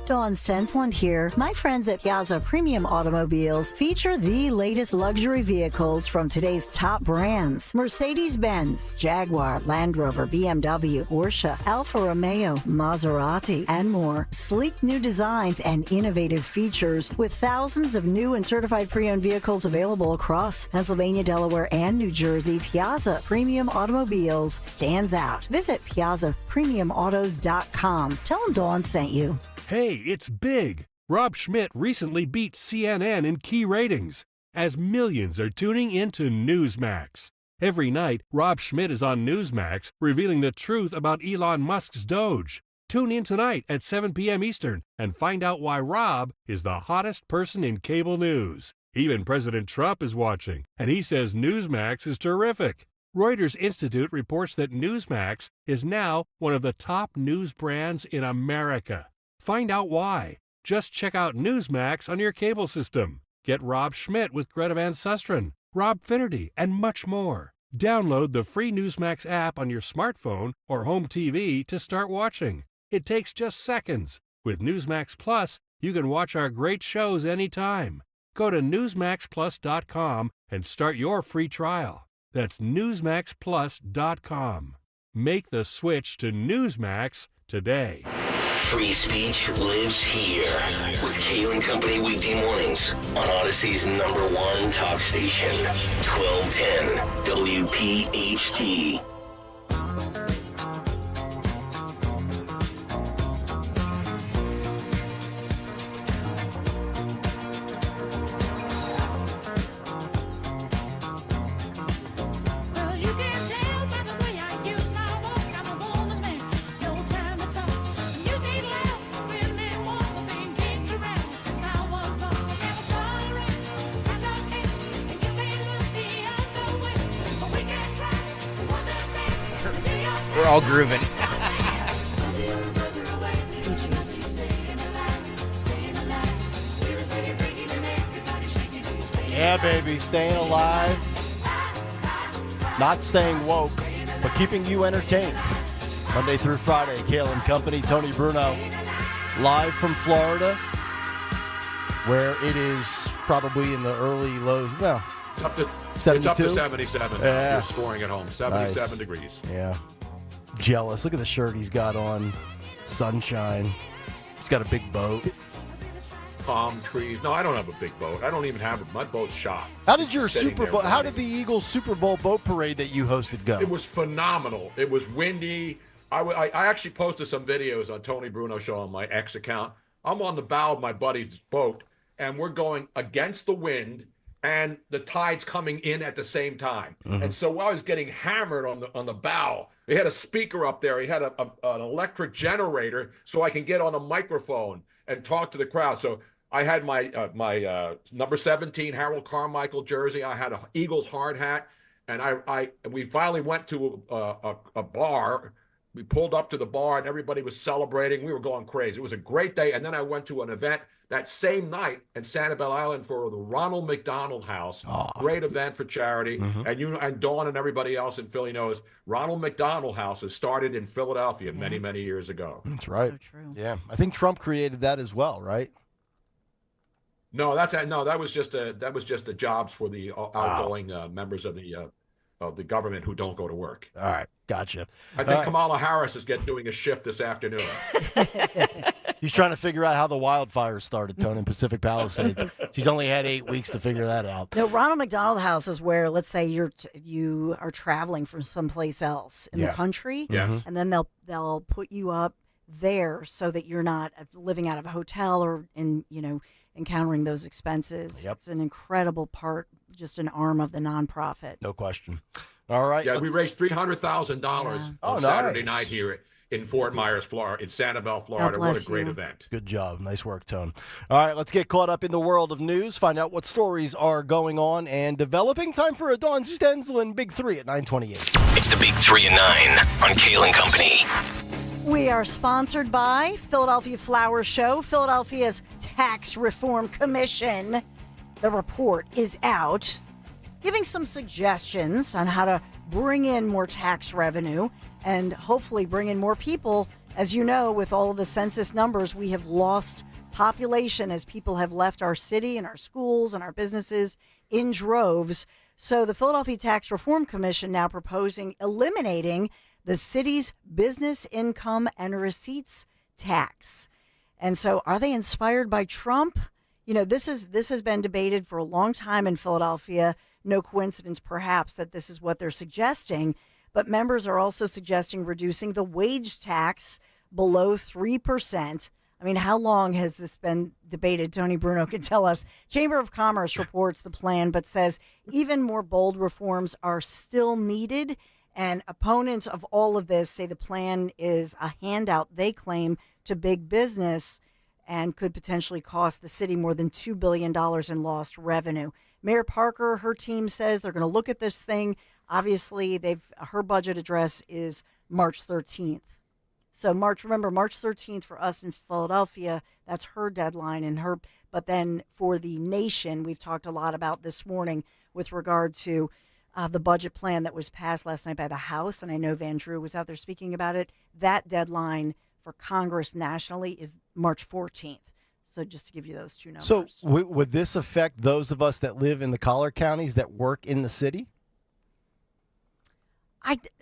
Dawn Stensland here. My friends at Piazza Premium Automobiles feature the latest luxury vehicles from today's top brands. Mercedes-Benz, Jaguar, Land Rover, BMW, Porsche, Alfa Romeo, Maserati, and more. Sleek new designs and innovative features with thousands of new and certified pre-owned vehicles available across Pennsylvania, Delaware, and New Jersey. Piazza Premium Automobiles stands out. Visit PiazzaPremiumAutos.com. Tell them Dawn sent you. Hey, it's big! Rob Schmidt recently beat CNN in key ratings, as millions are tuning into Newsmax. Every night, Rob Schmidt is on Newsmax, revealing the truth about Elon Musk's DOGE. Tune in tonight at 7 p.m. Eastern and find out why Rob is the hottest person in cable news. Even President Trump is watching, and he says Newsmax is terrific. Reuters Institute reports that Newsmax is now one of the top news brands in America. Find out why. Just check out Newsmax on your cable system. Get Rob Schmidt with Greta Van Susteren, Rob Finnerty, and much more. Download the free Newsmax app on your smartphone or home TV to start watching. It takes just seconds. With Newsmax Plus, you can watch our great shows anytime. Go to NewsMaxPlus.com and start your free trial. That's NewsMaxPlus.com. Make the switch to Newsmax today. Free speech lives here with Kale and Company weekday mornings on Odyssey's #1 talk station, 1210 WPHT. We're all grooving. Yeah, baby, staying alive, not staying woke, but keeping you entertained. Monday through Friday, Kale and Company, Tony Bruno, live from Florida, where it is probably in the early lows. Well, it's up to 77. Yeah. You're scoring at home. 77 Nice. degrees. Yeah. Jealous. Look at the shirt he's got on. Sunshine. He's got a big boat. Palm trees. No, I don't have a big boat. I don't even have it. My boat's shot. How did your Sitting Super there Bowl? How waiting. did the Eagles Super Bowl boat parade that you hosted go? It was phenomenal. It was windy. I actually posted some videos on Tony Bruno Show on my X account. I'm on the bow of my buddy's boat, and we're going against the wind, and the tide's coming in at the same time. Mm-hmm. And so I was getting hammered on the bow. He had a speaker up there. He had an electric generator, so I can get on a microphone and talk to the crowd. So I had my number 17 Harold Carmichael jersey. I had an Eagles hard hat, and we finally went to a bar. We pulled up to the bar, and everybody was celebrating. We were going crazy. It was a great day. And then I went to an event that same night in Sanibel Island for the Ronald McDonald House. Great event for charity. Mm-hmm. And Dawn and everybody else in Philly knows Ronald McDonald House has started in Philadelphia many, many years ago. That's right. So true. Yeah, I think Trump created that as well, right? No, that was just the jobs for the outgoing members of the government who don't go to work. All right, gotcha. I think Kamala Harris is doing a shift this afternoon. He's trying to figure out how the wildfires started, Tony, in Pacific Palisades. She's only had 8 weeks to figure that out. The Ronald McDonald House is where, let's say, you are traveling from someplace else in the country, Yes. and then they'll put you up there so that you're not living out of a hotel or encountering those expenses. Yep. It's an incredible part, just an arm of the nonprofit. No question. All right. Yeah, we raised $300,000 on Saturday night here in Fort Myers, Florida, in Sanibel, Florida. What a great event. Good job. Nice work, Tone. All right, let's get caught up in the world of news, find out what stories are going on and developing. Time for a Dawn Stensland Big 3 at 9:28. It's the Big 3 and 9 on Kale and Company. We are sponsored by Philadelphia Flower Show, Philadelphia's Tax Reform Commission. The report is out, giving some suggestions on how to bring in more tax revenue and hopefully bring in more people. As you know, with all of the census numbers, we have lost population as people have left our city and our schools and our businesses in droves. So the Philadelphia Tax Reform Commission now proposing eliminating the city's business income and receipts tax. And so are they inspired by Trump? You know, this has been debated for a long time in Philadelphia. No coincidence, perhaps, that this is what they're suggesting. But members are also suggesting reducing the wage tax below 3%. I mean, how long has this been debated? Tony Bruno can tell us. Chamber of Commerce reports the plan, but says even more bold reforms are still needed. And opponents of all of this say the plan is a handout, they claim, to big business and could potentially cost the city more than $2 billion in lost revenue. Mayor Parker, her team says they're going to look at this thing. Obviously, her budget address is March 13th. So March 13th for us in Philadelphia, that's her deadline. But then for the nation, we've talked a lot about this morning with regard to the budget plan that was passed last night by the House, and I know Van Drew was out there speaking about it. That deadline for Congress nationally is March 14th. So just to give you those two numbers. So would this affect those of us that live in the collar counties that work in the city?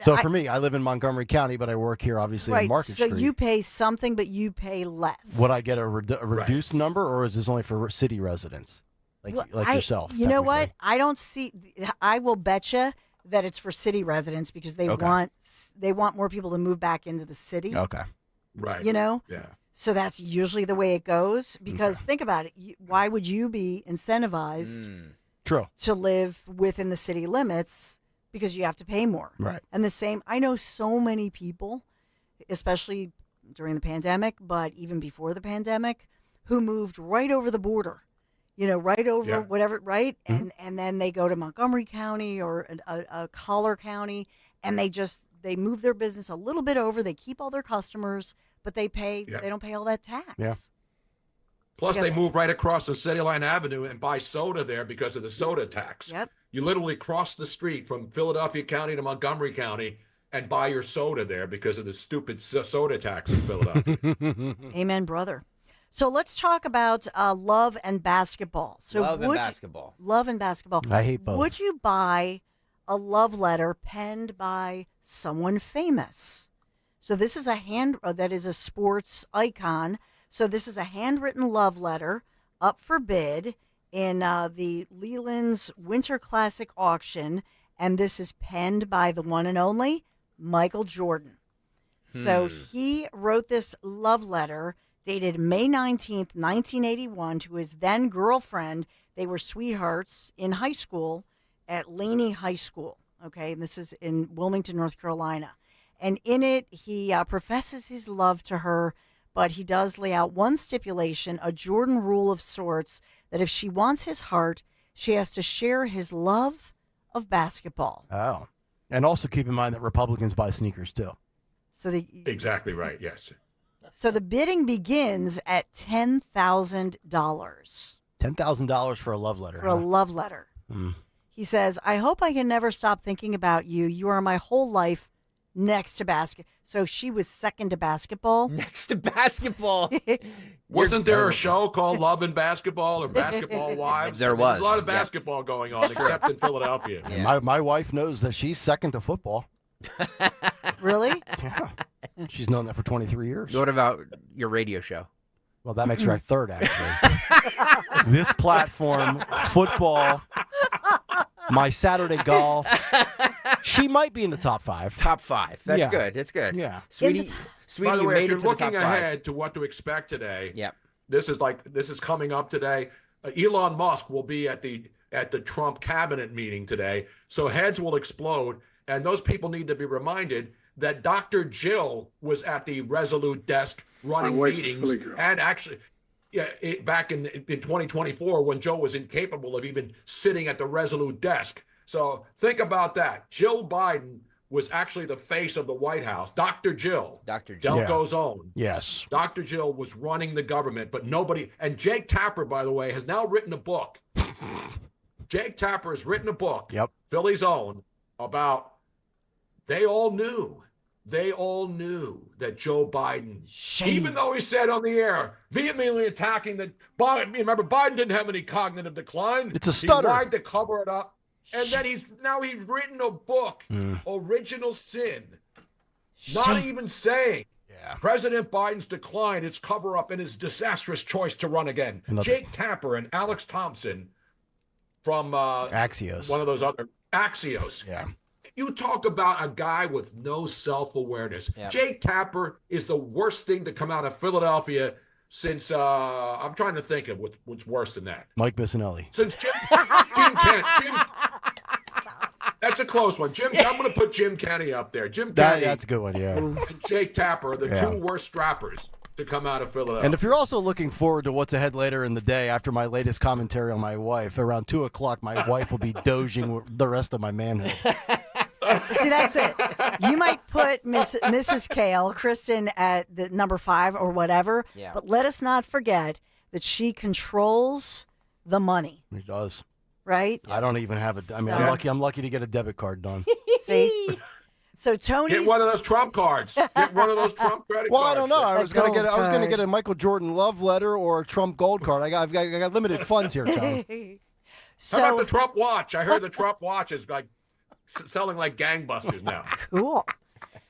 For me, I live in Montgomery County, but I work here obviously on Market Street. So you pay something, but you pay less. Would I get a reduced number, or is this only for city residents like yourself? You know what? I don't see. I will bet you that it's for city residents because they want more people to move back into the city. Okay. Right. You know? Yeah. So that's usually the way it goes because think about it. Why would you be incentivized to live within the city limits? Because you have to pay more. Right. And the same, I know so many people, especially during the pandemic, but even before the pandemic, who moved right over the border, right over whatever, right? Mm-hmm. And then they go to Montgomery County or a collar county, and they move their business a little bit over. They keep all their customers, but they don't pay all that tax. Yeah. Plus, they move right across the City Line Avenue and buy soda there because of the soda tax. Yep. You literally cross the street from Philadelphia County to Montgomery County and buy your soda there because of the stupid soda tax in Philadelphia. Amen, brother. So let's talk about love and basketball. So love and basketball. Love and basketball. I hate both. Would you buy a love letter penned by someone famous? So this is that is a sports icon. So this is a handwritten love letter up for bid in the Leland's Winter Classic auction, and this is penned by the one and only Michael Jordan. So he wrote this love letter dated May 19th, 1981 to his then girlfriend. They were sweethearts in high school at Laney High School, okay? And this is in Wilmington, North Carolina. And in it, he professes his love to her, but he does lay out one stipulation, a Jordan rule of sorts, that if she wants his heart, she has to share his love of basketball. Oh. And also keep in mind that Republicans buy sneakers too. So Exactly right, yes. So the bidding begins at $10,000. $10,000 for a love letter. For a love letter. Mm. He says, I hope I can never stop thinking about you. You are my whole life next to basketball. So she was second to basketball. Next to basketball. Wasn't there a show called Love and Basketball or Basketball Wives? There was. There's a lot of basketball going on, except in Philadelphia. Yeah. My wife knows that she's second to football. Really? Yeah. She's known that for 23 years. What about your radio show? Well, that makes her third, actually. This platform, football, my Saturday golf. She might be in the top 5. Top 5. That's good. That's good. Yeah. Sweetie, By the you way, made if it you're to the looking top 5. ahead to what to expect today, Yep. This is coming up today. Elon Musk will be at the Trump cabinet meeting today, so heads will explode, and those people need to be reminded that Dr. Jill was at the Resolute desk running meetings, and actually, back in 2024 when Joe was incapable of even sitting at the Resolute desk. So think about that. Jill Biden was actually the face of the White House. Dr. Jill. Dr. Jill. Delco's own. Yes. Dr. Jill was running the government, but nobody. And Jake Tapper, by the way, has now written a book. Jake Tapper has written a book, Philly's own, about they all knew that Joe Biden, even though he said on the air, vehemently attacking that Biden, remember, Biden didn't have any cognitive decline. It's a stutter. He lied to cover it up. And then he's written a book, Original Sin, not even saying President Biden's decline, its cover-up, and his disastrous choice to run again. Jake Tapper and Alex Thompson from Axios. One of those other Axios. Yeah. You talk about a guy with no self-awareness. Yeah. Jake Tapper is the worst thing to come out of Philadelphia since I'm trying to think of what's worse than that. Mike Missinelli. Since Jim Kenney. That's a close one. I'm going to put Jim Kenney up there. Jim Kenney. That's a good one, yeah. And Jake Tapper are the two worst strappers to come out of Philadelphia. And if you're also looking forward to what's ahead later in the day after my latest commentary on my wife, around 2 o'clock, my wife will be dozing the rest of my manhood. See, that's it. You might put Mrs. Kale, Kristen, at the number 5 or whatever, but let us not forget that she controls the money. She does. Right? I don't even have I'm lucky to get a debit card done. See? So Tony's Get one of those Trump cards. Get one of those Trump credit Well, cards. I don't know. I was going to get a card. Michael Jordan love letter or a Trump gold card. I got limited funds here, Tony. So, How about the Trump watch? I heard the Trump watch is like selling like gangbusters now. Cool.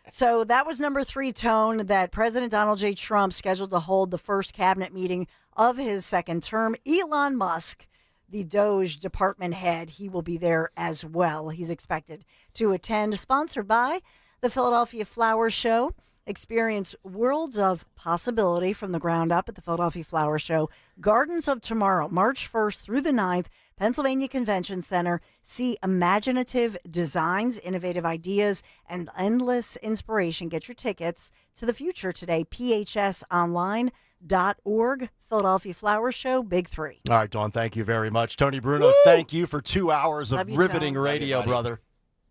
So that was number 3, Tone, that President Donald J. Trump scheduled to hold the first cabinet meeting of his second term. Elon Musk, the DOGE department head, he will be there as well. He's expected to attend, sponsored by the Philadelphia Flower Show. Experience worlds of possibility from the ground up at the Philadelphia Flower Show. Gardens of Tomorrow, March 1st through the 9th, Pennsylvania Convention Center. See imaginative designs, innovative ideas, and endless inspiration. Get your tickets to the future today. phsonline.org. Philadelphia Flower Show, Big 3. All right, Dawn, thank you very much. Tony Bruno, thank you for 2 hours of Love you, riveting Tone. radio, brother.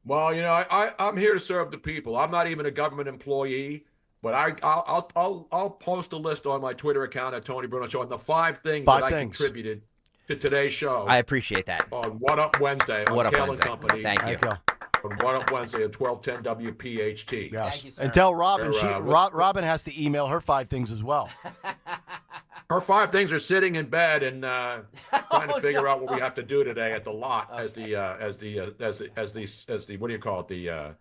Well, you know, I'm here to serve the people. I'm not even a government employee, but I'll post a list on my Twitter account at Tony Bruno Show on the 5 things that I contributed to today's show. I appreciate that. On What Up Wednesday What on Up Kale Wednesday. Company. Thank you. On What Up Wednesday at 1210 WPHT. Yes. And tell Robin, Her, Robin has to email her 5 things as well. Her 5 things are sitting in bed and trying to figure out what we have to do today at the lot as the what do you call it, the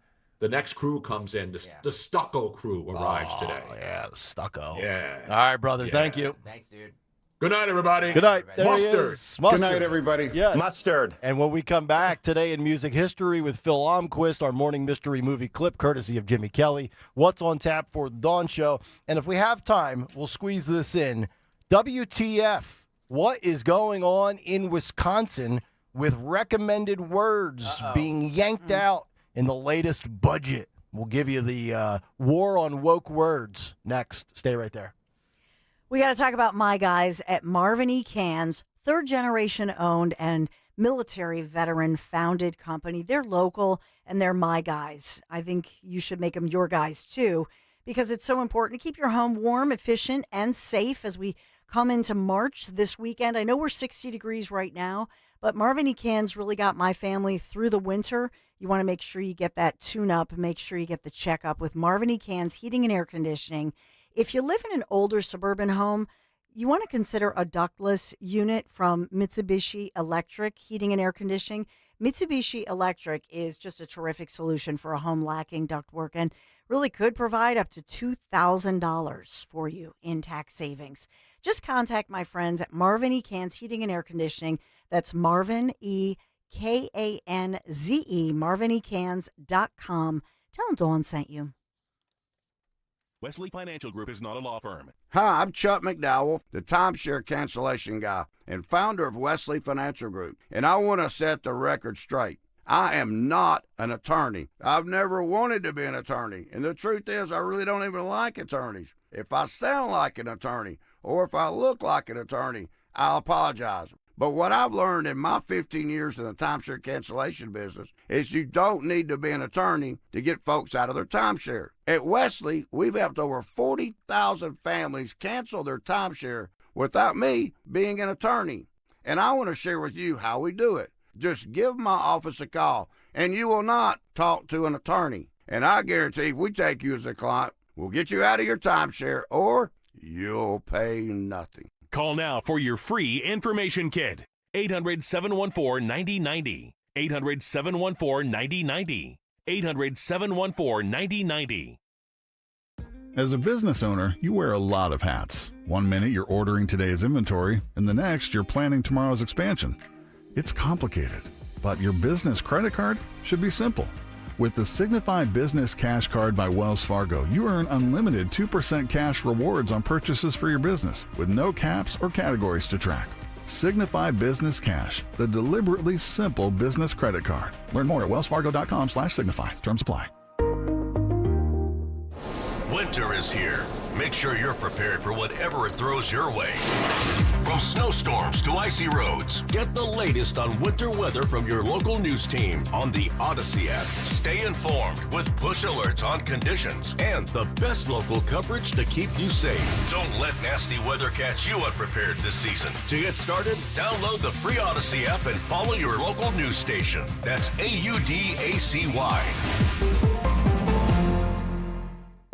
next crew comes in. The stucco crew arrives today. Yeah, the stucco. Yeah. All right, brother. Yeah. Thank you. Thanks, dude. Good night, everybody. Good night. There he Mustard. is. Mustard. Good night, everybody. Yes. Mustard. And when we come back today in music history with Phil Almquist, our morning mystery movie clip courtesy of Jimmy Kelly, what's on tap for the Dawn Show, and if we have time, we'll squeeze this in. WTF, what is going on in Wisconsin with recommended words being yanked out in the latest budget? We'll give you the war on woke words next. Stay right there. We got to talk about my guys at Marvin E. Cans, 3rd generation owned and military veteran founded company. They're local and they're my guys. I think you should make them your guys too, because it's so important to keep your home warm, efficient, and safe as we come into March this weekend. I know we're 60 degrees right now, but Marvin E. Cans really got my family through the winter. You want to make sure you get that tune-up, make sure you get the checkup with Marvin E. Cans Heating and Air Conditioning. If you live in an older suburban home, you want to consider a ductless unit from Mitsubishi Electric Heating and Air Conditioning. Mitsubishi Electric is just a terrific solution for a home lacking ductwork and really could provide up to $2,000 for you in tax savings. Just contact my friends at Marvin E. Cans Heating and Air Conditioning. That's Marvin E. Kanze, marvinecans.com. Tell them Dawn sent you. Wesley Financial Group is not a law firm. Hi, I'm Chuck McDowell, the timeshare cancellation guy and founder of Wesley Financial Group, and I want to set the record straight. I am not an attorney. I've never wanted to be an attorney, and the truth is I really don't even like attorneys. If I sound like an attorney or if I look like an attorney, I'll apologize. But what I've learned in my 15 years in the timeshare cancellation business is you don't need to be an attorney to get folks out of their timeshare. At Wesley, we've helped over 40,000 families cancel their timeshare without me being an attorney. And I want to share with you how we do it. Just give my office a call, and you will not talk to an attorney. And I guarantee if we take you as a client, we'll get you out of your timeshare, or you'll pay nothing. Call now for your free information kit. 800-714-9090. 800-714-9090. 800-714-9090. As a business owner, you wear a lot of hats. One minute you're ordering today's inventory, and the next you're planning tomorrow's expansion. It's complicated, but your business credit card should be simple. With the Signify Business Cash Card by Wells Fargo, you earn unlimited 2% cash rewards on purchases for your business with no caps or categories to track. Signify Business Cash, the deliberately simple business credit card. Learn more at wellsfargo.com/signify. Terms apply. Winter is here. Make sure you're prepared for whatever it throws your way. From snowstorms to icy roads, get the latest on winter weather from your local news team on the Odyssey app. Stay informed with push alerts on conditions and the best local coverage to keep you safe. Don't let nasty weather catch you unprepared this season. To get started, download the free Odyssey app and follow your local news station. That's AUDACY.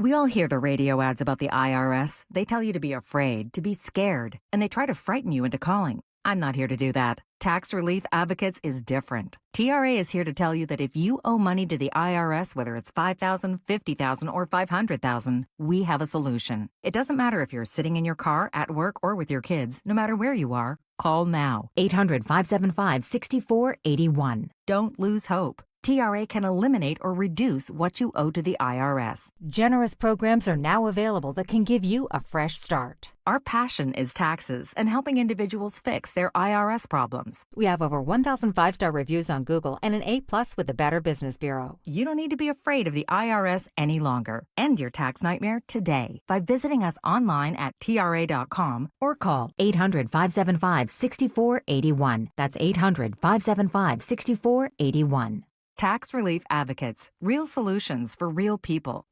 We all hear the radio ads about the IRS. They tell you to be afraid, to be scared, and they try to frighten you into calling. I'm not here to do that. Tax Relief Advocates is different. TRA is here to tell you that if you owe money to the IRS, whether it's $5,000, $50,000, or $500,000, we have a solution. It doesn't matter if you're sitting in your car, at work, or with your kids. No matter where you are, call now. 800-575-6481. Don't lose hope. TRA can eliminate or reduce what you owe to the IRS. Generous programs are now available that can give you a fresh start. Our passion is taxes and helping individuals fix their IRS problems. We have over 1,000 5-star reviews on Google and an A+ with the Better Business Bureau. You don't need to be afraid of the IRS any longer. End your tax nightmare today by visiting us online at TRA.com or call 800-575-6481. That's 800-575-6481. Tax Relief Advocates. Real solutions for real people.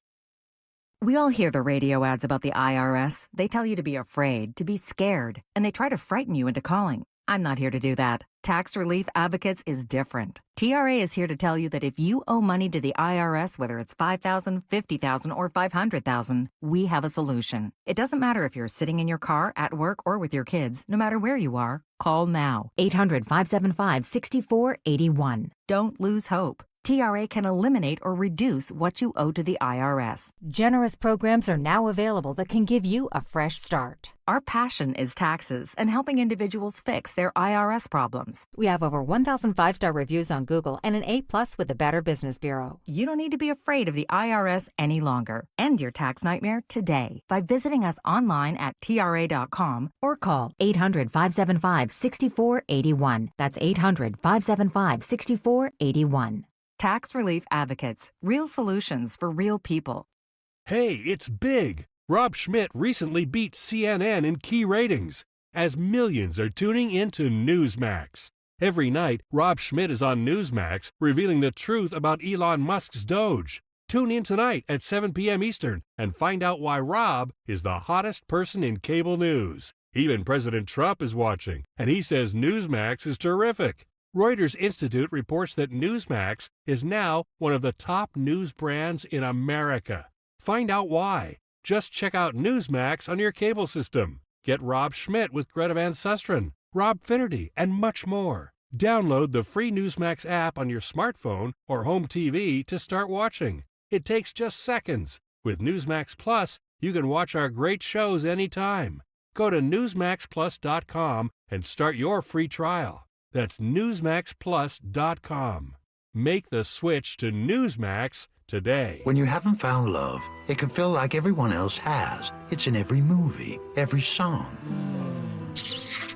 We all hear the radio ads about the IRS. They tell you to be afraid, to be scared, and they try to frighten you into calling. I'm not here to do that. Tax Relief Advocates is different. TRA is here to tell you that if you owe money to the IRS, whether it's $5,000, $50,000, or $500,000, we have a solution. It doesn't matter if you're sitting in your car, at work, or with your kids. No matter where you are, call now. 800-575-6481. Don't lose hope. TRA can eliminate or reduce what you owe to the IRS. Generous programs are now available that can give you a fresh start. Our passion is taxes and helping individuals fix their IRS problems. We have over 1,000 5-star reviews on Google and an A+ with the Better Business Bureau. You don't need to be afraid of the IRS any longer. End your tax nightmare today by visiting us online at TRA.com or call 800-575-6481. That's 800-575-6481. Tax Relief Advocates. Real solutions for real people. Hey, it's big. Rob Schmidt recently beat CNN in key ratings as millions are tuning into Newsmax. Every night, Rob Schmidt is on Newsmax revealing the truth about Elon Musk's DOGE. Tune in tonight at 7 p.m. Eastern and find out why Rob is the hottest person in cable news. Even President Trump is watching, and he says Newsmax is terrific. Reuters Institute reports that Newsmax is now one of the top news brands in America. Find out why. Just check out Newsmax on your cable system. Get Rob Schmidt with Greta Van Susteren, Rob Finnerty, and much more. Download the free Newsmax app on your smartphone or home TV to start watching. It takes just seconds. With Newsmax Plus, you can watch our great shows anytime. Go to newsmaxplus.com and start your free trial. That's newsmaxplus.com. Make the switch to Newsmax today. When you haven't found love, it can feel like everyone else has. It's in every movie, every song,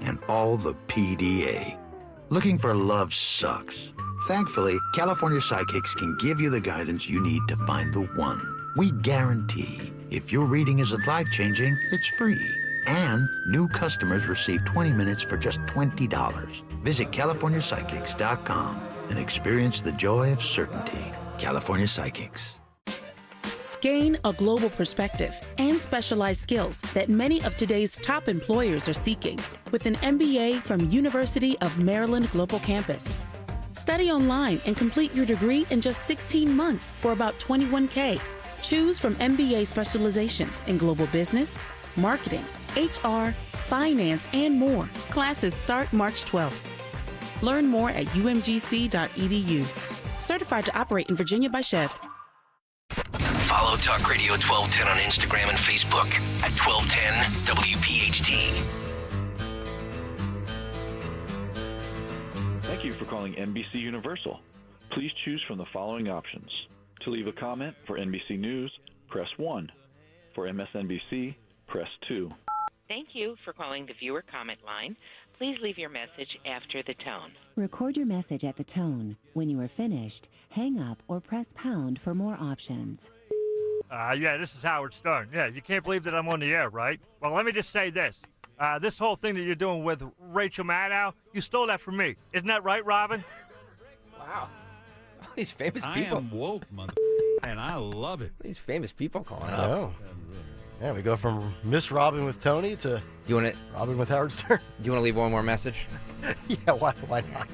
and all the PDA. Looking for love sucks. Thankfully, California Psychics can give you the guidance you need to find the one. We guarantee if your reading isn't life-changing, it's free. And new customers receive 20 minutes for just $20. Visit CaliforniaPsychics.com and experience the joy of certainty. California Psychics. Gain a global perspective and specialized skills that many of today's top employers are seeking with an MBA from University of Maryland Global Campus. Study online and complete your degree in just 16 months for about $21K. Choose from MBA specializations in global business, marketing, HR, finance, and more. Classes start March 12th. Learn more at umgc.edu. Certified to operate in Virginia by Chev. Follow Talk Radio 1210 on Instagram and Facebook at 1210 WPHT. Thank you for calling NBC Universal. Please choose from the following options. To leave a comment for NBC News, press 1. For MSNBC, press 2. Thank you for calling the viewer comment line. Please leave your message after the tone. Record your message at the tone. When you are finished, hang up or press pound for more options. Yeah, this is Howard Stern. Yeah, you can't believe that I'm on the air, right? Well, let me just say this. This whole thing that you're doing with Rachel Maddow, you stole that from me. Isn't that right, Robin? Wow. These famous people. I am woke, mother, and I love it. These famous people calling I up. know. Yeah, we go from Miss Robin with Tony to you want Robin with Howard Stern. Do you want to leave one more message? Yeah, why not?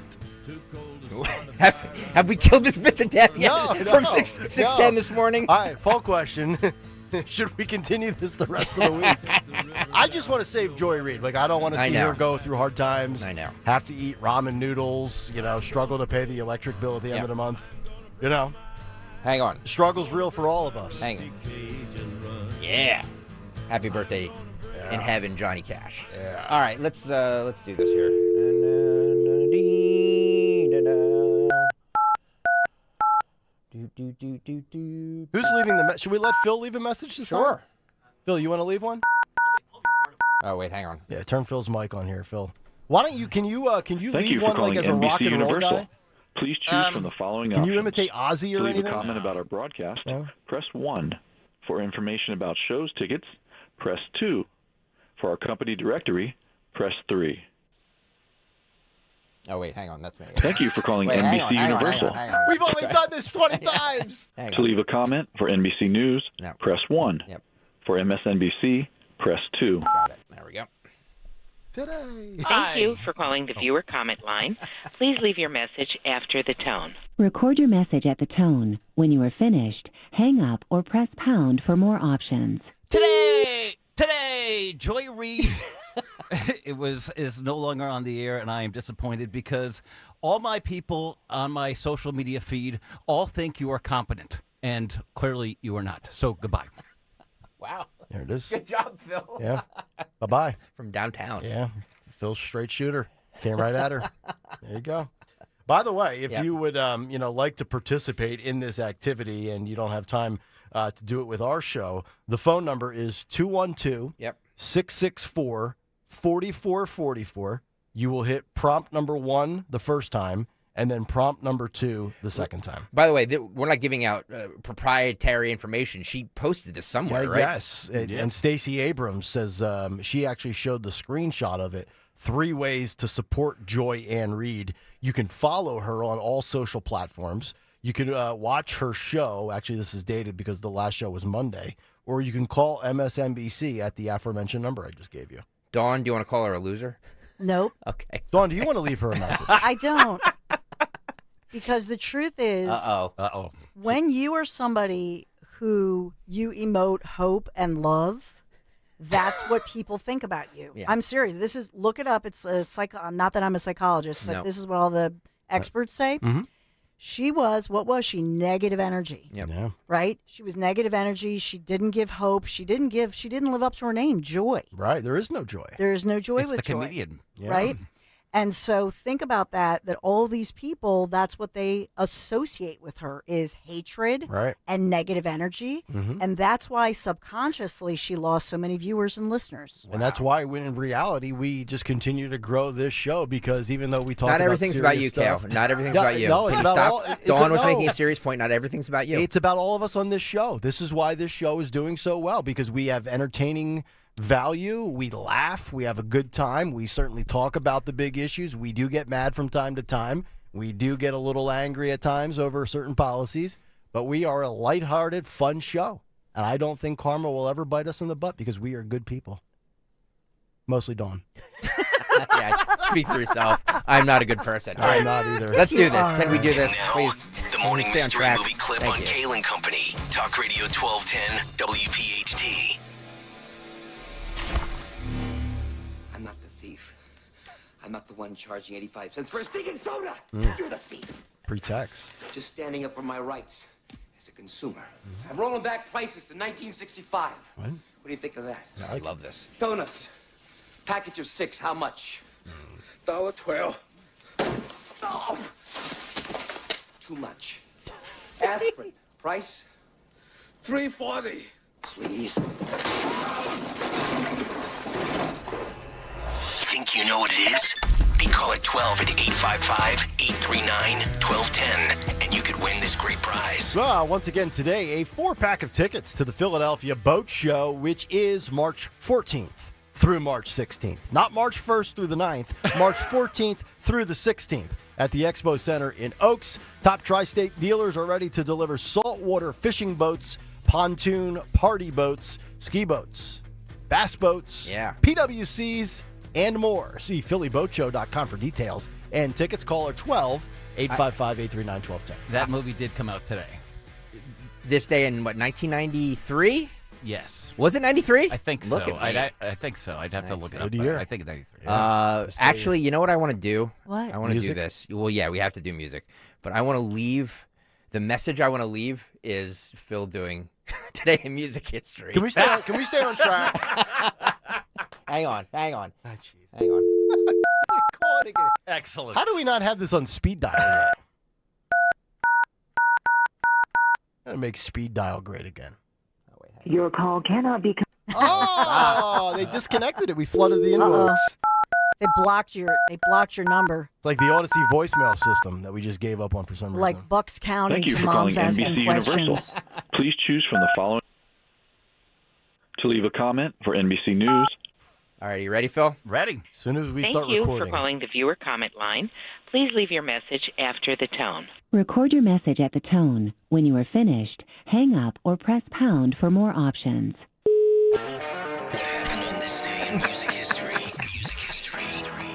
Have we killed this bit to death yet? No, From 6:10 this morning? All right, poll question. Should we continue this the rest of the week? I just want to save Joy Reid. Like, I don't want to see her go through hard times. I know. Have to eat ramen noodles, struggle to pay the electric bill at the end of the month. Hang on. Struggle's real for all of us. Hang on. Yeah. Happy birthday in heaven, Johnny Cash. Yeah. All right, let's do this here. Who's leaving the message? Should we let Phil leave a message this time? Sure. Phil, you want to leave one? Oh, wait, hang on. Yeah, turn Phil's mic on here, Phil. Why don't you? Can you Thank leave you for one calling like as a NBC rock and roll Universal. guy? Please choose from the following Can options. you imitate Ozzy or to leave anything? a comment about our broadcast, No. press 1. For information about shows tickets, press 2. For our company directory, press 3. Oh, wait, hang on. That's me. Thank you for calling Wait, NBC Universal. Hang on. We've only done this 20 times. To leave a comment for NBC News, press 1. Yep. For MSNBC, press 2. Got it. There we go. Today. Thank you for calling the viewer comment line. Please leave your message after the tone. Record your message at the tone. When you are finished, hang up or press pound for more options. Today, Joy Reid is no longer on the air, and I am disappointed because all my people on my social media feed all think you are competent, and clearly you are not. So goodbye. Wow. There it is. Good job, Phil. Yeah. Bye-bye. From downtown. Yeah. Phil's straight shooter. Came right at her. There you go. By the way, if you would, like to participate in this activity and you don't have time to do it with our show, the phone number is 212-664-4444. You will hit prompt number 1 the first time, and then prompt number 2 the second time. By the way, we're not giving out proprietary information. She posted this somewhere, right? Yes. And Stacey Abrams says she actually showed the screenshot of it. 3 ways to support Joy Ann Reid. You can follow her on all social platforms. You can watch her show. Actually, this is dated because the last show was Monday. Or you can call MSNBC at the aforementioned number I just gave you. Dawn, do you want to call her a loser? Nope. Okay. Dawn, do you want to leave her a message? I don't. Because the truth is, Uh-oh. when you are somebody who you emote hope and love, that's what people think about you. Yeah. I'm serious. Look it up. It's not that I'm a psychologist, but this is what all the experts say. Mm-hmm. What was she? Negative energy. Yep. Yeah. Right? She was negative energy. She didn't give hope. She didn't live up to her name, Joy. Right. There is no joy. There is no joy It's with the Joy. comedian. Yeah. Right? And so think about that all these people, that's what they associate with her is hatred and negative energy. Mm-hmm. And that's why subconsciously she lost so many viewers and listeners. And that's why, when in reality, we just continue to grow this show, because even though we talk Not about everything's about you, serious Kale. stuff, Not everything's about you. No, it's Can you about stop? all. Dawn was making a serious point. Not everything's about you. It's about all of us on this show. This is why this show is doing so well, because we have entertaining value. We laugh. We have a good time. We certainly talk about the big issues. We do get mad from time to time. We do get a little angry at times over certain policies, but we are a lighthearted, fun show. And I don't think karma will ever bite us in the butt, because we are good people. Mostly Dawn. Yeah, speak for yourself. I'm not a good person. All I'm not either. Let's do this. Can we do this, Now, please? the morning Stay on mystery track. movie clip Thank on you. Kale and Company. Talk Radio 1210 WPHT. I'm not the thief. I'm not the one charging 85 cents for a stinking soda. You're the thief. Pretext. Just standing up for my rights as a consumer. I'm rolling back prices to 1965. What? What do you think of that? I love this. Donuts. Package of 6. How much? $1.12. Oh. Too much. Aspirin. Price? $3.40. Please. Think you know what it is? Be caller 12 at 855-839-1210, and you could win this great prize. Once again today, a 4-pack of tickets to the Philadelphia Boat Show, which is March 14th through March 16th. Not March 1st through the 9th, March 14th through the 16th at the Expo Center in Oaks. Top tri-state dealers are ready to deliver saltwater fishing boats, pontoon party boats, ski boats, bass boats, PWCs, and more. See phillyboatshow.com for details and tickets. Caller 12-855-839-1210. That movie did come out today. This day in, what, 1993? Yes. Was it 93? I think Look so. at me. I think so. I'd have to look it up. Good year. I think it's 93. Actually, you know what I want to do? What? I want to do Music? this. Well, yeah, we have to do music. But I want to leave. The message I want to leave is Phil doing Today in Music History. Can we stay on track? Hang on. Hang on. Excellent. How do we not have this on speed dial yet? Gotta make speed dial great again. Your call cannot be. Oh, they disconnected it. We flooded the inbox. They blocked your number. It's like the Odyssey voicemail system that we just gave up on for some reason. Like Bucks County Thank you to for calling moms asking NBC questions. Universal. Please choose from the following. To leave a comment for NBC News. All right, you ready, Phil? Ready. As soon as we Thank start you recording. for calling the viewer comment line. Please leave your message after the tone. Record your message at the tone. When you are finished, hang up or press pound for more options. What happened on this day in music history? Music history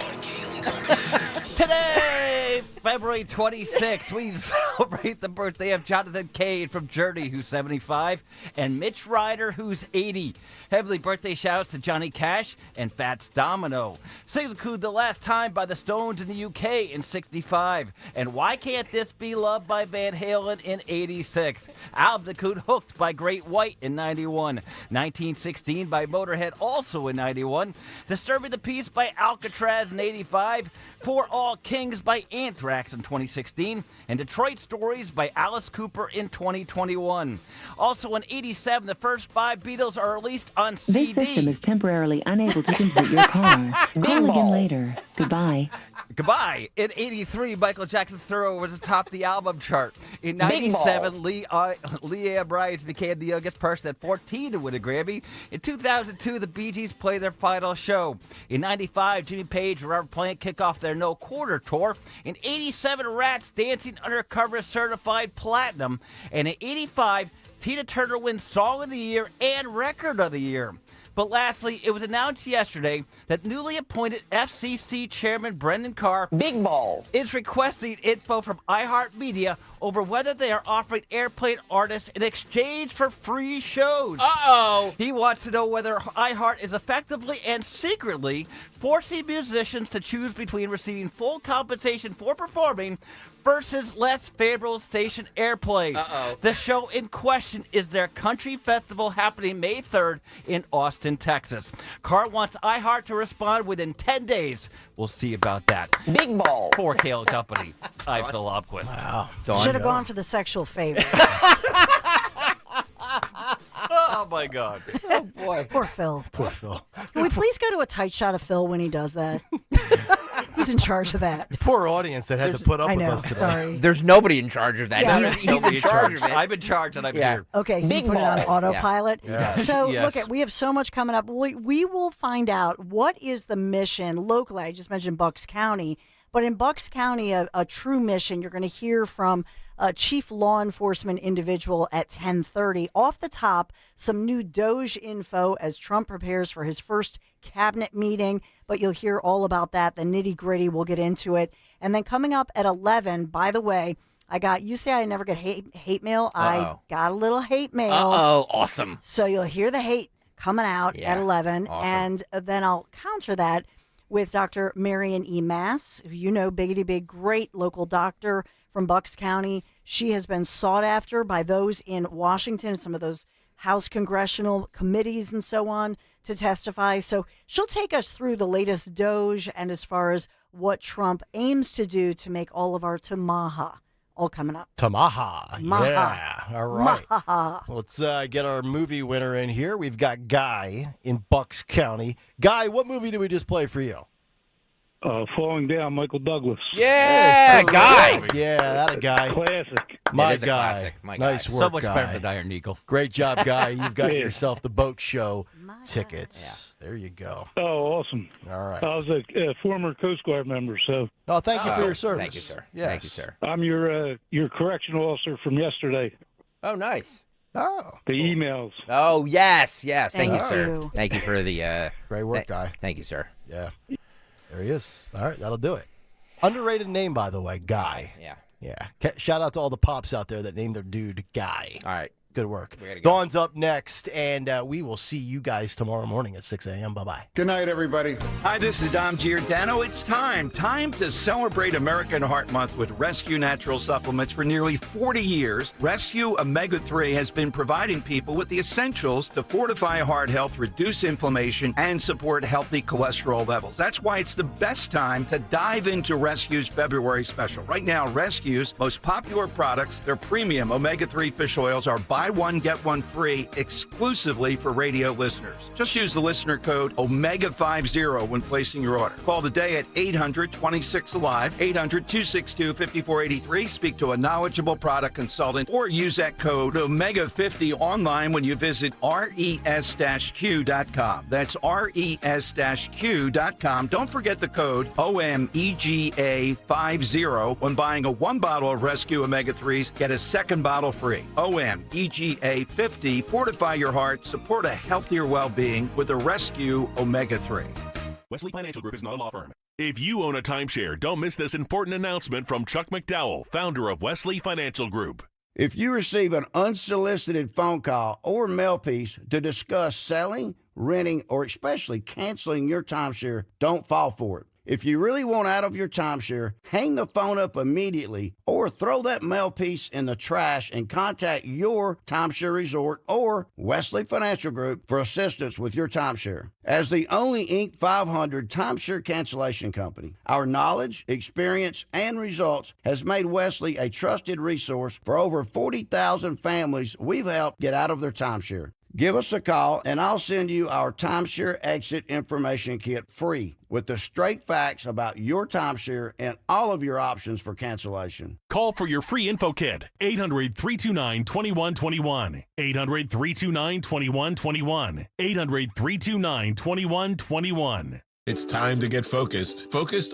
on Kale and Company. Today, February 26th, we celebrate the birthday of Jonathan Cade from Journey, who's 75, and Mitch Ryder, who's 80. Heavily birthday shouts to Johnny Cash and Fats Domino. Executed the last time by the Stones in the UK in 65. And Why Can't This Be Loved by Van Halen in 86. Album Hooked by Great White in 91. 1916 by Motorhead also in 91. Disturbing the Peace by Alcatraz in 85. For All Kings by Anthrax in 2016, and Detroit Stories by Alice Cooper in 2021. Also in 87, the first 5 Beatles are released on CD. This system is temporarily unable to complete your call. Call again later. Goodbye. Goodbye. In 83, Michael Jackson's Thriller was atop the album chart. In 97, Leah Bryce became the youngest person at 14 to win a Grammy. In 2002, the Bee Gees played their final show. In 95, Jimmy Page and Robert Plant kick off their No Quarter tour. In 87, Rats Dancing Undercover certified platinum. And in 85, Tina Turner wins Song of the Year and Record of the Year. But lastly, it was announced yesterday that newly appointed FCC Chairman Brendan Carr Big balls. is requesting info from iHeartMedia over whether they are offering airplane artists in exchange for free shows. Uh-oh. He wants to know whether iHeart is effectively and secretly forcing musicians to choose between receiving full compensation for performing versus less favorable station airplay. Uh-oh. The show in question is their country festival happening May 3rd in Austin, Texas. Carr wants iHeart to respond within 10 days. We'll see about that. Big balls. For Kale Company, I'm Phil Lobquist. Wow. Should have gone for the sexual favors. Oh, my God. Oh, boy. Poor Phil. Poor Phil. Can we please go to a tight shot of Phil when he does that? Who's in charge of that? Poor audience that had to put up I with know, us today. sorry. There's nobody in charge of that. Yeah. He's in charge of it. I'm in charge and I'm Yeah. here. Okay, so Big you put it on balls. autopilot. Yeah. So Yes. look, we have so much coming up. We will find out what is the mission locally. I just mentioned Bucks County, but in Bucks County, a true mission. You're going to hear from a chief law enforcement individual at 10:30. Off the top, some new DOGE info as Trump prepares for his first cabinet meeting, but you'll hear all about that, the nitty gritty. We'll get into it. And then coming up at 11, by the way, you say I never get hate mail. I Uh-oh. got a little hate mail. Uh-oh. Awesome. So you'll hear the hate coming out Yeah, at 11. awesome. And then I'll counter that with Dr. Marion E. Mass, who you know, biggity big, great local doctor from Bucks County. She has been sought after by those in Washington and some of those House congressional committees and so on to testify. So she'll take us through the latest DOGE and as far as what Trump aims to do to make all of our Tamaha all coming up. Tamaha. Maha. Yeah. All right. Maha. Let's get our movie winner in here. We've got Guy in Bucks County. Guy, what movie did we just play for you? Falling Down, Michael Douglas. Yeah, Guy. Yeah, that a guy. Classic. My It is a guy. classic. My guy. Nice work, So much Guy. better than Iron Eagle. Great job, Guy. You've got Yeah. yourself the boat show tickets. There you go. Oh, awesome. All right. I was a former Coast Guard member, so Oh, thank you for Oh, your service. Thank you, sir. Yes. Thank you, sir. I'm your correctional officer from yesterday. Oh, nice. Oh, The emails. Oh, yes. Thank you, Thank sir. you. Thank you for the great work, Guy. Thank you, sir. Yeah. There he is. All right, that'll do it. Underrated name, by the way, Guy. Yeah. Yeah. Shout out to all the pops out there that named their dude Guy. All right. Good work. We gotta go. Dawn's up next, and we will see you guys tomorrow morning at 6 a.m. Bye-bye. Good night, everybody. Hi, this is Dom Giordano. It's time to celebrate American Heart Month with Rescue Natural Supplements. For nearly 40 years, Rescue Omega-3 has been providing people with the essentials to fortify heart health, reduce inflammation, and support healthy cholesterol levels. That's why it's the best time to dive into Rescue's February special. Right now, Rescue's most popular products, their premium omega-3 fish oils, are buy one, get one free exclusively for radio listeners. Just use the listener code OMEGA50 when placing your order. Call today at 800-26-ALIVE, 800-262-5483. Speak to a knowledgeable product consultant or use that code OMEGA50 online when you visit res-q.com. That's res-q.com. Don't forget the code OMEGA50 when buying a one bottle of Rescue Omega-3s. Get a second bottle free. OMEGA50. Fortify your heart. Support a healthier well-being with a Rescue Omega-3. Wesley Financial Group is not a law firm. If you own a timeshare, don't miss this important announcement from Chuck McDowell, founder of Wesley Financial Group. If you receive an unsolicited phone call or mail piece to discuss selling, renting, or especially canceling your timeshare, don't fall for it. If you really want out of your timeshare, hang the phone up immediately or throw that mail piece in the trash and contact your timeshare resort or Wesley Financial Group for assistance with your timeshare. As the only Inc. 500 timeshare cancellation company, our knowledge, experience, and results has made Wesley a trusted resource for over 40,000 families we've helped get out of their timeshare. Give us a call, and I'll send you our timeshare exit information kit free with the straight facts about your timeshare and all of your options for cancellation. Call for your free info kit, 800-329-2121, 800-329-2121, 800-329-2121. It's time to get focused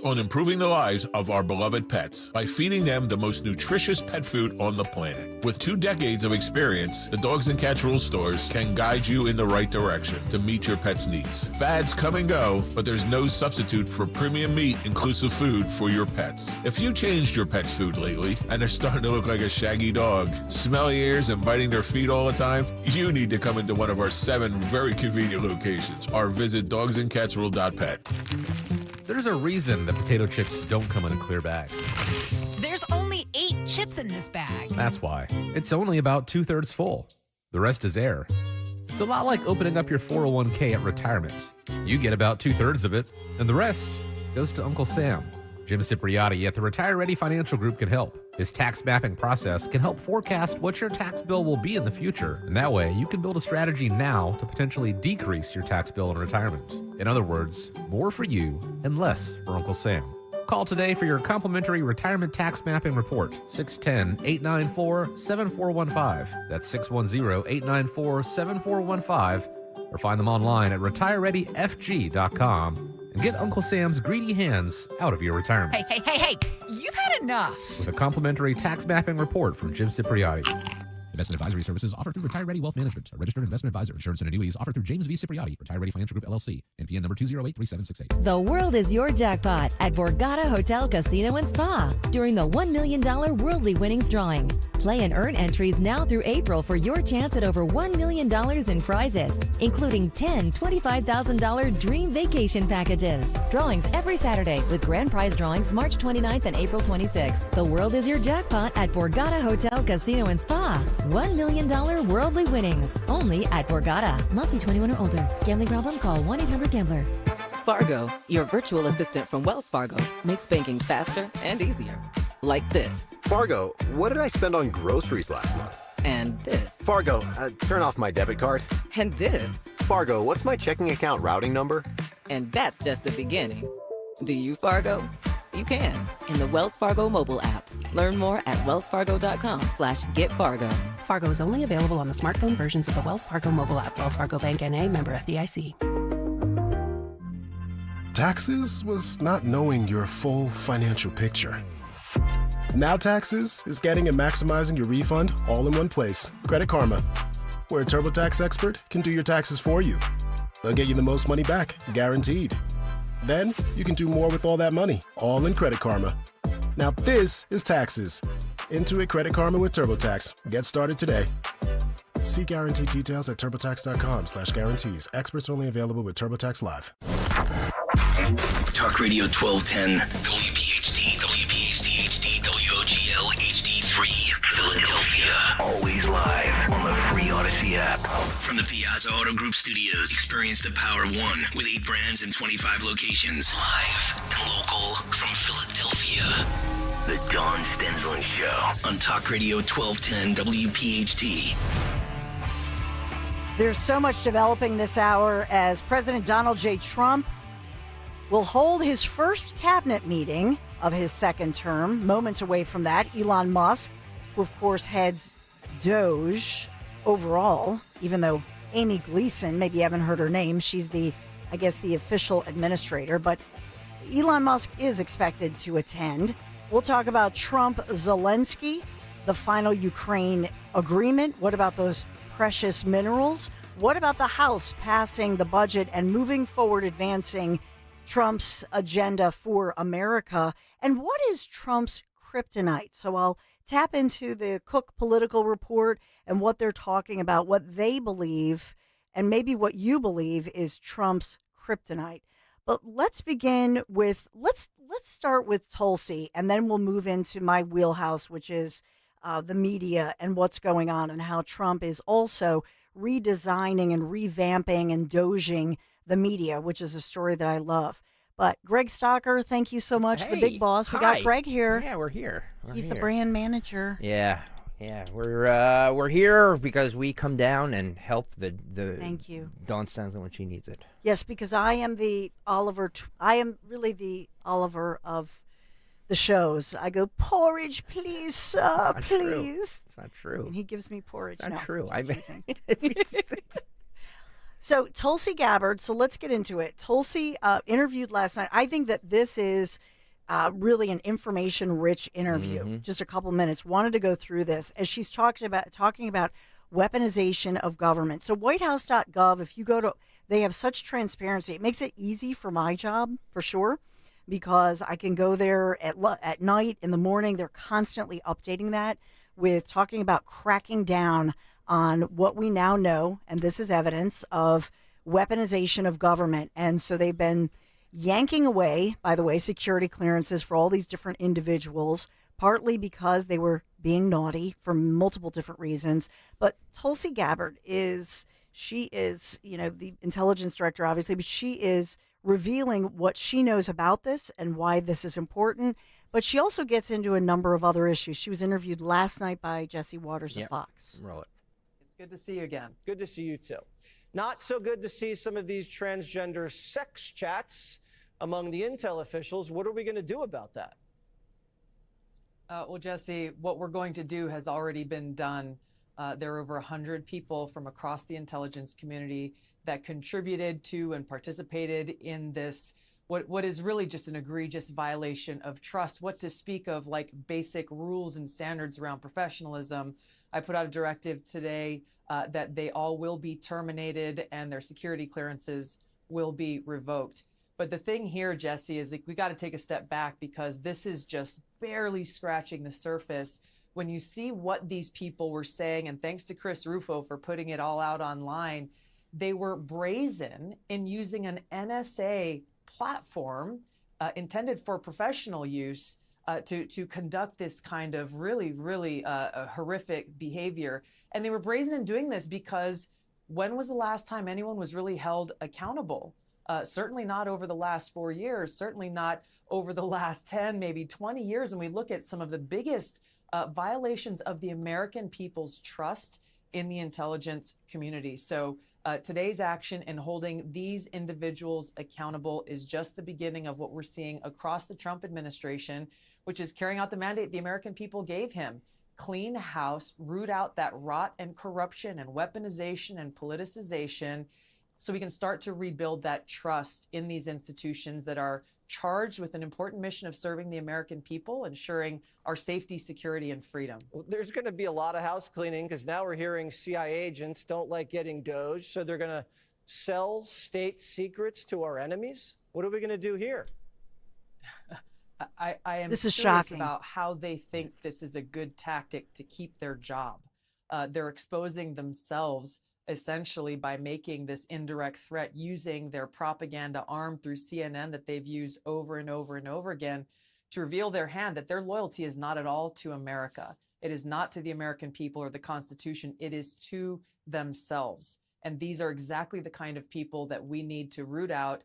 on improving the lives of our beloved pets by feeding them the most nutritious pet food on the planet. With 2 decades of experience, the Dogs and Cats Rules stores can guide you in the right direction to meet your pet's needs. Fads come and go, but there's no substitute for premium meat inclusive food for your pets. If you changed your pet's food lately and they're starting to look like a shaggy dog, smelly ears and biting their feet all the time, you need to come into one of our 7 very convenient locations or visit dogsandcatsrule.pet. There's a reason that potato chips don't come in a clear bag. There's only 8 chips in this bag. That's why. It's only about 2/3 full. The rest is air. It's a lot like opening up your 401k at retirement. You get about 2/3 of it, and the rest goes to Uncle Sam. Jim Cipriotti at the Retire Ready Financial Group can help. His tax mapping process can help forecast what your tax bill will be in the future, and that way you can build a strategy now to potentially decrease your tax bill in retirement. In other words, more for you and less for Uncle Sam. Call today for your complimentary retirement tax mapping report, 610-894-7415. That's 610-894-7415, or find them online at retirereadyfg.com. And get Uncle Sam's greedy hands out of your retirement. Hey, you've had enough. With a complimentary tax mapping report from Jim Cipriotti. Investment advisory services offered through Retire Ready Wealth Management, a registered investment advisor. Insurance and annuities offered through James V. Cipriotti, Retire Ready Financial Group, LLC. NPN number 2083768. The world is your jackpot at Borgata Hotel Casino and Spa during the $1 million Worldly Winnings drawing. Play and earn entries now through April for your chance at over $1 million in prizes, including 10 $25,000 dream vacation packages. Drawings every Saturday with grand prize drawings March 29th and April 26th. The world is your jackpot at Borgata Hotel Casino and Spa. $1 million Worldly Winnings, only at Borgata. Must be 21 or older. Gambling problem? Call 1-800-GAMBLER. Fargo, your virtual assistant from Wells Fargo, makes banking faster and easier. Like this. Fargo, what did I spend on groceries last month? And this. Fargo, turn off my debit card. And this. Fargo, what's my checking account routing number? And that's just the beginning. Do you, Fargo? You can in the Wells Fargo mobile app. Learn more at wellsfargo.com/getfargo. Fargo is only available on the smartphone versions of the Wells Fargo mobile app. Wells Fargo Bank N.A., member FDIC. Taxes was not knowing your full financial picture. Now Taxes is getting and maximizing your refund all in one place. Credit Karma, where a TurboTax expert can do your taxes for you. They'll get you the most money back, guaranteed. Then you can do more with all that money, all in Credit Karma. Now this is Taxes. Intuit Credit Karma with TurboTax. Get started today. See guaranteed details at turbotax.com/guarantees. Experts only available with TurboTax Live. Talk Radio 1210, WPHT, WPHT HD, WOGL HD3, Philadelphia. Always live on the free Odyssey app. From the Piazza Auto Group Studios, experience the power of one with 8 brands and 25 locations. Live and local from Philadelphia. The Dawn Stensland Show on Talk Radio 1210 WPHT. There's so much developing this hour as President Donald J. Trump will hold his first cabinet meeting of his second term. Moments away from that, Elon Musk, who of course heads DOGE overall, even though Amy Gleason, maybe you haven't heard her name, she's the official administrator, but Elon Musk is expected to attend. We'll talk about Trump-Zelensky, the final Ukraine agreement. What about those precious minerals? What about the House passing the budget and moving forward, advancing Trump's agenda for America? And what is Trump's kryptonite? So I'll tap into the Cook Political Report and what they're talking about, what they believe, and maybe what you believe is Trump's kryptonite. But let's begin with, let's start with Tulsi, and then we'll move into my wheelhouse, which is the media and what's going on and how Trump is also redesigning and revamping and doging the media, which is a story that I love. But Greg Stocker, thank you so much, the big boss. We got Greg here. Yeah, we're here. He's the brand manager. Yeah. We're here because we come down and help the Thank you, Dawn Stensland when she needs it. Yes, because I am the Oliver. I am really the Oliver of the shows. I go, porridge, please, sir, please. It's not true. And he gives me porridge. It's not No, true. just teasing. So Tulsi Gabbard. So let's get into it. Tulsi interviewed last night. I think that this is really an information-rich interview. Mm-hmm. Just a couple minutes. Wanted to go through this as she's talking about weaponization of government. So WhiteHouse.gov. If you go to, they have such transparency. It makes it easy for my job for sure, because I can go there at night, in the morning. They're constantly updating that with talking about cracking down on what we now know, and this is evidence of weaponization of government. And so they've been yanking away, by the way, security clearances for all these different individuals, partly because they were being naughty for multiple different reasons. But Tulsi Gabbard is the intelligence director, obviously, but she is revealing what she knows about this and why this is important. But she also gets into a number of other issues. She was interviewed last night by Jesse Waters of Fox. Roll it. It's good to see you again. Good to see you too. Not so good to see some of these transgender sex chats among the intel officials. What are we going to do about that? Well, Jesse, what we're going to do has already been done. There are over 100 people from across the intelligence community that contributed to and participated in this, what is really just an egregious violation of trust. What to speak of like basic rules and standards around professionalism. I put out a directive today that they all will be terminated and their security clearances will be revoked. But the thing here, Jesse, is like we got to take a step back because this is just barely scratching the surface. When you see what these people were saying, and thanks to Chris Rufo for putting it all out online, they were brazen in using an NSA platform intended for professional use to conduct this kind of really horrific behavior. And they were brazen in doing this because when was the last time anyone was really held accountable? Certainly not over the last 4 years, certainly not over the last 10, maybe 20 years. When we look at some of the biggest violations of the American people's trust in the intelligence community. So today's action in holding these individuals accountable is just the beginning of what we're seeing across the Trump administration, which is carrying out the mandate the American people gave him. Clean house, root out that rot and corruption and weaponization and politicization so we can start to rebuild that trust in these institutions that are charged with an important mission of serving the American people, ensuring our safety, security, and freedom. Well, there's going to be a lot of house cleaning because now we're hearing CIA agents don't like getting DOGE, so they're going to sell state secrets to our enemies. What are we going to do here? I am This is curious shocking about how they think this is a good tactic to keep their job. they're exposing themselves essentially by making this indirect threat using their propaganda arm through CNN that they've used over and over and over again to reveal their hand, that their loyalty is not at all to America. It is not to the American people or the Constitution. It is to themselves. And these are exactly the kind of people that we need to root out,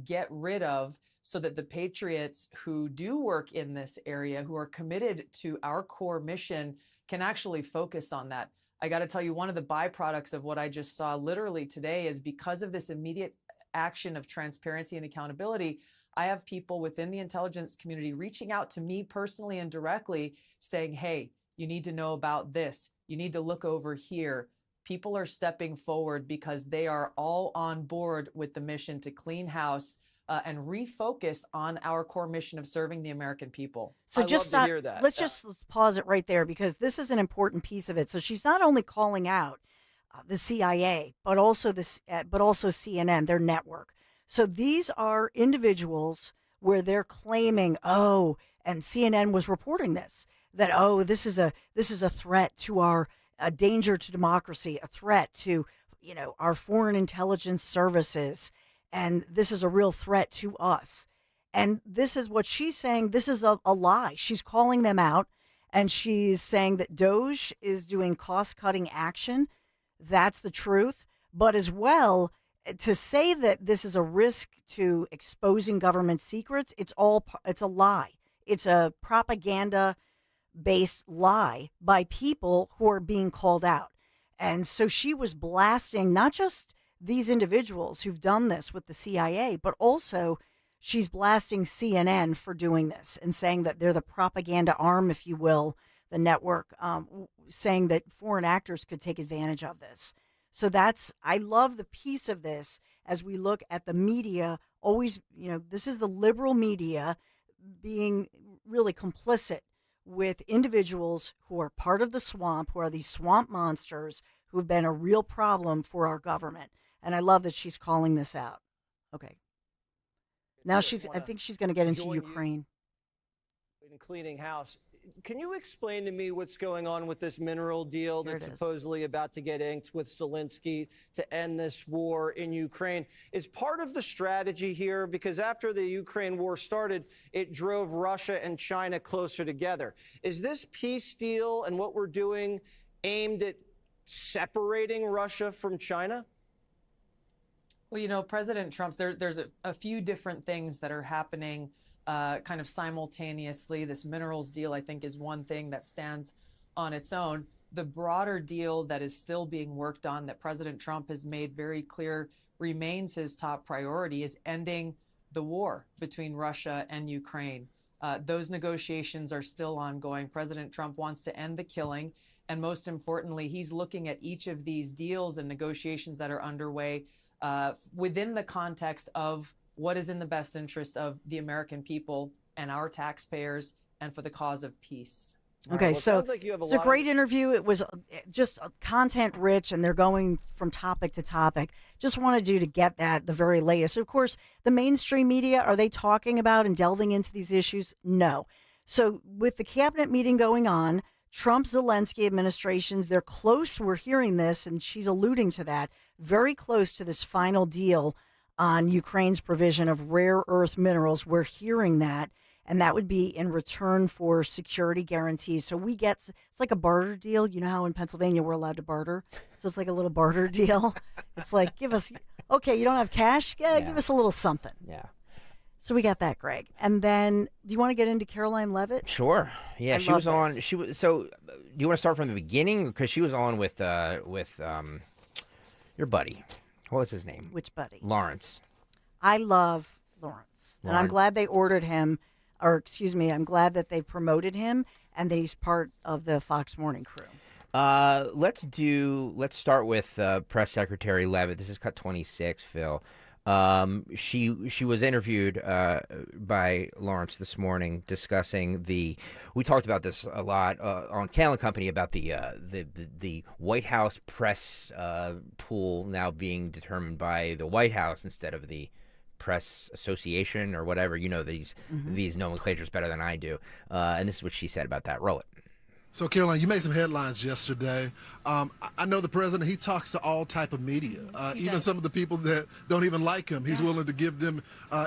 get rid of, so that the patriots who do work in this area, who are committed to our core mission, can actually focus on that. I got to tell you, one of the byproducts of what I just saw literally today is because of this immediate action of transparency and accountability, I have people within the intelligence community reaching out to me personally and directly saying, hey, you need to know about this. You need to look over here. People are stepping forward because they are all on board with the mission to clean house and refocus on our core mission of serving the American people. So I'd just love to hear that. let's pause it right there, because this is an important piece of it. So she's not only calling out the CIA, but also CNN, their network. So these are individuals where they're claiming, and CNN was reporting this, that this is a threat to our a danger to democracy, a threat to our foreign intelligence services. And this is a real threat to us. And this is what she's saying. This is a lie. She's calling them out, and she's saying that DOGE is doing cost-cutting action. That's the truth. But as well, to say that this is a risk to exposing government secrets, it's a lie. It's a propaganda-based lie by people who are being called out. And so she was blasting not just these individuals who've done this with the CIA, but also she's blasting CNN for doing this and saying that they're the propaganda arm, if you will, the network, saying that foreign actors could take advantage of this. So I love the piece of this as we look at the media. Always, this is the liberal media being really complicit with individuals who are part of the swamp, who are these swamp monsters who have been a real problem for our government. And I love that she's calling this out. Okay. Now I think she's going to get into Ukraine. In cleaning house. Can you explain to me what's going on with this mineral deal that's supposedly about to get inked with Zelensky to end this war in Ukraine? Is part of the strategy here, because after the Ukraine war started, it drove Russia and China closer together. Is this peace deal and what we're doing aimed at separating Russia from China? Well, President Trump's, there's a few different things that are happening kind of simultaneously. This minerals deal, I think, is one thing that stands on its own. The broader deal that is still being worked on, that President Trump has made very clear remains his top priority, is ending the war between Russia and Ukraine. Those negotiations are still ongoing. President Trump wants to end the killing. And most importantly, he's looking at each of these deals and negotiations that are underway within the context of what is in the best interest of the American people and our taxpayers and for the cause of peace. Okay, so it's a great interview. It was just content rich, and they're going from topic to topic. Just wanted you to get that, the very latest. Of course, the mainstream media, are they talking about and delving into these issues? No. So with the cabinet meeting going on, Trump-Zelensky administrations, they're close. We're hearing this, and she's alluding to that, very close to this final deal on Ukraine's provision of rare earth minerals. We're hearing that, and that would be in return for security guarantees. So it's like a barter deal. You know how in Pennsylvania we're allowed to barter? So it's like a little barter deal. It's like, give us, okay, you don't have cash? Yeah, give us a little something. Yeah. So we got that, Greg. And then, do you want to get into Caroline Levitt? Sure. Yeah, she was on. This. So, do you want to start from the beginning, because she was on with your buddy? What's his name? Which buddy? Lawrence. I love Lawrence, and I'm glad they ordered him, I'm glad that they promoted him and that he's part of the Fox Morning crew. Let's start with Press Secretary Levitt. This is cut 26, Phil. She was interviewed by Lawrence this morning discussing we talked about this a lot on Kale and Company about the White House press pool now being determined by the White House instead of the Press Association or whatever. These nomenclatures better than I do. And this is what she said about that. Roll it. So, Caroline, you made some headlines yesterday. I know the president, he talks to all type of media, even some of the people that don't even like him. He's willing to give them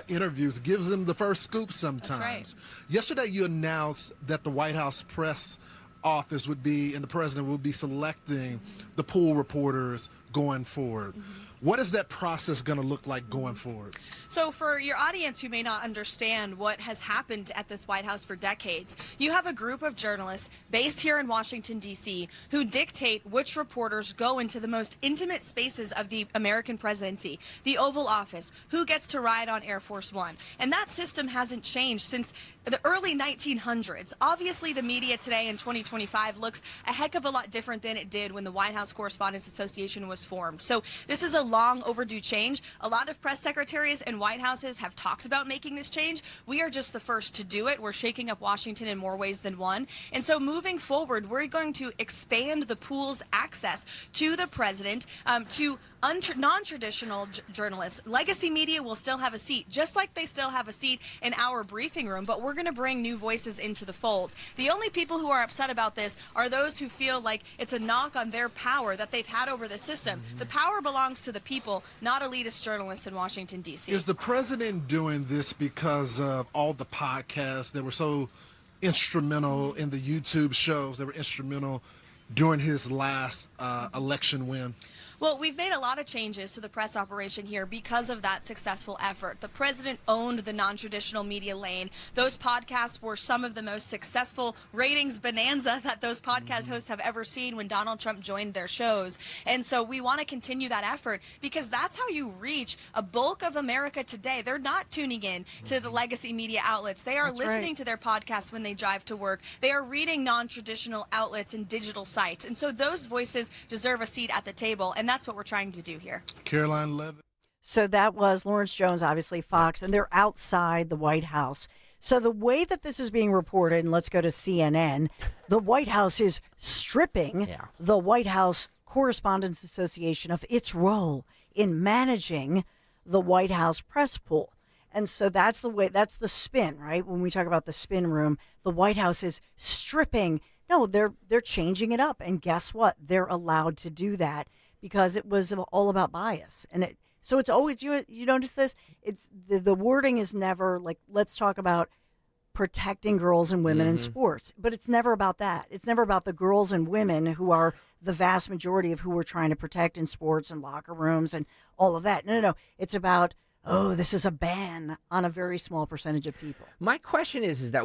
interviews, gives them the first scoop sometimes. That's right. Yesterday, you announced that the White House press office would be, and the president will be selecting the pool reporters going forward. What is that process going to look like going forward? So for your audience who may not understand what has happened at this White House for decades, you have a group of journalists based here in Washington, D.C., who dictate which reporters go into the most intimate spaces of the American presidency, the Oval Office, who gets to ride on Air Force One. And that system hasn't changed since the early 1900s. Obviously, the media today in 2025 looks a heck of a lot different than it did when the White House Correspondents Association was formed. So this is a long overdue change. A lot of press secretaries and White Houses have talked about making this change. We are just the first to do it. We're shaking up Washington in more ways than one. And so moving forward, we're going to expand the pool's access to the president, to non-traditional journalists. Legacy media will still have a seat, just like they still have a seat in our briefing room, but we're going to bring new voices into the fold. The only people who are upset about this are those who feel like it's a knock on their power that they've had over the system. The power belongs to the people, not elitist journalists in Washington, D.C. Is the president doing this because of all the podcasts that were so instrumental in the YouTube shows that were instrumental during his last election win? Well, we've made a lot of changes to the press operation here because of that successful effort. The president owned the non-traditional media lane. Those podcasts were some of the most successful ratings bonanza that those podcast hosts have ever seen when Donald Trump joined their shows. And so we want to continue that effort because that's how you reach a bulk of America today. They're not tuning in to the legacy media outlets. They are listening to their podcasts when they drive to work. They are reading non-traditional outlets and digital sites. And so those voices deserve a seat at the table. And that's what we're trying to do here. Caroline Levitt. So that was Lawrence Jones, obviously Fox, and they're outside the White House. So the way that this is being reported, and let's go to CNN, the White House is stripping the White House Correspondents Association of its role in managing the White House press pool. And so that's the way, that's the spin, right? When we talk about the spin room, the White House is stripping. No, they're changing it up. And guess what? They're allowed to do that because it was all about bias. And so it's always, you notice this, it's the wording is never like, let's talk about protecting girls and women in sports. But it's never about that. It's never about the girls and women who are the vast majority of who we're trying to protect in sports and locker rooms and all of that. No. It's about, oh, this is a ban on a very small percentage of people. My question is that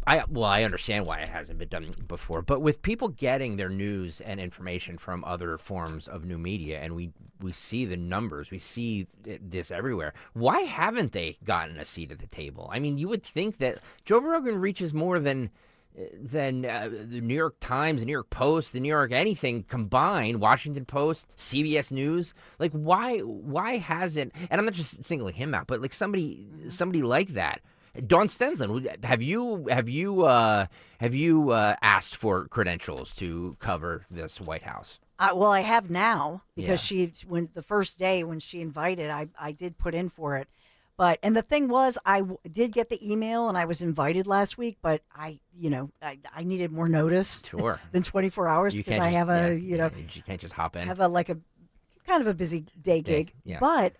I understand why it hasn't been done before, but with people getting their news and information from other forms of new media, and we see the numbers, we see this everywhere, why haven't they gotten a seat at the table? I mean, you would think that Joe Rogan reaches more than the New York Times, the New York Post, the New York anything combined, Washington Post, CBS News. Like, why hasn't? And I'm not just singling him out, but like somebody like that. Dawn Stensland, have you asked for credentials to cover this White House? Well, I have now because when the first day when she invited, I did put in for it. And the thing was, I did get the email and I was invited last week, but I needed more notice than 24 hours because I have you can't just hop in. I have a kind of a busy day gig, but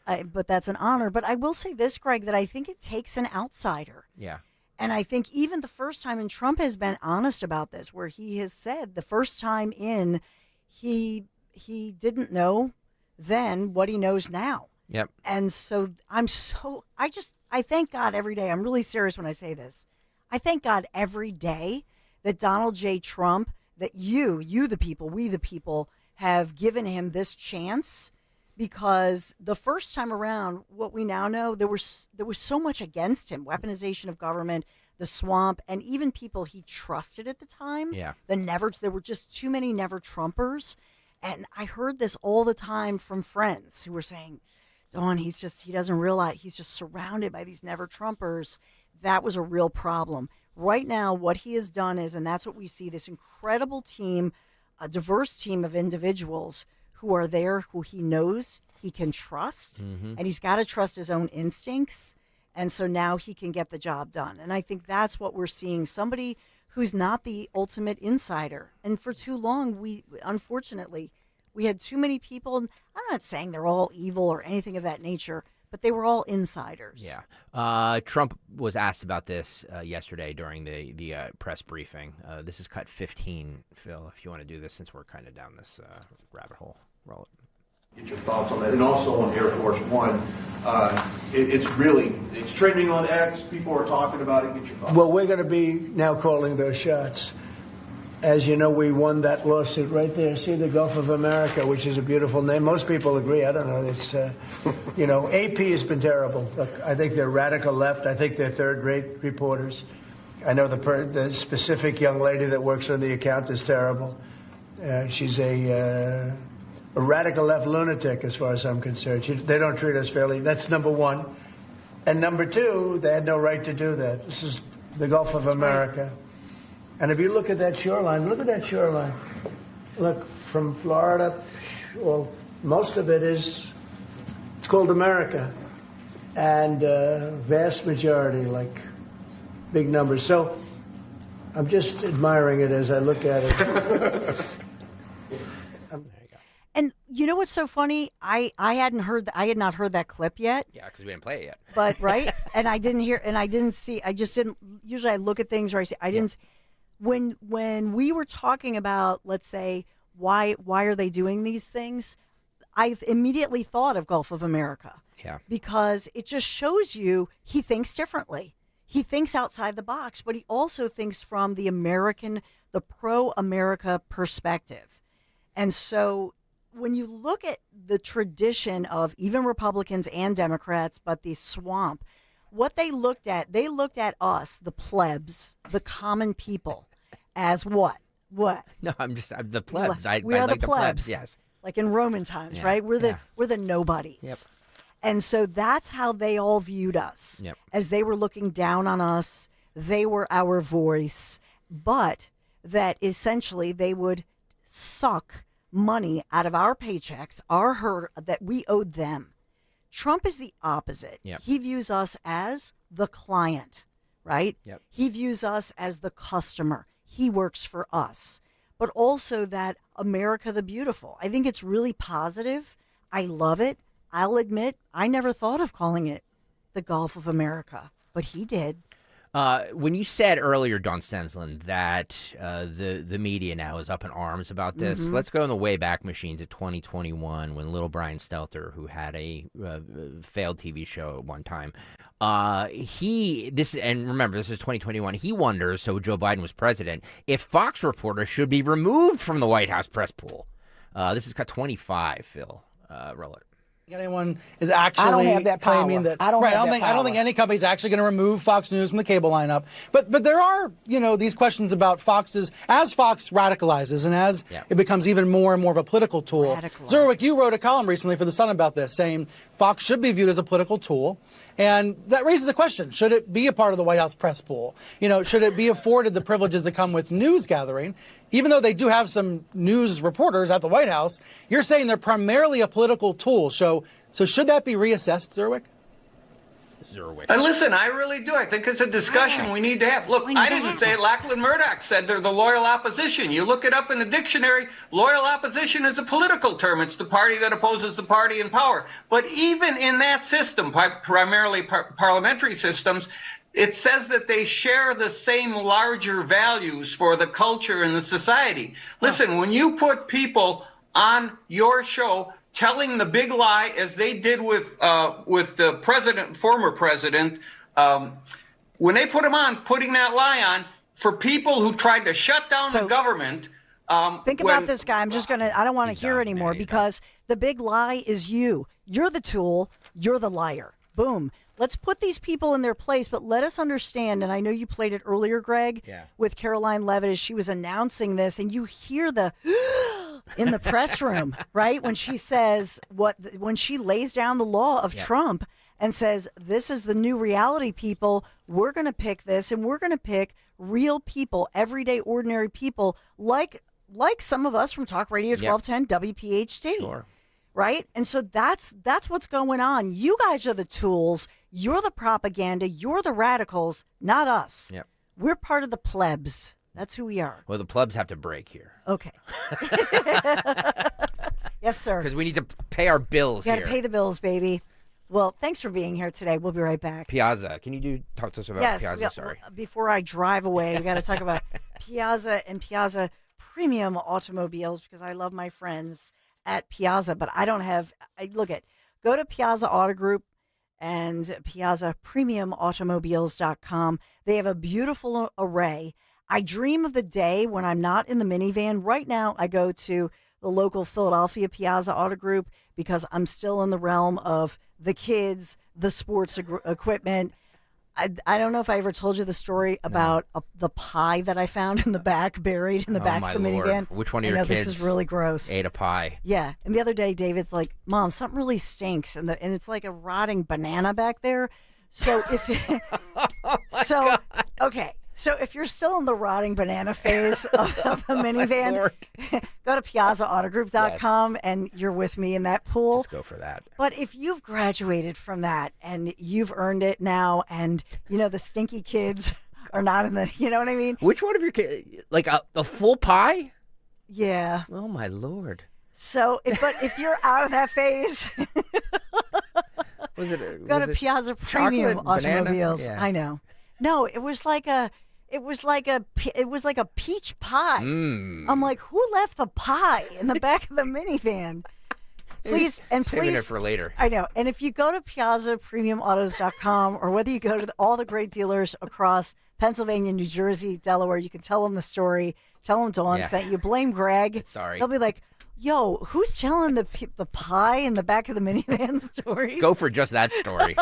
that's an honor. But I will say this, Greg, that I think it takes an outsider. Yeah. And I think even the first time, and Trump has been honest about this, where he has said the first time in, he didn't know then what he knows now. Yep. And so I thank God every day. I'm really serious when I say this. I thank God every day that Donald J. Trump, that you the people, we the people, have given him this chance, because the first time around, what we now know, there was so much against him, weaponization of government, the swamp, and even people he trusted at the time. Yeah. There were just too many never Trumpers. And I heard this all the time from friends who were saying, Dawn, he doesn't realize he's just surrounded by these never Trumpers. That was a real problem. Right now, what he has done is, and that's what we see, this incredible team, a diverse team of individuals who are there, who he knows he can trust, and he's got to trust his own instincts. And so now he can get the job done. And I think that's what we're seeing. Somebody who's not the ultimate insider. And for too long, unfortunately, we had too many people. I'm not saying they're all evil or anything of that nature, but they were all insiders. Yeah. Trump was asked about this yesterday during the press briefing. This is cut 15, Phil, if you want to do this, since we're kind of down this rabbit hole. Roll it. Get your thoughts on that. And also on Air Force One, it's trending on X. People are talking about it. Get your thoughts. Well, we're going to be now calling those shots. As you know, we won that lawsuit right there. See, the Gulf of America, which is a beautiful name. Most people agree. I don't know. It's, AP has been terrible. Look, I think they're radical left. I think they're third-rate reporters. I know the specific young lady that works on the account is terrible. She's a radical left lunatic, as far as I'm concerned. They don't treat us fairly. That's number one. And number two, they had no right to do that. This is the Gulf of America. Right. And if you look at that shoreline, Look, from Florida, well, most of it's called America. And vast majority, like big numbers. So I'm just admiring it as I look at it. And you know what's so funny? I had not heard that clip yet. Yeah, because we didn't play it yet. But right, and I didn't hear, and I didn't see. I just didn't. Usually, I look at things or I see. I didn't. When we were talking about, let's say, why are they doing these things? I immediately thought of Gulf of America. Yeah. Because it just shows you he thinks differently. He thinks outside the box, but he also thinks from the pro-America perspective, and so. When you look at the tradition of even Republicans and Democrats, but the swamp, what they looked at us, the plebs, the common people, as what? What? No, I'm the plebs. We are like the plebs. Yes. Like in Roman times, right? We're the nobodies. Yep. And so that's how they all viewed us. Yep. As they were looking down on us, they were our voice, but that essentially they would suck money out of our paychecks, that we owed them. Trump is the opposite. Yep. He views us as the client, right? Yep. He views us as the customer. He works for us. But also that America the Beautiful. I think it's really positive. I love it. I'll admit, I never thought of calling it the Gulf of America, but he did. When you said earlier, Don Stensland, that the media now is up in arms about this, let's go in the Wayback Machine to 2021 when little Brian Stelter, who had a failed TV show at one time, and remember, this is 2021, he wonders, so Joe Biden was president, if Fox reporters should be removed from the White House press pool. This is cut 25, Phil. Roll it. Anyone is actually I don't have that power. claiming that. I don't think any company is actually going to remove Fox News from the cable lineup. But there are, these questions about Fox's, as Fox radicalizes and as it becomes even more and more of a political tool. Zerwick, you wrote a column recently for The Sun about this, saying Fox should be viewed as a political tool. And that raises a question. Should it be a part of the White House press pool? Should it be afforded the privileges that come with news gathering? Even though they do have some news reporters at the White House, you're saying they're primarily a political tool. So should that be reassessed, Zerwick? Listen, I really do. I think it's a discussion we need to have. Look, I didn't say it. Lachlan Murdoch said they're the loyal opposition. You look it up in the dictionary, loyal opposition is a political term. It's the party that opposes the party in power. But even in that system, primarily parliamentary systems, it says that they share the same larger values for the culture and the society. Listen, when you put people on your show telling the big lie, as they did with the former president, when they put him on, putting that lie on for people who tried to shut down the government. Think about this guy. I don't want to hear anymore because the big lie is you. You're the tool. You're the liar. Boom. Let's put these people in their place, but let us understand, and I know you played it earlier, Greg, with Caroline Levitt as she was announcing this, and you hear the in the press room, right? When she says when she lays down the law of Trump and says, this is the new reality, people, we're going to pick this, and we're going to pick real people, everyday, ordinary people, like some of us from Talk Radio 1210 WPHT. Sure. Right? And so that's what's going on. You guys are the tools. You're the propaganda. You're the radicals, not us. Yep. We're part of the plebs. That's who we are. Well, the plebs have to break here. Okay. Yes, sir. Because we need to pay our bills You here. got to pay the bills, baby. Well, thanks for being here today. We'll be right back. Piazza. Can you talk to us about Piazza? Sorry. Before I drive away, we got to talk about Piazza and Piazza Premium Automobiles because I love my friends at Piazza, but I don't have. Go to Piazza Auto Group and Piazza Premium Automobiles.com. They have a beautiful array. I dream of the day when I'm not in the minivan. Right now, I go to the local Philadelphia Piazza Auto Group because I'm still in the realm of the kids, the sports equipment. I don't know if I ever told you the story about the pie that I found in the back, buried in the back of the minivan. Which one of your kids? This is really gross. Ate a pie. Yeah, and the other day, David's like, "Mom, something really stinks," and it's like a rotting banana back there. So okay. So if you're still in the rotting banana phase of the minivan, go to PiazzaAutogroup.com and you're with me in that pool. Let's go for that. But if you've graduated from that and you've earned it now and, the stinky kids are not in the, you know what I mean? Which one of your kids? Like a full pie? Yeah. Oh, my Lord. So, if you're out of that phase, go to Piazza Premium Automobiles. Yeah. I know. No, it was like a peach pie. I'm like, who left the pie in the back of the minivan? Please, saving it for later. I know. And if you go to PiazzaPremiumAutos.com or whether you go to all the great dealers across Pennsylvania, New Jersey, Delaware, you can tell them the story. Tell them Dawn sent you. Blame Greg. Sorry. They'll be like, yo, who's telling the pie in the back of the minivan stories? Go for just that story.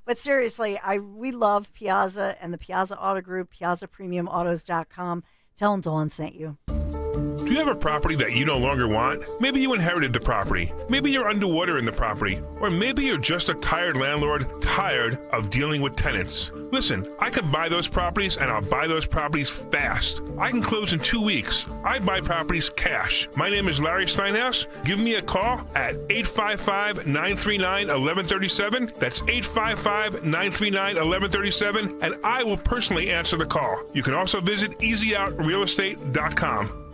But seriously, we love Piazza and the Piazza Auto Group, PiazzaPremiumAutos.com. Tell them Dawn sent you. Do you have a property that you no longer want? Maybe you inherited the property. Maybe you're underwater in the property. Or maybe you're just a tired landlord, tired of dealing with tenants. Listen, I can buy those properties and I'll buy those properties fast. I can close in 2 weeks. I buy properties cash. My name is Larry Steinhaus. Give me a call at 855-939-1137. That's 855-939-1137, and I will personally answer the call. You can also visit easyOutRealEstate.com.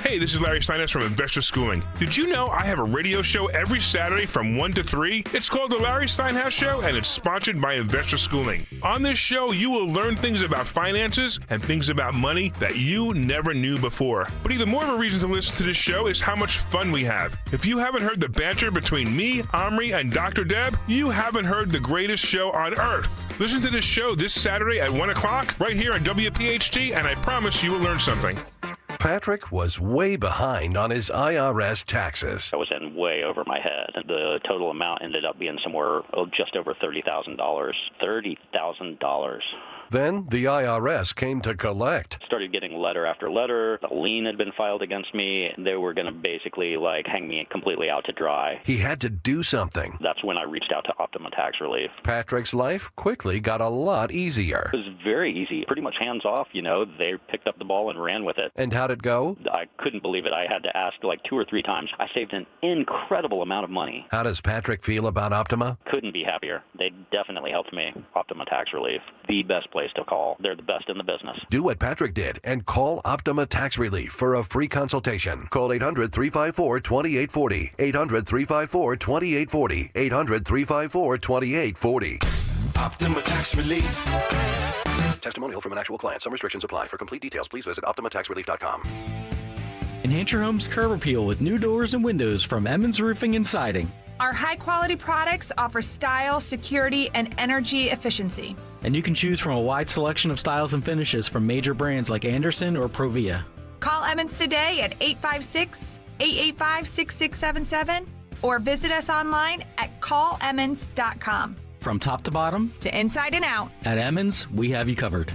Hey, this is Larry Steinhaus from Investor Schooling. Did you know I have a radio show every Saturday from 1 to 3? It's called The Larry Steinhaus Show, and it's sponsored by Investor Schooling. On this show, you will learn things about finances and things about money that you never knew before. But even more of a reason to listen to this show is how much fun we have. If you haven't heard the banter between me, Omri, and Dr. Deb, you haven't heard the greatest show on earth. Listen to this show this Saturday at 1 o'clock right here on WPHT, and I promise you will learn something. Patrick was way behind on his IRS taxes. I was in way over my head. The total amount ended up being somewhere just over $30,000. $30,000. Then the IRS came to collect. Started getting letter after letter. A lien had been filed against me. They were going to basically hang me completely out to dry. He had to do something. That's when I reached out to Optima Tax Relief. Patrick's life quickly got a lot easier. It was very easy, pretty much hands off. They picked up the ball and ran with it. And how'd it go? I couldn't believe it. I had to ask 2 or 3 times. I saved an incredible amount of money. How does Patrick feel about Optima? Couldn't be happier. They definitely helped me. Optima Tax Relief, the best place to call. They're the best in the business. Do what Patrick did and call Optima Tax Relief for a free consultation. Call 800-354-2840. 800-354-2840. 800-354-2840. Optima Tax Relief. Testimonial from an actual client. Some restrictions apply. For complete details, please visit OptimaTaxRelief.com. Enhance your home's curb appeal with new doors and windows from Emmons Roofing and Siding. Our high-quality products offer style, security, and energy efficiency. And you can choose from a wide selection of styles and finishes from major brands like Anderson or Provia. Call Emmons today at 856-885-6677 or visit us online at callemmons.com. From top to bottom, to inside and out, at Emmons, we have you covered.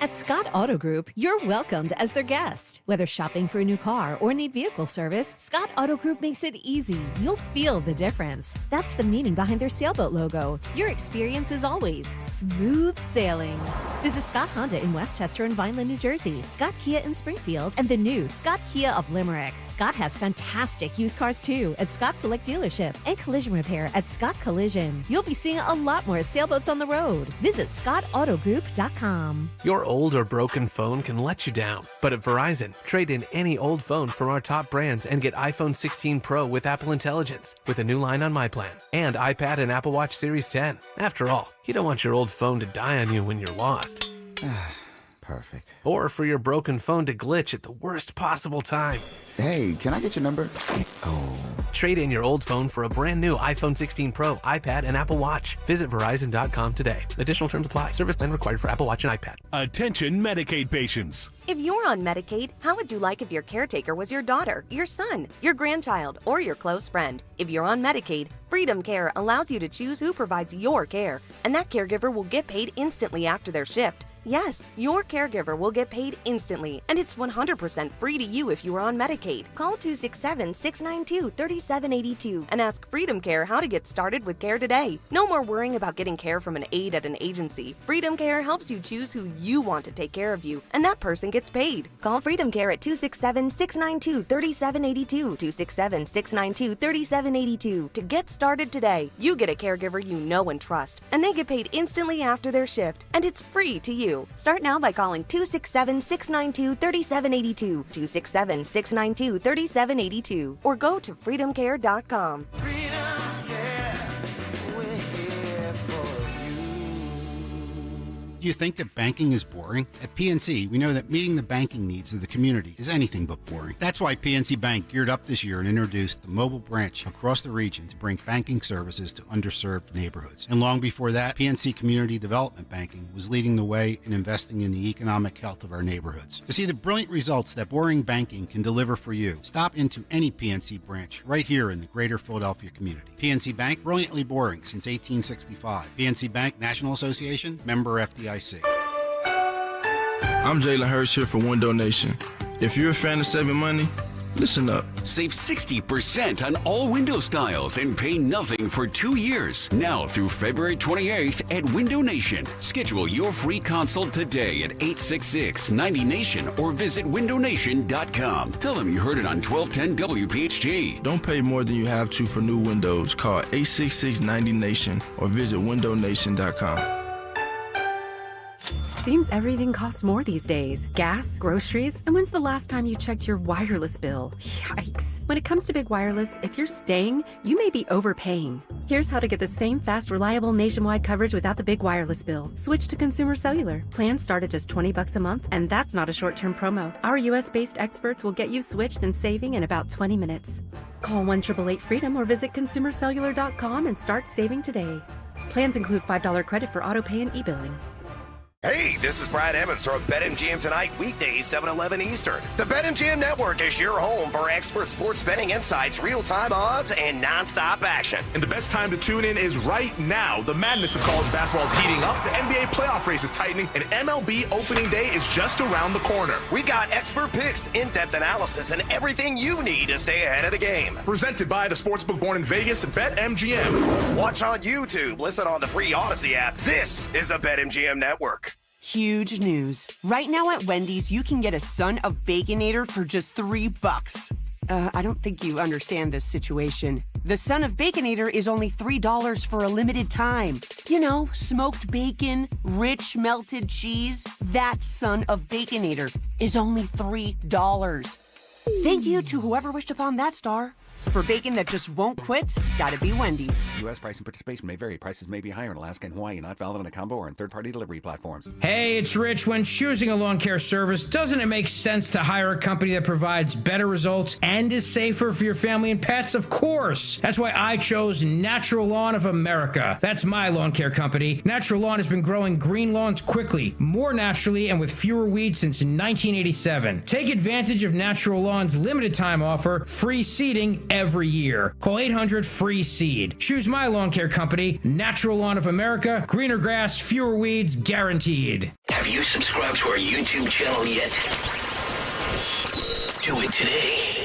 At Scott Auto Group, you're welcomed as their guest. Whether shopping for a new car or need vehicle service, Scott Auto Group makes it easy. You'll feel the difference. That's the meaning behind their sailboat logo. Your experience is always smooth sailing. Visit Scott Honda in Westchester and Vineland, New Jersey, Scott Kia in Springfield, and the new Scott Kia of Limerick. Scott has fantastic used cars too at Scott Select Dealership and collision repair at Scott Collision. You'll be seeing a lot more sailboats on the road. Visit ScottAutogroup.com. Your old or broken phone can let you down, but at Verizon, trade in any old phone from our top brands and get iPhone 16 Pro with Apple Intelligence with a new line on My Plan and iPad and Apple Watch Series 10. After all, you don't want your old phone to die on you when you're lost. Perfect. Or for your broken phone to glitch at the worst possible time. Hey, can I get your number? Oh. Trade in your old phone for a brand new iPhone 16 Pro, iPad, and Apple Watch. Visit Verizon.com today. Additional terms apply. Service plan required for Apple Watch and iPad. Attention Medicaid patients. If you're on Medicaid, how would you like if your caretaker was your daughter, your son, your grandchild, or your close friend? If you're on Medicaid, Freedom Care allows you to choose who provides your care, and that caregiver will get paid instantly after their shift. Yes, your caregiver will get paid instantly, and it's 100% free to you if you are on Medicaid. Call 267-692-3782 and ask Freedom Care how to get started with care today. No more worrying about getting care from an aide at an agency. Freedom Care helps you choose who you want to take care of you, and that person gets paid. Call Freedom Care at 267-692-3782, 267-692-3782 to get started today. You get a caregiver you know and trust, and they get paid instantly after their shift, and it's free to you. Start now by calling 267-692-3782, 267-692-3782, or go to freedomcare.com. Do you think that banking is boring? At PNC, we know that meeting the banking needs of the community is anything but boring. That's why PNC Bank geared up this year and introduced the mobile branch across the region to bring banking services to underserved neighborhoods. And long before that, PNC Community Development Banking was leading the way in investing in the economic health of our neighborhoods. To see the brilliant results that boring banking can deliver for you, stop into any PNC branch right here in the greater Philadelphia community. PNC Bank, brilliantly boring since 1865. PNC Bank National Association, member FDIC. I'm Jalen Hurst here for Window Nation. If you're a fan of saving money, listen up. Save 60% on all window styles and pay nothing for 2 years. Now through February 28th at Window Nation. Schedule your free consult today at 866-90-NATION or visit windownation.com. Tell them you heard it on 1210 WPHT. Don't pay more than you have to for new windows. Call 866-90-NATION or visit windownation.com. Seems everything costs more these days. Gas, groceries, and when's the last time you checked your wireless bill? Yikes. When it comes to big wireless, if you're staying, you may be overpaying. Here's how to get the same fast, reliable nationwide coverage without the big wireless bill. Switch to Consumer Cellular. Plans start at just $20 a month, and that's not a short-term promo. Our US-based experts will get you switched and saving in about 20 minutes. Call 1-888-FREEDOM or visit consumercellular.com and start saving today. Plans include $5 credit for auto pay and e-billing. Hey, this is Brad Evans from BetMGM Tonight, weekdays 7-11 Eastern. The BetMGM Network is your home for expert sports betting insights, real-time odds, and nonstop action. And the best time to tune in is right now. The madness of college basketball is heating up, the NBA playoff race is tightening, and MLB opening day is just around the corner. We've got expert picks, in-depth analysis, and everything you need to stay ahead of the game. Presented by the sportsbook born in Vegas, BetMGM. Watch on YouTube, listen on the free Odyssey app. This is the BetMGM Network. Huge news. Right now at Wendy's, you can get a Son of Baconator for just $3. I don't think you understand this situation. The Son of Baconator is only $3 for a limited time. You know, smoked bacon, rich melted cheese. That Son of Baconator is only $3. Thank you to whoever wished upon that star. For bacon that just won't quit, gotta be Wendy's. U.S. price and participation may vary. Prices may be higher in Alaska and Hawaii, not valid on a combo or on third-party delivery platforms. Hey, it's Rich. When choosing a lawn care service, doesn't it make sense to hire a company that provides better results and is safer for your family and pets? Of course. That's why I chose Natural Lawn of America. That's my lawn care company. Natural Lawn has been growing green lawns quickly, more naturally, and with fewer weeds since 1987. Take advantage of Natural Lawn's limited time offer, free seeding every year. Call 800-FREE-SEED. Choose my lawn care company, Natural Lawn of America. Greener grass, fewer weeds, guaranteed. Have you subscribed to our YouTube channel yet? Do it today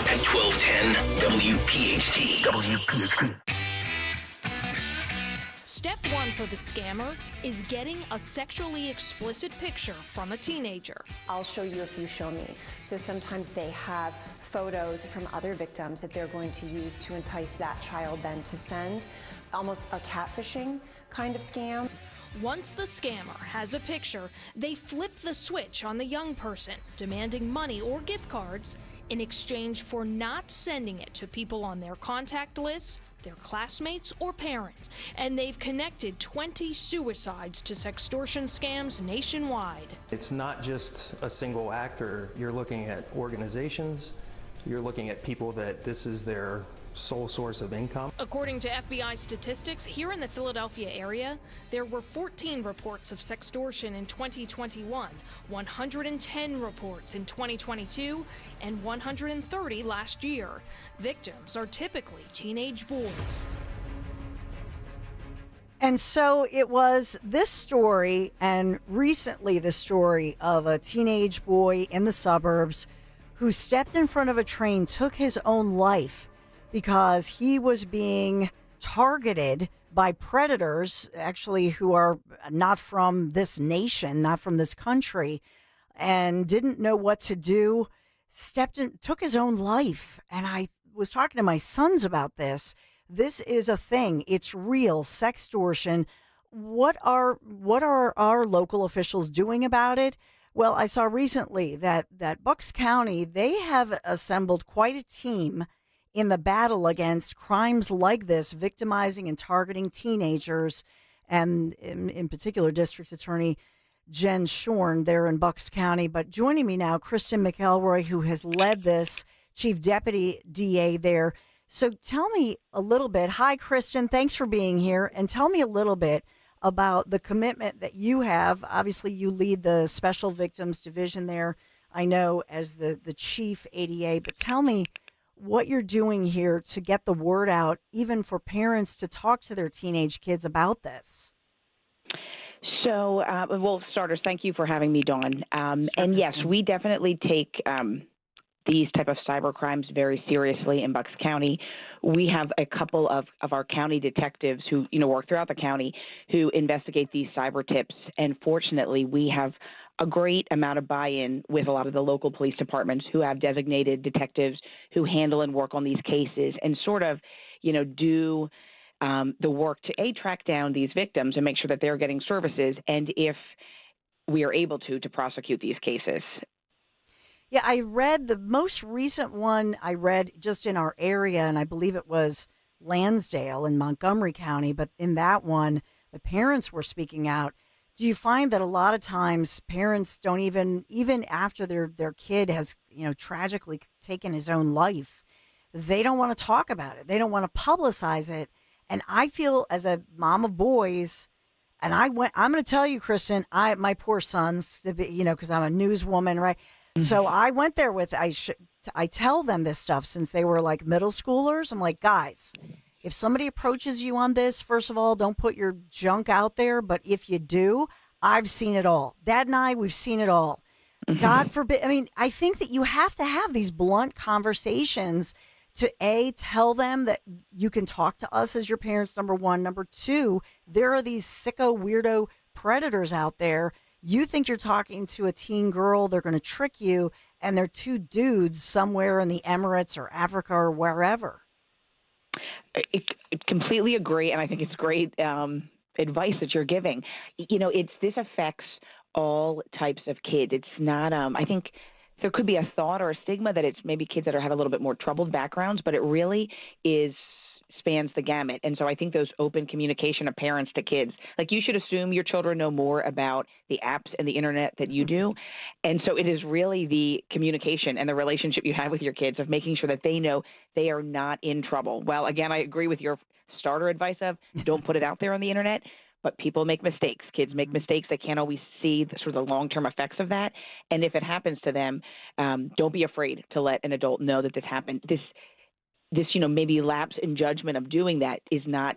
at 1210 WPHT. Step one for the scammer is getting a sexually explicit picture from a teenager. I'll show you if you show me. So sometimes they have photos from other victims that they're going to use to entice that child then to send. Almost a catfishing kind of scam. Once the scammer has a picture, they flip the switch on the young person, demanding money or gift cards in exchange for not sending it to people on their contact lists, their classmates, or parents. And they've connected 20 suicides to sextortion scams nationwide. It's not just a single actor. You're looking at organizations. You're looking at people that this is their sole source of income. According to FBI statistics, here in the Philadelphia area, there were 14 reports of sextortion in 2021, 110 reports in 2022, and 130 last year. Victims are typically teenage boys. And so it was this story, and recently the story of a teenage boy in the suburbs who stepped in front of a train, took his own life because he was being targeted by predators, actually, who are not from this nation, not from this country, and didn't know what to do, stepped in, took his own life. And I was talking to my sons about this. This is a thing. It's real. Sextortion. What are our local officials doing about it? Well, I saw recently that Bucks County, they have assembled quite a team in the battle against crimes like this, victimizing and targeting teenagers, and in particular, District Attorney Jen Shorn there in Bucks County. But joining me now, Kristen McElroy, who has led this, Chief Deputy DA there. So tell me a little bit. Hi, Kristen. Thanks for being here. And tell me a little bit about the commitment that you have. Obviously, you lead the Special Victims Division there, I know, as the Chief ADA. But tell me what you're doing here to get the word out, even for parents to talk to their teenage kids about this. So, well, starters, thank you for having me, Dawn. And yes, we definitely take these type of cyber crimes very seriously in Bucks County. We have a couple of our county detectives who, work throughout the county who investigate these cyber tips. And fortunately, we have a great amount of buy-in with a lot of the local police departments who have designated detectives who handle and work on these cases and sort of, do the work to track down these victims and make sure that they're getting services, and if we are able to prosecute these cases. Yeah, I read the most recent one I read just in our area, and I believe it was Lansdale in Montgomery County, but in that one, the parents were speaking out. Do you find that a lot of times parents don't even after their kid has, tragically taken his own life, they don't want to talk about it. They don't want to publicize it. And I feel as a mom of boys, and I'm going to tell you, Kristen, my poor sons, because I'm a newswoman, right? Mm-hmm. So I went there with, I tell them this stuff since they were like middle schoolers. I'm like, guys, if somebody approaches you on this, first of all, don't put your junk out there. But if you do, I've seen it all. Dad and I, we've seen it all. Mm-hmm. God forbid. I mean, I think that you have to have these blunt conversations to tell them that you can talk to us as your parents, number one. Number two, there are these sicko, weirdo predators out there. You think you're talking to a teen girl, they're going to trick you, and they're two dudes somewhere in the Emirates or Africa or wherever. I completely agree, and I think it's great advice that you're giving. This affects all types of kids. It's not, I think there could be a thought or a stigma that it's maybe kids that have a little bit more troubled backgrounds, but it really spans the gamut. And so I think those open communication of parents to kids, like you should assume your children know more about the apps and the internet that you do. And so it is really the communication and the relationship you have with your kids of making sure that they know they are not in trouble. Well, again, I agree with your starter advice of don't put it out there on the internet, but people make mistakes. Kids make mistakes. They can't always see the sort of the long-term effects of that. And if it happens to them, don't be afraid to let an adult know that this happened. This maybe lapse in judgment of doing that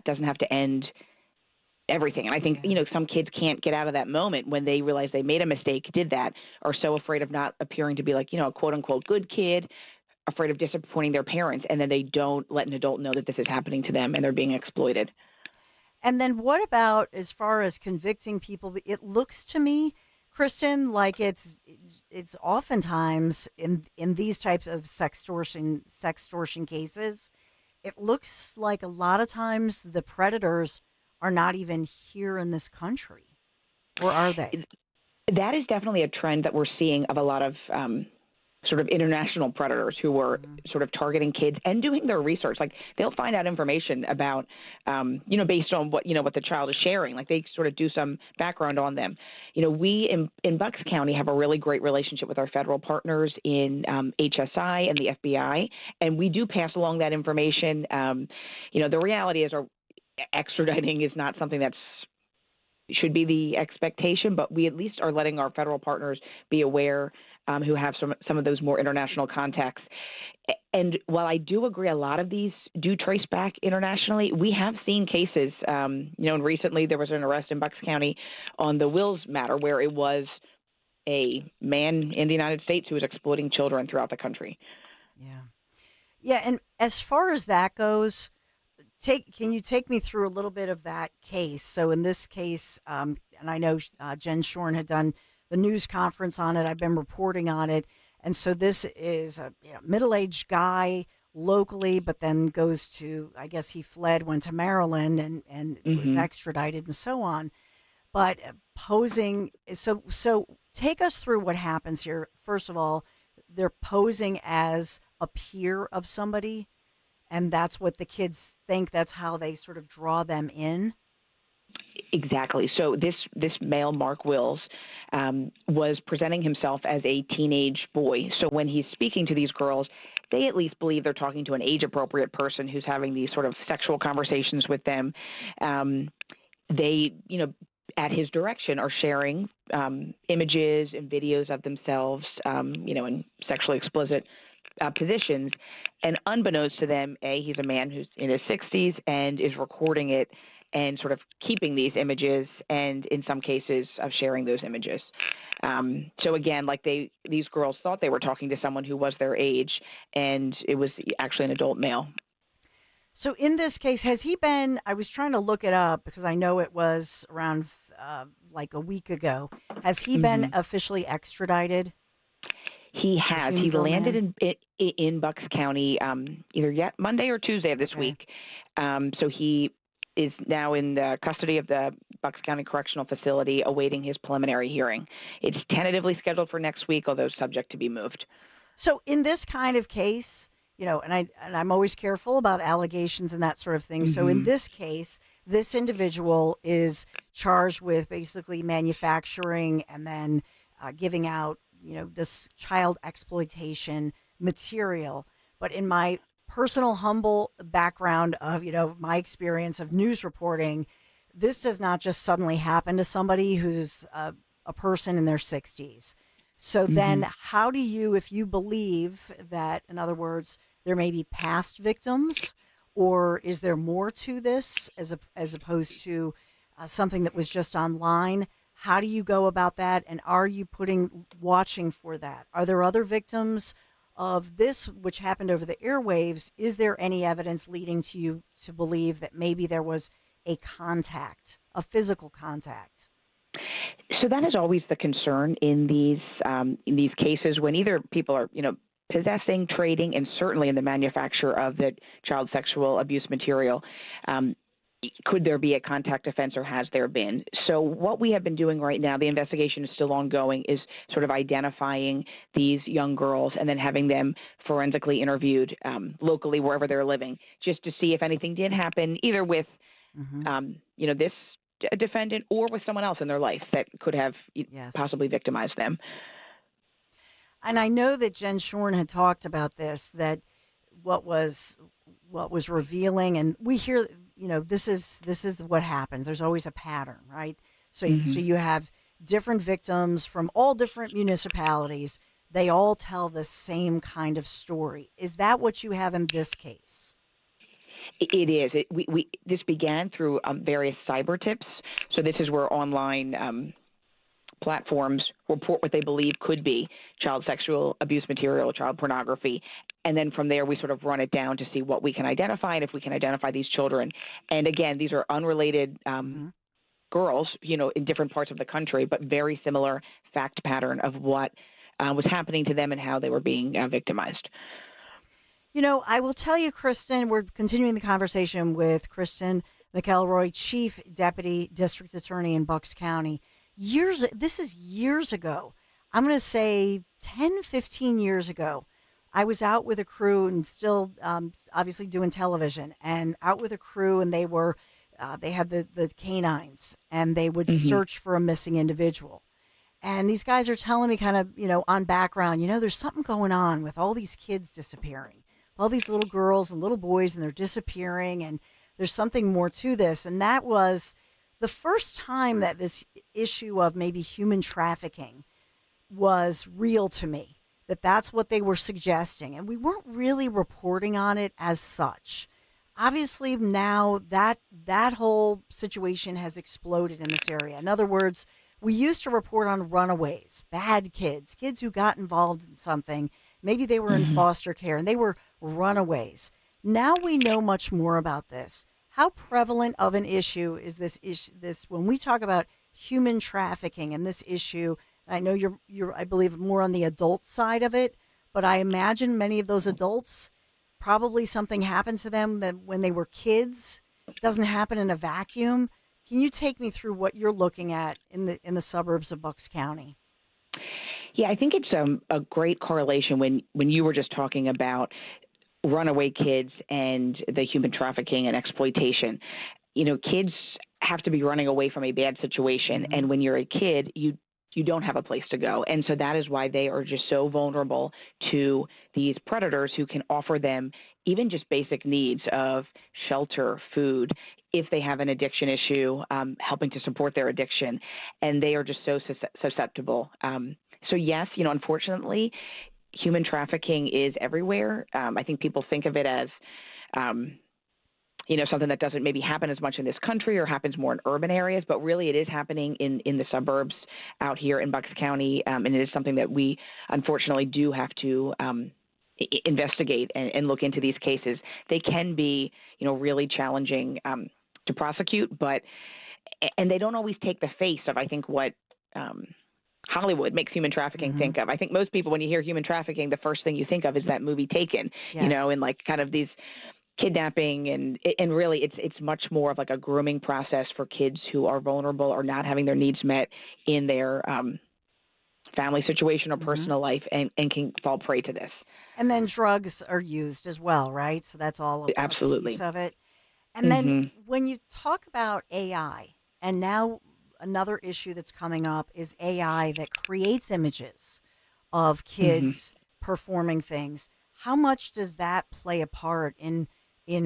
doesn't have to end everything. And I think, some kids can't get out of that moment when they realize they made a mistake, did that, are so afraid of not appearing to be like, a quote unquote good kid, afraid of disappointing their parents. And then they don't let an adult know that this is happening to them and they're being exploited. And then what about as far as convicting people? It looks to me, Kristen, like it's oftentimes in these types of sextortion cases, it looks like a lot of times the predators are not even here in this country, or are they? That is definitely a trend that we're seeing of a lot of sort of international predators who were sort of targeting kids and doing their research. Like they'll find out information about, based on what the child is sharing. Like they sort of do some background on them. We in Bucks County have a really great relationship with our federal partners in HSI and the FBI, and we do pass along that information. The reality is our extraditing is not something that's should be the expectation, but we at least are letting our federal partners be aware who have some of those more international contacts. And while I do agree a lot of these do trace back internationally, we have seen cases, and recently there was an arrest in Bucks County on the Wills matter where it was a man in the United States who was exploiting children throughout the country. Yeah. And as far as that goes, can you take me through a little bit of that case? So in this case, and I know Jen Shorn had done the news conference on it. I've been reporting on it. And so this is a middle-aged guy locally, but then goes to, I guess he fled, went to Maryland and was extradited and so on. But posing, so take us through what happens here. First of all, they're posing as a peer of somebody, and that's what the kids think. That's how they sort of draw them in. Exactly. So this male, Mark Wills, was presenting himself as a teenage boy. So when he's speaking to these girls, they at least believe they're talking to an age-appropriate person who's having these sort of sexual conversations with them. They, at his direction, are sharing images and videos of themselves, in sexually explicit positions. And unbeknownst to them, he's a man who's in his 60s and is recording it and sort of keeping these images and in some cases of sharing those images. So again, like these girls thought they were talking to someone who was their age, and it was actually an adult male. So in this case, has he been, I was trying to look it up because I know it was around like a week ago. Has he been officially extradited? He has. He landed in Bucks County either Monday or Tuesday of this week. So he is now in the custody of the Bucks County Correctional Facility awaiting his preliminary hearing. It's tentatively scheduled for next week, although subject to be moved. So in this kind of case, and I'm always careful about allegations and that sort of thing. So in this case, this individual is charged with basically manufacturing and then giving out, this child exploitation material. But in my personal humble background of, my experience of news reporting, this does not just suddenly happen to somebody who's a person in their 60s. So then how do you, if you believe that, in other words, there may be past victims, or is there more to this as opposed to something that was just online? How do you go about that? And are you watching for that? Are there other victims of this which happened over the airwaves? Is there any evidence leading to you to believe that maybe there was a contact, a physical contact? So that is always the concern in these cases when either people are, possessing, trading, and certainly in the manufacture of the child sexual abuse material. Could there be a contact offense, or has there been? So what we have been doing right now, the investigation is still ongoing, is sort of identifying these young girls and then having them forensically interviewed locally wherever they're living, just to see if anything did happen, either with, this defendant or with someone else in their life that could have possibly victimized them. And I know that Jen Shorn had talked about this, that what was revealing, and we hear, this is what happens. There's always a pattern, right? So you have different victims from all different municipalities. They all tell the same kind of story. Is that what you have in this case? It is. This began through various cyber tips. So this is where online platforms report what they believe could be child sexual abuse material, child pornography. And then from there, we sort of run it down to see what we can identify and if we can identify these children. And again, these are unrelated girls, in different parts of the country, but very similar fact pattern of what was happening to them and how they were being victimized. I will tell you, Kristen, we're continuing the conversation with Kristen McElroy, Chief Deputy District Attorney in Bucks County. This is years ago. I'm going to say 10, 15 years ago. I was out with a crew and still obviously doing television, and out with a crew, and they had the canines, and they would search for a missing individual. And these guys are telling me kind of, on background, there's something going on with all these kids disappearing, all these little girls and little boys, and they're disappearing, and there's something more to this. And that was the first time that this issue of maybe human trafficking was real to me, that's what they were suggesting. And we weren't really reporting on it as such. Obviously, now that whole situation has exploded in this area. In other words, we used to report on runaways, bad kids who got involved in something. Maybe they were in foster care and they were runaways. Now we know much more about this. How prevalent of an issue is this when we talk about human trafficking and this issue? I know you're I believe more on the adult side of it, but I imagine many of those adults, probably something happened to them that when they were kids. It doesn't happen in a vacuum. Can you take me through what you're looking at in the suburbs of Bucks County? Yeah, I think it's a great correlation when you were just talking about runaway kids and the human trafficking and exploitation. Kids have to be running away from a bad situation. And when you're a kid, you don't have a place to go. And so that is why they are just so vulnerable to these predators who can offer them even just basic needs of shelter, food, if they have an addiction issue, helping to support their addiction. And they are just so susceptible. So yes, unfortunately, human trafficking is everywhere. I think people think of it as, something that doesn't maybe happen as much in this country or happens more in urban areas, but really it is happening in the suburbs out here in Bucks County. And it is something that we unfortunately do have to investigate and look into these cases. They can be, really challenging to prosecute, and they don't always take the face of, I think, what Hollywood makes human trafficking think of. I think most people, when you hear human trafficking, the first thing you think of is that movie Taken, and like kind of these kidnapping, and really it's much more of like a grooming process for kids who are vulnerable or not having their needs met in their family situation or personal life, and can fall prey to this. And then drugs are used as well, right? So that's all absolutely a piece of it. And then when you talk about AI, and now another issue that's coming up is AI that creates images of kids performing things. How much does that play a part in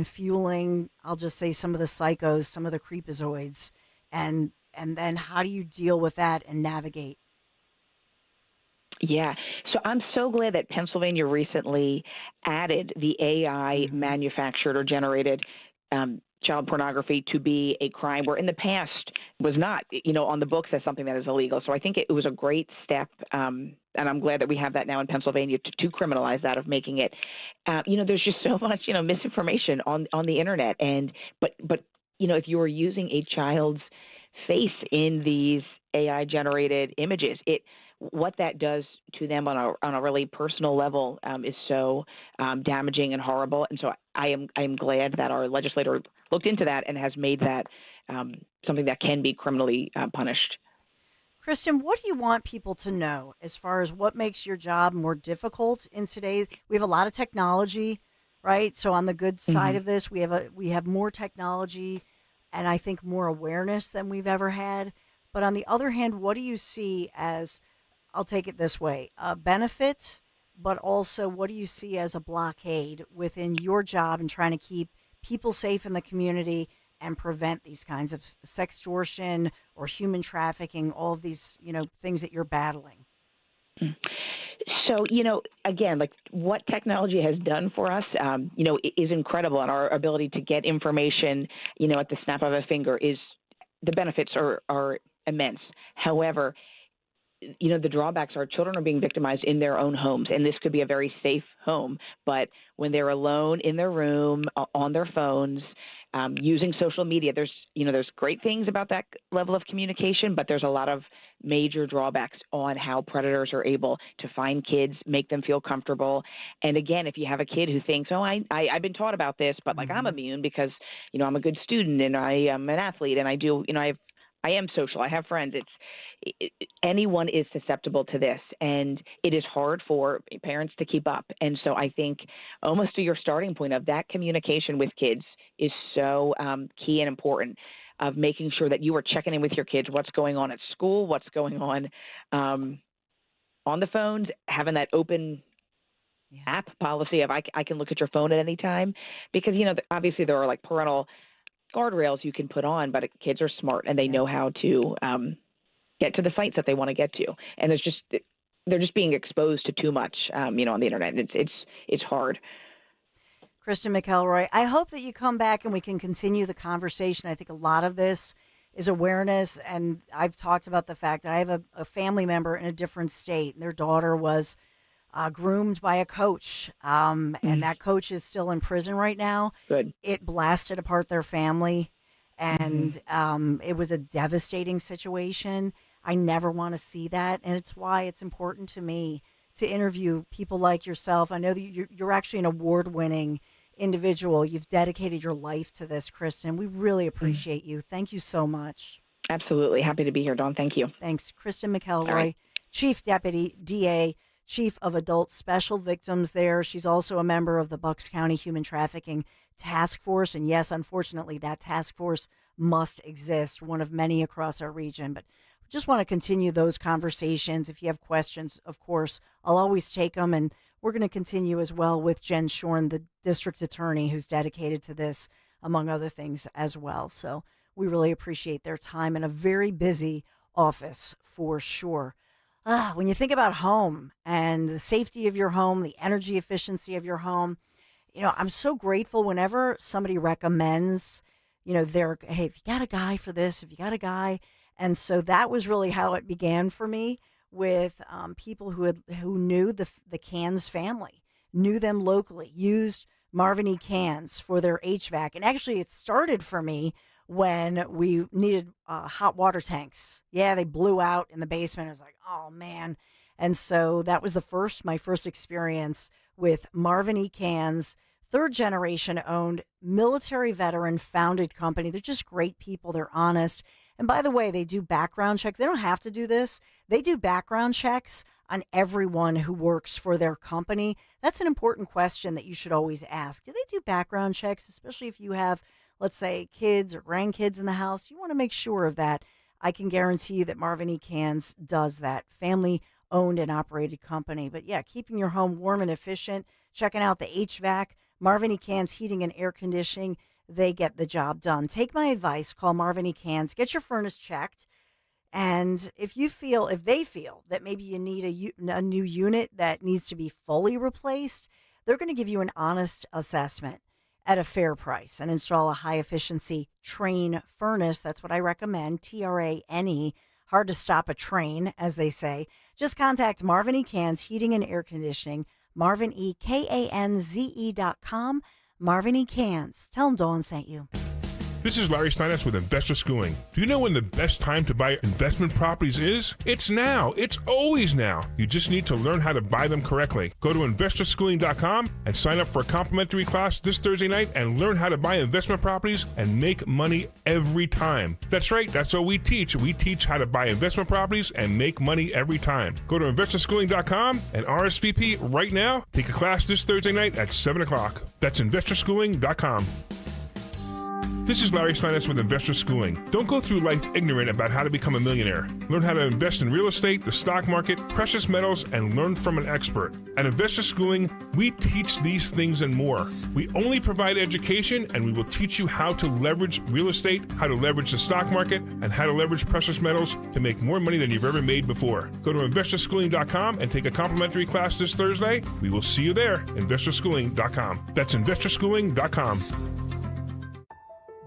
fueling, I'll just say, some of the psychos, some of the creepazoids, and then how do you deal with that and navigate? Yeah. So I'm so glad that Pennsylvania recently added the AI manufactured or generated child pornography to be a crime, where in the past was not, on the books as something that is illegal. So I think it was a great step, and I'm glad that we have that now in Pennsylvania to criminalize that, of making it. There's just so much, misinformation on the internet, but if you are using a child's face in these AI generated images, what that does to them on a really personal level is so damaging and horrible. And so I am glad that our legislator looked into that and has made that something that can be criminally punished. Kristen, what do you want people to know as far as what makes your job more difficult in today's? We have a lot of technology, right? So on the good side of this, we have more technology, and I think more awareness than we've ever had. But on the other hand, what do you see as, I'll take it this way, a benefit, but also what do you see as a blockade within your job in trying to keep people safe in the community and prevent these kinds of sextortion or human trafficking, all of these, things that you're battling? So, again, like what technology has done for us, is incredible. And our ability to get information, at the snap of a finger the benefits are immense. However, the drawbacks are children are being victimized in their own homes, and this could be a very safe home. But when they're alone in their room, on their phones, using social media, there's great things about that level of communication, but there's a lot of major drawbacks on how predators are able to find kids, make them feel comfortable. And again, if you have a kid who thinks, I've been taught about this, but I'm immune because, I'm a good student and I am an athlete and I do, I am social, I have friends. Anyone is susceptible to this, and it is hard for parents to keep up. And so I think almost to your starting point of that communication with kids is so key and important, of making sure that you are checking in with your kids, what's going on at school, what's going on the phones, having that open app policy of I can look at your phone at any time, because, obviously there are like parental guardrails you can put on, but kids are smart and they know how to get to the sites that they want to get to. And they're just being exposed to too much, on the internet. It's hard. Kristen McElroy, I hope that you come back and we can continue the conversation. I think a lot of this is awareness, and I've talked about the fact that I have a family member in a different state, and their daughter was groomed by a coach, and that coach is still in prison right now. Good. It blasted apart their family, and it was a devastating situation. I never want to see that, and it's why it's important to me to interview people like yourself. I know that you're actually an award-winning individual. You've dedicated your life to this, Kristen. We really appreciate you. Thank you so much. Absolutely. Happy to be here, Dawn. Thank you. Thanks. Kristen McElroy, Chief Deputy DA, Chief of Adult Special Victims there. She's also a member of the Bucks County Human Trafficking Task Force. And yes, unfortunately, that task force must exist, one of many across our region. But just want to continue those conversations. If you have questions, of course, I'll always take them. And we're going to continue as well with Jen Shorn, the district attorney who's dedicated to this, among other things as well. So we really appreciate their time in a very busy office for sure. When you think about home and the safety of your home, the energy efficiency of your home, I'm so grateful whenever somebody recommends, hey, if you got a guy for this, if you got a guy. And so that was really how it began for me with people who knew the Cans family, knew them locally, used Marvin E. Cans for their HVAC. And actually it started for me when we needed hot water tanks. Yeah, they blew out in the basement. I was like, oh, man. And so that was my first experience with Marvin E. Cans, third generation owned, military veteran founded company. They're just great people. They're honest. And by the way, they do background checks. They don't have to do this. They do background checks on everyone who works for their company. That's an important question that you should always ask. Do they do background checks, especially if you have, let's say, kids or grandkids in the house? You want to make sure of that. I can guarantee you that Marvin E. Cans does that. Family owned and operated company. But yeah, keeping your home warm and efficient, checking out the HVAC, Marvin E. Cans Heating and Air Conditioning, they get the job done. Take my advice, call Marvin E. Cans, get your furnace checked. And if they feel that maybe you need a new unit that needs to be fully replaced, they're going to give you an honest assessment at a fair price and install a high efficiency train furnace. That's what I recommend. TRANE, hard to stop a train, as they say. Just contact Marvin E. Cans Heating and Air Conditioning, MarvinEKanze.com. Marvin E. Cans. Tell them Dawn sent you. This is Larry Steiness with Investor Schooling. Do you know when the best time to buy investment properties is? It's now. It's always now. You just need to learn how to buy them correctly. Go to investorschooling.com and sign up for a complimentary class this Thursday night and learn how to buy investment properties and make money every time. That's right. That's what we teach. We teach how to buy investment properties and make money every time. Go to investorschooling.com and RSVP right now. Take a class this Thursday night at 7 o'clock. That's investorschooling.com. This is Larry Steinitz with Investor Schooling. Don't go through life ignorant about how to become a millionaire. Learn how to invest in real estate, the stock market, precious metals, and learn from an expert. At Investor Schooling, we teach these things and more. We only provide education, and we will teach you how to leverage real estate, how to leverage the stock market, and how to leverage precious metals to make more money than you've ever made before. Go to investorschooling.com and take a complimentary class this Thursday. We will see you there. Investorschooling.com. That's investorschooling.com.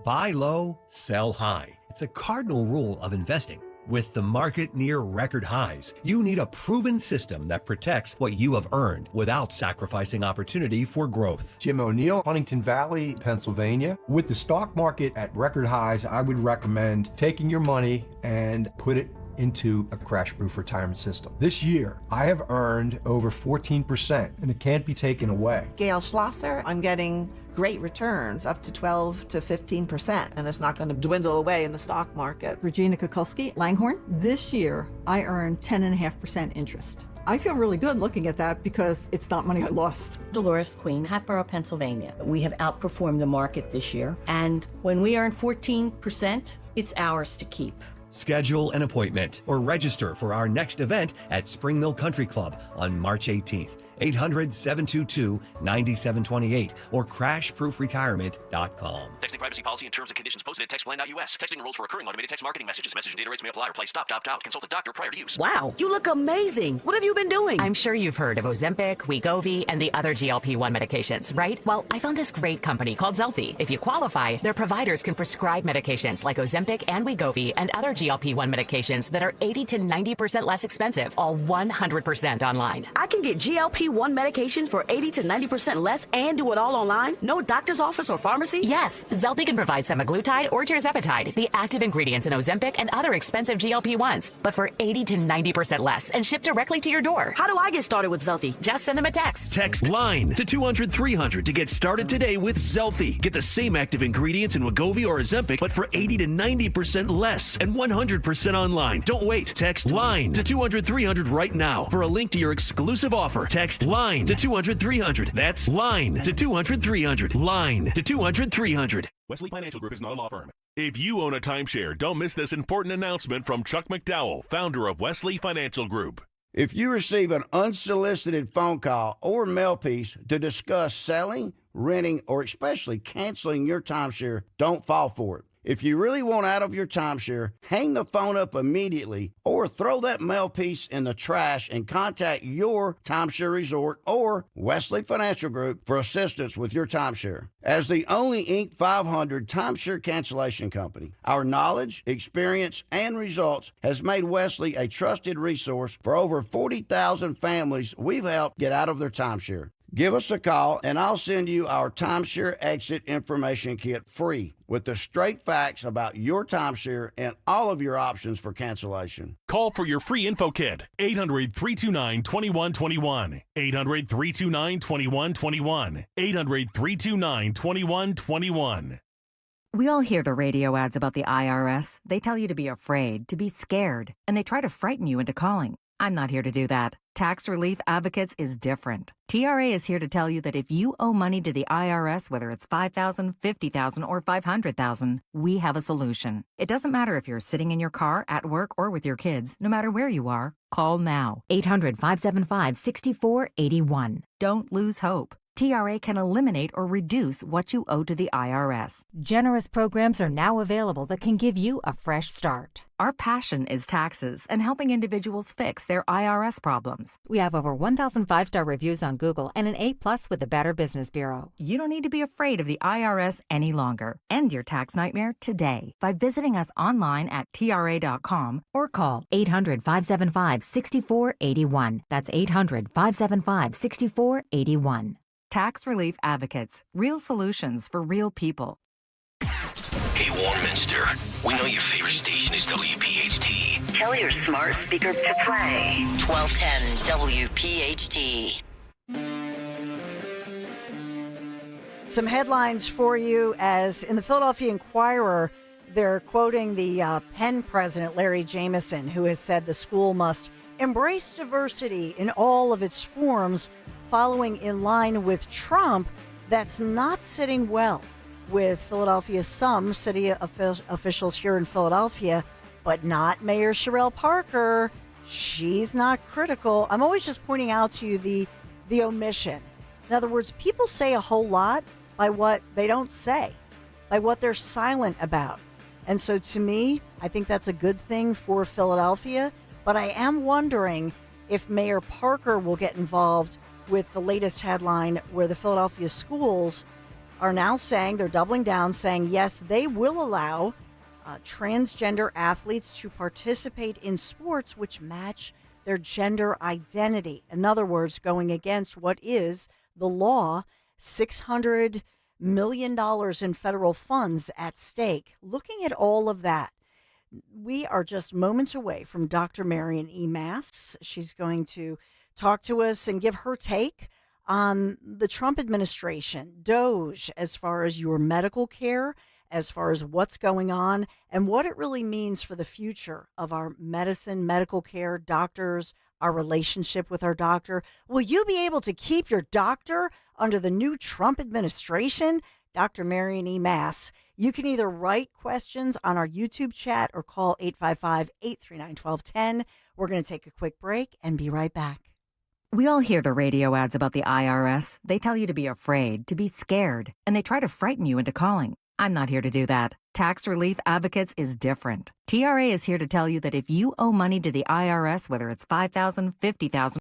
Buy low, sell high. It's a cardinal rule of investing. With the market near record highs, you need a proven system that protects what you have earned without sacrificing opportunity for growth. Jim O'Neill, Huntington Valley, Pennsylvania. With the stock market at record highs, I would recommend taking your money and put it into a crash-proof retirement system. This year, I have earned over 14%, and it can't be taken away. Gail Schlosser, I'm getting great returns, up to 12 to 15%, and it's not going to dwindle away in the stock market. Regina Kukulski, Langhorne. This year, I earned 10.5% interest. I feel really good looking at that because it's not money I lost. Dolores Queen, Hatboro, Pennsylvania. We have outperformed the market this year, and when we earn 14%, it's ours to keep. Schedule an appointment or register for our next event at Spring Mill Country Club on March 18th. 800-722-9728 or crashproofretirement.com. Texting privacy policy and terms and conditions posted at textplan.us. Texting enrolls for recurring automated text marketing messages. Message and data rates may apply or play. Stop, opt out. Consult a doctor prior to use. Wow, you look amazing. What have you been doing? I'm sure you've heard of Ozempic, Wegovy, and the other GLP-1 medications, right? Well, I found this great company called Zelfie. If you qualify, their providers can prescribe medications like Ozempic and Wegovy and other GLP-1 medications that are 80 to 90% less expensive, all 100% online. I can get GLP-1 medications for 80 to 90% less and do it all online? No doctor's office or pharmacy? Yes, Zelfie can provide semaglutide or tirzepatide, the active ingredients in Ozempic and other expensive GLP-1s, but for 80 to 90% less and shipped directly to your door. How do I get started with Zelfie? Just send them a text. Text LINE to 200-300 to get started today with Zelfie. Get the same active ingredients in Wegovy or Ozempic, but for 80 to 90% less and 100% online. Don't wait. Text LINE to 200-300 right now for a link to your exclusive offer. Text LINE to 200-300. That's LINE to 200-300. LINE to 200-300. Wesley Financial Group is not a law firm. If you own a timeshare, don't miss this important announcement from Chuck McDowell, founder of Wesley Financial Group. If you receive an unsolicited phone call or mail piece to discuss selling, renting, or especially canceling your timeshare, don't fall for it. If you really want out of your timeshare, hang the phone up immediately or throw that mail piece in the trash and contact your timeshare resort or Wesley Financial Group for assistance with your timeshare. As the only Inc. 500 timeshare cancellation company, our knowledge, experience, and results has made Wesley a trusted resource for over 40,000 families we've helped get out of their timeshare. Give us a call, and I'll send you our timeshare exit information kit free with the straight facts about your timeshare and all of your options for cancellation. Call for your free info kit. 800-329-2121. 800-329-2121. 800-329-2121. We all hear the radio ads about the IRS. They tell you to be afraid, to be scared, and they try to frighten you into calling. I'm not here to do that. Tax Relief Advocates is different. TRA is here to tell you that if you owe money to the IRS, whether it's $5,000, $50,000, or $500,000, we have a solution. It doesn't matter if you're sitting in your car, at work, or with your kids. No matter where you are, call now. 800-575-6481. Don't lose hope. TRA can eliminate or reduce what you owe to the IRS. Generous programs are now available that can give you a fresh start. Our passion is taxes and helping individuals fix their IRS problems. We have over 1,000 5-star reviews on Google and an A+ with the Better Business Bureau. You don't need to be afraid of the IRS any longer. End your tax nightmare today by visiting us online at TRA.com or call 800-575-6481. That's 800-575-6481. Tax Relief Advocates. Real solutions for real people. Hey, Warminster. We know your favorite station is WPHT. Tell your smart speaker to play 1210 WPHT. Some headlines for you, as in the Philadelphia Inquirer, they're quoting the Penn president, Larry Jameson, who has said the school must embrace diversity in all of its forms, following in line with Trump. That's not sitting well with some city officials here in Philadelphia, but not Mayor Sherelle Parker. She's not critical. I'm always just pointing out to you the omission. In other words, people say a whole lot by what they don't say, by what they're silent about. And so to me, I think that's a good thing for Philadelphia. But I am wondering if Mayor Parker will get involved with the latest headline where the Philadelphia schools are now saying, they're doubling down, saying, yes, they will allow transgender athletes to participate in sports which match their gender identity. In other words, going against what is the law, $600 million in federal funds at stake. Looking at all of that, we are just moments away from Dr. Marion E. Mass. She's going to talk to us and give her take on the Trump administration, DOGE, as far as your medical care, as far as what's going on, and what it really means for the future of our medicine, medical care, doctors, our relationship with our doctor. Will you be able to keep your doctor under the new Trump administration? Dr. Marion E. Mass. You can either write questions on our YouTube chat or call 855-839-1210. We're going to take a quick break and be right back. We all hear the radio ads about the IRS. They tell you to be afraid, to be scared, and they try to frighten you into calling. I'm not here to do that. Tax Relief Advocates is different. TRA is here to tell you that if you owe money to the IRS, whether it's $5,000, $50,000,